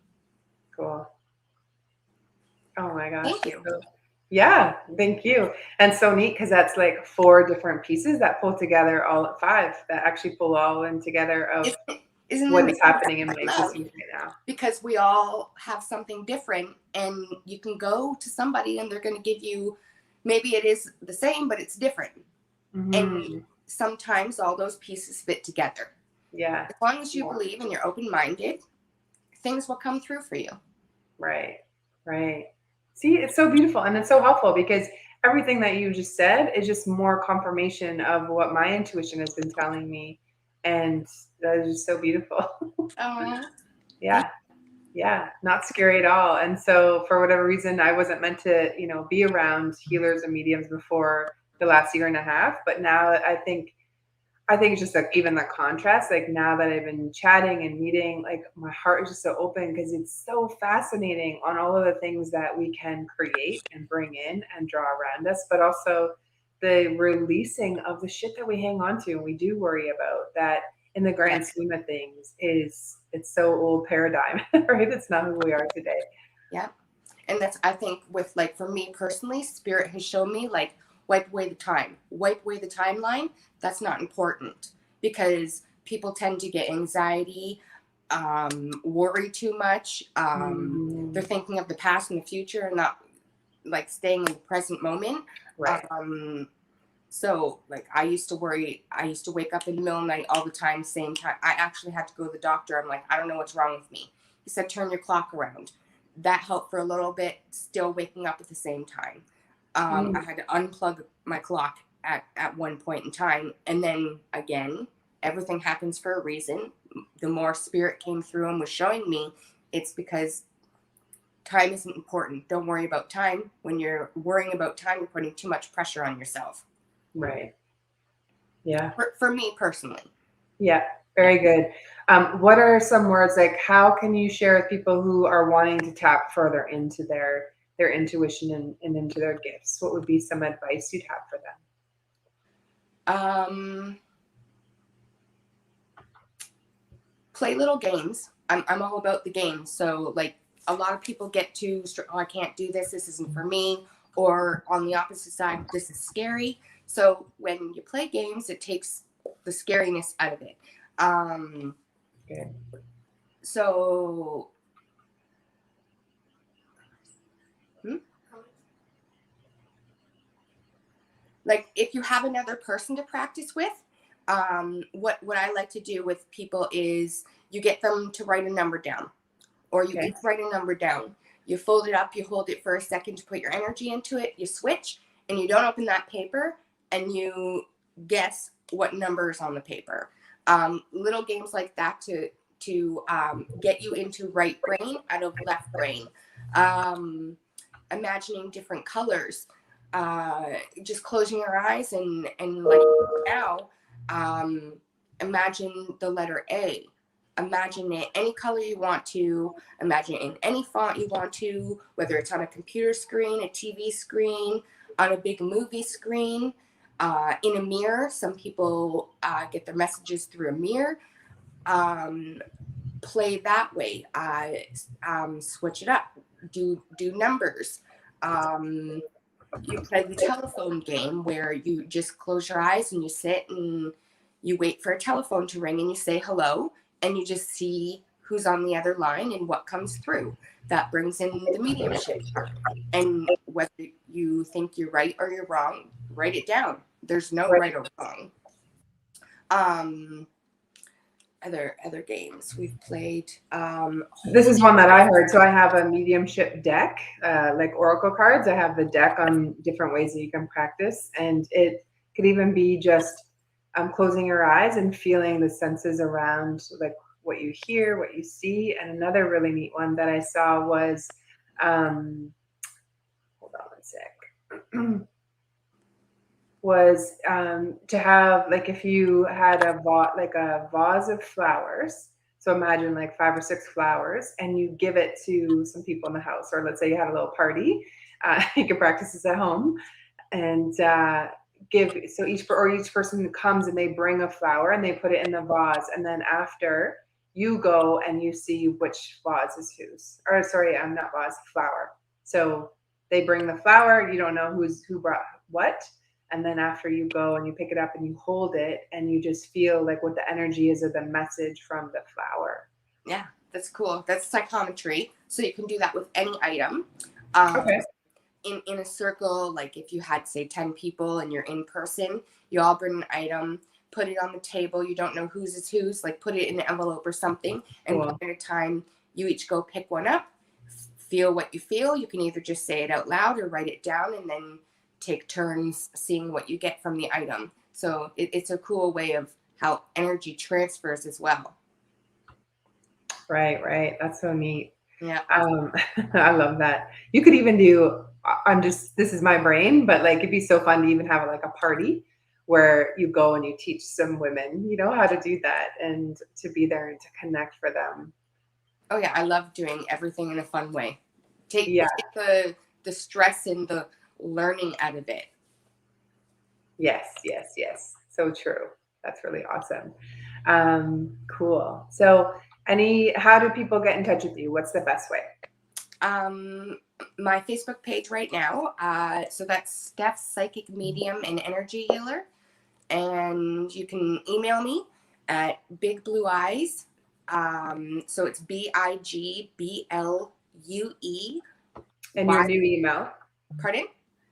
[SPEAKER 1] Cool. Oh my gosh.
[SPEAKER 9] Thank you.
[SPEAKER 1] Yeah, thank you. And so neat because that's like 4 different pieces that pull together all at 5 that actually pull all in together of what is happening in my existence right now.
[SPEAKER 9] Because we all have something different and you can go to somebody and they're going to give you, maybe it is the same, but it's different. Mm-hmm. And sometimes all those pieces fit together.
[SPEAKER 1] Yeah.
[SPEAKER 9] As long as you believe and you're open-minded, things will come through for you.
[SPEAKER 1] Right. Right. See, it's so beautiful and it's so helpful because everything that you just said is just more confirmation of what my intuition has been telling me. And that is just so beautiful.
[SPEAKER 9] Oh,
[SPEAKER 1] Yeah. Yeah. Not scary at all. And so for whatever reason, I wasn't meant to, be around healers and mediums before the last year and a half. But now I think it's just like even the contrast, like now that I've been chatting and meeting, like my heart is just so open because it's so fascinating on all of the things that we can create and bring in and draw around us, but also the releasing of the shit that we hang on to and we do worry about that in the grand scheme of things it's so old paradigm, right? It's not who we are today.
[SPEAKER 9] yeah. And that's, I think with like, for me personally, spirit has shown me like, wipe away the timeline. That's not important because people tend to get anxiety, worry too much. They're thinking of the past and the future and not like staying in the present moment.
[SPEAKER 1] Right.
[SPEAKER 9] So like I used to worry, I used to wake up in the middle of the night all the time, same time. I actually had to go to the doctor. I'm like, I don't know what's wrong with me. He said, turn your clock around. That helped for a little bit, still waking up at the same time. I had to unplug my clock at one point in time. And then again, everything happens for a reason. The more spirit came through and was showing me, it's because time isn't important. Don't worry about time. When you're worrying about time, you're putting too much pressure on yourself.
[SPEAKER 1] Right. Yeah.
[SPEAKER 9] For me personally.
[SPEAKER 1] Yeah. Very good. What are some words, like how can you share with people who are wanting to tap further into their intuition and into their gifts? What would be some advice you'd have for them?
[SPEAKER 9] Play little games. I'm all about the games. So like a lot of people get to, oh, I can't do this. This isn't for me. Or on the opposite side, this is scary. So when you play games, it takes the scariness out of it.
[SPEAKER 1] Okay.
[SPEAKER 9] So like if you have another person to practice with, what I like to do with people is you get them to write a number down, or you each write a number down. You fold it up, you hold it for a second to put your energy into it, you switch, and you don't open that paper, and you guess what number is on the paper. Little games like that to get you into right brain out of left brain. Imagining different colors. Just closing your eyes and like now, imagine the letter A. Imagine it any color you want to. Imagine it in any font you want to, whether it's on a computer screen, a TV screen, on a big movie screen, in a mirror. Some people get their messages through a mirror. Play that way. Switch it up. Do numbers. You play the telephone game where you just close your eyes and you sit and you wait for a telephone to ring and you say hello and you just see who's on the other line and what comes through. That brings in the mediumship. And whether you think you're right or you're wrong, write it down. There's no right or wrong. Other games we've played.
[SPEAKER 1] This is one that I heard. So I have a mediumship deck, like oracle cards. I have the deck on different ways that you can practice. And it could even be just closing your eyes and feeling the senses around, like what you hear, what you see. And another really neat one that I saw was, hold on one sec. Was to have, like, if you had a vase of flowers. So imagine like 5 or 6 flowers, and you give it to some people in the house, or let's say you had a little party. You can practice this at home, and each person comes and they bring a flower and they put it in the vase, and then after you go and you see which vase is whose. Or sorry, not vase, flower. So they bring the flower. You don't know who brought what. And then after you go and you pick it up and you hold it and you just feel like what the energy is of the message from the flower.
[SPEAKER 9] Yeah, that's cool. That's psychometry. So you can do that with any item.
[SPEAKER 1] Okay.
[SPEAKER 9] In a circle, like if you had, say, 10 people and you're in person, you all bring an item, put it on the table. You don't know whose is whose, like put it in an envelope or something. And
[SPEAKER 1] Cool.
[SPEAKER 9] one at a time, you each go pick one up, feel what you feel. You can either just say it out loud or write it down, and then take turns seeing what you get from the item. So it's a cool way of how energy transfers as well.
[SPEAKER 1] Right. That's so neat.
[SPEAKER 9] Yeah.
[SPEAKER 1] I love that. You could even do, this is my brain, but like, it'd be so fun to even have like a party where you go and you teach some women, you know, how to do that and to be there and to connect for them.
[SPEAKER 9] Oh yeah. I love doing everything in a fun way. Take the stress and the learning out of it.
[SPEAKER 1] Yes. So true. That's really awesome. Cool. So how do people get in touch with you? What's the best way?
[SPEAKER 9] My Facebook page right now. So that's Steph's Psychic Medium and Energy Healer. And you can email me at Big Blue Eyes. So it's BIGBLUE.
[SPEAKER 1] And your new email.
[SPEAKER 9] Pardon?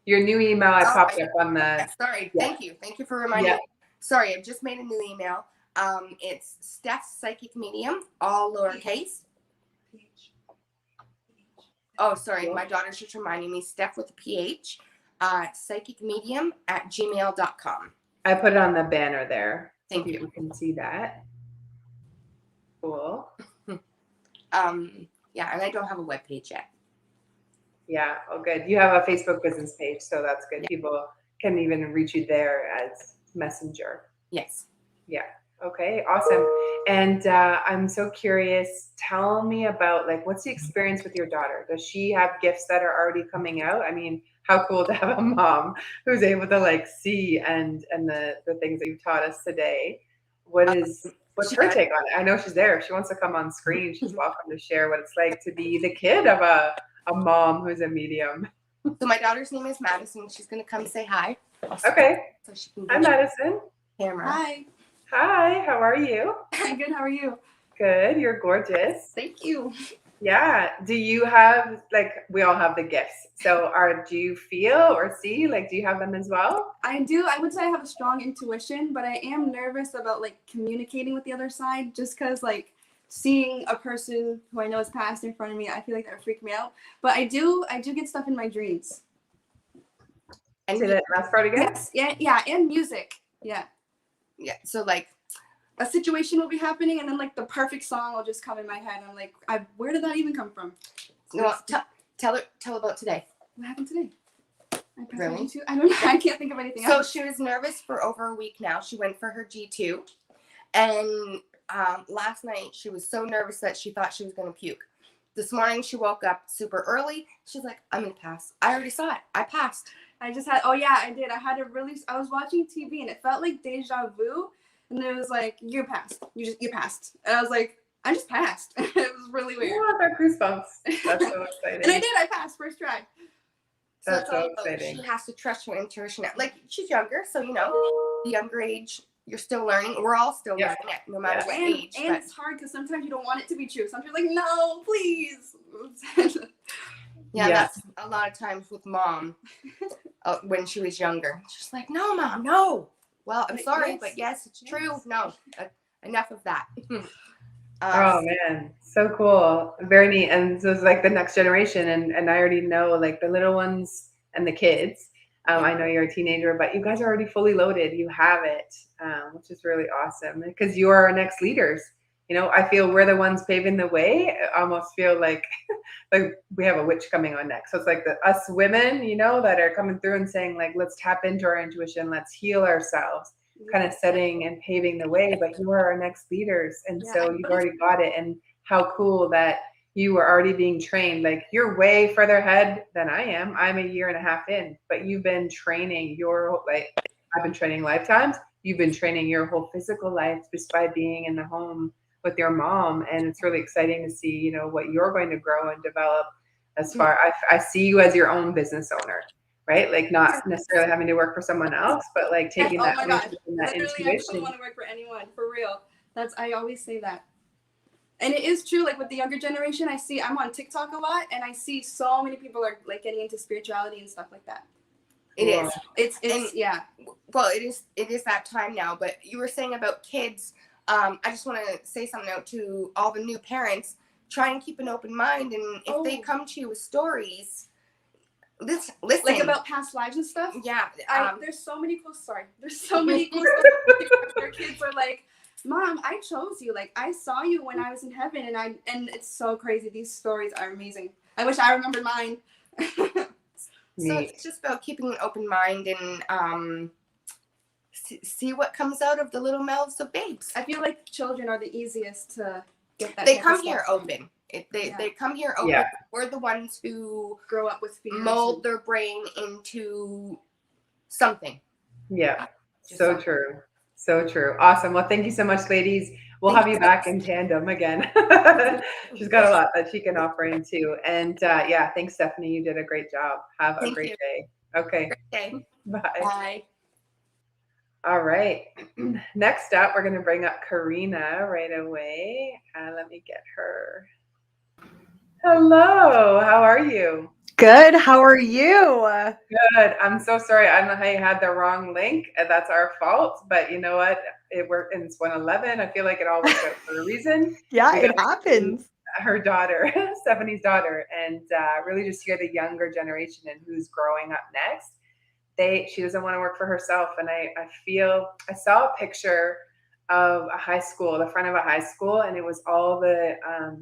[SPEAKER 1] Your new email I popped up on the.
[SPEAKER 9] Sorry. Thank you for reminding me. Sorry, I just made a new email. It's Steph's Psychic Medium, all lowercase. Oh, sorry. My daughter's just reminding me. Steph with a PH. psychicmedium@gmail.com.
[SPEAKER 1] I put it on the banner there.
[SPEAKER 9] Thank you.
[SPEAKER 1] You can see that. Cool.
[SPEAKER 9] Yeah, and I don't have a webpage yet.
[SPEAKER 1] Yeah. Oh, good. You have a Facebook business page, so that's good. Yeah. People can even reach you there as messenger.
[SPEAKER 9] Yes.
[SPEAKER 1] Yeah. Okay. Awesome. And I'm so curious. Tell me about what's the experience with your daughter? Does she have gifts that are already coming out? I mean, how cool to have a mom who's able to see and the things that you've taught us today. What's her take on it? I know she's there. If she wants to come on screen, she's welcome to share what it's like to be the kid of a mom who's a medium.
[SPEAKER 9] So my daughter's name is Madison. She's going to come say hi.
[SPEAKER 1] Okay.
[SPEAKER 9] So she can
[SPEAKER 1] hi, Madison.
[SPEAKER 9] Camera.
[SPEAKER 1] Hi. How are you?
[SPEAKER 10] I'm good. How are you?
[SPEAKER 1] Good. You're gorgeous.
[SPEAKER 10] Thank you.
[SPEAKER 1] Yeah. Do you have we all have the gifts? So do you feel or see do you have them as well?
[SPEAKER 10] I do. I would say I have a strong intuition, but I am nervous about communicating with the other side, just because seeing a person who I know is passed in front of me, I feel like that would freak me out. But I do get stuff in my dreams.
[SPEAKER 1] And say that last part again?
[SPEAKER 10] Yes. Yeah, and music. Yeah.
[SPEAKER 9] So
[SPEAKER 10] a situation will be happening, and then the perfect song will just come in my head. I'm like, where did that even come from?
[SPEAKER 9] No, tell about today.
[SPEAKER 10] What happened today?
[SPEAKER 9] Really?
[SPEAKER 10] I don't know. I can't think of anything else.
[SPEAKER 9] So she was nervous for over a week now. She went for her G2, and last night she was so nervous that she thought she was going to puke. This morning she woke up super early. She's like, I'm going to pass. I already saw it. I passed.
[SPEAKER 10] I did. I was watching TV and it felt like deja vu. And it was like, you passed. You passed. And I was like, I just passed. It was really weird.
[SPEAKER 1] Oh, I got goosebumps. That's so exciting.
[SPEAKER 10] And I did. I passed first try.
[SPEAKER 1] That's so exciting.
[SPEAKER 9] She has to trust her intuition. She's younger, so the younger age, you're still learning. We're all still learning it, no matter what age.
[SPEAKER 10] And it's hard because sometimes you don't want it to be true. Sometimes you're like, no, please.
[SPEAKER 9] That's a lot of times with mom when she was younger. She's like, no, Mom, no. Well, I'm sorry, but yes, it's true. No, enough of that.
[SPEAKER 1] Oh man, so cool, very neat. And so it's the next generation, and I already know the little ones and the kids. I know you're a teenager, but you guys are already fully loaded. You have it, which is really awesome because you are our next leaders. I feel we're the ones paving the way. I almost feel like we have a witch coming on next. So it's us women, that are coming through and saying let's tap into our intuition, let's heal ourselves, kind of setting and paving the way. But you are our next leaders, and so you've already got it. And how cool that you were already being trained. You're way further ahead than I am. I'm a year and a half in, but you've been training I've been training lifetimes. You've been training your whole physical life just by being in the home with your mom, and it's really exciting to see what you're going to grow and develop as far. I see you as your own business owner, right? Not necessarily having to work for someone else, but taking that intuition.
[SPEAKER 10] I don't want to work for anyone, for real. I always say that. And it is true, with the younger generation, I'm on TikTok a lot, and I see so many people are getting into spirituality and stuff like that.
[SPEAKER 9] It is.
[SPEAKER 10] It's yeah.
[SPEAKER 9] Well, it is that time now. But you were saying about kids. I just want to say something out to all the new parents. try and keep an open mind. And if they come to you with stories, listen.
[SPEAKER 10] Like about past lives and stuff.
[SPEAKER 9] Yeah.
[SPEAKER 10] There's so many cool stories. There's so many cool stories. Their kids are like, Mom, I chose you. Like, I saw you when I was in heaven, and it's so crazy. These stories are amazing. I wish I remembered mine.
[SPEAKER 9] So it's just about keeping an open mind and see what comes out of the little mouths of babes.
[SPEAKER 10] I feel like children are the easiest to get that.
[SPEAKER 9] They come here open. They come here open.
[SPEAKER 1] Yeah.
[SPEAKER 9] We're the ones who
[SPEAKER 10] grow up with fears,
[SPEAKER 9] mold their brain into something.
[SPEAKER 1] Yeah. So true. So true. Awesome. Well, thank you so much, ladies. We'll have you back in tandem again. She's got a lot that she can offer in too. And yeah, thanks, Stephanie. You did a great job. Have a great day. Okay.
[SPEAKER 9] Okay.
[SPEAKER 1] Bye.
[SPEAKER 9] Bye.
[SPEAKER 1] All right. Next up, we're going to bring up Karena right away. Let me get her. Hello. How are you?
[SPEAKER 11] Good. How are you?
[SPEAKER 1] Good. I'm so sorry. I don't know how you had the wrong link. That's our fault. But you know what? It worked. And it's 111. I feel like it all works out for a reason.
[SPEAKER 11] Yeah, it happens.
[SPEAKER 1] Her daughter, Stephanie's daughter, and really just hear the younger generation and who's growing up next. She doesn't want to work for herself. And I saw a picture of a high school, the front of a high school, and it was all the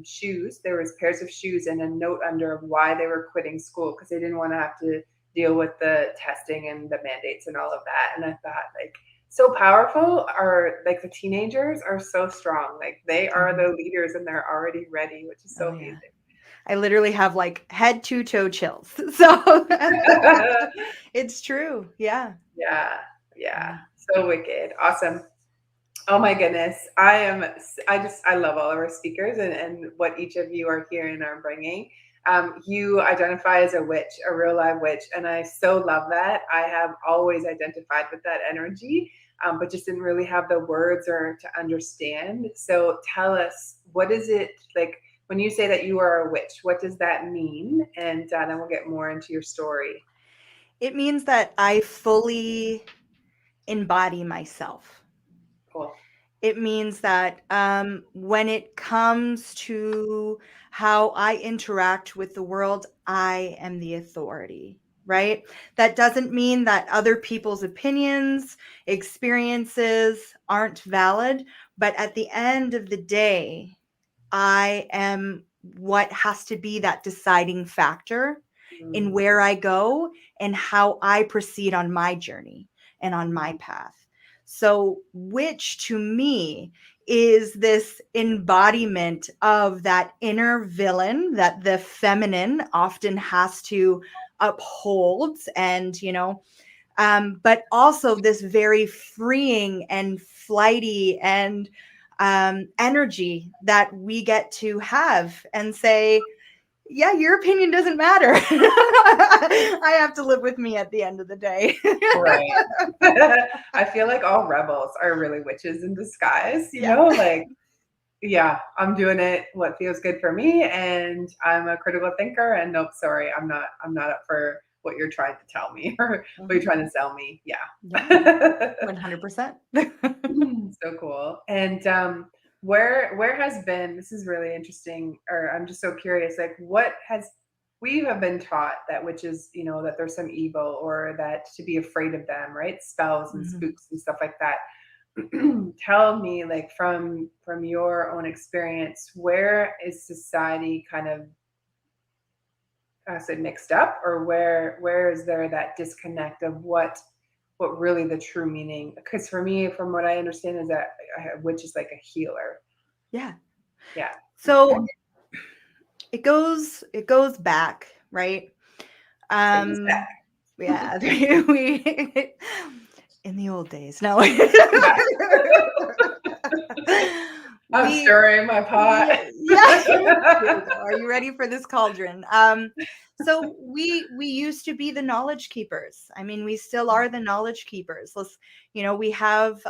[SPEAKER 1] shoes. There was pairs of shoes and a note under of why they were quitting school, because they didn't want to have to deal with the testing and the mandates and all of that. And I thought, like, so powerful. Or like the teenagers are so strong. Like they are the leaders and they're already ready, which is so amazing.
[SPEAKER 11] I literally have like head to toe chills. So it's true. Yeah.
[SPEAKER 1] Yeah. So wicked. Awesome. Oh my goodness. I love all of our speakers and what each of you are here and are bringing. You identify as a witch, a real live witch. And I so love that. I have always identified with that energy, but just didn't really have the words or to understand. So tell us, what is it like when you say that you are a witch? What does that mean? And then we'll get more into your story.
[SPEAKER 11] It means that I fully embody myself.
[SPEAKER 1] Cool.
[SPEAKER 11] It means that when it comes to how I interact with the world, I am the authority, right? That doesn't mean that other people's opinions, experiences aren't valid, but at the end of the day, I am what has to be that deciding factor in where I go and how I proceed on my journey and on my path. So witch to me is this embodiment of that inner villain that the feminine often has to uphold and, but also this very freeing and flighty and energy that we get to have and say, yeah, your opinion doesn't matter. I have to live with me at the end of the day.
[SPEAKER 1] Right. I feel like all rebels are really witches in disguise, you know, like, yeah, I'm doing it what feels good for me, and I'm a critical thinker, and nope, sorry, I'm not up for what you're trying to tell me or what you're trying to sell me. Yeah.
[SPEAKER 11] 100%.
[SPEAKER 1] So cool. And where has been, this is really interesting, or I'm just so curious, like we have been taught that witches, that there's some evil or that to be afraid of them, right? Spells and spooks and stuff like that. Tell me, like, from your own experience, where is society kind of, I said, mixed up, or where is there that disconnect of what really the true meaning? Because for me, from what I understand, is that a witch is like a healer.
[SPEAKER 11] Yeah.
[SPEAKER 1] So
[SPEAKER 11] it goes back, right? Yeah. We in the old days. No.
[SPEAKER 1] I'm stirring my pot.
[SPEAKER 11] Yeah. Are you ready for this cauldron? So we used to be the knowledge keepers. I mean, we still are the knowledge keepers. We have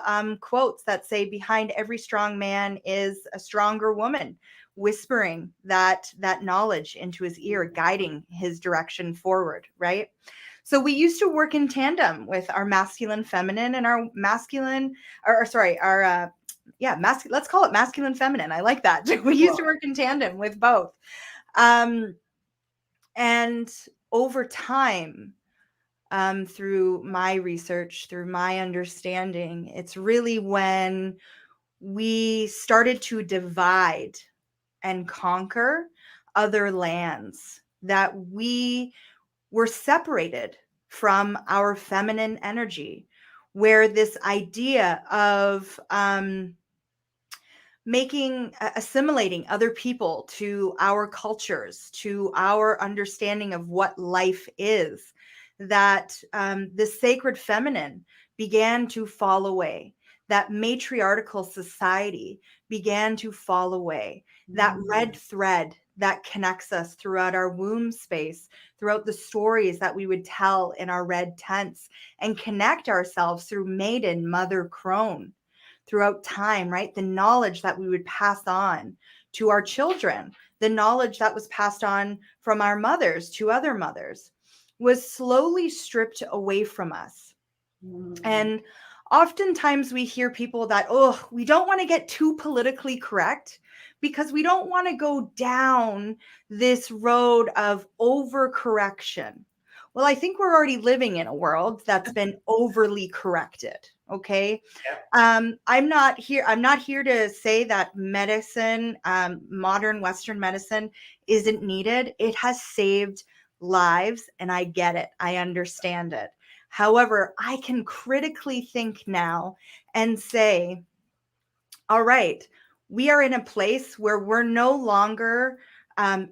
[SPEAKER 11] quotes that say, behind every strong man is a stronger woman, whispering that knowledge into his ear, guiding his direction forward, right? So we used to work in tandem with our masculine, feminine, and our let's call it masculine, feminine. I like that. We used to work in tandem with both. And over time, through my research, through my understanding, it's really when we started to divide and conquer other lands that we were separated from our feminine energy, where this idea of assimilating other people to our cultures, to our understanding of what life is, that the sacred feminine began to fall away, that matriarchal society began to fall away, that red thread that connects us throughout our womb space, throughout the stories that we would tell in our red tents, and connect ourselves through maiden, mother, crone throughout time, right? The knowledge that we would pass on to our children, the knowledge that was passed on from our mothers to other mothers, was slowly stripped away from us. And oftentimes we hear people that, oh, we don't want to get too politically correct because we don't want to go down this road of overcorrection. Well, I think we're already living in a world that's been overly corrected. Okay. I'm not here to say that medicine, modern Western medicine, isn't needed. It has saved lives, and I get it. I understand it. However, I can critically think now and say, all right, we are in a place where we're no longer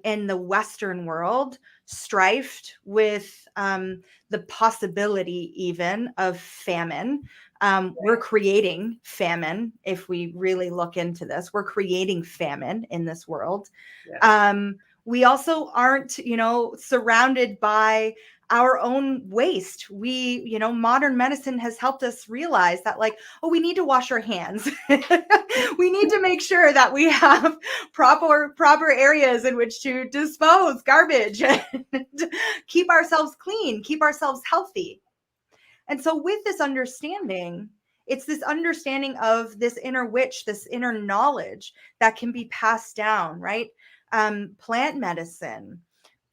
[SPEAKER 11] in the Western world strifed with the possibility even of famine. We're creating famine. If we really look into this, we're creating famine in this world. We also aren't, surrounded by our own waste. Modern medicine has helped us realize that, we need to wash our hands. We need to make sure that we have proper areas in which to dispose garbage and keep ourselves clean, keep ourselves healthy. And so with this understanding, it's this understanding of this inner witch, this inner knowledge that can be passed down, right? Plant medicine,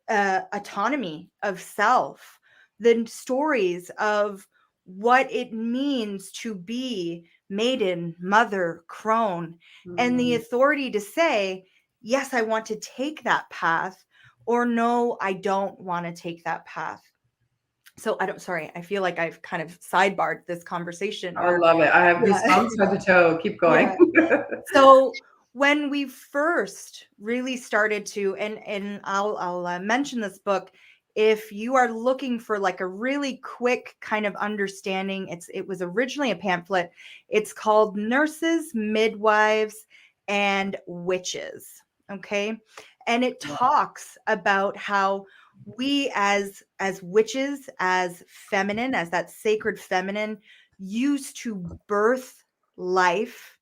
[SPEAKER 11] autonomy of self, the stories of what it means to be maiden, mother, crone, and the authority to say, yes, I want to take that path, or no, I don't want to take that path. So I feel like I've kind of sidebarred this conversation.
[SPEAKER 1] I love it. I have goosebumps head to toe. Keep going.
[SPEAKER 11] Yeah. So when we first really started to, and I'll mention this book, if you are looking for a really quick kind of understanding, it was originally a pamphlet. It's called Nurses, Midwives, and Witches. Okay. And it talks about how we as witches, as feminine, as that sacred feminine, used to birth life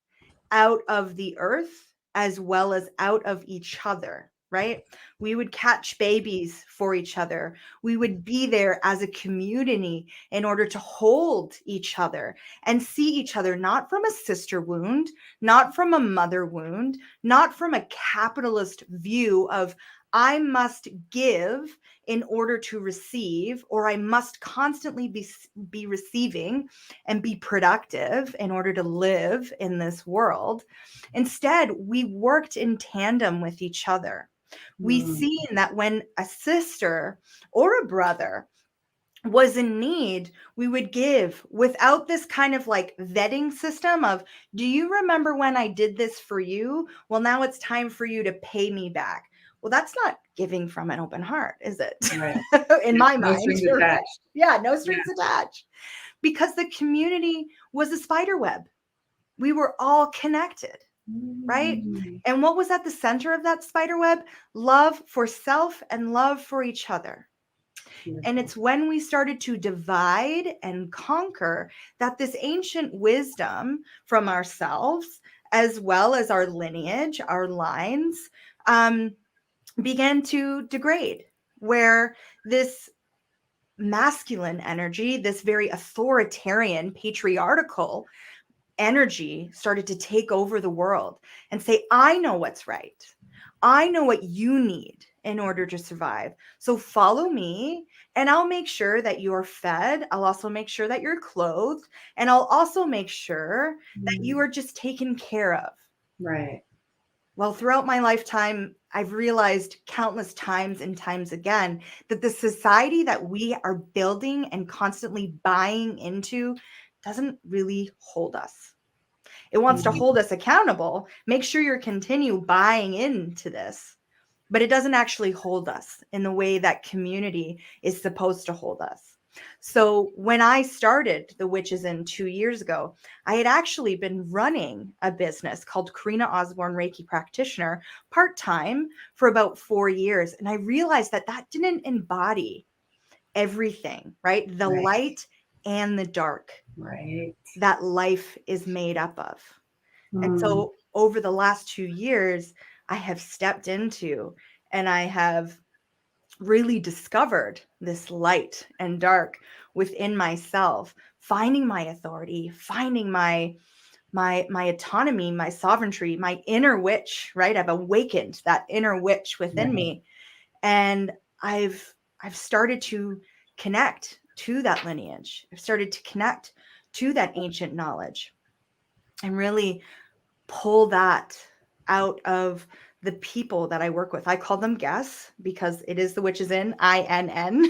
[SPEAKER 11] out of the earth as well as out of each other, right? We would catch babies for each other. We would be there as a community in order to hold each other and see each other, not from a sister wound, not from a mother wound, not from a capitalist view of I must give in order to receive, or I must constantly be receiving and be productive in order to live in this world. Instead, we worked in tandem with each other. We seen that when a sister or a brother was in need, we would give without this kind of vetting system of, do you remember when I did this for you? Well, now it's time for you to pay me back. Well, that's not giving from an open heart, is it?
[SPEAKER 1] Right.
[SPEAKER 11] In my mind.
[SPEAKER 1] No strings attached.
[SPEAKER 11] Yeah, no strings attached. Because the community was a spider web. We were all connected, right? And what was at the center of that spider web? Love for self and love for each other. And it's when we started to divide and conquer that this ancient wisdom from ourselves, as well as our lineage, our lines, began to degrade, where this masculine energy, this very authoritarian, patriarchal energy started to take over the world and say, I know what's right. I know what you need in order to survive. So follow me, and I'll make sure that you're fed. I'll also make sure that you're clothed, and I'll also make sure that you are just taken care of.
[SPEAKER 1] Right.
[SPEAKER 11] Well, throughout my lifetime, I've realized countless times and times again that the society that we are building and constantly buying into doesn't really hold us. It wants to hold us accountable, make sure you continue buying into this, but it doesn't actually hold us in the way that community is supposed to hold us. So when I started the Witches In 2 years ago, I had actually been running a business called Karena Osborne Reiki Practitioner part-time for about 4 years. And I realized that that didn't embody everything, right? The light and the dark that life is made up of. And so over the last 2 years, I have stepped into and I have really discovered this light and dark within myself, finding my authority, finding my autonomy, my sovereignty, my inner witch, right? I've awakened that inner witch within me. And I've started to connect to that lineage. I've started to connect to that ancient knowledge and really pull that out of the people that I work with. I call them guests because it is the Witches In, INN.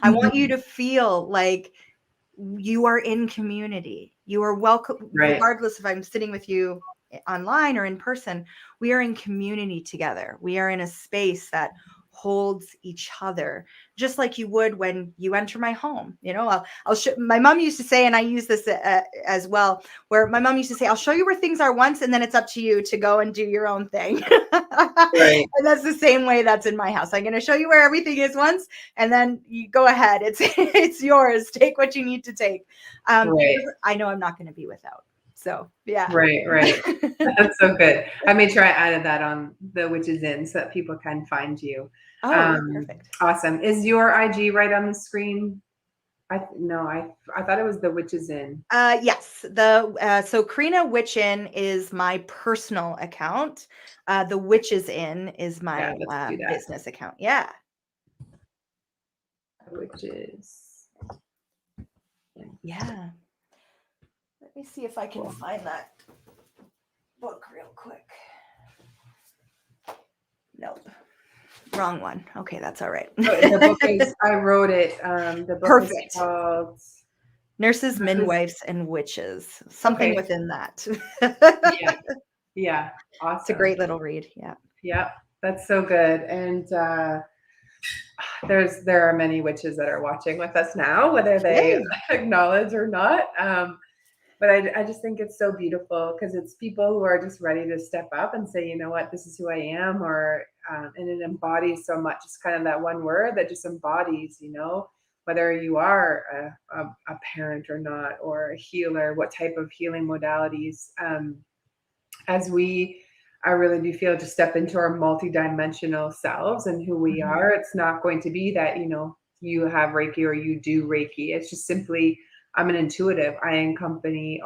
[SPEAKER 11] I want you to feel like you are in community. You are welcome, regardless if I'm sitting with you online or in person. We are in community together. We are in a space that holds each other, just like you would when you enter my home. You know, I'll show, my mom used to say, and I use this as well, where my mom used to say, I'll show you where things are once, and then it's up to you to go and do your own thing. And that's the same way that's in my house. I'm going to show you where everything is once, and then you go ahead. It's yours. Take what you need to take. I know I'm not going to be without. So yeah.
[SPEAKER 1] Right. That's so good. I made sure I added that on the Witches In so that people can find you.
[SPEAKER 11] Oh, perfect.
[SPEAKER 1] Awesome. Is your IG right on the screen? I thought it was the Witches In.
[SPEAKER 11] Yes. So Karena Witch In is my personal account. The Witches In is my business account. Yeah.
[SPEAKER 1] Witches.
[SPEAKER 11] Yeah. Let me see if I can find that book real quick. Nope. Wrong one. Okay, that's all right.
[SPEAKER 1] The book is, I wrote it. The book is called
[SPEAKER 11] Nurses, Midwives, and Witches. Something within that.
[SPEAKER 1] Yeah. Awesome.
[SPEAKER 11] It's a great little read. Yeah.
[SPEAKER 1] Yeah. That's so good. And there are many witches that are watching with us now, whether they acknowledge or not. But I just think it's so beautiful because it's people who are just ready to step up and say, you know what, this is who I am, or and it embodies so much. It's kind of that one word that just embodies, you know, whether you are a parent or not, or a healer, what type of healing modalities. As I really do feel to step into our multidimensional selves and who we are. It's not going to be that, you know, you have Reiki or you do Reiki. It's just simply, I'm an intuitive. I accompany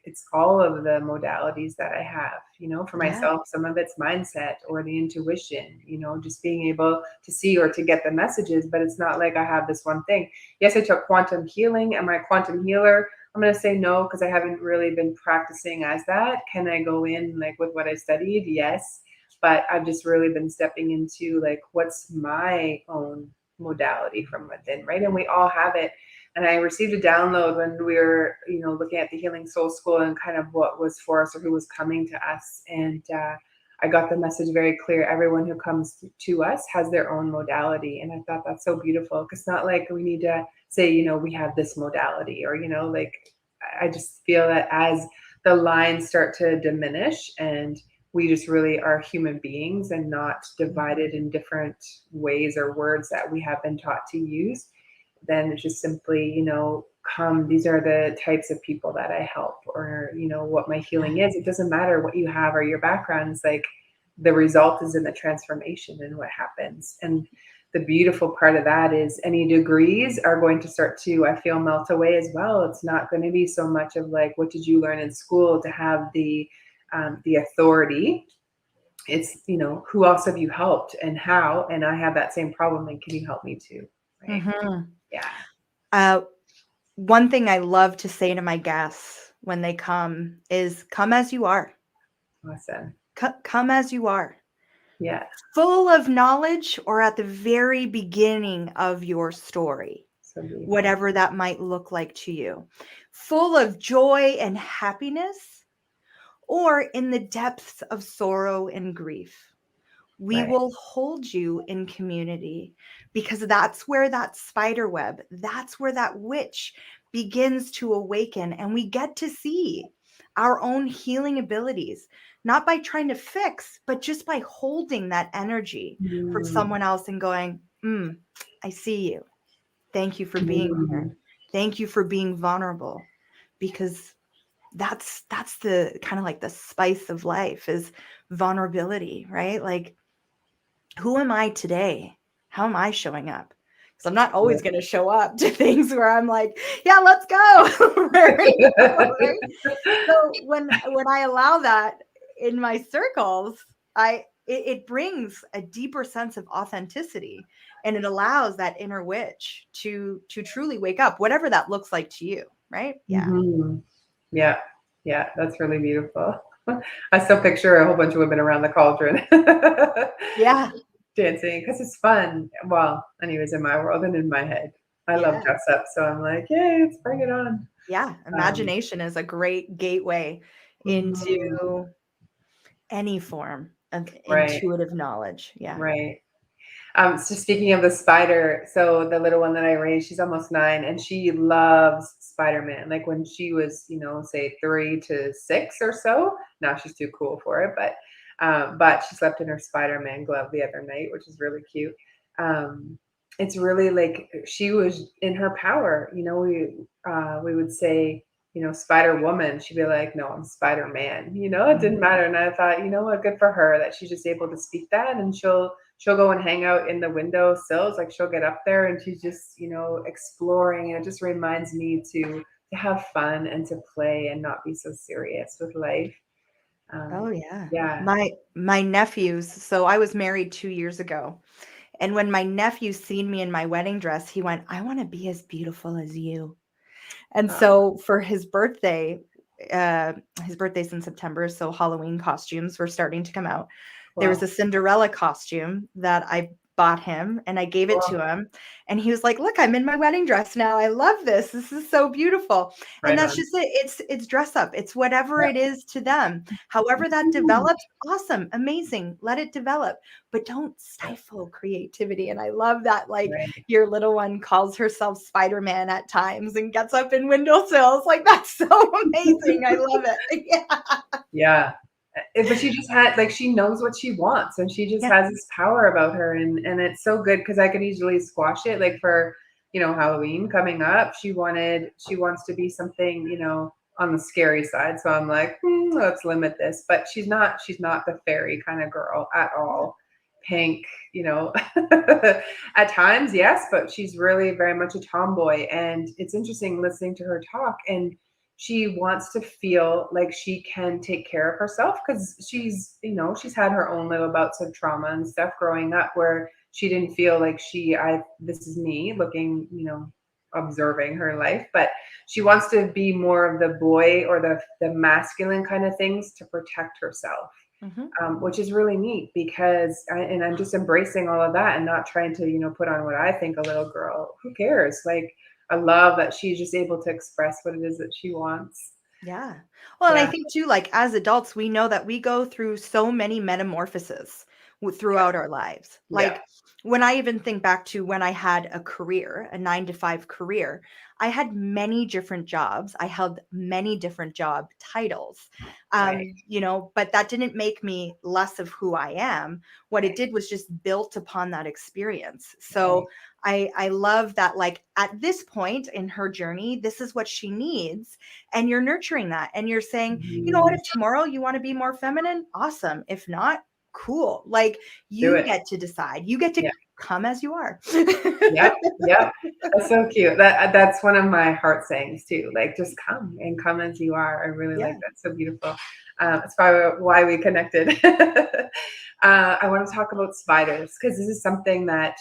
[SPEAKER 1] it's all of the modalities that I have, you know, for myself. Some of it's mindset or the intuition, you know, just being able to see or to get the messages, but it's not like I have this one thing. Yes, I took quantum healing. Am I a quantum healer? I'm going to say no, because I haven't really been practicing as that. Can I go in like with what I studied? Yes. But I've just really been stepping into like, what's my own modality from within, right? And we all have it. And I received a download when we were, you know, looking at the Healing Soul School and kind of what was for us or who was coming to us. And I got the message very clear. Everyone who comes to us has their own modality. And I thought that's so beautiful, because it's not like we need to say, you know, we have this modality, or, you know, like, I just feel that as the lines start to diminish and we just really are human beings and not divided in different ways or words that we have been taught to use, then it's just simply, you know, these are the types of people that I help, or, you know, what my healing is. It doesn't matter what you have or your background. It's like the result is in the transformation and what happens. And the beautiful part of that is any degrees are going to start to, I feel, melt away as well. It's not going to be so much of like, what did you learn in school to have the authority. It's, you know, who else have you helped and how? And I have that same problem, and can you help me too? Right?
[SPEAKER 11] Yeah. One thing I love to say to my guests when they come is, come as you are.
[SPEAKER 1] Awesome.
[SPEAKER 11] Come as you are.
[SPEAKER 1] Yeah.
[SPEAKER 11] Full of knowledge or at the very beginning of your story, whatever that might look like to you. Full of joy and happiness, or in the depths of sorrow and grief. We will hold you in community, because that's where that spider web, that's where that witch begins to awaken, and we get to see our own healing abilities, not by trying to fix, but just by holding that energy for someone else and going, I see you. Thank you for being here. Thank you for being vulnerable, because that's the kind of like the spice of life, is vulnerability, right? Like, who am I today? How am I showing up? Because I'm not always going to show up to things where I'm like, yeah, let's go. Right? So when I allow that in my circles, it brings a deeper sense of authenticity, and it allows that inner witch to truly wake up, whatever that looks like to you. Right? Yeah.
[SPEAKER 1] Yeah, that's really beautiful. I still picture a whole bunch of women around the cauldron.
[SPEAKER 11] Yeah.
[SPEAKER 1] Dancing, because it's fun. Well, anyways, in my world and in my head. I love dress up, so I'm like, yay, let's bring it on.
[SPEAKER 11] Yeah. Imagination is a great gateway into any form of intuitive knowledge. Yeah.
[SPEAKER 1] Right. So speaking of the spider, so the little one that I raised, she's almost 9, and she loves Spider-Man. Like when she was, you know, say 3 to 6 or so. Now she's too cool for it, but she slept in her Spider-Man glove the other night, which is really cute. It's really like she was in her power. You know, we would say, you know, Spider Woman. She'd be like, no, I'm Spider-Man. You know, it didn't matter. And I thought, you know what, good for her that she's just able to speak that, and she'll go and hang out in the window sills. Like she'll get up there and she's just, you know, exploring. And it just reminds me to have fun and to play and not be so serious with life.
[SPEAKER 11] Yeah. My nephews. So I was married 2 years ago. And when my nephew seen me in my wedding dress, he went, I want to be as beautiful as you. And so for his birthday's in September. So Halloween costumes were starting to come out. There was a Cinderella costume that I bought him, and I gave it to him, and he was like, look, I'm in my wedding dress now. I love this. This is so beautiful. And that's just it. It's dress up. It's whatever it is to them. However that develops, awesome, amazing. Let it develop, but don't stifle creativity. And I love that, like your little one calls herself Spider-Man at times and gets up in windowsills. Like, that's so amazing. I love it.
[SPEAKER 1] Yeah. But she just had, like, she knows what she wants, and she just has this power about her, and it's so good, because I could easily squash it. Like for, you know, Halloween coming up, she wants to be something, you know, on the scary side. So I'm like, let's limit this. But she's not the fairy kind of girl at all. Pink, you know, at times, yes, but she's really very much a tomboy. And it's interesting listening to her talk, and she wants to feel like she can take care of herself, because she's, you know, she's had her own little bouts of trauma and stuff growing up where she didn't feel like this is me looking, you know, observing her life, but she wants to be more of the boy or the masculine kind of things to protect herself. Which is really neat, because I'm just embracing all of that and not trying to, you know, put on what I think a little girl. Who cares? Like, I love that she's just able to express what it is that she wants.
[SPEAKER 11] Yeah. Well, and I think too, like as adults, we know that we go through so many metamorphoses throughout our lives. Like when I even think back to when I had a career, a 9-to-5 career, I had many different jobs. I held many different job titles, you know, but that didn't make me less of who I am. What it did was just built upon that experience. So I love that, like at this point in her journey, this is what she needs. And you're nurturing that. And you're saying, you know what, if tomorrow you want to be more feminine, awesome. If not, cool. Like you get to decide. You get to come as you are.
[SPEAKER 1] Yep. That's so cute. That's one of my heart sayings too. Like, just come as you are. I really like that. So beautiful. That's probably why we connected. I want to talk about spiders because this is something that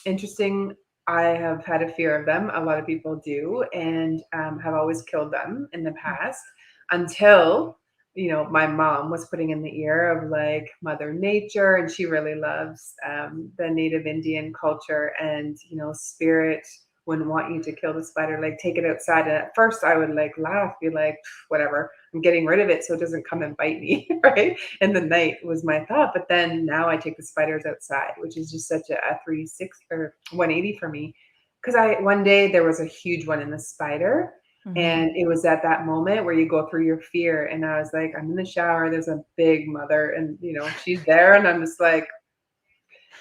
[SPEAKER 1] interesting. I have had a fear of them. A lot of people do, and have always killed them in the past until, you know, my mom was putting in the ear of like Mother Nature, and she really loves the Native Indian culture, and, you know, spirit wouldn't want you to kill the spider, like take it outside. And at first I would like laugh, be like, whatever, I'm getting rid of it so it doesn't come and bite me, right? In the night was my thought. But then now I take the spiders outside, which is just such a 360 or 180 for me. Because one day there was a huge one in the spider. And it was at that moment where you go through your fear. And I was like, I'm in the shower. There's a big mother, and, you know, she's there. And I'm just like,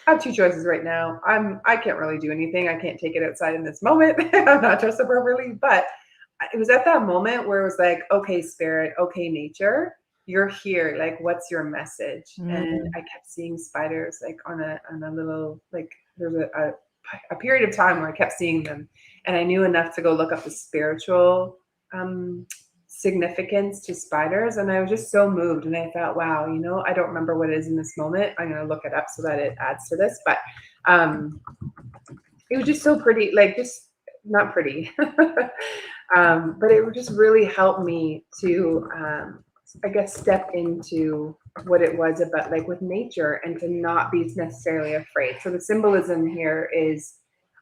[SPEAKER 1] I have two choices right now. I can't really do anything. I can't take it outside in this moment. I'm not dressed appropriately. But it was at that moment where it was like, okay, spirit, okay, nature, you're here. Like, what's your message? And I kept seeing spiders like on a little, like, there's a period of time where I kept seeing them, and I knew enough to go look up the spiritual significance to spiders. And I was just so moved, and I thought, wow, you know, I don't remember what it is in this moment. I'm going to look it up so that it adds to this. But it was just so pretty, like, just not pretty, but it just really helped me to, I guess, step into what it was about, like, with nature, and to not be necessarily afraid. So the symbolism here is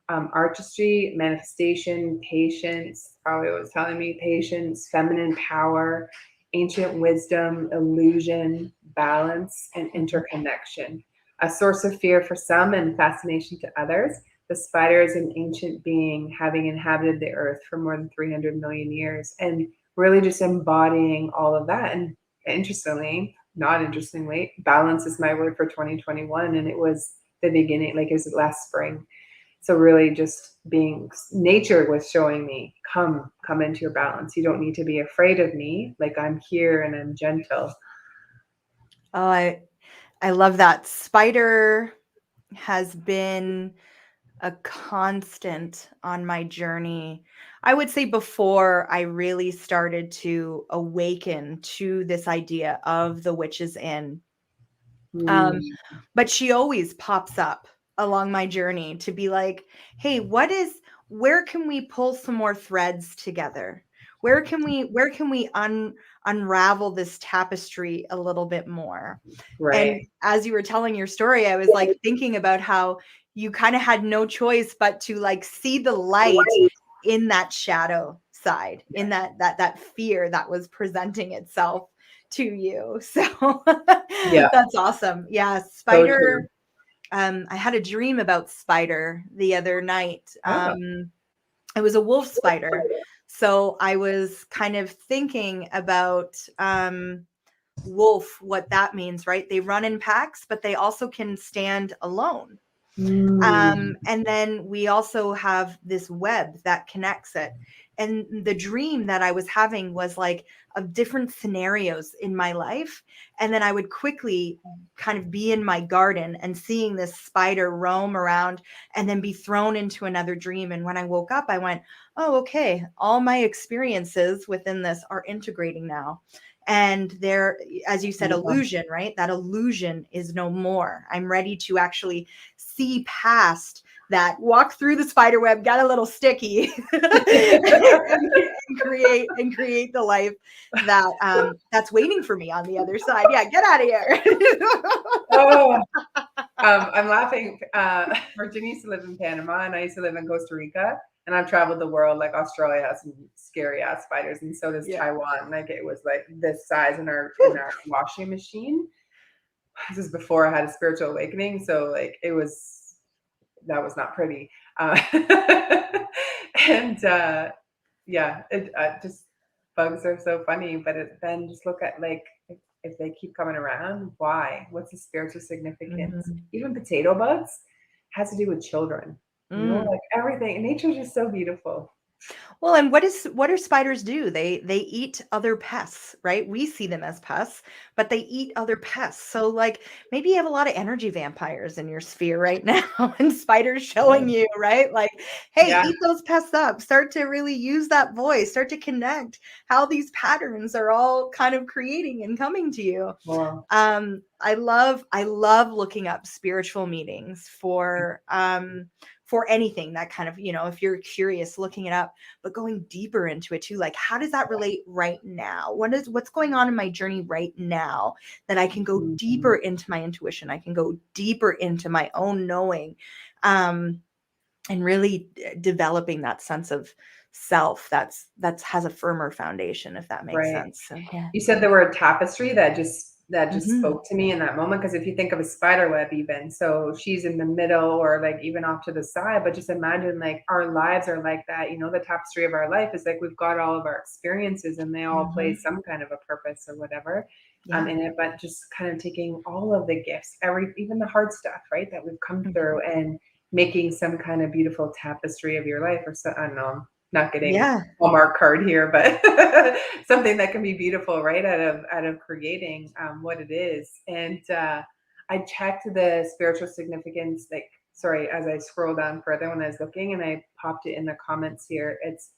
[SPEAKER 1] artistry, manifestation, patience. Probably was telling me patience, feminine power, ancient wisdom, illusion, balance, and interconnection. A source of fear for some and fascination to others. The spider is an ancient being, having inhabited the earth for more than 300 million years, and really just embodying all of that. And not interestingly, balance is my word for 2021, and it was the beginning, like it was last spring. So really just being, nature was showing me, come into your balance. You don't need to be afraid of me. Like, I'm here and I'm gentle.
[SPEAKER 11] Oh, I love that. Spider has been a constant on my journey. I would say before I really started to awaken to this idea of the witch's inn. But she always pops up along my journey to be like, hey, where can we pull some more threads together? Where can we unravel this tapestry a little bit more?
[SPEAKER 1] Right.
[SPEAKER 11] And as you were telling your story, I was like thinking about how you kind of had no choice but to like see the light in that shadow side, in that fear that was presenting itself to you. So
[SPEAKER 1] yeah,
[SPEAKER 11] that's awesome. Yeah, spider. I had a dream about spider the other night. It was a wolf spider. So I was kind of thinking about wolf, what that means, right? They run in packs, but they also can stand alone. And then we also have this web that connects it. And the dream that I was having was like of different scenarios in my life. And then I would quickly kind of be in my garden and seeing this spider roam around and then be thrown into another dream. And when I woke up, I went, oh, okay, all my experiences within this are integrating now. And there, as you said, illusion, right? That illusion is no more. I'm ready to actually see past that, walk through the spider web, get a little sticky, and create the life that that's waiting for me on the other side. Yeah, get out of here.
[SPEAKER 1] I'm laughing. Virginia used to live in Panama, and I used to live in Costa Rica. And I've traveled the world. Like, Australia has some scary ass spiders, and so does Taiwan. Like, it was like this size in our washing machine. This is before I had a spiritual awakening, so like that was not pretty. And just bugs are so funny. But then just look at, like, if they keep coming around, why? What's the spiritual significance? Even potato bugs has to do with children. You know, like everything. Nature's just so beautiful.
[SPEAKER 11] Well, and what do spiders do? They eat other pests, right? We see them as pests, but they eat other pests. So like maybe you have a lot of energy vampires in your sphere right now, and spiders showing you, right? Like, hey,
[SPEAKER 1] Yeah.
[SPEAKER 11] eat those pests up. Start to really use that voice, start to connect how these patterns are all kind of creating and coming to you.
[SPEAKER 1] Wow.
[SPEAKER 11] I love looking up spiritual meetings for anything that kind of, if you're curious, looking it up, but going deeper into it too. Like, how does that relate right now? What's going on in my journey right now that I can go deeper into my intuition? I can go deeper into my own knowing, and really developing that sense of self that has a firmer foundation, if that makes sense. So yeah.
[SPEAKER 1] You said the word tapestry that just
[SPEAKER 11] Mhm.
[SPEAKER 1] spoke to me in that moment, because if you think of a spider web, even so she's in the middle or like even off to the side, but just imagine like our lives are like that, the tapestry of our life is like we've got all of our experiences and they all play some kind of a purpose or whatever
[SPEAKER 11] Yeah.
[SPEAKER 1] in it, but just kind of taking all of the gifts, even the hard stuff, right, that we've come through, and making some kind of beautiful tapestry of your life, or so, I don't know, not getting
[SPEAKER 11] Yeah.
[SPEAKER 1] Hallmark card here, but something that can be beautiful, right, out of creating what it is. And I checked the spiritual significance, like, sorry, as I scroll down further when I was looking, and I popped it in the comments here. It's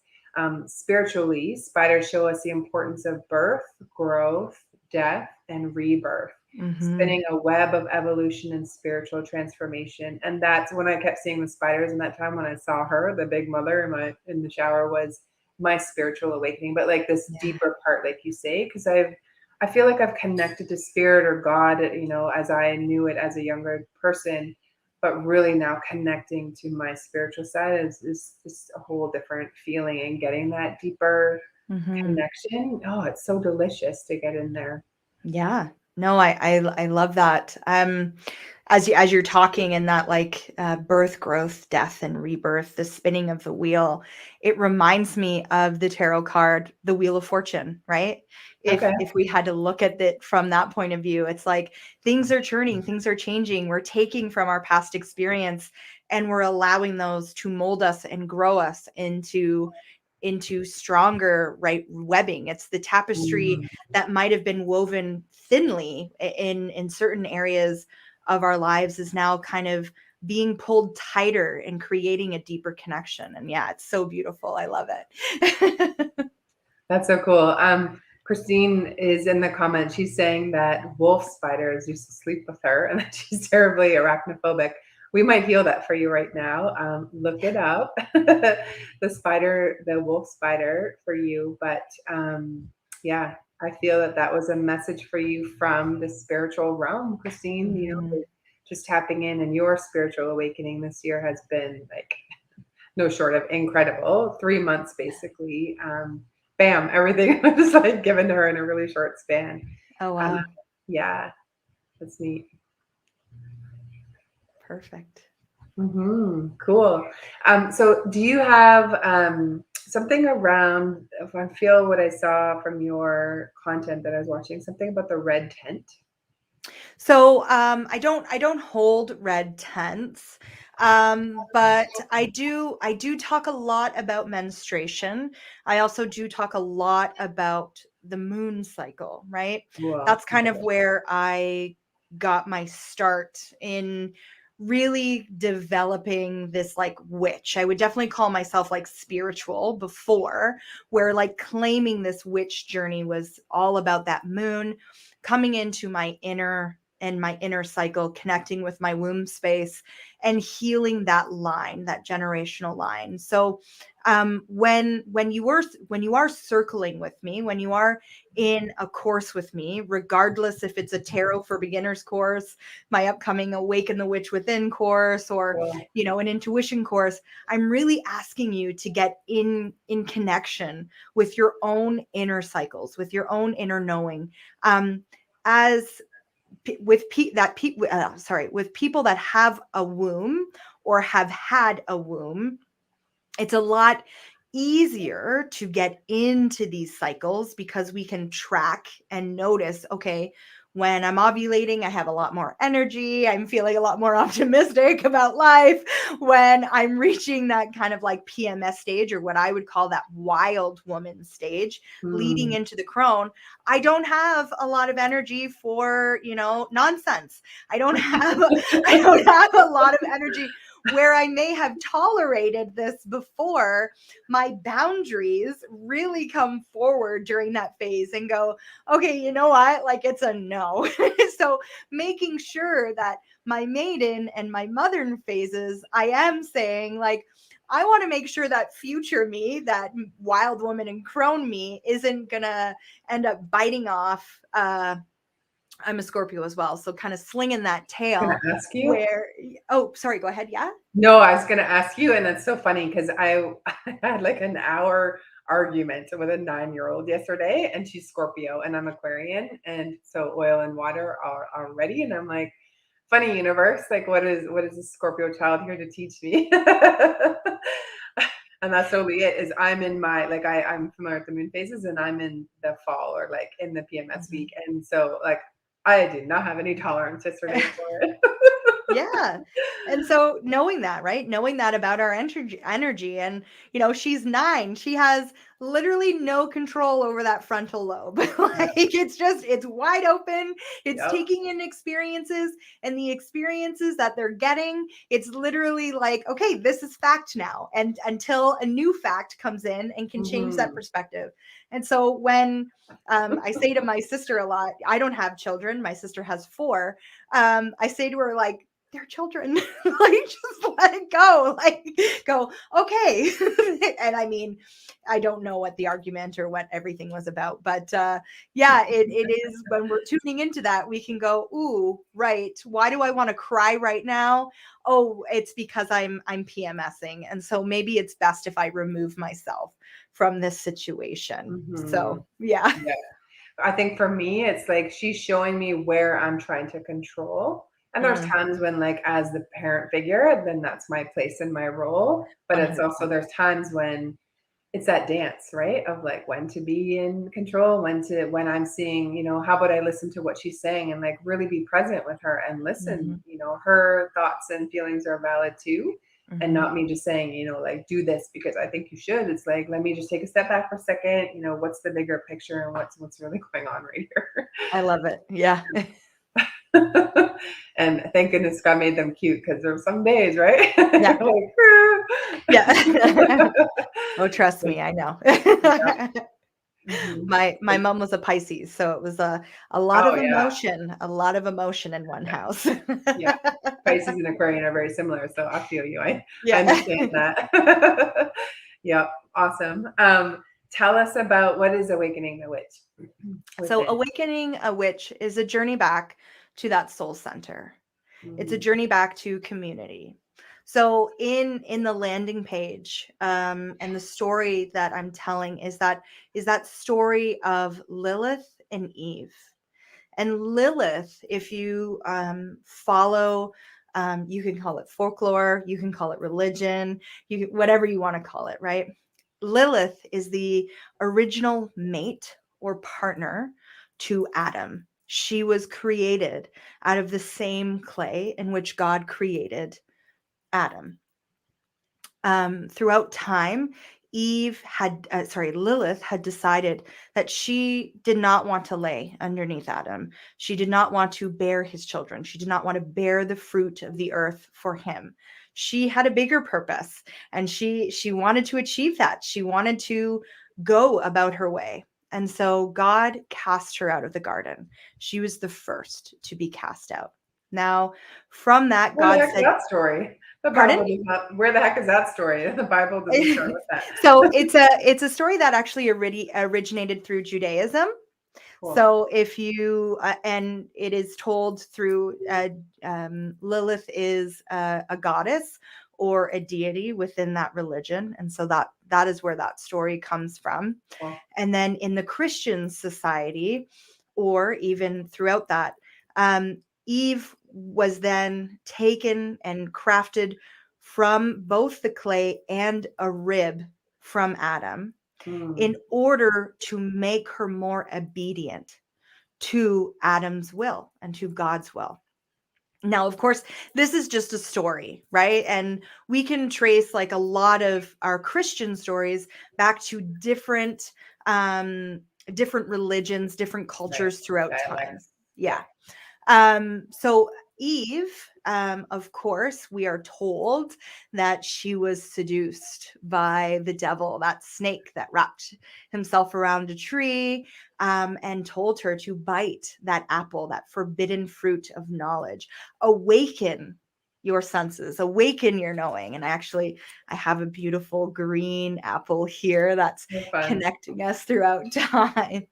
[SPEAKER 1] spiritually, spiders show us the importance of birth, growth, death, and rebirth. Spinning a web of evolution and spiritual transformation. And that's when I kept seeing the spiders. And that time when I saw her, the big mother in the shower, was my spiritual awakening. But like this deeper part, like you say, because I feel like I've connected to spirit or God, as I knew it as a younger person, but really now connecting to my spiritual side is just a whole different feeling, and getting that deeper connection. Oh, it's so delicious to get in there.
[SPEAKER 11] Yeah. No, I love that. As you're talking, and that like birth, growth, death, and rebirth, the spinning of the wheel, it reminds me of the tarot card, the Wheel of Fortune, right? If we had to look at it from that point of view, it's like things are churning, things are changing. We're taking from our past experience, and we're allowing those to mold us and grow us into stronger, right, webbing. It's the tapestry that might have been woven thinly in certain areas of our lives is now kind of being pulled tighter and creating a deeper connection. And yeah, it's so beautiful. I love it.
[SPEAKER 1] That's so cool. Christine is in the comments. She's saying that wolf spiders used to sleep with her and that she's terribly arachnophobic. We might heal that for you right now. Look it up, the wolf spider for you. But yeah, I feel that was a message for you from the spiritual realm, Christine. Just tapping in, and your spiritual awakening this year has been like no short of incredible. 3 months, basically. Bam, everything was like given to her in a really short span.
[SPEAKER 11] Oh, wow.
[SPEAKER 1] Yeah, that's neat.
[SPEAKER 11] Perfect.
[SPEAKER 1] Cool. So do you have something around, if I feel what I saw from your content that I was watching, something about the red tent?
[SPEAKER 11] So I don't hold red tents, but I do talk a lot about menstruation. I also do talk a lot about the moon cycle, right?
[SPEAKER 1] Wow.
[SPEAKER 11] That's kind of where I got my start in really developing this like witch. I would definitely call myself like spiritual before, where like claiming this witch journey was all about that moon, coming into my inner cycle, connecting with my womb space and healing that line, that generational line. So when you are circling with me, when you are in a course with me, regardless if it's a tarot for beginners course, my upcoming Awaken the Witch Within course, or an intuition course, I'm really asking you to get in connection with your own inner cycles, with your own inner knowing. With people that have a womb or have had a womb, it's a lot easier to get into these cycles because we can track and notice, okay, When I'm ovulating, I have a lot more energy. I'm feeling a lot more optimistic about life. When I'm reaching that kind of like PMS stage, or what I would call that wild woman stage, leading into the crone, I don't have a lot of energy for, nonsense. I don't have a lot of energy where I may have tolerated this before. My boundaries really come forward during that phase and go, okay, you know what? Like, it's a no. So making sure that my maiden and my modern phases, I am saying, like, I want to make sure that future me, that wild woman and crone me, isn't going to end up biting off. I'm a Scorpio as well. So kind of slinging that tail.
[SPEAKER 1] Can I ask you?
[SPEAKER 11] Oh, sorry. Go ahead. Yeah.
[SPEAKER 1] No, I was going to ask you. And that's so funny because I had like an hour argument with a 9-year-old yesterday, and she's Scorpio and I'm Aquarian. And so oil and water are ready. And I'm like, funny universe. Like, what is a Scorpio child here to teach me? And that's totally it. Is I'm in my, like, I'm familiar with the moon phases, and I'm in the fall, or like in the PMS week. And so like, I did not have any tolerance yesterday for it.
[SPEAKER 11] Yeah. And so knowing that, right? Knowing that about our energy, and, she's 9, she has literally no control over that frontal lobe. Like, it's wide open. It's taking in experiences, and the experiences that they're getting, it's literally like, okay, this is fact now. And until a new fact comes in and can change that perspective. And so when I say to my sister a lot, I don't have children. My sister has 4. I say to her, like, they're children. Like, just let it go. Like, go, okay. And I mean, I don't know what the argument or what everything was about, but yeah, it is, when we're tuning into that, we can go, ooh, right. Why do I want to cry right now? Oh, it's because I'm PMSing. And so maybe it's best if I remove myself from this situation. So yeah.
[SPEAKER 1] I think for me, it's like she's showing me where I'm trying to control. And there's times when, like, as the parent figure, then that's my place and my role. But it's also, there's times when it's that dance, right? Of like when to be in control, when I'm seeing, how about I listen to what she's saying and like really be present with her and listen, her thoughts and feelings are valid too. And not me just saying, like, do this because I think you should. It's like, let me just take a step back for a second. What's the bigger picture and what's really going on right here?
[SPEAKER 11] I love it. Yeah.
[SPEAKER 1] And thank goodness God made them cute, because there were some days, right?
[SPEAKER 11] Yeah.
[SPEAKER 1] Like,
[SPEAKER 11] yeah. Oh, trust me, I know. My mom was a Pisces, so it was a lot of emotion in one house.
[SPEAKER 1] Yeah, Pisces and Aquarian are very similar, so I feel you. I understand that. Yeah, awesome. Tell us about, what is Awakening the Witch?
[SPEAKER 11] So Awakening a Witch is a journey back to that soul center. It's a journey back to community. So in the landing page, and the story that I'm telling is that story of Lilith and Eve. And Lilith, if you follow, you can call it folklore, you can call it religion, whatever you want to call it, right? Lilith is the original mate or partner to Adam. She was created out of the same clay in which God created Adam. Throughout time, Lilith had decided that she did not want to lay underneath Adam. She did not want to bear his children. She did not want to bear the fruit of the earth for him. She had a bigger purpose, and she wanted to achieve that. She wanted to go about her way. And so God cast her out of the garden. She was the first to be cast out. Now, from that, God said,
[SPEAKER 1] that story. The Bible does not, where the heck is that story? The Bible doesn't start with that.
[SPEAKER 11] So it's a story that actually originated through Judaism. Cool. So if you and it is told through Lilith is a goddess or a deity within that religion, and so that is where that story comes from. Cool. And then in the Christian society, or even throughout that, Eve was then taken and crafted from both the clay and a rib from Adam in order to make her more obedient to Adam's will and to God's will. Now, of course, this is just a story, right? And we can trace like a lot of our Christian stories back to different religions, different cultures throughout time. Yeah. So Eve, of course, we are told that she was seduced by the devil, that snake that wrapped himself around a tree, and told her to bite that apple, that forbidden fruit of knowledge. Awaken your senses, awaken your knowing. And I have a beautiful green apple here that's connecting us throughout time.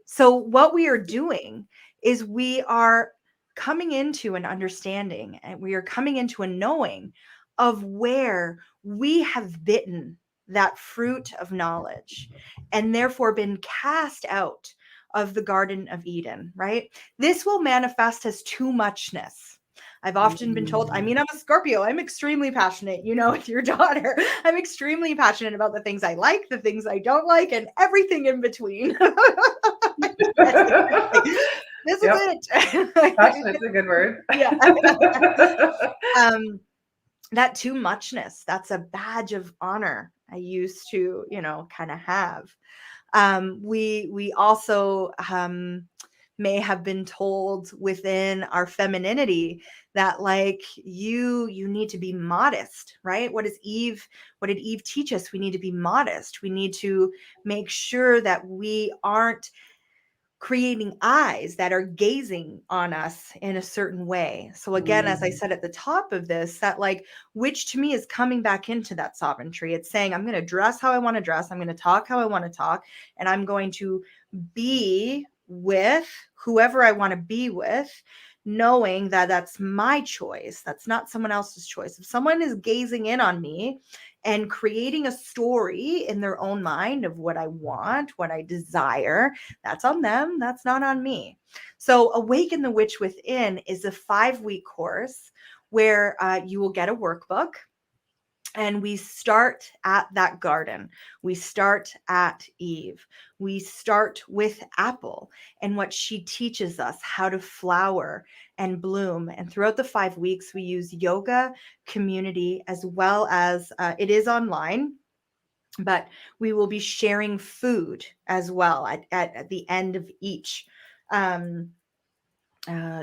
[SPEAKER 11] So what we are doing is we are coming into an understanding, and we are coming into a knowing of where we have bitten that fruit of knowledge and therefore been cast out of the Garden of Eden, right? This will manifest as too muchness. I've often been told, I mean, I'm a Scorpio. I'm extremely passionate, with your daughter. I'm extremely passionate about the things I like, the things I don't like, and everything in between. This is it.
[SPEAKER 1] Passionate's a good word.
[SPEAKER 11] Yeah. That too muchness, that's a badge of honor I used to, kind of have. We also may have been told within our femininity that like you need to be modest, right? What did Eve teach us? We need to be modest. We need to make sure that we aren't creating eyes that are gazing on us in a certain way. So again, as I said at the top of this, that like, which to me is coming back into that sovereignty. It's saying, I'm going to dress how I want to dress. I'm going to talk how I want to talk. And I'm going to be with whoever I want to be with, knowing that that's my choice. That's not someone else's choice. If someone is gazing in on me and creating a story in their own mind of what I want, what I desire, that's on them. That's not on me. So Awaken the Witch Within is a 5-week course where you will get a workbook. And we start at that garden. We start at Eve. We start with Apple and what she teaches us, how to flower and bloom. And throughout the 5 weeks, we use yoga, community, as well as it is online, but we will be sharing food as well at the end of each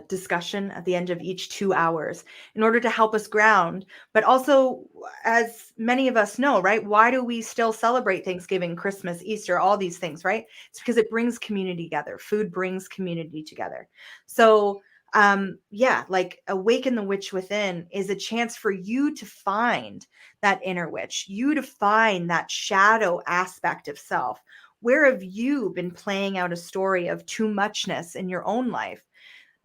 [SPEAKER 11] discussion, at the end of each 2 hours, in order to help us ground. But also, as many of us know, right? Why do we still celebrate Thanksgiving, Christmas, Easter, all these things, right? It's because it brings community together. Food brings community together. So like Awaken the Witch Within is a chance for you to find that inner witch, you to find that shadow aspect of self. Where have you been playing out a story of too muchness in your own life?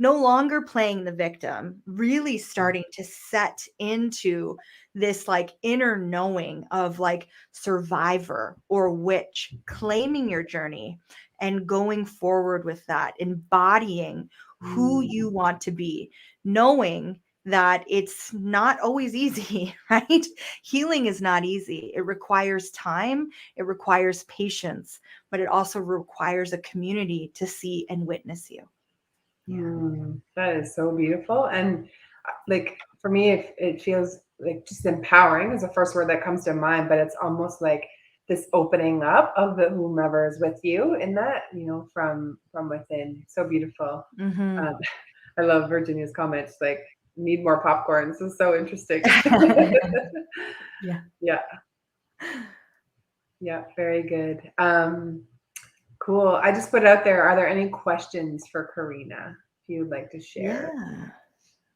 [SPEAKER 11] No longer playing the victim, really starting to set into this like inner knowing of like survivor or witch, claiming your journey and going forward with that, embodying who you want to be, knowing that it's not always easy, right? Healing is not easy. It requires time. It requires patience, but it also requires a community to see and witness you.
[SPEAKER 1] That is so beautiful. And like for me, it feels like just empowering is the first word that comes to mind, but it's almost like this opening up of the whomever is with you in that, from within. So beautiful. I love Virginia's comments, like, need more popcorn. This is so interesting. Yeah, very good. Cool. I just put it out there. Are there any questions for Karena if you would like to share?
[SPEAKER 11] Yeah.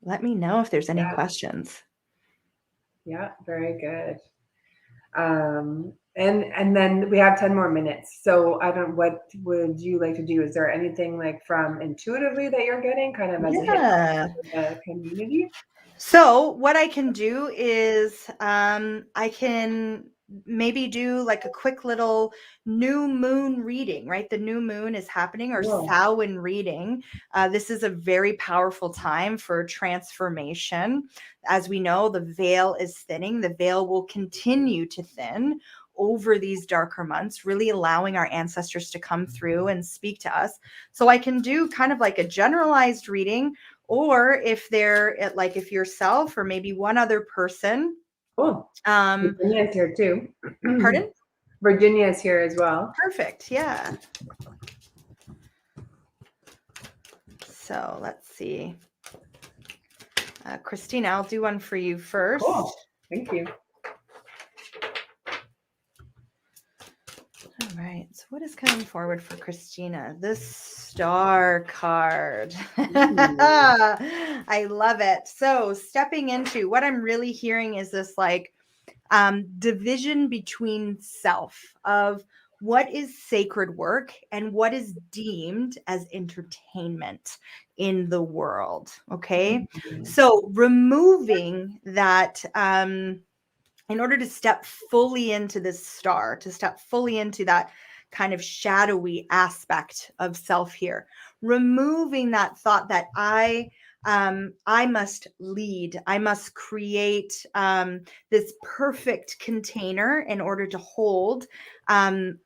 [SPEAKER 11] Let me know if there's any questions.
[SPEAKER 1] Yeah, very good. And then we have 10 more minutes. So what would you like to do? Is there anything like from intuitively that you're getting kind of as a community?
[SPEAKER 11] So what I can do is I can maybe do like a quick little new moon reading, right? The new moon is happening, or Samhain reading. This is a very powerful time for transformation. As we know, the veil is thinning. The veil will continue to thin over these darker months, really allowing our ancestors to come through and speak to us. So I can do kind of like a generalized reading, or if they're like, if yourself or maybe one other person.
[SPEAKER 1] Cool. Virginia's here too.
[SPEAKER 11] Pardon?
[SPEAKER 1] Virginia is here as well.
[SPEAKER 11] Perfect. Yeah. So let's see. Christina, I'll do one for you first.
[SPEAKER 1] Cool. Thank you.
[SPEAKER 11] All right. So what is coming forward for Christina? The Star card. I love it. So stepping into what I'm really hearing is this like division between self of what is sacred work and what is deemed as entertainment in the world. Okay. So removing that, in order to step fully into this star, to step fully into that kind of shadowy aspect of self here, removing that thought that I must lead, I must create this perfect container in order to hold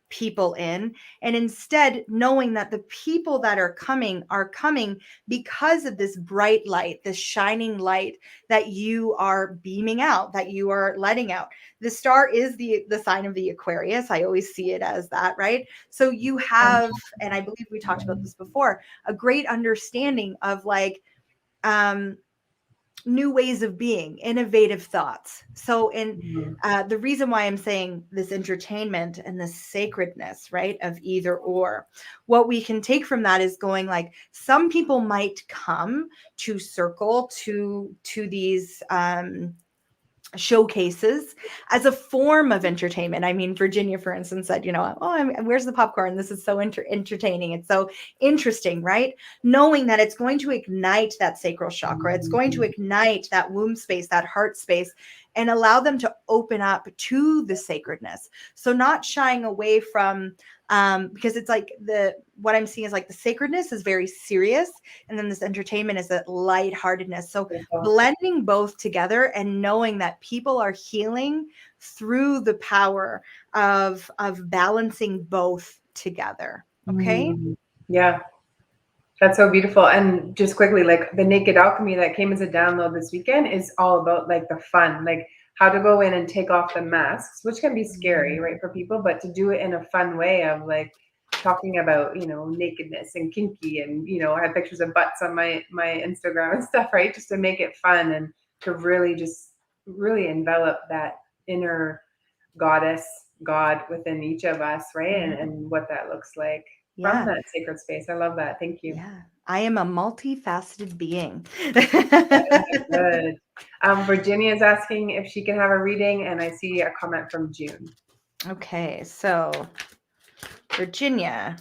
[SPEAKER 11] people in, and instead knowing that the people that are coming because of this bright light, this shining light that you are beaming out, that you are letting out. The star is the sign of the Aquarius. I always see it as that, right? So you have, and I believe we talked about this before, a great understanding of like new ways of being, innovative thoughts. So in the reason why I'm saying this entertainment and this sacredness, right, of either or, what we can take from that is going like, some people might come to circle to these showcases as a form of entertainment. I mean, Virginia, for instance, said, where's the popcorn? This is so entertaining. It's so interesting, right? Knowing that it's going to ignite that sacral chakra. It's going to ignite that womb space, that heart space, and allow them to open up to the sacredness. So not shying away from, because it's like what I'm seeing is like the sacredness is very serious. And then this entertainment is that lightheartedness. So blending both together and knowing that people are healing through the power of balancing both together. Okay.
[SPEAKER 1] Yeah. That's so beautiful. And just quickly, like the Naked Alchemy that came as a download this weekend is all about like the fun, like how to go in and take off the masks, which can be scary, right, for people, but to do it in a fun way of like talking about, nakedness and kinky, and, I have pictures of butts on my Instagram and stuff, right? Just to make it fun and to really envelop that inner goddess, God within each of us, right? And what that looks like. From that sacred space. I love that. Thank you.
[SPEAKER 11] Yeah. I am a multifaceted being.
[SPEAKER 1] Good. Virginia is asking if she can have a reading, and I see a comment from June.
[SPEAKER 11] Okay. So, Virginia,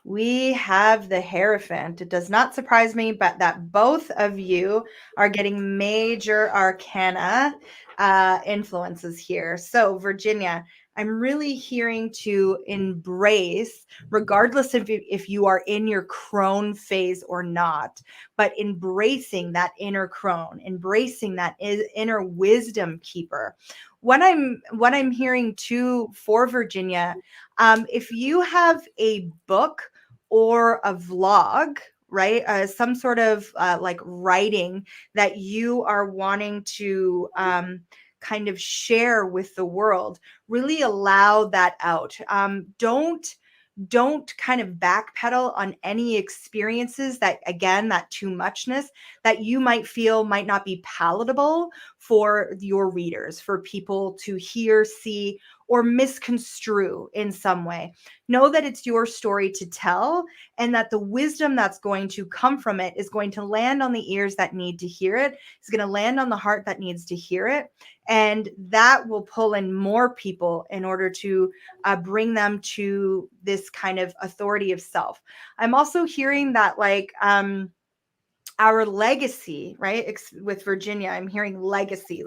[SPEAKER 11] we have the Hierophant. It does not surprise me, but that both of you are getting major arcana influences here. So, Virginia, I'm really hearing to embrace, regardless of if you are in your crone phase or not, but embracing that inner crone, embracing that inner wisdom keeper. What I'm hearing too for Virginia, if you have a book or a vlog, right, some sort of like writing that you are wanting to kind of share with the world, really allow that out. Don't kind of backpedal on any experiences that, again, that too muchness that you might feel might not be palatable for your readers, for people to hear, see, or misconstrue in some way. Know that it's your story to tell, and that the wisdom that's going to come from it is going to land on the ears that need to hear it. It's going to land on the heart that needs to hear it. And that will pull in more people in order to bring them to this kind of authority of self. I'm also hearing that like our legacy, right? With Virginia, I'm hearing legacy.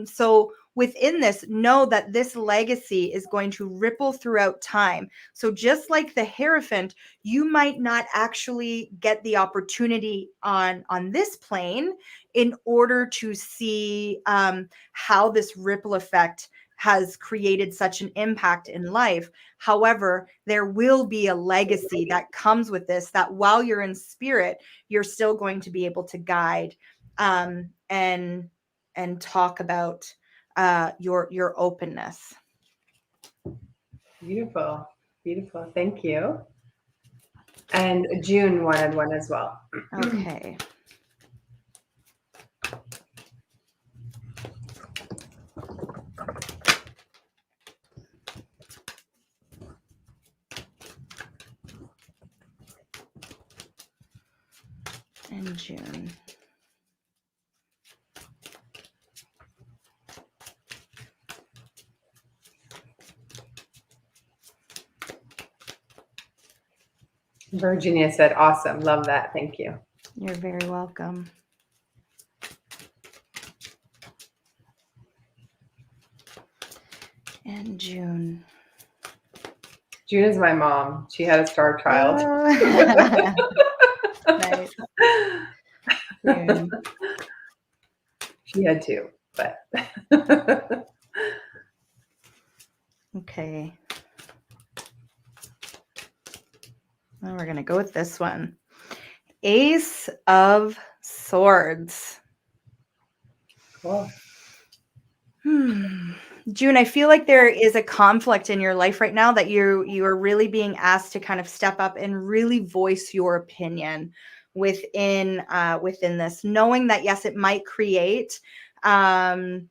[SPEAKER 11] So within this, know that this legacy is going to ripple throughout time. So just like the Hierophant, you might not actually get the opportunity on this plane in order to see how this ripple effect has created such an impact in life. However, there will be a legacy that comes with this, that while you're in spirit, you're still going to be able to guide and talk about your openness.
[SPEAKER 1] Beautiful. Beautiful. Thank you. And June wanted one as well.
[SPEAKER 11] Okay. In June.
[SPEAKER 1] Virginia said, awesome. Love that. Thank you.
[SPEAKER 11] You're very welcome. And June.
[SPEAKER 1] June is my mom. She had a star child.
[SPEAKER 11] Nice. June.
[SPEAKER 1] She had two, but.
[SPEAKER 11] Okay. Well, we're going to go with this one. Ace of Swords.
[SPEAKER 1] Cool.
[SPEAKER 11] June, I feel like there is a conflict in your life right now that you are really being asked to kind of step up and really voice your opinion within this, knowing that yes, it might create some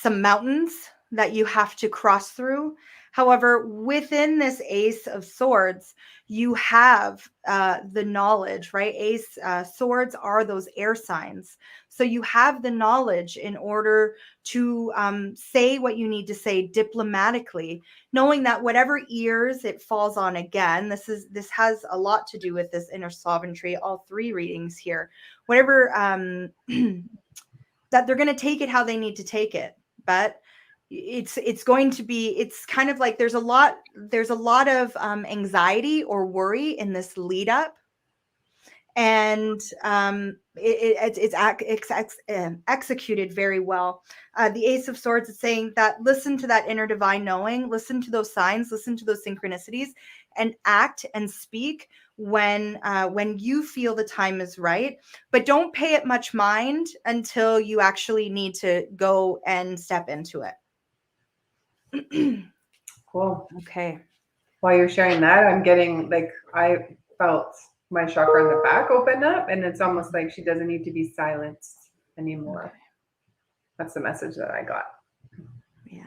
[SPEAKER 11] mountains that you have to cross through. However, within this Ace of Swords, you have the knowledge, right? Ace swords are those air signs. So you have the knowledge in order to say what you need to say diplomatically, knowing that whatever ears it falls on, again, this has a lot to do with this inner sovereignty, all three readings here, whatever, that they're going to take it how they need to take it. But it's going to be, it's kind of like there's a lot of anxiety or worry in this lead up, and it's executed very well. The Ace of Swords is saying that listen to that inner divine knowing, listen to those signs, listen to those synchronicities, and act and speak when you feel the time is right, but don't pay it much mind until you actually need to go and step into it.
[SPEAKER 1] Cool.
[SPEAKER 11] Okay.
[SPEAKER 1] While you're sharing that, I'm getting I felt my chakra in the back open up, and it's almost like she doesn't need to be silenced anymore. Okay. That's the message that I got.
[SPEAKER 11] Yeah.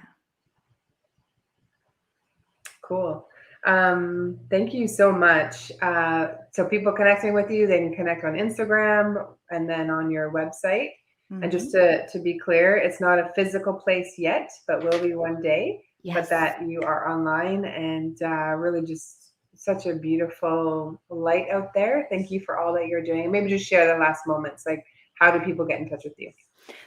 [SPEAKER 1] Cool. Thank you so much. So people connecting with you, they can connect on Instagram and then on your website. Mm-hmm. And just to be clear, it's not a physical place yet, but will be one day. Yes. But that you are online, and really just such a beautiful light out there. Thank you for all that you're doing. Maybe just share the last moments. Like, how do people get in touch with you?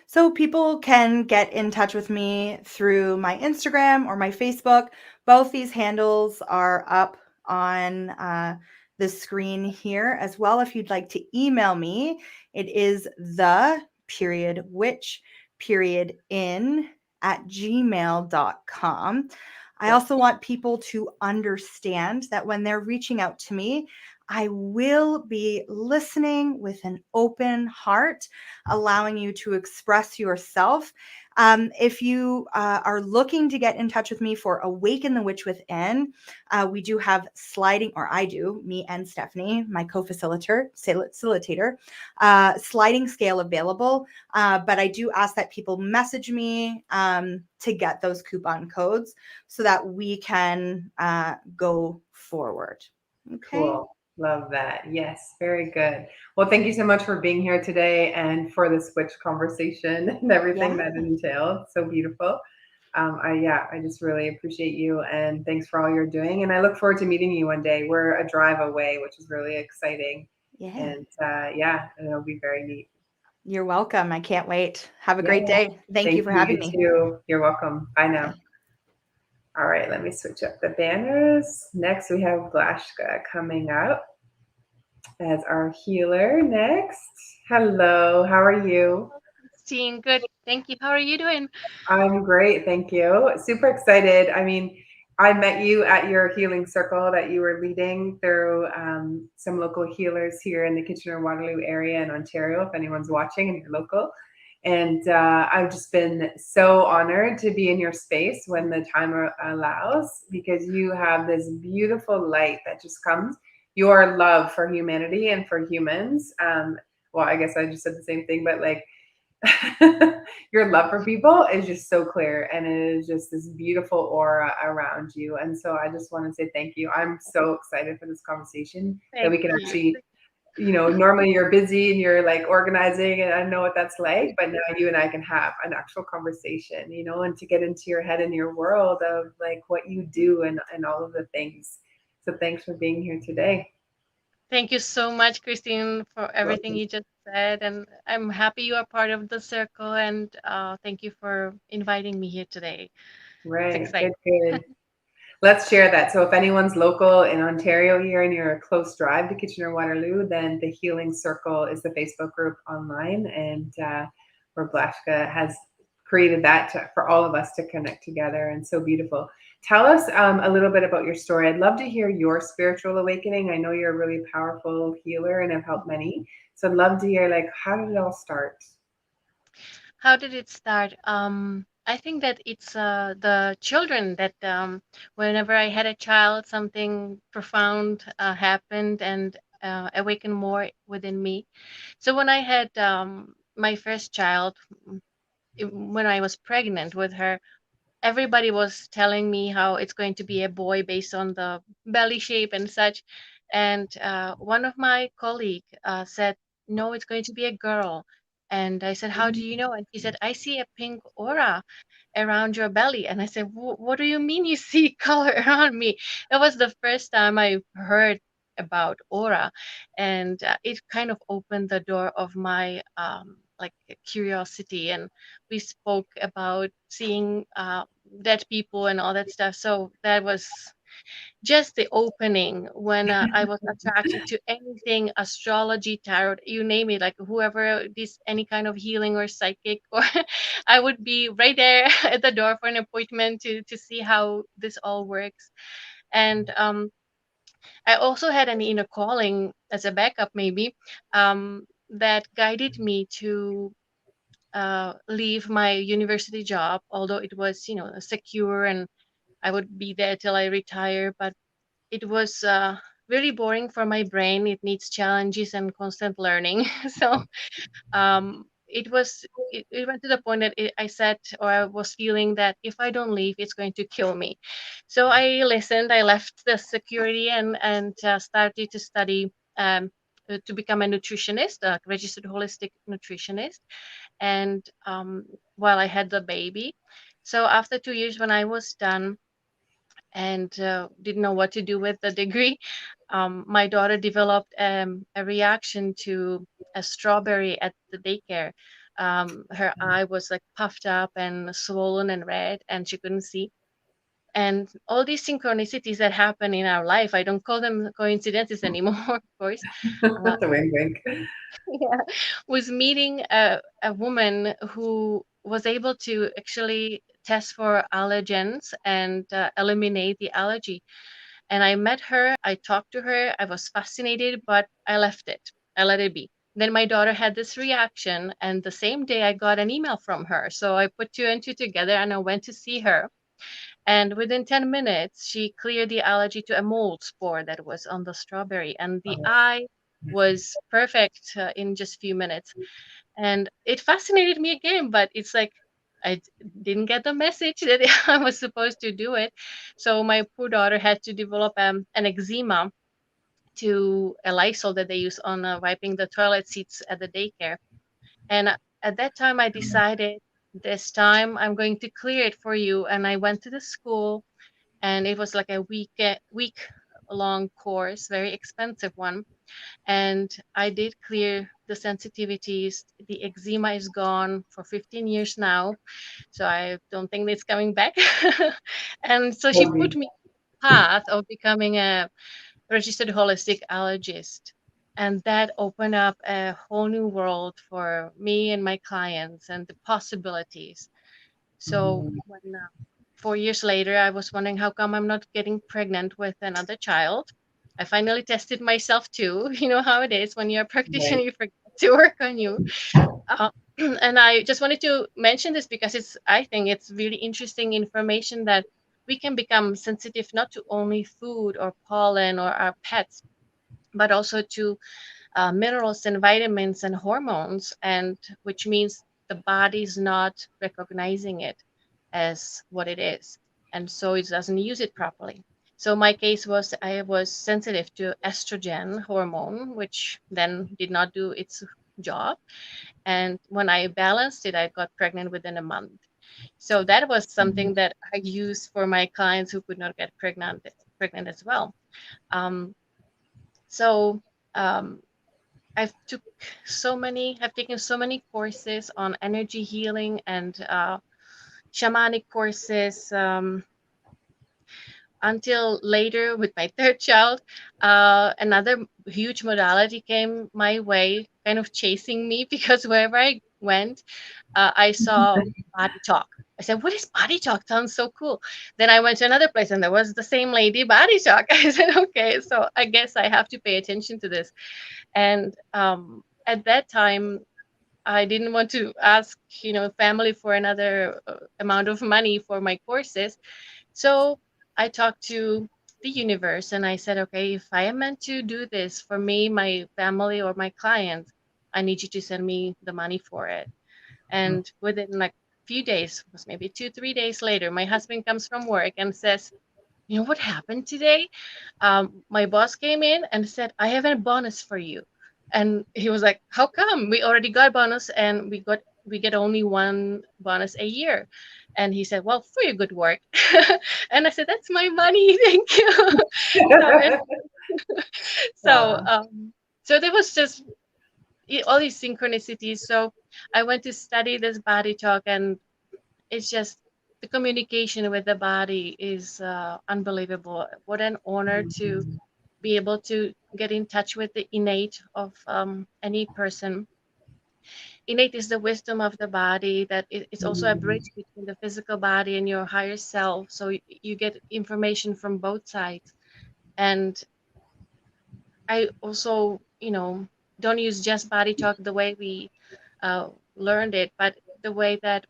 [SPEAKER 11] So people can get in touch with me through my Instagram or my Facebook. Both these handles are up on the screen here as well. If you'd like to email me, it is the.witch.in@gmail.com. I also want people to understand that when they're reaching out to me, I will be listening with an open heart, allowing you to express yourself. If you are looking to get in touch with me for Awaken the Witch Within, we do have sliding, or I do, me and Stephanie, my co-facilitator, sliding scale available. But I do ask that people message me to get those coupon codes so that we can go forward. Okay.
[SPEAKER 1] Cool. Love that. Yes, very good. Well, thank you so much for being here today and for this witch conversation and everything that entailed. So beautiful. I just really appreciate you, and thanks for all you're doing. And I look forward to meeting you one day. We're a drive away, which is really exciting.
[SPEAKER 11] Yeah.
[SPEAKER 1] And and it'll be very neat.
[SPEAKER 11] You're welcome. I can't wait. Have a great day. Thank you for having me.
[SPEAKER 1] Too. You're welcome. Bye now. All right, let me switch up the banners. Next, we have Blashka coming up as our healer next. Hello, how are you?
[SPEAKER 12] Seeing good. Thank you. How are you doing?
[SPEAKER 1] I'm great, thank you. Super excited. I mean, I met you at your healing circle that you were leading through some local healers here in the Kitchener-Waterloo area in Ontario, if anyone's watching and you're local. And I've just been so honored to be in your space when the time allows, because you have this beautiful light that just comes, your love for humanity and for humans. Well, I guess I just said the same thing, but like, your love for people is just so clear, and it is just this beautiful aura around you. And so I just want to say thank you. I'm so excited for this conversation that we can actually, you know, normally you're busy and you're like organizing, and I know what that's like, but now you and I can have an actual conversation, you know, and to get into your head and your world of like what you do and all of the things. So thanks for being here today.
[SPEAKER 12] Thank you so much, Christine, for everything you just said. And I'm happy you are part of the circle. And thank you for inviting me here today.
[SPEAKER 1] Right. Good. Let's share that. So if anyone's local in Ontario here and you're a close drive to Kitchener-Waterloo, then the Healing Circle is the Facebook group online, and where Blashka has created that for all of us to connect together, and so beautiful. Tell us a little bit about your story. I'd love to hear your spiritual awakening. I know you're a really powerful healer and have helped many. So I'd love to hear, like, how did it all start?
[SPEAKER 12] How did it start? I think that it's the children that whenever I had a child, something profound happened and awakened more within me. So when I had my first child, when I was pregnant with her, everybody was telling me how it's going to be a boy based on the belly shape and such. And one of my colleague said, no, it's going to be a girl. And I said, how do you know? And he said, I see a pink aura around your belly. And I said, what do you mean you see color around me? It was the first time I heard about aura, and it kind of opened the door of my like curiosity, and we spoke about seeing dead people and all that stuff. So that was just the opening when I was attracted to anything astrology, tarot, you name it, like whoever this any kind of healing or psychic, or I would be right there at the door for an appointment to see how this all works. And I also had an inner calling as a backup, maybe, that guided me to leave my university job, although it was, you know, secure and I would be there till I retire. But it was really boring for my brain. It needs challenges and constant learning. So it went to the point that I said, or I was feeling that if I don't leave, it's going to kill me. So I listened. I left the security and started to study to become a nutritionist, a registered holistic nutritionist. And while I had the baby, so after 2 years, when I was done and didn't know what to do with the degree, my daughter developed a reaction to a strawberry at the daycare. Her eye was like puffed up and swollen and red, and she couldn't see. And all these synchronicities that happen in our life, I don't call them coincidences anymore, of course.
[SPEAKER 1] The wink, wink.
[SPEAKER 12] Yeah, was meeting a woman who was able to actually test for allergens and eliminate the allergy. And I met her, I talked to her, I was fascinated, but I left it. I let it be. Then my daughter had this reaction, and the same day I got an email from her. So I put two and two together and I went to see her. And within 10 minutes, she cleared the allergy to a mold spore that was on the strawberry. And the eye was perfect in just a few minutes. And it fascinated me again, but it's like I didn't get the message that I was supposed to do it. So my poor daughter had to develop an eczema to a Lysol that they use on wiping the toilet seats at the daycare. And at that time, I decided this time I'm going to clear it for you. And I went to the school, and it was like a week long course, very expensive one. And I did clear the sensitivities. The eczema is gone for 15 years now, so I don't think it's coming back. And so she put me on the path of becoming a registered holistic allergist. And that opened up a whole new world for me and my clients and the possibilities. So when 4 years later, I was wondering how come I'm not getting pregnant with another child. I finally tested myself too. You know how it is when you're a practitioner, you forget to work on you. Uh, and I just wanted to mention this because I think it's really interesting information that we can become sensitive not to only food or pollen or our pets, but also to minerals and vitamins and hormones, and which means the body's not recognizing it as what it is, and so it doesn't use it properly. So my case was I was sensitive to estrogen hormone, which then did not do its job, and when I balanced it, I got pregnant within a month. So that was something that I used for my clients who could not get pregnant as well. Um, so um, I've taken so many courses on energy healing and shamanic courses, until later with my third child, another huge modality came my way, kind of chasing me, because wherever I went, I saw body talk. I said, "What is body talk? Sounds so cool." Then I went to another place and there was the same lady, body talk. I said, "Okay, so I guess I have to pay attention to this." And at that time, I didn't want to ask, family for another amount of money for my courses. So I talked to the universe and I said, okay, if I am meant to do this for me, my family, or my clients, I need you to send me the money for it. And within like few days, was maybe 2-3 days later, my husband comes from work and says, "You know what happened today? My boss came in and said, I have a bonus for you." And he was like, "How come? We already got bonus and we get only one bonus a year." And he said, "Well, for your good work." And I said, "That's my money. Thank you." so, so there was just all these synchronicities. So I went to study this body talk, and it's just the communication with the body is unbelievable. What an honor to be able to get in touch with the innate of any person. Innate is the wisdom of the body, that it's also a bridge between the physical body and your higher self. So you get information from both sides. And I also, don't use just body talk the way we learned it, but the way that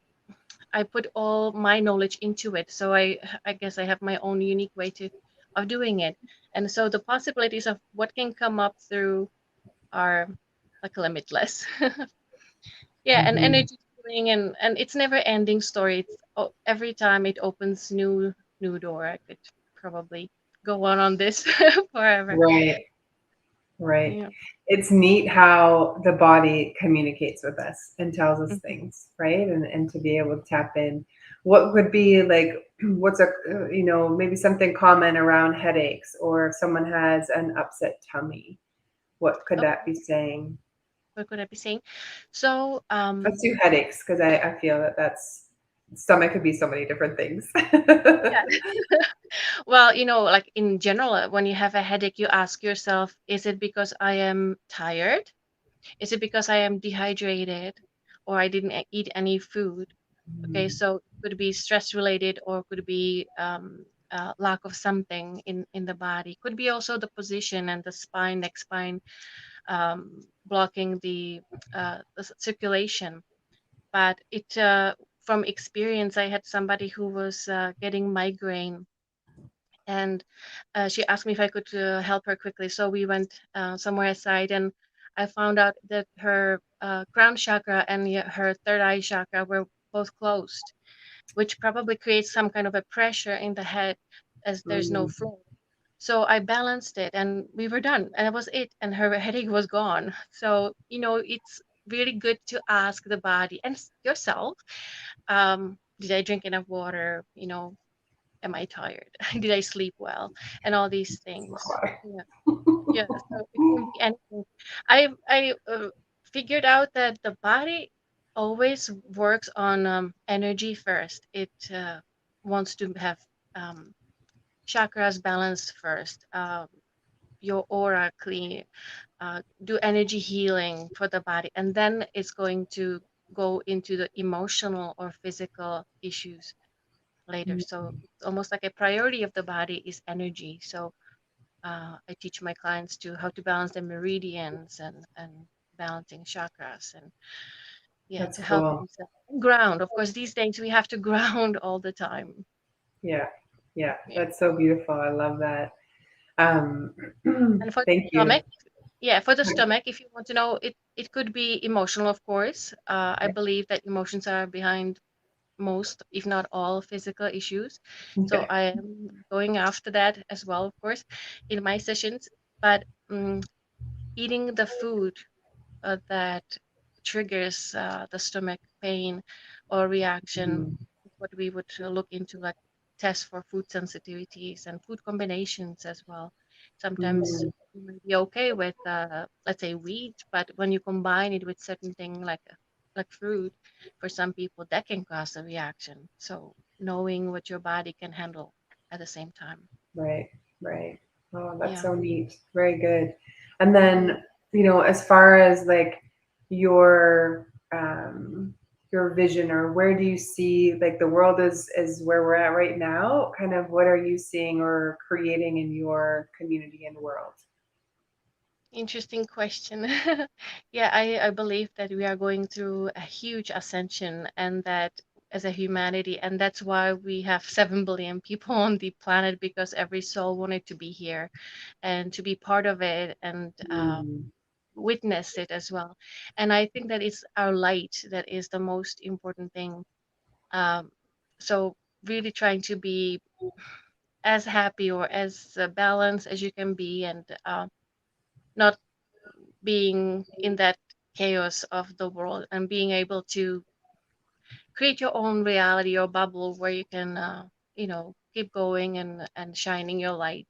[SPEAKER 12] I put all my knowledge into it. So I guess I have my own unique way of doing it. And so the possibilities of what can come up through are like limitless. Yeah, and energy healing, and it's never ending story. Every time it opens new door. I could probably go on this forever.
[SPEAKER 1] Right.
[SPEAKER 12] Yeah.
[SPEAKER 1] It's neat how the body communicates with us and tells us things, right? And to be able to tap in. What would be like, what's maybe something common around headaches, or if someone has an upset tummy, what could that be saying?
[SPEAKER 12] What could I be saying? So
[SPEAKER 1] Let's do headaches, because I feel that's stomach could be so many different things.
[SPEAKER 12] yeah. Well, like in general, when you have a headache, you ask yourself, is it because I am tired? Is it because I am dehydrated, or I didn't eat any food? Okay, so it could be stress related, or could be lack of something in the body. Could be also the position and the spine, neck spine, blocking the circulation. But from experience, I had somebody who was getting migraine, and she asked me if I could help her quickly. So we went somewhere aside, and I found out that her crown chakra and her third eye chakra were both closed, which probably creates some kind of a pressure in the head as there's no flow. So I balanced it and we were done, and that was it. And her headache was gone. So, it's really good to ask the body and yourself, did I drink enough water? am I tired? Did I sleep well? And all these things. Yeah. Yeah, so it can be anything. I figured out that the body always works on energy first. It wants to have chakras balanced first, your aura clean, do energy healing for the body, and then it's going to go into the emotional or physical issues later. So it's almost like a priority of the body is energy. So I teach my clients to how to balance their meridians and balancing chakras, and yeah,
[SPEAKER 1] That's
[SPEAKER 12] to help
[SPEAKER 1] cool.
[SPEAKER 12] themselves ground. Of course, these days we have to ground all the time.
[SPEAKER 1] Yeah.
[SPEAKER 12] Yeah.
[SPEAKER 1] That's so beautiful. I love that.
[SPEAKER 12] And for
[SPEAKER 1] Thank
[SPEAKER 12] the
[SPEAKER 1] you.
[SPEAKER 12] stomach, yeah, for the stomach, if you want to know, it could be emotional, of course. I believe that emotions are behind most, if not all, physical issues. So I am going after that as well, of course, in my sessions. But eating the food that triggers the stomach pain or reaction, what we would look into, like test for food sensitivities and food combinations as well. Sometimes you may be okay with, let's say, wheat, but when you combine it with certain thing like fruit, for some people that can cause a reaction. So knowing what your body can handle at the same time.
[SPEAKER 1] Right. Oh, that's
[SPEAKER 12] Yeah.
[SPEAKER 1] so neat. Very good. And then, as far as like your your vision, or where do you see like the world is where we're at right now? Kind of what are you seeing or creating in your community and world?
[SPEAKER 12] Interesting question. Yeah, I believe that we are going through a huge ascension, and that as a humanity, and that's why we have 7 billion people on the planet, because every soul wanted to be here and to be part of it and witness it as well. And I think that it's our light that is the most important thing. Um, so really trying to be as happy or as balanced as you can be, and not being in that chaos of the world, and being able to create your own reality or bubble where you can keep going and shining your light.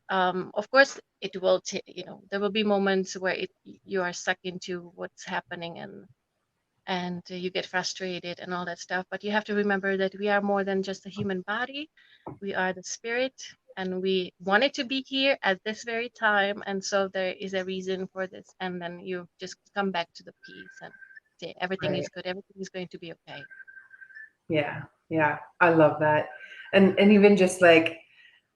[SPEAKER 12] Of course it will there will be moments where you are stuck into what's happening, and you get frustrated and all that stuff, but you have to remember that we are more than just a human body. We are the spirit, and we wanted to be here at this very time, and so there is a reason for this, and then you just come back to the peace and say everything
[SPEAKER 1] Right.
[SPEAKER 12] is good, everything is going to be okay.
[SPEAKER 1] Yeah, I love that. And even just like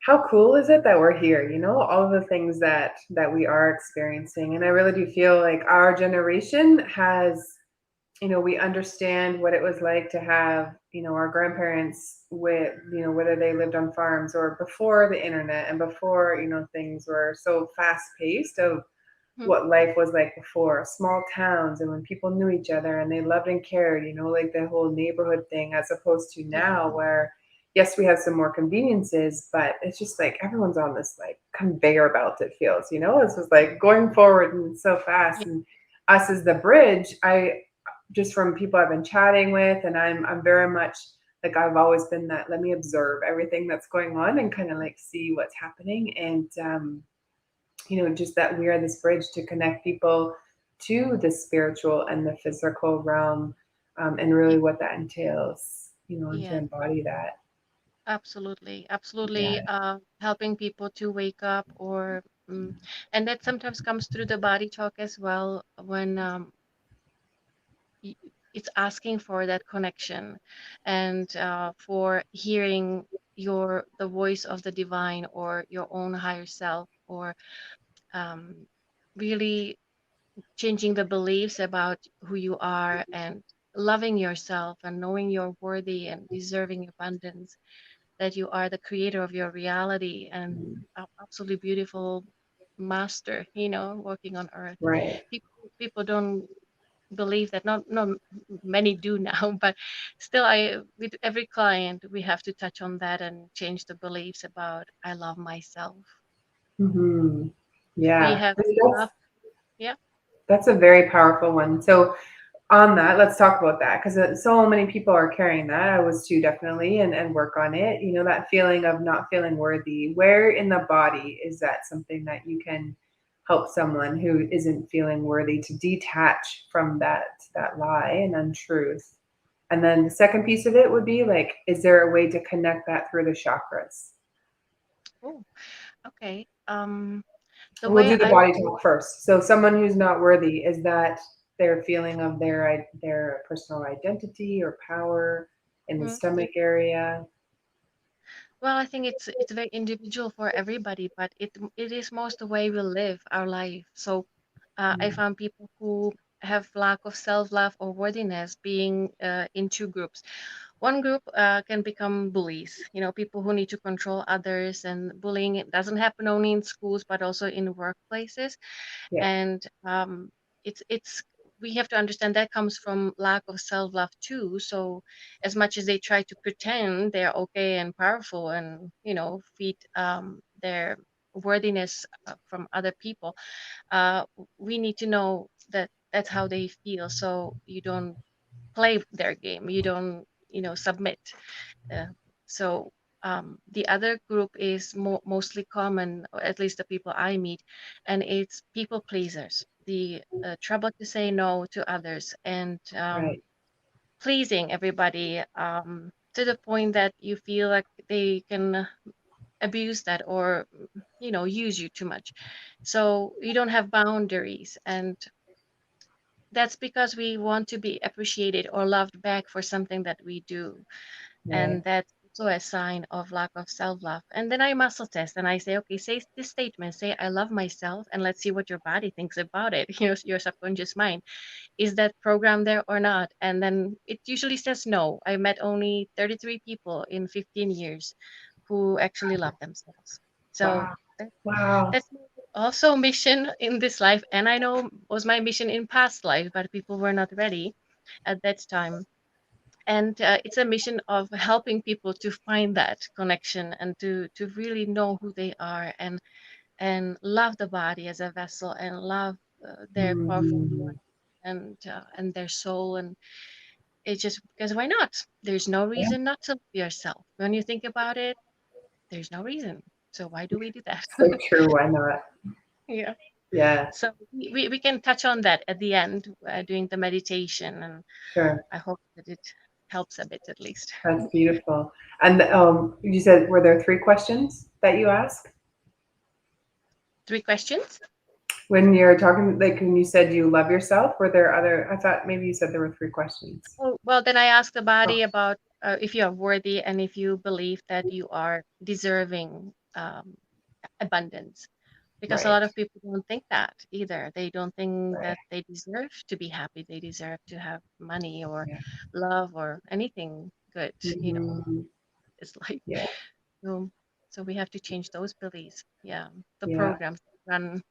[SPEAKER 1] how cool is it that we're here, all of the things that we are experiencing. And I really do feel like our generation has, we understand what it was like to have, our grandparents with, whether they lived on farms or before the internet and before, things were so fast paced of what life was like before, small towns, and when people knew each other and they loved and cared, like the whole neighborhood thing, as opposed to now where, yes, we have some more conveniences, but it's just like everyone's on this like conveyor belt, it feels, it's just like going forward and so fast. And us as the bridge, I just from people I've been chatting with, and I'm very much like, I've always been that, let me observe everything that's going on and kind of like see what's happening. And just that we are this bridge to connect people to the spiritual and the physical realm, and really what that entails, and to embody that.
[SPEAKER 12] Absolutely.
[SPEAKER 1] Yeah.
[SPEAKER 12] Helping people to wake up, or and that sometimes comes through the body talk as well, when it's asking for that connection, and for hearing the voice of the divine or your own higher self, or really changing the beliefs about who you are, and loving yourself and knowing you're worthy and deserving abundance, that you are the creator of your reality, and absolutely beautiful master, working on earth.
[SPEAKER 1] Right.
[SPEAKER 12] People don't believe that. Not many do now, but still, with every client we have to touch on that and change the beliefs about I love myself. We
[SPEAKER 1] Yeah.
[SPEAKER 12] have love. Yeah.
[SPEAKER 1] That's a very powerful one. So on that, let's talk about that, because so many people are carrying that. I was too, definitely, and work on it. You know, that feeling of not feeling worthy. Where in the body is that something that you can help someone who isn't feeling worthy to detach from that lie and untruth? And then the second piece of it would be like, is there a way to connect that through the chakras?
[SPEAKER 12] Oh, okay. The
[SPEAKER 1] We'll
[SPEAKER 12] way
[SPEAKER 1] do the
[SPEAKER 12] I
[SPEAKER 1] body talk first. So someone who's not worthy, is that their feeling of their personal identity or power in the
[SPEAKER 12] Mhm.
[SPEAKER 1] stomach area?
[SPEAKER 12] Well, I think it's very individual for everybody, but it is most the way we live our life. So I found people who have lack of self-love or worthiness being in two groups. One group can become bullies, you know, people who need to control others, and bullying, it doesn't happen only in schools but also in workplaces.
[SPEAKER 1] Yeah.
[SPEAKER 12] And it's we have to understand that comes from lack of self-love too. So as much as they try to pretend they're okay and powerful and, you know, feed their worthiness from other people, uh, we need to know that that's how they feel, so you don't play their game, you don't, you know, submit. uh, so the other group is mostly common, or at least the people I meet, and it's people pleasers, the trouble to say no to others, and
[SPEAKER 1] Right.
[SPEAKER 12] pleasing everybody, to the point that you feel like they can abuse that, or, you know, use you too much, so you don't have boundaries. And that's because we want to be appreciated or loved back for something that we do.
[SPEAKER 1] Right.
[SPEAKER 12] And that's also a sign of lack of self-love. And then I muscle test and I say, okay, say this statement, say I love myself, and let's see what your body thinks about it. You know, your subconscious mind, is that program there or not? And then it usually says no. I met only 33 people in 15 years who actually love themselves. So
[SPEAKER 1] Wow. Wow.
[SPEAKER 12] that's also mission in this life, and I know was my mission in past life, but people were not ready at that time. And it's a mission of helping people to find that connection and to really know who they are, and love the body as a vessel, and love their powerful
[SPEAKER 1] Mm,
[SPEAKER 12] mind, and their soul. And it's just because, why not? There's no
[SPEAKER 1] yeah.
[SPEAKER 12] reason not to love yourself. When you think about it, there's no reason, so why do we do that?
[SPEAKER 1] So true. Why not?
[SPEAKER 12] Yeah.
[SPEAKER 1] Yeah.
[SPEAKER 12] So we can touch on that at the end during the meditation, and
[SPEAKER 1] Sure.
[SPEAKER 12] I hope that it helps a bit at least.
[SPEAKER 1] That's beautiful. And you said, were there 3 questions that you asked
[SPEAKER 12] 3 questions.
[SPEAKER 1] when you're talking? Like when you said you love yourself, were there other? I thought maybe you said there were 3 questions.
[SPEAKER 12] Oh, well, then I asked the
[SPEAKER 1] Oh,
[SPEAKER 12] body about if you are worthy and if you believe that you are deserving abundance. Because a
[SPEAKER 1] right.
[SPEAKER 12] lot of people don't think that either. They don't think
[SPEAKER 1] Right.
[SPEAKER 12] that they deserve to be happy. They deserve to have money or
[SPEAKER 1] Yeah.
[SPEAKER 12] love or anything good. You know,
[SPEAKER 1] Mhm.
[SPEAKER 12] it's like,
[SPEAKER 1] Yeah.
[SPEAKER 12] so, so we have to change those beliefs. Yeah, the
[SPEAKER 1] Yeah.
[SPEAKER 12] programs that run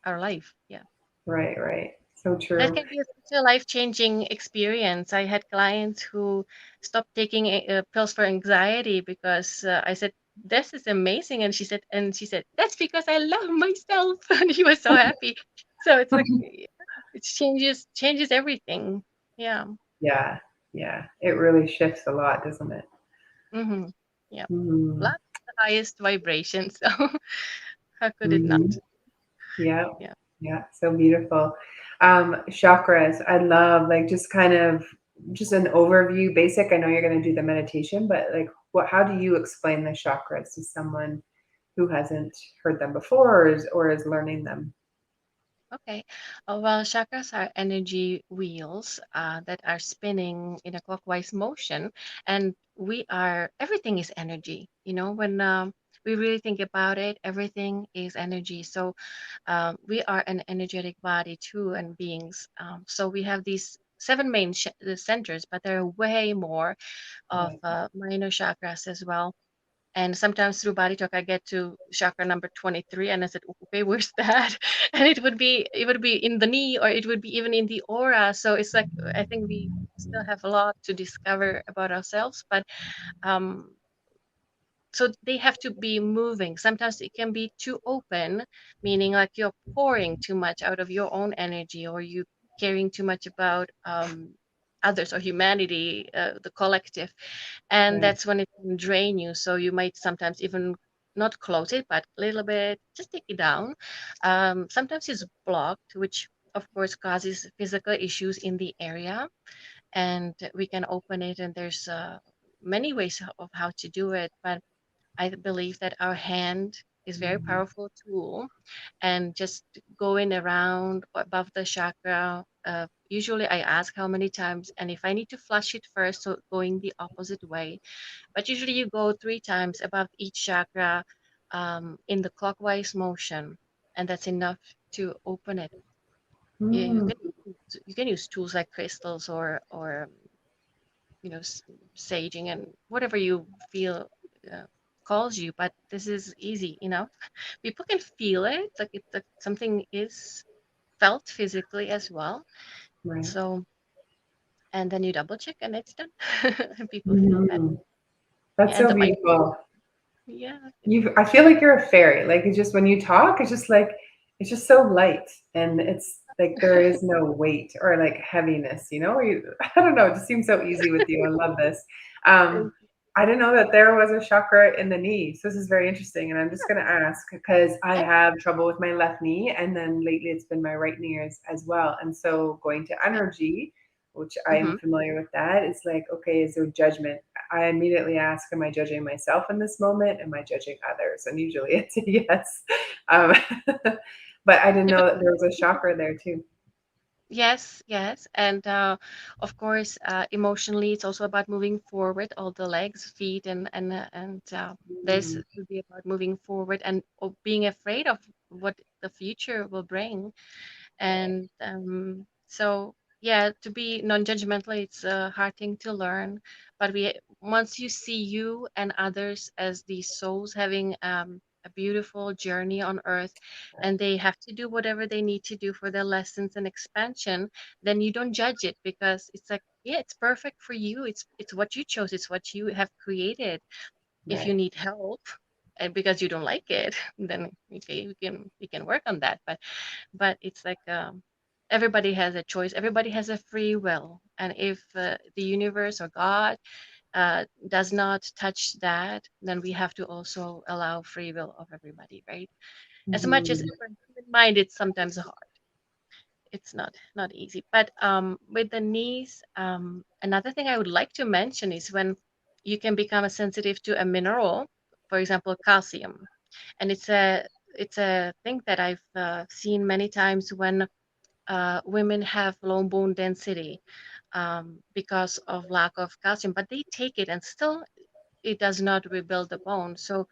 [SPEAKER 12] our life. Yeah.
[SPEAKER 1] Right. Right. So
[SPEAKER 12] That
[SPEAKER 1] true.
[SPEAKER 12] can be such a life-changing experience. I had clients who stopped taking pills for anxiety because I said, "This is amazing," and she said, "That's because I love myself," and she was so happy. So it's like it changes everything. Yeah.
[SPEAKER 1] Yeah. Yeah. It really shifts a lot, doesn't it?
[SPEAKER 12] Mm-hmm. Yeah.
[SPEAKER 1] Mhm.
[SPEAKER 12] Love is the highest vibration. So how could it not?
[SPEAKER 1] Mhm. Yeah.
[SPEAKER 12] Yeah.
[SPEAKER 1] Yeah. So beautiful. Chakras. I love, like, just kind of just an overview, basic. I know you're going to do the meditation, but like, how do you explain the chakras to someone who hasn't heard them before or is learning them?
[SPEAKER 12] Okay. Well, chakras are energy wheels that are spinning in a clockwise motion, and everything is energy. You know, when we really think about it, everything is energy. So we are an energetic body too, and beings. So we have these 7 main the centers, but there are way more of
[SPEAKER 1] Right.
[SPEAKER 12] minor chakras as well. And sometimes through body talk, I get to chakra number 23, and I said, okay, where's that? And it would be in the knee, or it would be even in the aura. So it's like, I think we still have a lot to discover about ourselves, but um, so they have to be moving. Sometimes it can be too open, meaning like you're pouring too much out of your own energy, or you caring too much about others or humanity, the collective, and
[SPEAKER 1] Right.
[SPEAKER 12] that's when it can drain you. So you might sometimes even not close it, but a little bit, just take it down. Sometimes it's blocked, which of course causes physical issues in the area, and we can open it. And there's many ways of how to do it, but I believe that our hand is very powerful tool, and just going around above the chakra. Usually I ask how many times, and if I need to flush it first, so going the opposite way. But usually you go 3 times above each chakra in the clockwise motion, and that's enough to open it. You can use tools like crystals or saging and whatever you feel calls you, but this is easy enough. People can feel it, like something is felt physically as well.
[SPEAKER 1] Right.
[SPEAKER 12] So, and then you double check and it's done. And people feel better.
[SPEAKER 1] That's
[SPEAKER 12] And
[SPEAKER 1] so
[SPEAKER 12] the mic,
[SPEAKER 1] beautiful.
[SPEAKER 12] yeah.
[SPEAKER 1] I feel like you're a fairy. Like it's just when you talk, it's just like it's just so light, and it's like there is no weight or like heaviness. You know, I don't know. It just seems so easy with you. I love this. I didn't know that there was a chakra in the knee. So this is very interesting, and I'm just gonna ask because I have trouble with my left knee, and then lately it's been my right knee as well. And so going to energy, which I'm familiar with that, it's like, okay, is there judgment? I immediately ask, am I judging myself in this moment? Am I judging others? And usually it's a yes. But I didn't know that there was a chakra there too.
[SPEAKER 12] Yes, yes. And of course, emotionally, it's also about moving forward, all the legs, feet, and this would be about moving forward and being afraid of what the future will bring. And so, yeah, to be non-judgmental, it's a hard thing to learn. But once you see you and others as these souls having a beautiful journey on earth, and they have to do whatever they need to do for their lessons and expansion, then you don't judge it, because it's like, yeah, it's perfect for you. It's what you chose. It's what you have created. If you need help, and because you don't like it, then okay, we can work on that. But it's like everybody has a choice. Everybody has a free will, and if the universe or God does not touch that, then we have to also allow free will of everybody, right? As much as for human mind, it's sometimes hard. It's not easy. But with the knees, another thing I would like to mention is when you can become sensitive to a mineral, for example, calcium, and it's a thing that I've seen many times when women have low bone density because of lack of calcium, but they take it and still it does not rebuild the bone. So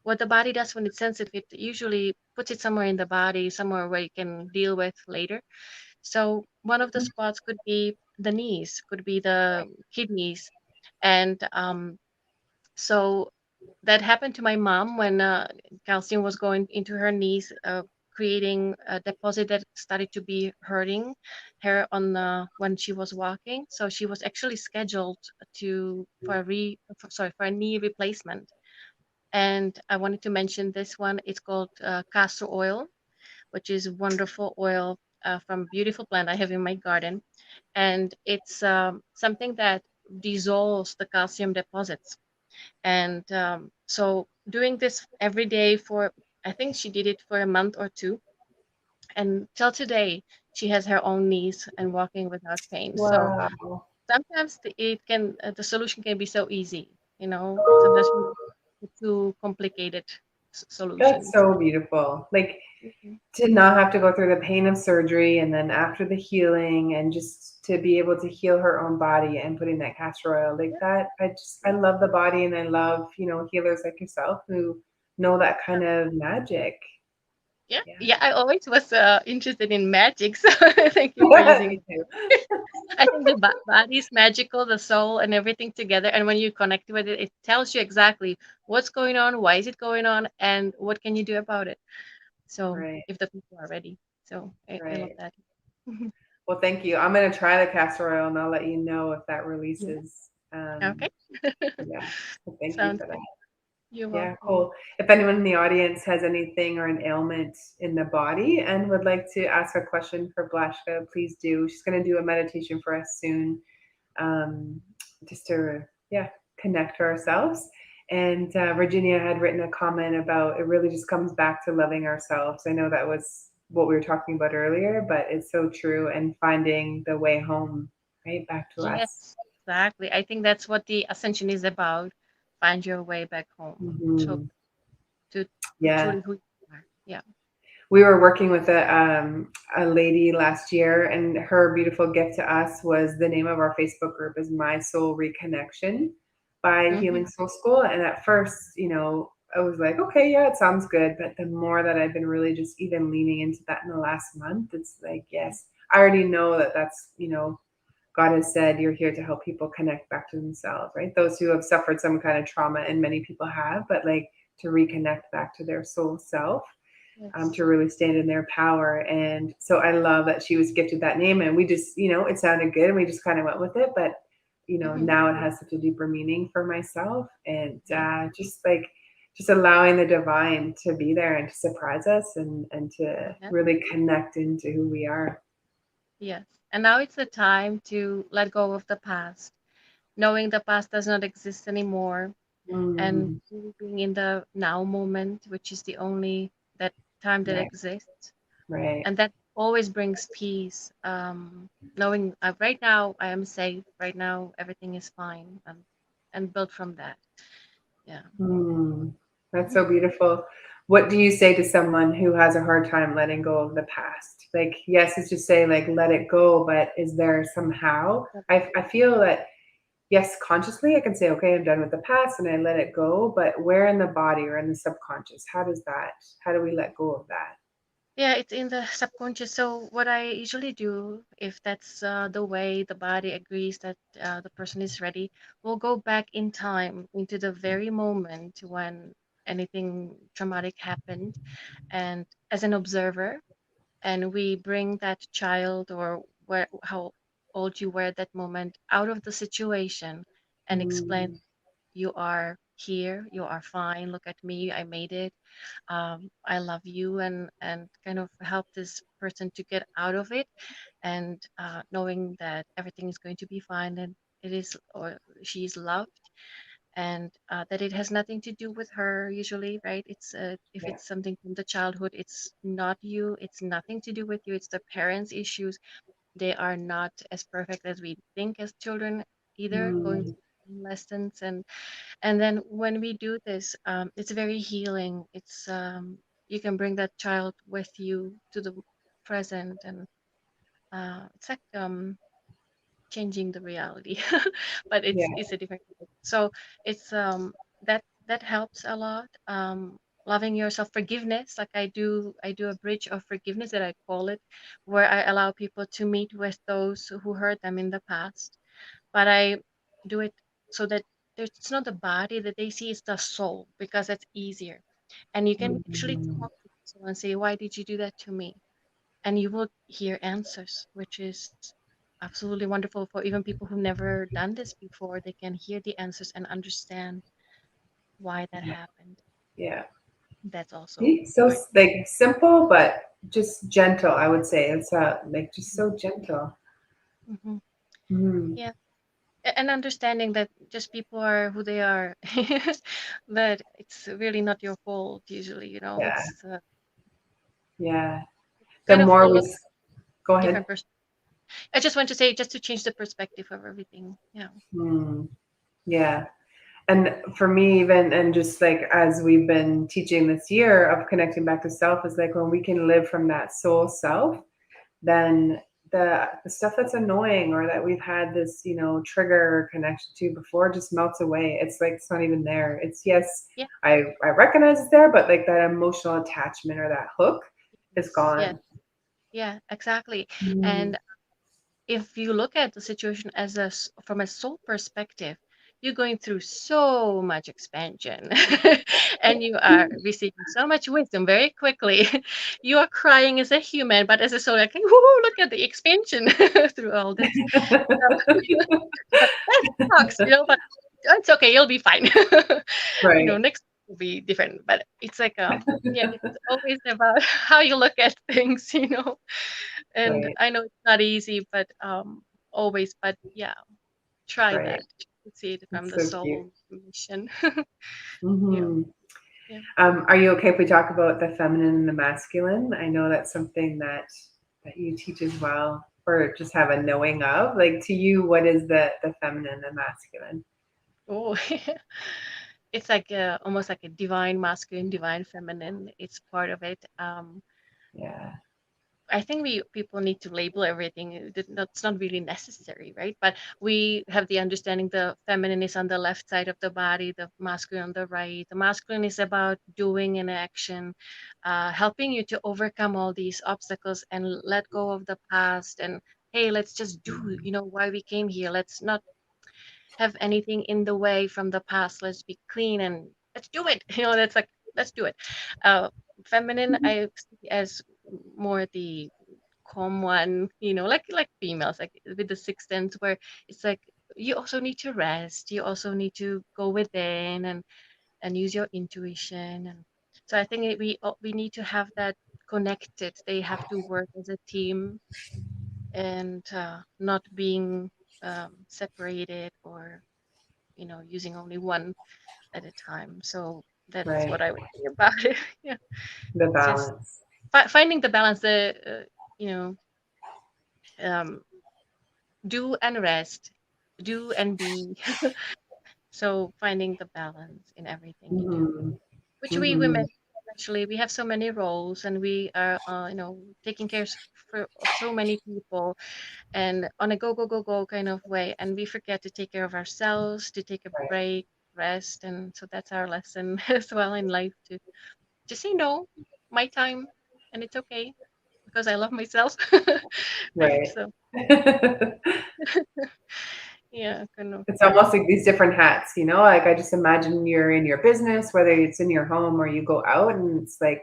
[SPEAKER 12] what the body does when it's sensitive, it usually puts it somewhere in the body, somewhere where you can deal with later. So one of the spots could be the knees, could be the kidneys. And so that happened to my mom when calcium was going into her knees, creating a deposit that started to be hurting her on when she was walking. So she was actually scheduled for a knee replacement. And I wanted to mention this one. It's called castor oil, which is wonderful oil from beautiful plant I have in my garden, and it's something that dissolves the calcium deposits. And so doing this every day for, I think she did it for a month or two, and till today she has her own knees and walking without pain. So
[SPEAKER 1] Wow.
[SPEAKER 12] sometimes the solution can be so easy, sometimes we too complicated
[SPEAKER 1] That's
[SPEAKER 12] solutions.
[SPEAKER 1] so beautiful. Like to not have to go through the pain of surgery and then after the healing, and just to be able to heal her own body and putting that castor oil like that. I love the body, and I love, healers like yourself who know that kind of magic.
[SPEAKER 12] Yeah, I always was interested in magic, so thank you for using
[SPEAKER 1] Me too.
[SPEAKER 12] I think the body is magical, the soul and everything together. And when you connect with it, it tells you exactly what's going on, why is it going on, and what can you do about it. So
[SPEAKER 1] Right.
[SPEAKER 12] if the people are ready. So I love
[SPEAKER 1] Right.
[SPEAKER 12] that.
[SPEAKER 1] Well, thank you. I'm going to try the castor oil, and I'll let you know if that releases.
[SPEAKER 12] Okay.
[SPEAKER 1] Yeah. So thank you
[SPEAKER 12] Sounds
[SPEAKER 1] for that.
[SPEAKER 12] good. You're
[SPEAKER 1] Yeah,
[SPEAKER 12] welcome.
[SPEAKER 1] cool. If anyone in the audience has anything or an ailment in the body and would like to ask a question for Blashka, please do. She's going to do a meditation for us soon, just to connect to ourselves. And Virginia had written a comment about it really just comes back to loving ourselves. I know that was what we were talking about earlier, but it's so true. And finding the way home, right, back to us.
[SPEAKER 12] Yes, exactly. I think that's what the ascension is about. Find your way back home. So
[SPEAKER 1] Mhm.
[SPEAKER 12] to
[SPEAKER 1] Yeah.
[SPEAKER 12] truly who you are. Yeah.
[SPEAKER 1] We were working with a lady last year, and her beautiful gift to us was the name of our Facebook group is My Soul Reconnection by
[SPEAKER 12] Mhm.
[SPEAKER 1] Healing Soul School. And at first, you know, I was like, okay, yeah, it sounds good. But the more that I've been really just even leaning into that in the last month, it's like, yes, I already know that that's, you know, God has said you're here to help people connect back to themselves, right? Those who have suffered some kind of trauma, and many people have, but like to reconnect back to their soul self.
[SPEAKER 12] Yes.
[SPEAKER 1] To really stand in their power. And so I love that she was gifted that name, and we just, you know, it sounded good and we just kind of went with it. But, you know,
[SPEAKER 12] Mhm.
[SPEAKER 1] now it has such a deeper meaning for myself, and
[SPEAKER 12] Yeah.
[SPEAKER 1] just allowing the divine to be there and to surprise us, and to
[SPEAKER 12] Yeah.
[SPEAKER 1] really connect into who we are.
[SPEAKER 12] Yes. And now it's the time to let go of the past, knowing the past does not exist anymore, and
[SPEAKER 1] Mm,
[SPEAKER 12] really being in the now moment, which is the only that time that
[SPEAKER 1] right,
[SPEAKER 12] exists.
[SPEAKER 1] right.
[SPEAKER 12] And that always brings peace. Knowing right now I am safe, right now everything is fine, and build from that. Yeah.
[SPEAKER 1] Mm, that's so beautiful. What do you say to someone who has a hard time letting go of the past? Like, yes, it's just say like let it go, but is there somehow? I feel that yes, consciously I can say, okay, I'm done with the past and I let it go, but where in the body or in the subconscious? How do we let go of that?
[SPEAKER 12] Yeah, it's in the subconscious. So what I usually do, if that's the way the body agrees that the person is ready, we'll go back in time into the very moment when anything traumatic happened, and as an observer, and we bring that child or where how old you were at that moment out of the situation and explain,
[SPEAKER 1] Mm,
[SPEAKER 12] you are here, you are fine, look at me, I made it, I love you, and kind of help this person to get out of it, and knowing that everything is going to be fine, and it is, or she's loved, and that it has nothing to do with her usually, right? It's if
[SPEAKER 1] yeah.
[SPEAKER 12] it's something from the childhood, it's not you, it's nothing to do with you, it's the parents issues. They are not as perfect as we think as children either, going
[SPEAKER 1] Mm,
[SPEAKER 12] through lessons, and then when we do this, it's very healing. It's you can bring that child with you to the present, and it's like changing the reality, but
[SPEAKER 1] yeah.
[SPEAKER 12] it's a different. So it's that helps a lot. Loving yourself, forgiveness. Like I do a bridge of forgiveness that I call it, where I allow people to meet with those who hurt them in the past, but I do it so that it's not the body that they see, it's the soul, because that's easier. And you can actually
[SPEAKER 1] Mm,
[SPEAKER 12] talk to someone and say, why did you do that to me? And you will hear answers, which is absolutely wonderful for even people who've never done this before. They can hear the answers and understand why that happened.
[SPEAKER 1] yeah.
[SPEAKER 12] That's also
[SPEAKER 1] See? So
[SPEAKER 12] quite.
[SPEAKER 1] like simple, but just gentle, I would say. It's like just so gentle.
[SPEAKER 12] Hmm.
[SPEAKER 1] Mm,
[SPEAKER 12] Yeah. And understanding that just people are who they are, that it's really not your fault usually,
[SPEAKER 1] yeah,
[SPEAKER 12] it's
[SPEAKER 1] yeah. The
[SPEAKER 12] kind of
[SPEAKER 1] more we
[SPEAKER 12] look
[SPEAKER 1] go ahead.
[SPEAKER 12] different person. I just want to say, just to change the perspective of everything. Yeah.
[SPEAKER 1] Mm, yeah. And for me, even, and just like as we've been teaching this year of connecting back to self, is like when we can live from that soul self, then the stuff that's annoying or that we've had this, you know, trigger connection to before just melts away. It's like it's not even there. It's yes,
[SPEAKER 12] Yeah.
[SPEAKER 1] I recognize it's there, but like that emotional attachment or that hook is
[SPEAKER 12] Yeah.
[SPEAKER 1] gone.
[SPEAKER 12] Yeah, exactly.
[SPEAKER 1] Mm.
[SPEAKER 12] And if you look at the situation as from a soul perspective, you're going through so much expansion and you are receiving so much wisdom very quickly. You are crying as a human, but as a soul, like, whoo, look at the expansion through all this. But that sucks, but it's okay, you'll be fine.
[SPEAKER 1] Right.
[SPEAKER 12] Next will be different, but it's like yeah, it's always about how you look at things, you know. And
[SPEAKER 1] Right.
[SPEAKER 12] I know it's not easy, but always, but yeah, try
[SPEAKER 1] Right.
[SPEAKER 12] that to see it from
[SPEAKER 1] That's
[SPEAKER 12] the
[SPEAKER 1] so cute.
[SPEAKER 12] soul mission. Yeah,
[SPEAKER 1] Hmm.
[SPEAKER 12] yeah.
[SPEAKER 1] Are you okay if we talk about the feminine and the masculine? I know that's something that you teach as well, or just have a knowing of. Like to you, what is the feminine and masculine?
[SPEAKER 12] Oh, it's like almost like a divine masculine, divine feminine. It's part of it.
[SPEAKER 1] Yeah.
[SPEAKER 12] I think people need to label everything. That's not really necessary, right? But we have the understanding the feminine is on the left side of the body, the masculine on the right. The masculine is about doing an action, helping you to overcome all these obstacles and let go of the past. And hey, let's just do, you know, why we came here. Let's not have anything in the way from the past. Let's be clean and let's do it. You know, that's like, let's do it. Feminine, I see as more the calm one, you know, like females, like with the sixth sense, where it's like you also need to rest. You also need to go within and use your intuition. And so I think we need to have that connected. They have to work as a team and not being separated or you know using only one at a time. So that's
[SPEAKER 1] Right.
[SPEAKER 12] what I would say about it. Yeah,
[SPEAKER 1] The
[SPEAKER 12] it's just
[SPEAKER 1] balance.
[SPEAKER 12] finding the balance. The you know um, do and rest, do and be. So finding the balance in everything you do,
[SPEAKER 1] Hmm.
[SPEAKER 12] which we
[SPEAKER 1] Hmm.
[SPEAKER 12] women actually we have so many roles and we are you know taking care of so many people and on a go go go go kind of way, and we forget to take care of ourselves, to take a
[SPEAKER 1] Right.
[SPEAKER 12] break, rest. And so that's our lesson as well in life, to just say no, my time, and it's okay because I love myself. Right,
[SPEAKER 1] Right.
[SPEAKER 12] so yeah, kind of,
[SPEAKER 1] It's almost like these different hats, you know? Like I just imagine you're in your business, whether it's in your home or you go out, and it's like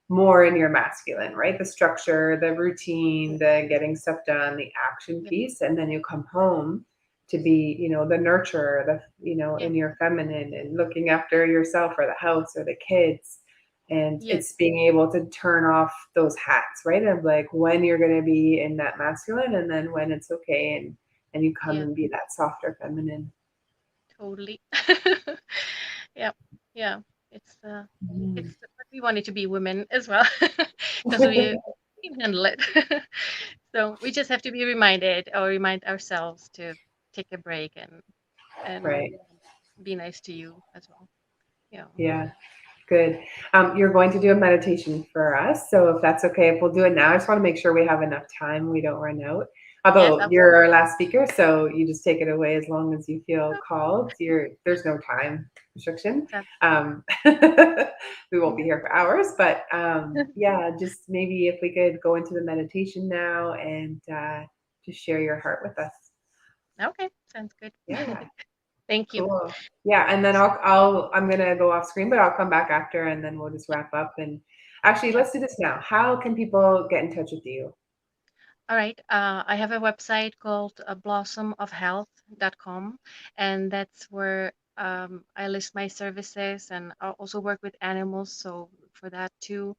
[SPEAKER 1] more in your masculine, right? The structure, the routine, the getting stuff done, the action
[SPEAKER 12] yeah,
[SPEAKER 1] piece, and then you come home to be, you know, the nurturer, the, you know,
[SPEAKER 12] yeah,
[SPEAKER 1] in your feminine and looking after yourself or the house or the kids. And
[SPEAKER 12] yeah,
[SPEAKER 1] it's being able to turn off those hats, right? Of like when you're going to be in that masculine and then when it's okay and you come
[SPEAKER 12] yeah,
[SPEAKER 1] and be that softer feminine.
[SPEAKER 12] totally. Yeah, yeah, it's
[SPEAKER 1] Mm.
[SPEAKER 12] it's what we wanted to be women as well because we can handle it. So we just have to be reminded or remind ourselves to take a break and
[SPEAKER 1] Right.
[SPEAKER 12] be nice to you as well. Yeah.
[SPEAKER 1] Yeah. Good. You're going to do a meditation for us. So if that's okay, if we'll do it now, I just want to make sure we have enough time. We don't run out.
[SPEAKER 12] Yes,
[SPEAKER 1] Although you're our last speaker, so you just take it away as long as you feel called. There's no time restriction. We won't be here for hours, but yeah, just maybe if we could go into the meditation now and just share your heart with us.
[SPEAKER 12] Okay, sounds good.
[SPEAKER 1] Yeah.
[SPEAKER 12] Thank you.
[SPEAKER 1] Cool. Yeah, and then I'm gonna go off screen, but I'll come back after, and then we'll just wrap up. And actually,
[SPEAKER 12] Yeah.
[SPEAKER 1] let's do this now. How can people get in touch with you?
[SPEAKER 12] All right. I have a website called blossomofhealth.com, and that's where I list my services, and I also work with animals, so for that too.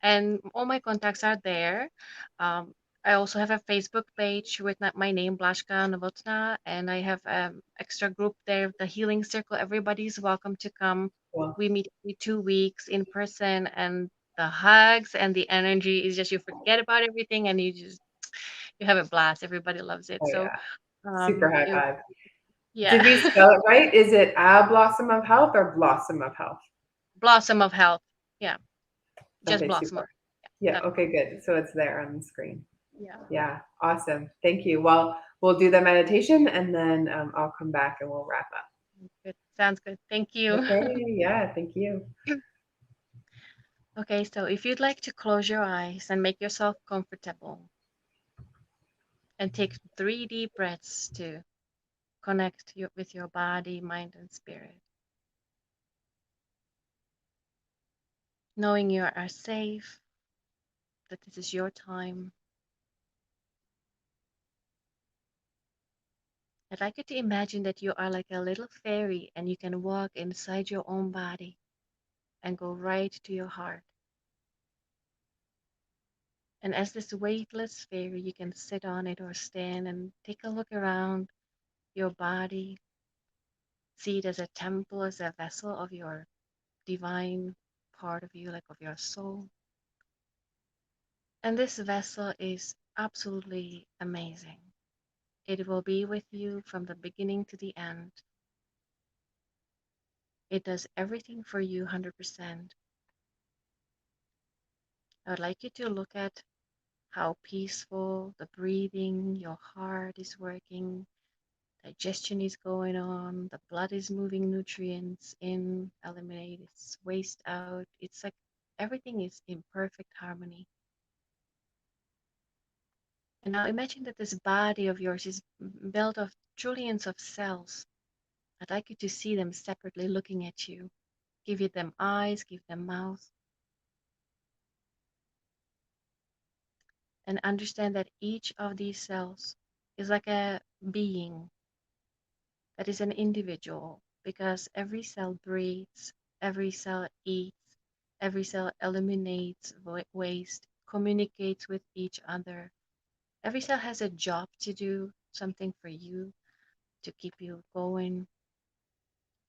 [SPEAKER 12] And all my contacts are there. Um, I also have a Facebook page with my name, Blashka Novotna, and I have an extra group there, the Healing Circle. Everybody's welcome to come.
[SPEAKER 1] Well,
[SPEAKER 12] We meet every 2 weeks in person, and the hugs and the energy is just you forget about everything and you have a blast. Everybody loves it.
[SPEAKER 1] oh
[SPEAKER 12] So
[SPEAKER 1] yeah, super high
[SPEAKER 12] it,
[SPEAKER 1] vibe.
[SPEAKER 12] yeah,
[SPEAKER 1] Did we spell it right? Is it a blossom of health or blossom of health?
[SPEAKER 12] Blossom of Health. Yeah, just
[SPEAKER 1] Okay,
[SPEAKER 12] Blossom of
[SPEAKER 1] super. Yeah.
[SPEAKER 12] Health.
[SPEAKER 1] Okay, good. So it's there on the screen.
[SPEAKER 12] Yeah.
[SPEAKER 1] Yeah, awesome. Thank you. Well, we'll do the meditation, and then I'll come back and we'll wrap up.
[SPEAKER 12] Good. Sounds good. Thank you.
[SPEAKER 1] Okay. Yeah. Thank you.
[SPEAKER 12] Okay, so if you'd like to close your eyes and make yourself comfortable and take 3 deep breaths to connect with your body, mind, and spirit, knowing you are safe, that this is your time. I'd like you to imagine that you are like a little fairy and you can walk inside your own body. and go right to your heart. And as this weightless sphere, you can sit on it or stand and take a look around your body. See it as a temple, as a vessel of your divine part of you, like of your soul. And this vessel is absolutely amazing. It will be with you from the beginning to the end. It does everything for you 100%. I would like you to look at how peaceful the breathing, your heart is working, digestion is going on, the blood is moving nutrients in, eliminates waste out. It's like everything is in perfect harmony. And now imagine that this body of yours is built of trillions of cells. I'd like you to see them separately looking at you. Give them eyes, give them mouth. And understand that each of these cells is like a being that is an individual, because every cell breathes, every cell eats, every cell eliminates waste, communicates with each other. Every cell has a job to do, something for you to keep you going.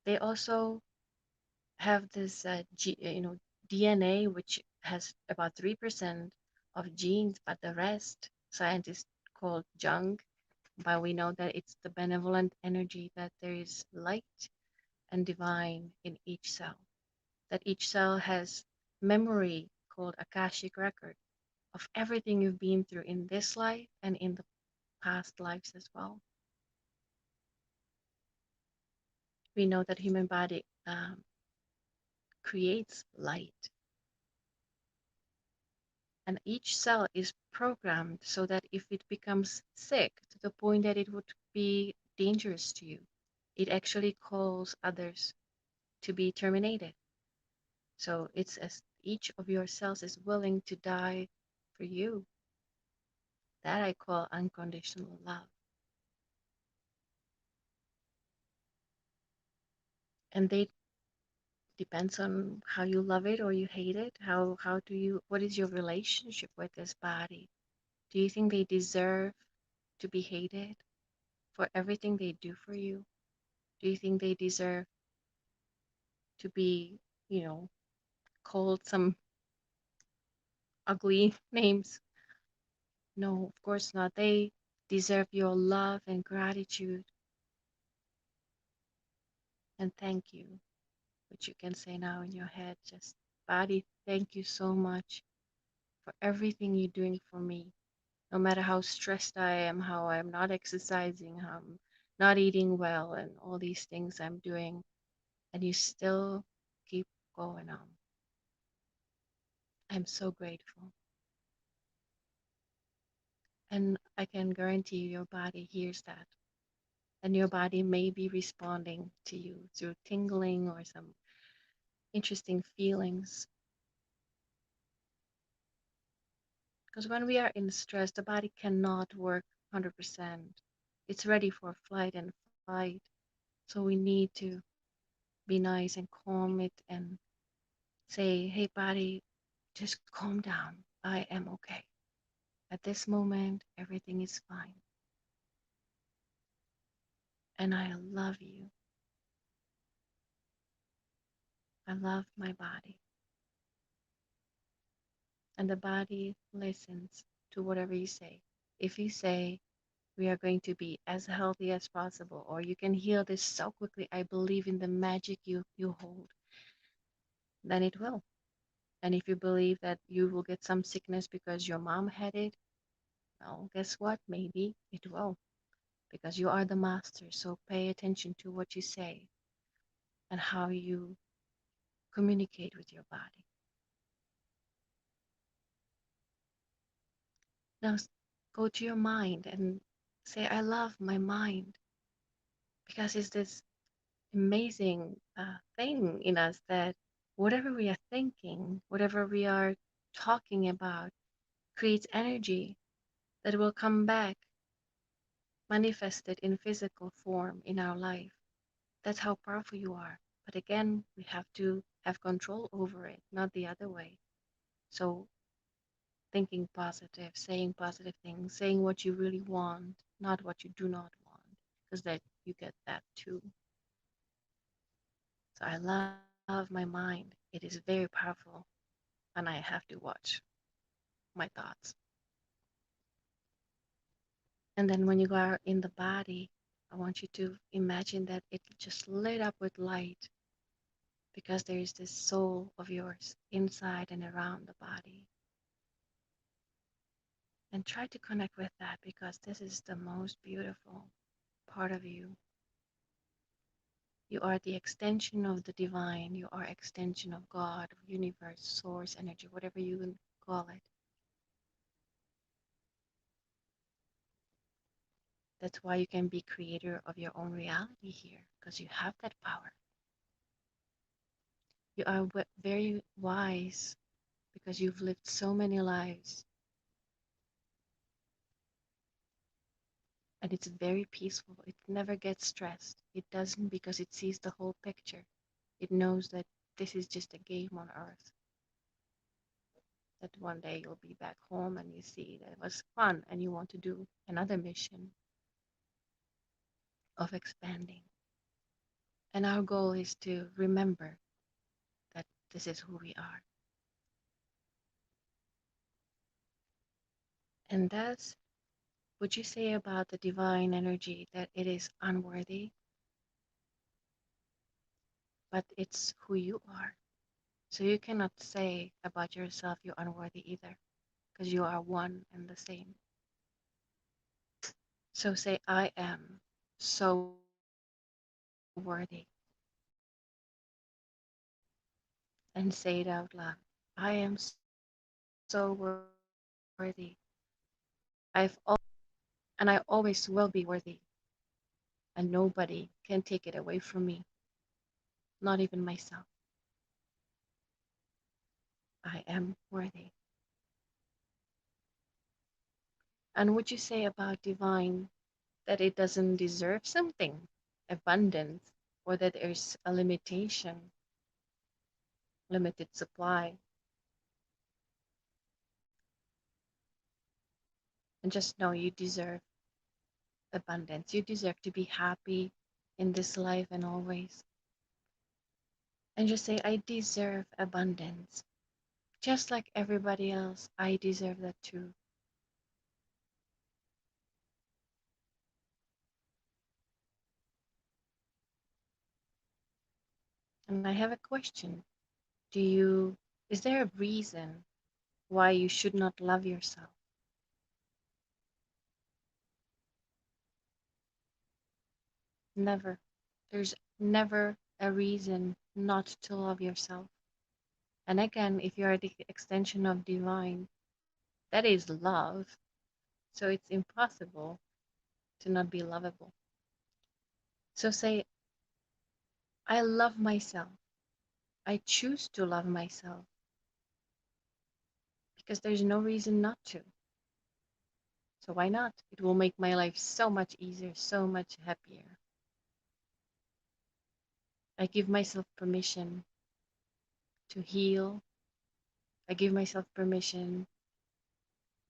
[SPEAKER 12] They also have this DNA, which has about 3% of genes, but the rest scientists call junk. But we know that it's the benevolent energy, that there is light and divine in each cell, that each cell has memory called Akashic record of everything you've been through in this life and in the past lives as well. We know that human body creates light, and each cell is programmed so that if it becomes sick to the point that it would be dangerous to you, it actually calls others to be terminated. So it's as each of your cells is willing to die for you. That I call unconditional love. And they depends on how you love it or you hate it. What is your relationship with this body? Do you think they deserve to be hated for everything they do for you? Do you think they deserve to be, called some ugly names? No, of course not. They deserve your love and gratitude and thank you, which you can say now in your head. Just, body, thank you so much for everything you're doing for me. No matter how stressed I am, how I'm not exercising, how I'm not eating well, and all these things I'm doing, and you still keep going on. I'm so grateful. And I can guarantee you, your body hears that. And your body may be responding to you through tingling or some interesting feelings. Because when we are in stress, the body cannot work 100%. It's ready for flight and fight. So we need to be nice and calm it and say, hey, body, just calm down. I am okay. At this moment, everything is fine. And I love you. I love my body. And the body listens to whatever you say. If you say, we are going to be as healthy as possible, or you can heal this so quickly, I believe in the magic you hold, then it will. And if you believe that you will get some sickness because your mom had it, well, guess what? Maybe it will, because you are the master. So pay attention to what you say and how you communicate with your body. Now go to your mind and say, I love my mind, because it's this amazing thing in us that whatever we are thinking, whatever we are talking about, creates energy that will come back manifested in physical form in our life. That's how powerful you are. But again, we have to have control over it, not the other way. So thinking positive, saying positive things, saying what you really want, not what you do not want, because that you get that too. So I love my mind. It is very powerful, and I have to watch my thoughts. And then when you go out in the body, I want you to imagine that it just lit up with light, because there is this soul of yours inside and around the body. And try to connect with that, because this is the most beautiful part of you. You are the extension of the divine. You are extension of God, universe, source, energy, whatever you call it. That's why you can be creator of your own reality here, because you have that power. You are very wise, because you've lived so many lives. And it's very peaceful. It never gets stressed. It doesn't, because it sees the whole picture. It knows that this is just a game on earth. That one day you'll be back home and you see that it was fun and you want to do another mission of expanding. And our goal is to remember that this is who we are. And thus, would you say about the divine energy that it is unworthy, but it's who you are? So you cannot say about yourself you're unworthy either, because you are one and the same. So say, I am so worthy. And say it out loud. I am so worthy. I've al- and I always will be worthy. And nobody can take it away from me, not even myself. I am worthy. And would you say about divine that it doesn't deserve something, abundance, or that there's a limitation, limited supply? And just know you deserve abundance. You deserve to be happy in this life and always. And just say, I deserve abundance. Just like everybody else, I deserve that too. And I have a question. Is there a reason why you should not love yourself? Never. There's never a reason not to love yourself. And again, if you are the extension of divine, that is love. So it's impossible to not be lovable. So say, I love myself. I choose to love myself, because there's no reason not to. So why not? It will make my life so much easier, so much happier. I give myself permission to heal. I give myself permission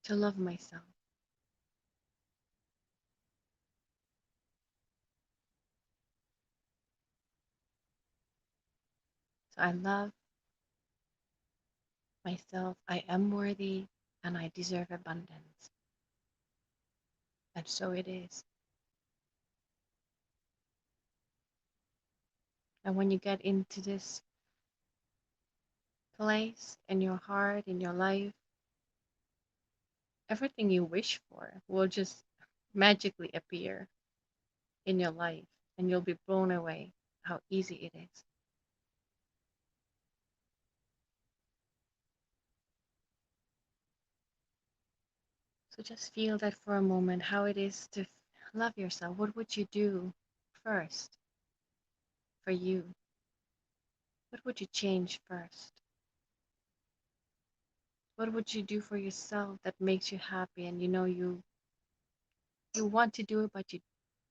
[SPEAKER 12] to love myself. So I love myself. I am worthy and I deserve abundance. And so it is. And when you get into this place in your heart, in your life, everything you wish for will just magically appear in your life, and you'll be blown away how easy it is. So just feel that for a moment, how it is to love yourself. What would you do first for you? What would you change first? What would you do for yourself that makes you happy, and you know you want to do it but you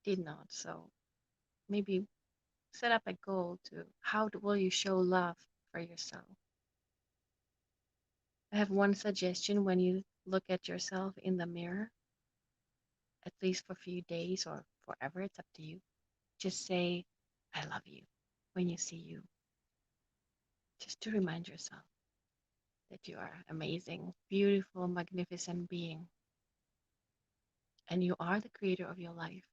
[SPEAKER 12] did not? So maybe set up a goal to will you show love for yourself. I have one suggestion when you look at yourself in the mirror, at least for a few days or forever, it's up to you. Just say, I love you when you see you. Just to remind yourself that you are amazing, beautiful, magnificent being. And you are the creator of your life.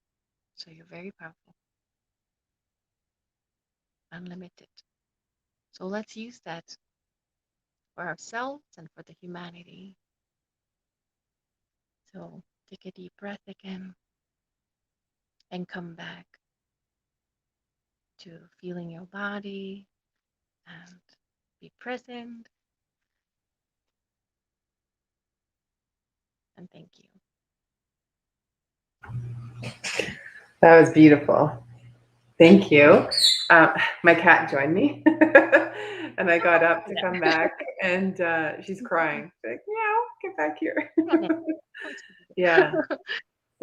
[SPEAKER 12] So you're very powerful, unlimited. So let's use that for ourselves and for the humanity. So take a deep breath again and come back to feeling your body and be present. And thank you.
[SPEAKER 1] That was beautiful. Thank you. My cat joined me and I got up to come back and she's crying. She's like, meow, get back here. Yeah.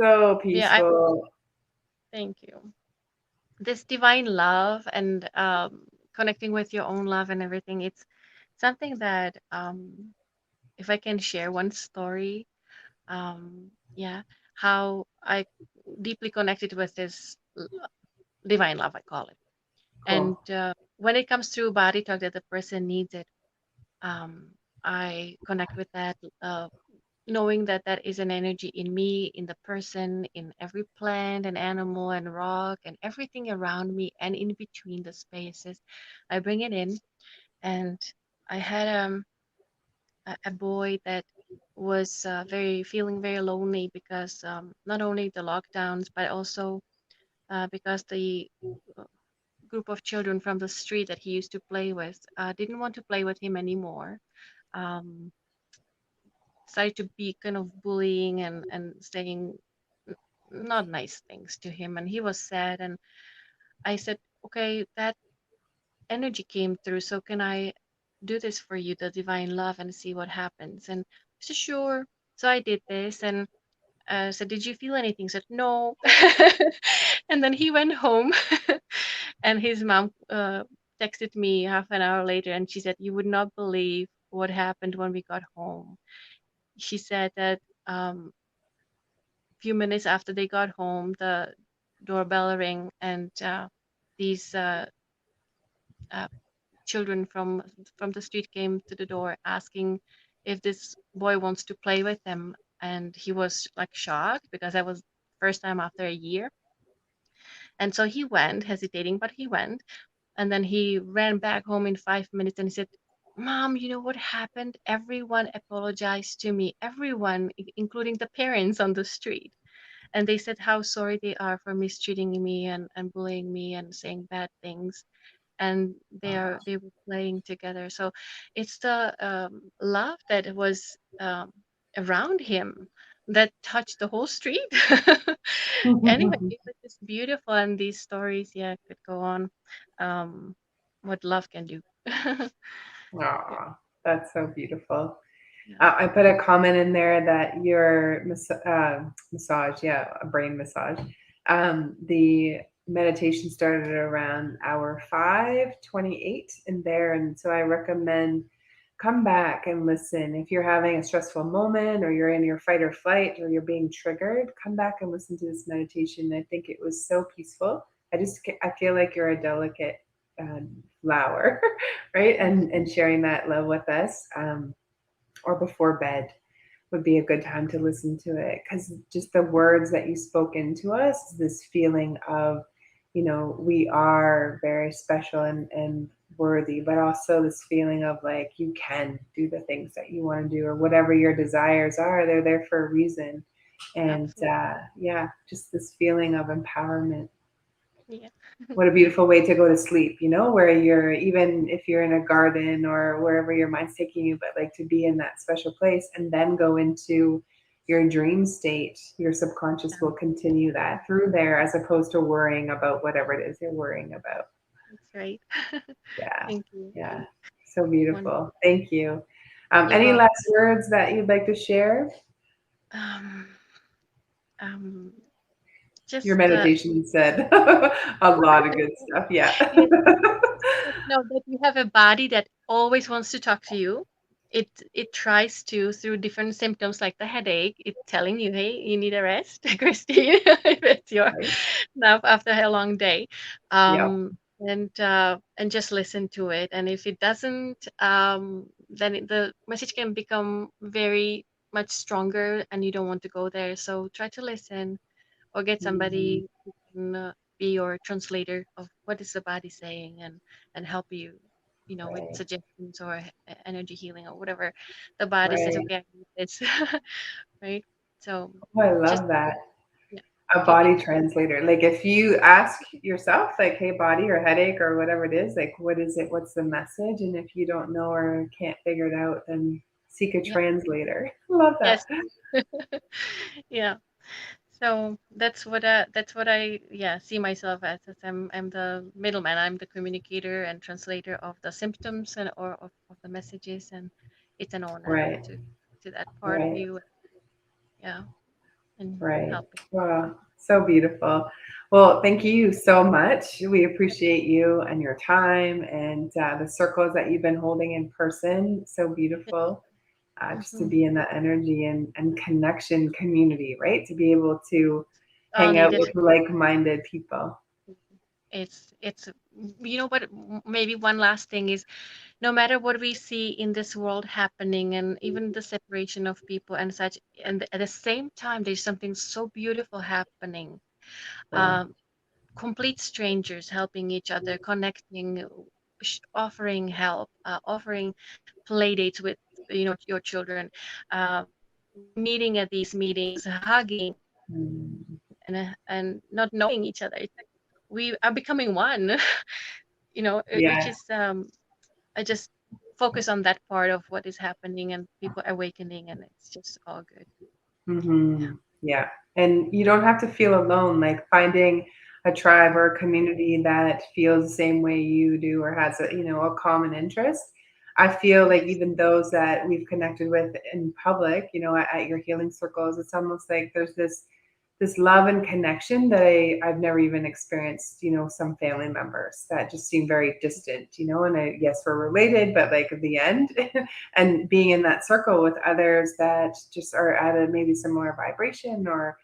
[SPEAKER 1] So peaceful.
[SPEAKER 12] Thank you. This divine love and connecting with your own love and everything, it's something that if I can share one story, how I deeply connected with this divine love, I call it.
[SPEAKER 1] Cool.
[SPEAKER 12] And when it comes through body talk that the person needs it, I connect with that, knowing that that is an energy in me, in the person, in every plant and animal and rock and everything around me and in between the spaces. I bring it in. And I had a boy that was feeling very lonely because not only the lockdowns, but also because the group of children from the street that he used to play with didn't want to play with him anymore. Started to be kind of bullying and saying not nice things to him, and he was sad. And I said, okay, that energy came through, so can I do this for you, the divine love, and see what happens? And he said, sure. So I did this and said, did you feel anything? He said, no. And then he went home and his mom texted me half an hour later and she said, you would not believe what happened when we got home. She said that a few minutes after they got home, the doorbell rang and these children from the street came to the door asking if this boy wants to play with them. And he was like shocked because that was first time after a year. And so he went, hesitating, but he went. And then he ran back home in 5 minutes and he said, Mom, you know what happened? Everyone apologized to me, everyone, including the parents on the street. And they said how sorry they are for mistreating me and bullying me and saying bad things. And they were playing together. So it's the love that was around him that touched the whole street. Anyway, it was just beautiful, and these stories, could go on. What love can do.
[SPEAKER 1] Aw, that's so beautiful. I put a comment in there that your massage, a brain massage, the meditation started around hour 5:28 in there. And so I recommend come back and listen. If you're having a stressful moment or you're in your fight or flight or you're being triggered, come back and listen to this meditation. I think it was so peaceful. I feel like you're a delicate flower, right? And sharing that love with us, or before bed would be a good time to listen to it, because just the words that you spoke into us, this feeling of, we are very special and worthy, but also this feeling of like you can do the things that you want to do, or whatever your desires are, they're there for a reason. And just this feeling of empowerment.
[SPEAKER 12] Yeah.
[SPEAKER 1] What a beautiful way to go to sleep, where you're, even if you're in a garden or wherever your mind's taking you, but like to be in that special place and then go into your dream state. Your subconscious will continue that through there, as opposed to worrying about whatever it is you're worrying about.
[SPEAKER 12] That's right.
[SPEAKER 1] Yeah.
[SPEAKER 12] Thank you.
[SPEAKER 1] Yeah. So beautiful.
[SPEAKER 12] Wonderful.
[SPEAKER 1] Thank you.
[SPEAKER 12] You're
[SPEAKER 1] Any
[SPEAKER 12] welcome.
[SPEAKER 1] last words that you'd like to share?
[SPEAKER 12] just
[SPEAKER 1] Your meditation said a lot of good stuff. Yeah.
[SPEAKER 12] yeah, know that you have a body that always wants to talk to you. It tries to through different symptoms like the headache. It's telling you, hey, you need a rest, Christine. If it's your
[SPEAKER 1] Right.
[SPEAKER 12] now after a long day,
[SPEAKER 1] Yeah.
[SPEAKER 12] and just listen to it. And if it doesn't, then the message can become very much stronger, and you don't want to go there. So try to listen, or get somebody who can be your translator of what is the body saying, and help you, with
[SPEAKER 1] Right.
[SPEAKER 12] suggestions or energy healing or whatever the body says.
[SPEAKER 1] Right.
[SPEAKER 12] Okay, I need this, right? So
[SPEAKER 1] Oh, I
[SPEAKER 12] just
[SPEAKER 1] love that.
[SPEAKER 12] yeah,
[SPEAKER 1] A
[SPEAKER 12] give it.
[SPEAKER 1] body translator. Like if you ask yourself, like, hey, body or headache or whatever it is, like, what is it? What's the message? And if you don't know or can't figure it out, then seek a
[SPEAKER 12] Yeah.
[SPEAKER 1] translator. Love that.
[SPEAKER 12] Yes. Yeah. So that's what I see myself as I'm the middleman. I'm the communicator and translator of the symptoms and or of the messages, and it's an honor
[SPEAKER 1] Right.
[SPEAKER 12] to that part of
[SPEAKER 1] Right.
[SPEAKER 12] you. Yeah, and
[SPEAKER 1] Right.
[SPEAKER 12] helping.
[SPEAKER 1] Wow. So beautiful. Well, thank you so much. We appreciate you and your time and the circles that you've been holding in person. So beautiful. Just to
[SPEAKER 12] Mhm.
[SPEAKER 1] be in that energy and connection community, right? To be able to
[SPEAKER 12] All
[SPEAKER 1] hang out
[SPEAKER 12] needed.
[SPEAKER 1] with like-minded people.
[SPEAKER 12] It's what, maybe one last thing is, no matter what we see in this world happening, and even the separation of people and such, and at the same time there's something so beautiful happening.
[SPEAKER 1] Wow.
[SPEAKER 12] Complete strangers helping each other, connecting, offering help, offering play dates with your children, uh, meeting at these meetings, hugging, and not knowing each other. It's like we are becoming one. Which
[SPEAKER 1] Yeah.
[SPEAKER 12] is I just focus on that part of what is happening and people awakening, and it's just all good.
[SPEAKER 1] Yeah. And you don't have to feel alone, like finding a tribe or a community that feels the same way you do or has a common interest. I feel like
[SPEAKER 12] Yes.
[SPEAKER 1] even those that we've connected with in public, at your healing circles, it's almost like there's this love and connection that I've never even experienced, some family members that just seem very distant, and yes, we're related, but like at the end, and being in that circle with others that just are at a maybe similar vibration or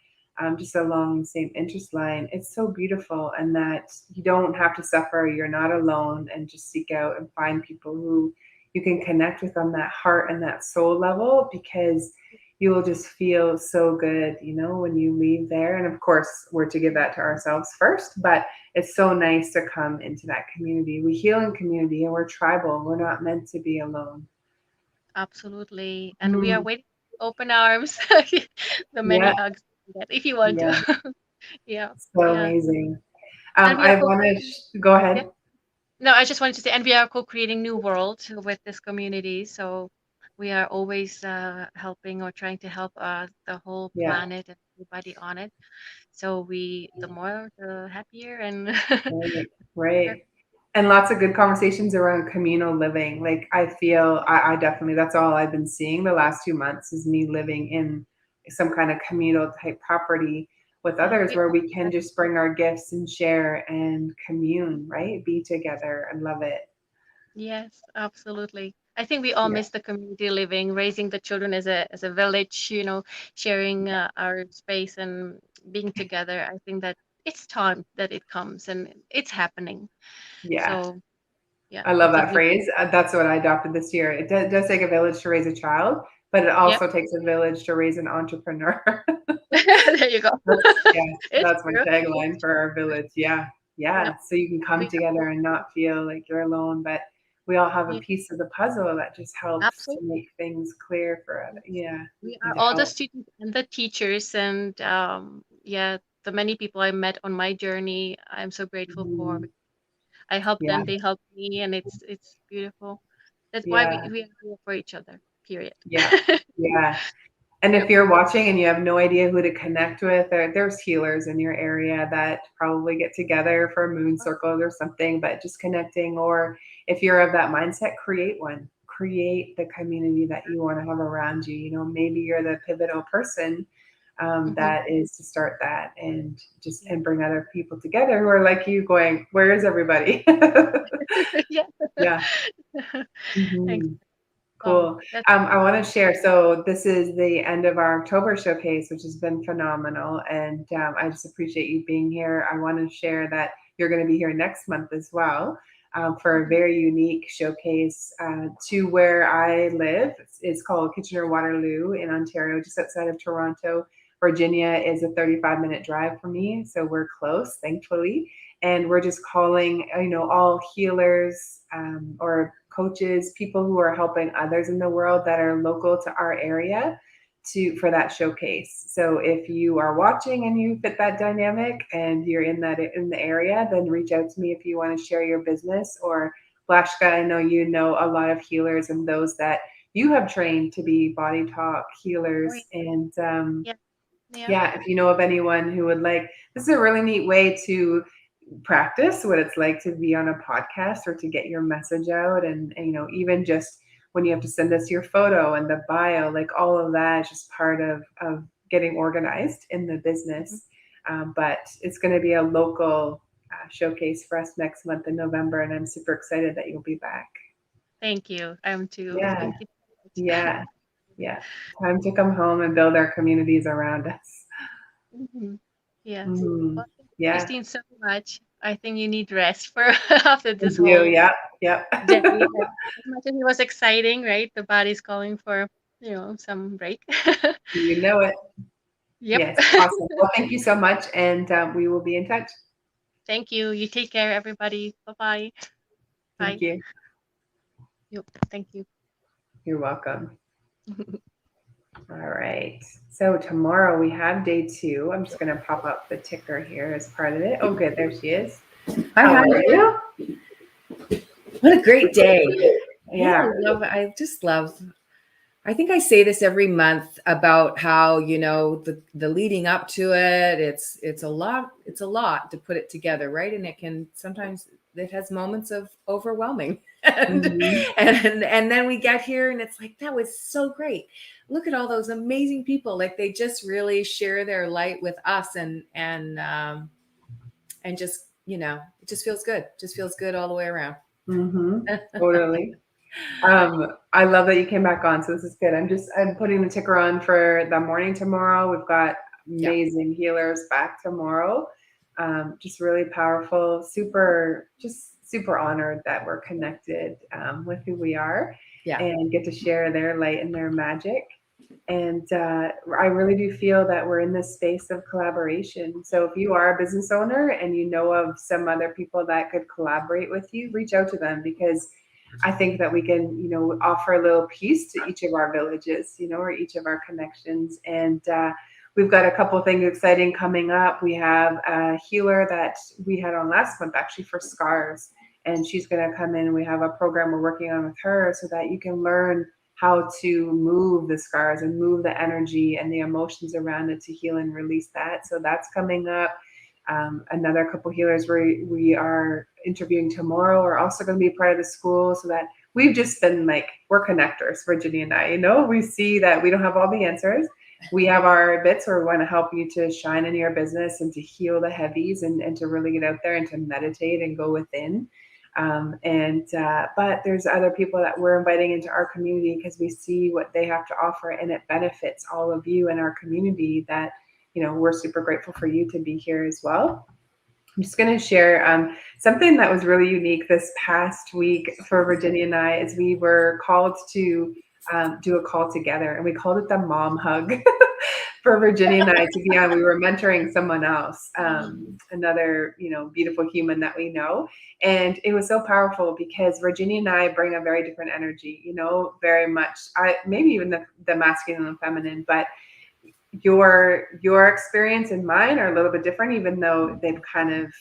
[SPEAKER 1] just along the same interest line. It's so beautiful, and that you don't have to suffer. You're not alone, and just seek out and find people who you can connect with on that heart and that soul level, because you will just feel so good, when you leave there. And of course, we're to give that to ourselves first, but it's so nice to come into that community. We heal in community, and we're tribal. We're not meant to be alone.
[SPEAKER 12] Absolutely. And we are waiting with open arms. The many
[SPEAKER 1] Yeah.
[SPEAKER 12] hugs that if you want
[SPEAKER 1] Yeah.
[SPEAKER 12] to. Yeah.
[SPEAKER 1] So
[SPEAKER 12] Yeah.
[SPEAKER 1] amazing.
[SPEAKER 12] And we are
[SPEAKER 1] I want to go ahead.
[SPEAKER 12] yeah. No, I just wanted to say, and we are co-creating new world with this community. So we are always helping or trying to help the whole
[SPEAKER 1] Yeah.
[SPEAKER 12] planet and everybody on it. So the more, the happier, and
[SPEAKER 1] Right. Right. And lots of good conversations around communal living. Like I feel I definitely, that's all I've been seeing the last 2 months is me living in some kind of communal type property with others where we can just bring our gifts and share and commune, right? Be together and love it.
[SPEAKER 12] Yes, absolutely. I think we all
[SPEAKER 1] Yeah.
[SPEAKER 12] miss the community living, raising the children as a village, sharing our space and being together. I think that it's time that it comes, and it's happening.
[SPEAKER 1] Yeah.
[SPEAKER 12] So yeah,
[SPEAKER 1] I
[SPEAKER 12] I
[SPEAKER 1] love
[SPEAKER 12] think
[SPEAKER 1] that
[SPEAKER 12] we
[SPEAKER 1] phrase. That's what I adopted this year. It does take a village to raise a child, but it
[SPEAKER 12] yep.
[SPEAKER 1] also takes a village to raise an entrepreneur.
[SPEAKER 12] There you go.
[SPEAKER 1] Yeah,
[SPEAKER 12] It's
[SPEAKER 1] that's my
[SPEAKER 12] true.
[SPEAKER 1] tagline for our village. Yeah, yeah.
[SPEAKER 12] Yep.
[SPEAKER 1] So you can come
[SPEAKER 12] We
[SPEAKER 1] together and not feel like you're alone, but we all have a
[SPEAKER 12] yeah,
[SPEAKER 1] piece of the puzzle that just helps to
[SPEAKER 12] absolutely.
[SPEAKER 1] make things clear for us. Yeah,
[SPEAKER 12] We
[SPEAKER 1] and
[SPEAKER 12] are
[SPEAKER 1] to
[SPEAKER 12] all the
[SPEAKER 1] help.
[SPEAKER 12] students and the teachers, and the many people I met on my journey, I'm so grateful for.
[SPEAKER 1] Mhm.
[SPEAKER 12] I help
[SPEAKER 1] Yeah,
[SPEAKER 12] them, they help me, and it's beautiful. That's why we,
[SPEAKER 1] yeah,
[SPEAKER 12] we are here for each other, period.
[SPEAKER 1] yeah, yeah. And if
[SPEAKER 12] Yep.
[SPEAKER 1] you're watching and you have no idea who to connect with, there's healers in your area that probably get together for moon circles or something, but just connecting. Or if you're of that mindset, create one. Create the community that you want to have around you. Maybe you're the pivotal person that is to start that and just and bring other people together who are like you going, where is everybody?
[SPEAKER 12] Yeah.
[SPEAKER 1] Yeah.
[SPEAKER 12] Thanks.
[SPEAKER 1] Mhm. Cool.
[SPEAKER 12] That's
[SPEAKER 1] I want to share. So this is the end of our October showcase, which has been phenomenal, and I just appreciate you being here. I want to share that you're going to be here next month as well for a very unique showcase to where I live. It's called Kitchener-Waterloo in Ontario, just outside of Toronto. Virginia is a 35-minute drive for me, so we're close, thankfully. And we're just calling, all healers or coaches, people who are helping others in the world that are local to our area for that showcase. So if you are watching and you fit that dynamic and you're in the area, then reach out to me if you want to share your business. Or Blashka, I know you know a lot of healers and those that you have trained to be body talk healers. And yeah, if you know of anyone who would like, this is a really neat way to practice what it's like to be on a podcast or to get your message out. And even just when you have to send us your photo and the bio, like all of that is just part of getting organized in the business. But it's going to be a local showcase for us next month in November. And I'm super excited that you'll be back.
[SPEAKER 12] Thank you. I'm too.
[SPEAKER 1] Yeah.
[SPEAKER 12] Thank you.
[SPEAKER 1] Yeah. Yeah. Time to come home and build our communities around us.
[SPEAKER 12] Yes.
[SPEAKER 1] Mhm.
[SPEAKER 12] Well,
[SPEAKER 1] Yeah.
[SPEAKER 12] Christine, so much. I think you need rest for after this
[SPEAKER 1] Thank you.
[SPEAKER 12] whole
[SPEAKER 1] Yep.
[SPEAKER 12] day. As much as it was exciting, right? The body's calling for, some break.
[SPEAKER 1] You know it.
[SPEAKER 12] Yep.
[SPEAKER 1] Yes. Awesome. Well, thank you so much. And we will be in touch.
[SPEAKER 12] Thank you. You take care, everybody. Bye-bye.
[SPEAKER 1] Thank
[SPEAKER 12] Bye.
[SPEAKER 1] you.
[SPEAKER 12] Yep. Thank you.
[SPEAKER 1] You're welcome. All right. So tomorrow we have day 2. I'm just going to pop up the ticker here as part of it. Oh, good. There she is.
[SPEAKER 2] Hi,
[SPEAKER 1] How
[SPEAKER 2] hi.
[SPEAKER 1] are you?
[SPEAKER 2] What a great day.
[SPEAKER 1] Yeah.
[SPEAKER 2] I just love, I think I say this every month about how, the leading up to it, it's a lot to put it together, right? And it can sometimes, it has moments of overwhelming. And then we get here and it's like, that was so great. Look at all those amazing people. Like they just really share their light with us and just, it just feels good. Just feels good all the way around.
[SPEAKER 1] Totally. I love that you came back on. So this is good. I'm putting the ticker on for the morning tomorrow. We've got amazing healers back tomorrow. Just really powerful, super honored that we're connected with who we are and get to share their light and their magic. And I really do feel that we're in this space of collaboration. So if you are a business owner and you know of some other people that could collaborate with you, reach out to them, because I think that we can, offer a little piece to each of our villages, or each of our connections. And we've got a couple of things exciting coming up. We have a healer that we had on last month actually for scars, and she's going to come in, and we have a program we're working on with her so that you can learn how to move the scars and move the energy and the emotions around it to heal and release that. So that's coming up. Another couple healers we are interviewing tomorrow are also going to be part of the school, so that we've just been like, we're connectors, Virginia and I, we see that we don't have all the answers. We have our bits where we want to help you to shine in your business and to heal the heavies and to really get out there and to meditate and go within. But there's other people that we're inviting into our community because we see what they have to offer, and it benefits all of you in our community that, we're super grateful for you to be here as well. I'm just going to share something that was really unique this past week for Virginia and I, is we were called to do a call together, and we called it the mom hug for Virginia and I to be on. We were mentoring someone else, another, beautiful human that we know. And it was so powerful because Virginia and I bring a very different energy, very much, maybe even the masculine and feminine, but your experience and mine are a little bit different, even though they've kind of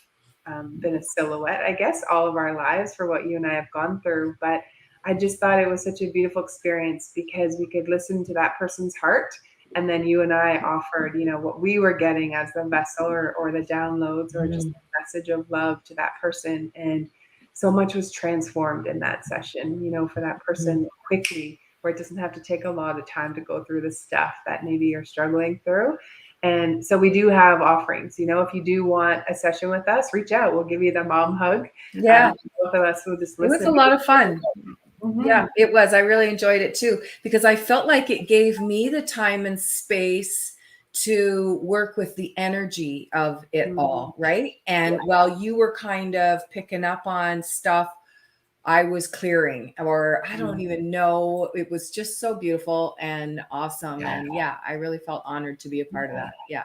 [SPEAKER 1] been a silhouette, I guess, all of our lives for what you and I have gone through. But I just thought it was such a beautiful experience because we could listen to that person's heart. And then you and I offered, what we were getting as the vessel or the downloads or just the message of love to that person. And so much was transformed in that session, for that person quickly, where it doesn't have to take a lot of time to go through the stuff that maybe you're struggling through. And so we do have offerings. You know, if you do want a session with us, reach out. We'll give you the mom hug.
[SPEAKER 2] Yeah.
[SPEAKER 1] Both of us will just
[SPEAKER 2] It
[SPEAKER 1] listen.
[SPEAKER 2] was a lot of fun. Yeah, it was. I really enjoyed it too, because I felt like it gave me the time and space to work with the energy of it all, right? And while you were kind of picking up on stuff, I was clearing, or I don't even know. It was just so beautiful and awesome. And yeah, I really felt honored to be a part of that. Yeah.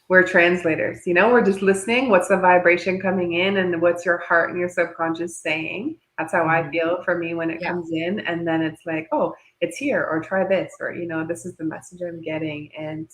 [SPEAKER 1] We're translators, you know, we're just listening. What's the vibration coming in and what's your heart and your subconscious saying? That's how I feel for me when it comes in. And then it's like, oh, it's here, or try this, or, you know, this is the message I'm getting. And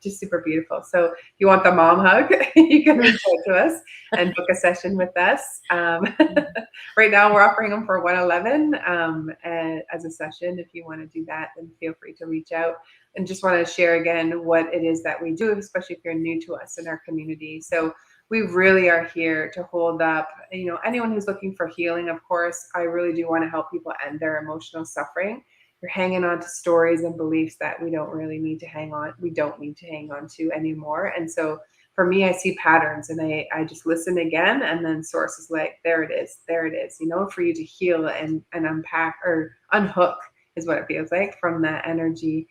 [SPEAKER 1] just super beautiful. So if you want the mom hug, you can reach out to us and book a session with us. Right now we're offering them for $111 as a session. If you want to do that, then feel free to reach out. And just want to share again what it is that we do, especially if you're new to us in our community. So we really are here to hold up, you know, anyone who's looking for healing. Of course, I really do want to help people end their emotional suffering. You're hanging on to stories and beliefs that we don't really need to hang on. We don't need to hang on to anymore. And so for me, I see patterns, and I just listen again, and then source is like, there it is, you know, for you to heal and unpack or unhook is what it feels like from that energy.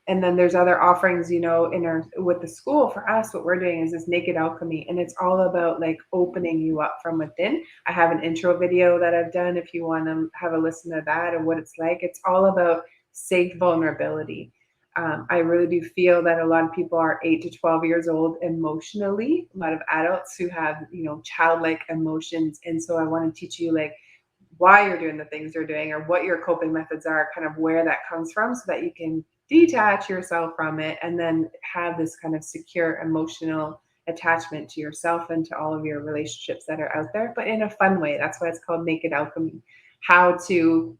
[SPEAKER 1] And then there's other offerings, you know, with the school. For us, what we're doing is this naked alchemy, and it's all about like opening you up from within. I have an intro video that I've done if you want to have a listen to that and what it's like. It's all about safe vulnerability. I really do feel that a lot of people are 8 to 12 years old emotionally, a lot of adults who have, you know, childlike emotions. And so I want to teach you like why you're doing the things you're doing, or what your coping methods are, kind of where that comes from, so that you can detach yourself from it and then have this kind of secure emotional attachment to yourself and to all of your relationships that are out there, but in a fun way. That's why it's called Naked Alchemy. How to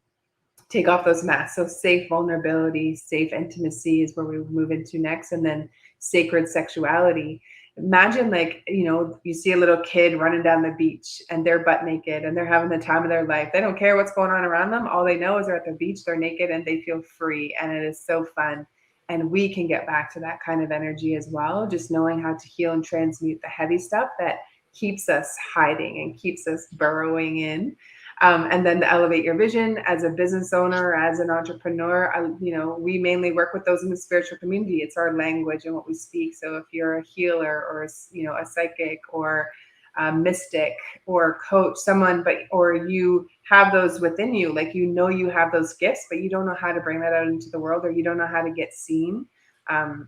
[SPEAKER 1] take off those masks. So safe vulnerability, safe intimacy is where we move into next. And then sacred sexuality. Imagine, like, you know, you see a little kid running down the beach and they're butt naked and they're having the time of their life. They don't care what's going on around them. All they know is they're at the beach, they're naked, and they feel free. And it is so fun. And we can get back to that kind of energy as well. Just knowing how to heal and transmute the heavy stuff that keeps us hiding and keeps us burrowing in. And then to elevate your vision as a business owner, as an entrepreneur, you know, we mainly work with those in the spiritual community. It's our language and what we speak. So if you're a healer, or, you know, a psychic, or a mystic, or a coach, or you have those within you, like, you know, you have those gifts, but you don't know how to bring that out into the world, or you don't know how to get seen,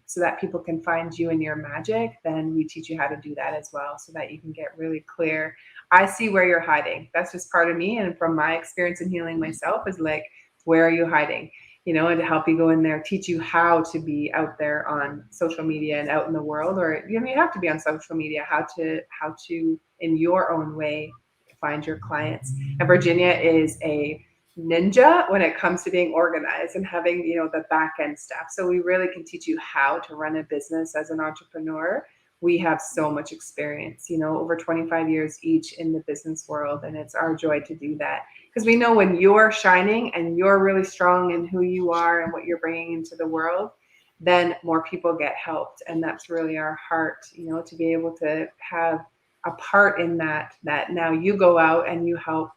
[SPEAKER 1] so that people can find you in your magic, then we teach you how to do that as well, so that you can get really clear. I see where you're hiding. That's just part of me. And from my experience in healing myself is like, where are you hiding? You know, and to help you go in there, teach you how to be out there on social media and out in the world, or you don't even have to be on social media, how to in your own way find your clients. And Virginia is a ninja when it comes to being organized and having, you know, the back end stuff. So we really can teach you how to run a business as an entrepreneur. We have so much experience, you know, over 25 years each in the business world. And it's our joy to do that, because we know when you're shining and you're really strong in who you are and what you're bringing into the world, then more people get helped. And that's really our heart, you know, to be able to have a part in that now you go out and you help,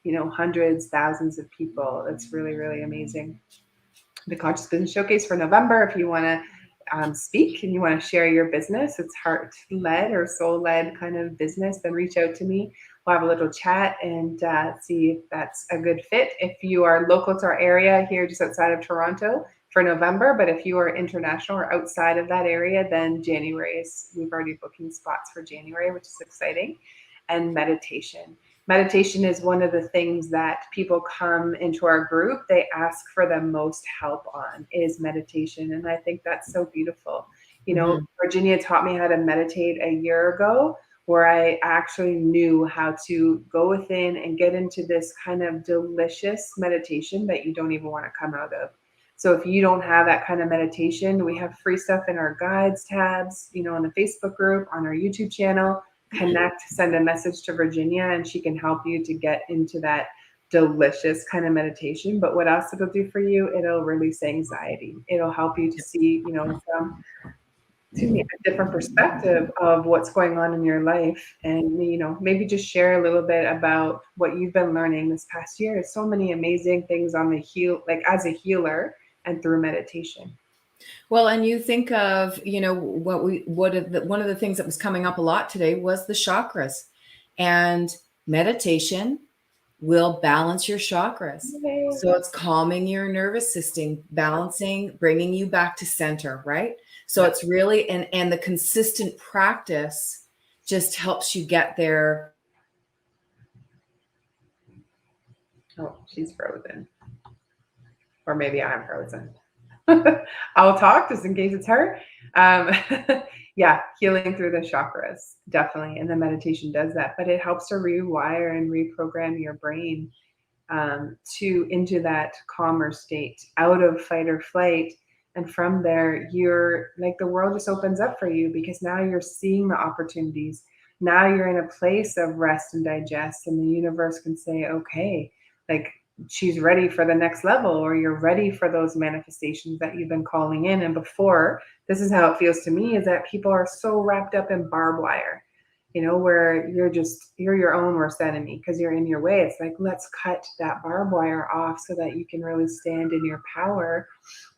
[SPEAKER 1] you know, hundreds, thousands of people. It's really, really amazing. The Conscious Business Showcase for November, if you want to speak and you want to share your business, it's heart-led or soul-led kind of business, then reach out to me. We'll have a little chat and see if that's a good fit. If you are local to our area here just outside of Toronto, for November, but if you are international or outside of that area, then January we've already booking spots for January, which is exciting. And meditation. Meditation is one of the things that people come into our group, they ask for the most help on, is meditation. And I think that's so beautiful. You know, Virginia taught me how to meditate a year ago, where I actually knew how to go within and get into this kind of delicious meditation that you don't even want to come out of. So if you don't have that kind of meditation, we have free stuff in our guides tabs, you know, on the Facebook group, on our YouTube channel. Connect, send a message to Virginia, and she can help you to get into that delicious kind of meditation. But what else it'll do for you? It'll release anxiety. It'll help you to see, you know, excuse me, a different perspective of what's going on in your life, and maybe just share a little bit about what you've been learning this past year. There's so many amazing things on the like as a healer and through meditation.
[SPEAKER 2] Well, and you think of, one of the things that was coming up a lot today was the chakras, and meditation will balance your chakras. So it's calming your nervous system, balancing, bringing you back to center, right? So it's really, and the consistent practice just helps you get there.
[SPEAKER 1] Oh, she's frozen. Or maybe I'm frozen. I'll talk just in case it's her. Yeah, healing through the chakras, definitely. And the meditation does that, but it helps to rewire and reprogram your brain into that calmer state, out of fight or flight. And from there, you're like, the world just opens up for you, because now you're seeing the opportunities. Now you're in a place of rest and digest, and the universe can say, okay, like, she's ready for the next level, or you're ready for those manifestations that you've been calling in. And before, this is how it feels to me, is that people are so wrapped up in barbed wire, where you're your own worst enemy because you're in your way. It's like, let's cut that barbed wire off so that you can really stand in your power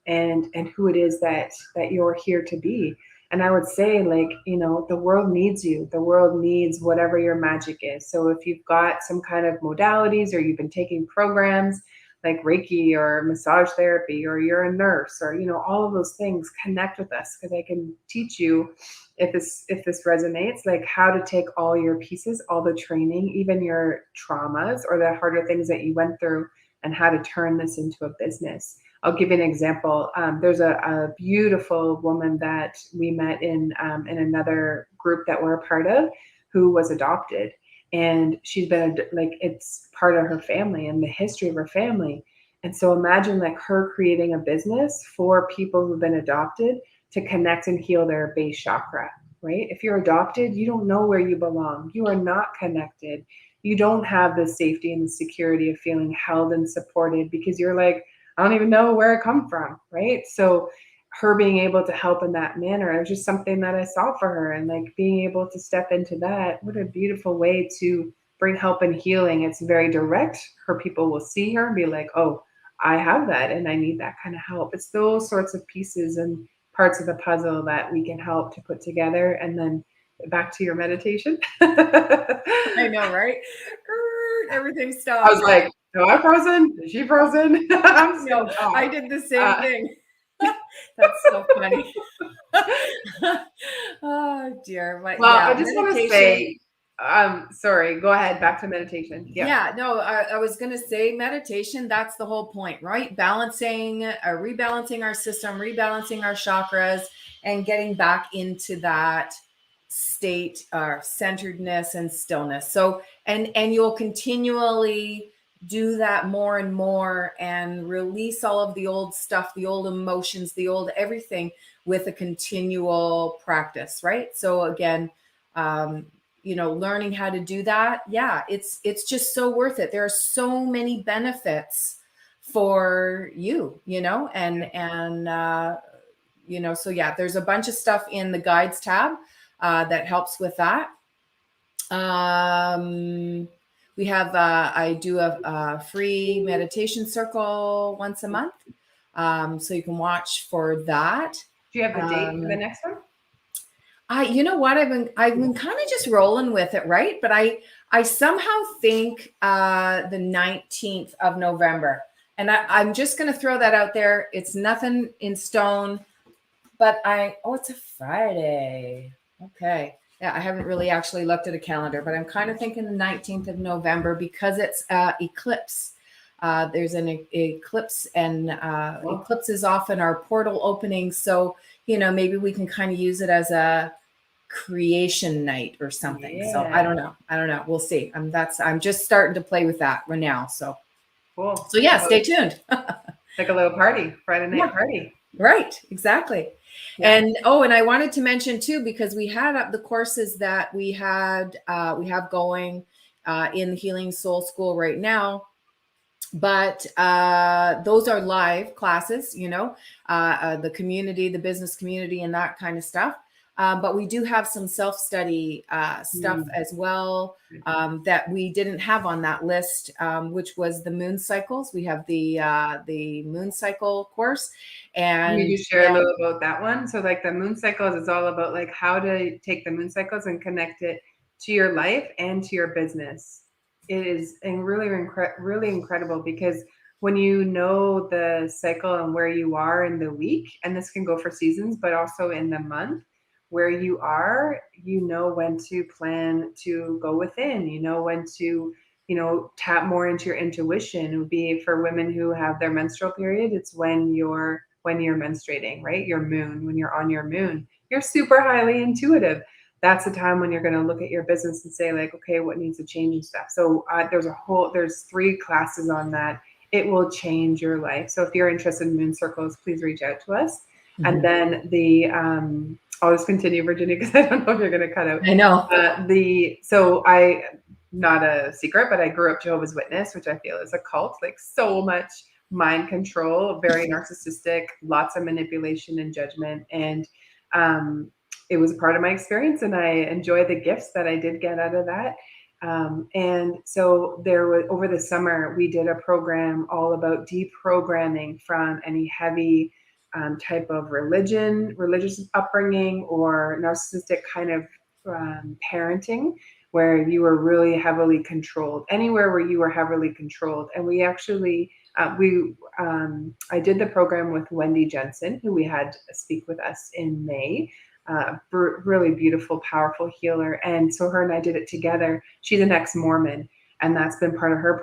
[SPEAKER 1] and who it is that you're here to be. And I would say, like, the world needs you. The world needs whatever your magic is. So if you've got some kind of modalities, or you've been taking programs like Reiki or massage therapy, or you're a nurse, or, all of those things, connect with us, because I can teach you, if this resonates, like how to take all your pieces, all the training, even your traumas or the harder things that you went through, and how to turn this into a business. I'll give you an example. There's a beautiful woman that we met in another group that we're a part of, who was adopted. And she's been, like, it's part of her family and the history of her family. And so imagine, like, her creating a business for people who've been adopted to connect and heal their base chakra, right? If you're adopted, you don't know where you belong. You are not connected. You don't have the safety and the security of feeling held and supported, because you're like, I don't even know where I come from, right? So her being able to help in that manner, it was just something that I saw for her, and like being able to step into that, what a beautiful way to bring help and healing. It's very direct. Her people will see her and be like, oh, I have that and I need that kind of help. It's those sorts of pieces and parts of the puzzle that we can help to put together. And then back to your meditation.
[SPEAKER 2] I know, right? Everything stopped.
[SPEAKER 1] I was like, am I frozen? Is she frozen? I'm so
[SPEAKER 2] I did the same thing. That's so funny. Oh dear. But
[SPEAKER 1] well,
[SPEAKER 2] yeah,
[SPEAKER 1] I just want to say, sorry, go ahead, back to meditation.
[SPEAKER 2] Yeah, no, I was going to say meditation, that's the whole point, right? Balancing, rebalancing our system, rebalancing our chakras, and getting back into that state, centeredness and stillness. So, and you'll continually do that more and more, and release all of the old stuff, the old emotions, the old everything, with a continual practice, right? So again, learning how to do that. Yeah, it's just so worth it. There are so many benefits for you, so yeah, there's a bunch of stuff in the guides tab that helps with that. We have, I do a free meditation circle once a month. So you can watch for that.
[SPEAKER 1] Do you have the date for the next one?
[SPEAKER 2] You know what? I've been kind of just rolling with it, right? But I somehow think the 19th of November. And I'm just going to throw that out there. It's nothing in stone, but it's a Friday. Okay. Yeah, I haven't really actually looked at a calendar, but I'm kind of thinking the 19th of November, because it's eclipse. There's an eclipse, and eclipse is often our portal opening. So, maybe we can kind of use it as a creation night or something. Yeah. So I don't know. We'll see. I'm just starting to play with that right now. So
[SPEAKER 1] cool.
[SPEAKER 2] So yeah, stay tuned.
[SPEAKER 1] Like a little party, Friday night party.
[SPEAKER 2] Right. Exactly. Yeah. And I wanted to mention too, because we had up the courses that we have going in the Healing Soul School right now. but those are live classes, you know, the community, the business community, and that kind of stuff. But we do have some self-study stuff as well that we didn't have on that list, which was the moon cycles. We have the moon cycle course. And
[SPEAKER 1] can you just share a little about that one? So like the moon cycles is all about like how to take the moon cycles and connect it to your life and to your business. It is really incredible, because when you know the cycle and where you are in the week, and this can go for seasons, but also in the month, where you are, you know when to plan to go within, you know when to, you know, tap more into your intuition. It would be for women who have their menstrual period. It's when you're menstruating, right? Your moon, when you're on your moon, you're super highly intuitive. That's the time when you're going to look at your business and say like, okay, what needs to change and stuff. So there's 3 classes on that. It will change your life. So if you're interested in moon circles, please reach out to us. And then I'll just continue, Virginia, because I don't know if you're going to cut out.
[SPEAKER 2] I know.
[SPEAKER 1] So I, not a secret, but I grew up Jehovah's Witness, which I feel is a cult, like so much mind control, very narcissistic, lots of manipulation and judgment. And it was a part of my experience, and I enjoy the gifts that I did get out of that. And so there was, over the summer, we did a program all about deprogramming from any heavy type of religious upbringing, or narcissistic kind of parenting, where you were really heavily controlled, anywhere where you were heavily controlled. And we actually, I did the program with Wendy Jensen, who we had speak with us in May. Really beautiful, powerful healer. And so her and I did it together. She's an ex-Mormon, and that's been part of her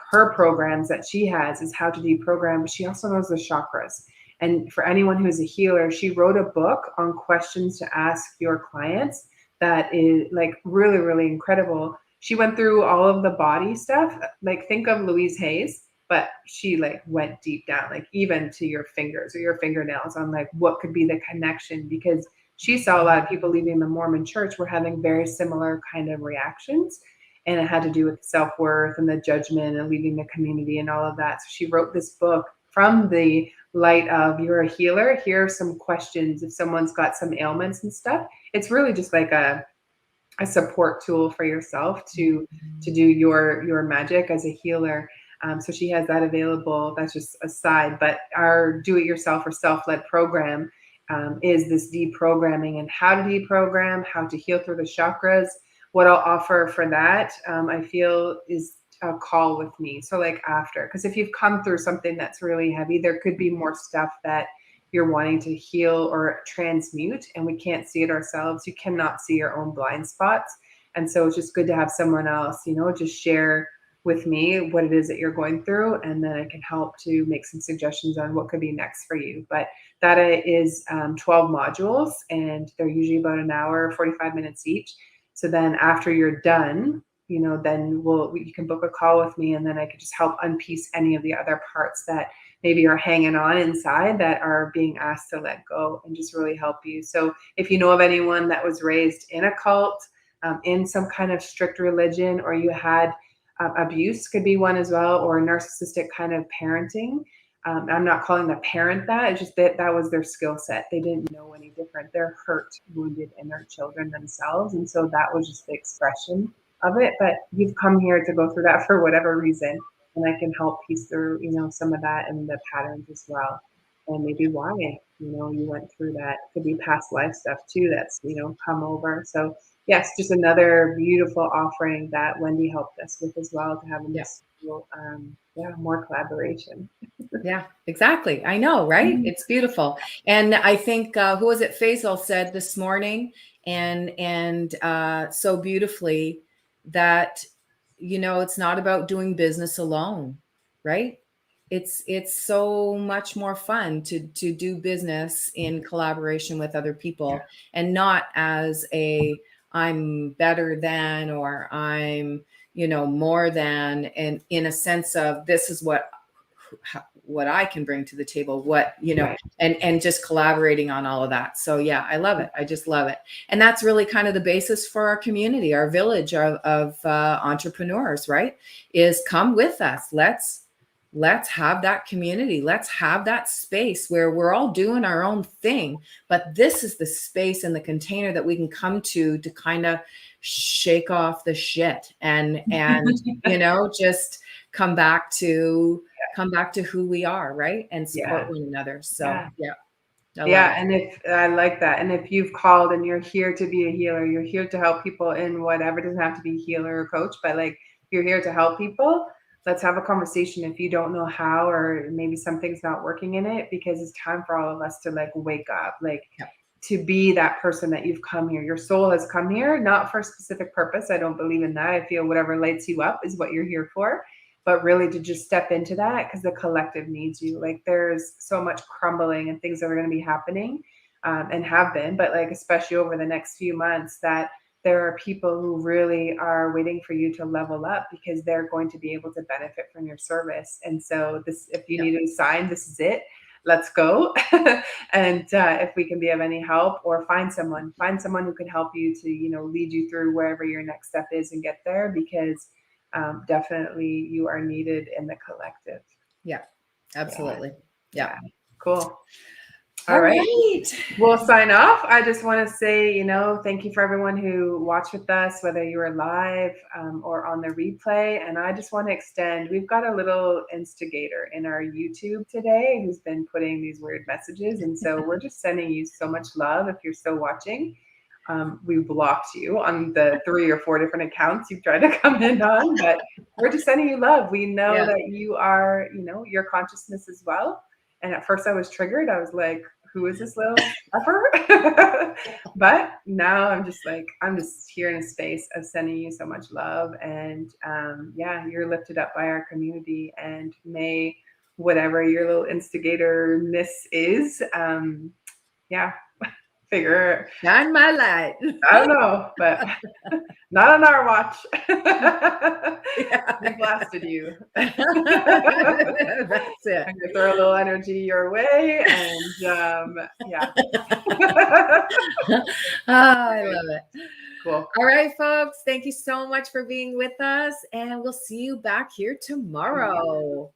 [SPEAKER 1] her programs that she has, is how to deprogram. But she also knows the chakras. And for anyone who is a healer, she wrote a book on questions to ask your clients that is like really, really incredible. She went through all of the body stuff. Like think of Louise Hayes, but she like went deep down, like even to your fingers or your fingernails, on like what could be the connection, because she saw a lot of people leaving the Mormon church were having very similar kind of reactions. And it had to do with self-worth and the judgment and leaving the community and all of that. So she wrote this book from the light of, you're a healer, here are some questions if someone's got some ailments and stuff. It's really just like a support tool for yourself to do your magic as a healer. So she has that available. That's just a side. But our do-it-yourself or self-led program is this deprogramming, and how to deprogram, how to heal through the chakras. What I'll offer for that, I feel, is a call with me. So like after, because if you've come through something that's really heavy, there could be more stuff that you're wanting to heal or transmute, and we can't see it ourselves. You cannot see your own blind spots. And so it's just good to have someone else, you know, just share with me what it is that you're going through, and then I can help to make some suggestions on what could be next for you. But that is 12 modules, and they're usually about an hour, 45 minutes each. So then after you're done, you know, then you can book a call with me, and then I could just help unpiece any of the other parts that maybe are hanging on inside that are being asked to let go, and just really help you. So if you know of anyone that was raised in a cult, in some kind of strict religion, or you had abuse, could be one as well, or narcissistic kind of parenting. I'm not calling the parent that, it's just that was their skill set. They didn't know any different. They're hurt, wounded inner children themselves. And so that was just the expression of it. But you've come here to go through that for whatever reason. And I can help piece through, you know, some of that and the patterns as well. And maybe why, you know, you went through that. It could be past life stuff too that's, you know, come over. So yes, just another beautiful offering that Wendy helped us with as well, to have in this more collaboration.
[SPEAKER 2] Yeah, exactly. I know, right? It's beautiful. And I think, who was it? Faisal said this morning, and so beautifully, that, you know, it's not about doing business alone, right? It's so much more fun to do business in collaboration with other people, and not as I'm better than, or I'm, you know, more than, and in a sense of, this is what I can bring to the table, what, you know, and just collaborating on all of that. So yeah, I love it. I just love it. And that's really kind of the basis for our community, our village of entrepreneurs, right? Is come with us. Let's let's have that community. Let's have that space where we're all doing our own thing. But this is the space and the container that we can come to kind of shake off the shit and you know, just come back to who we are, right? And support one another. So
[SPEAKER 1] yeah, and if I like that, and if you've called and you're here to be a healer, you're here to help people in whatever, it doesn't have to be healer or coach, but like you're here to help people. Let's have a conversation if you don't know how, or maybe something's not working in it, because it's time for all of us to like wake up, like to be that person that you've come here. Your soul has come here, not for a specific purpose. I don't believe in that. I feel whatever lights you up is what you're here for. But really to just step into that, because the collective needs you. Like there's so much crumbling and things that are going to be happening and have been, but like especially over the next few months, that there are people who really are waiting for you to level up, because they're going to be able to benefit from your service. And so this, if you need a sign, this is it. Let's go. And if we can be of any help, or find someone who can help you to, you know, lead you through wherever your next step is and get there, because definitely you are needed in the collective.
[SPEAKER 2] Yeah, absolutely. Yeah.
[SPEAKER 1] Cool. All right. We'll sign off. I just want to say, you know, thank you for everyone who watched with us, whether you were live or on the replay. And I just want to extend, we've got a little instigator in our YouTube today who's been putting these weird messages. And so we're just sending you so much love. If you're still watching, we blocked you on the 3 or 4 different accounts you've tried to come in on, but we're just sending you love. We know that you are, you know, your consciousness as well. And at first I was triggered. I was like, who is this little effer? But now I'm just here in a space of sending you so much love. And you're lifted up by our community. And may whatever your little instigator-ness is, figure
[SPEAKER 2] shine my light.
[SPEAKER 1] I don't know, but not on our watch. We blasted you. That's it. I'm gonna throw a little energy your way, and
[SPEAKER 2] I love it.
[SPEAKER 1] Cool.
[SPEAKER 2] All right, folks. Thank you so much for being with us, and we'll see you back here tomorrow.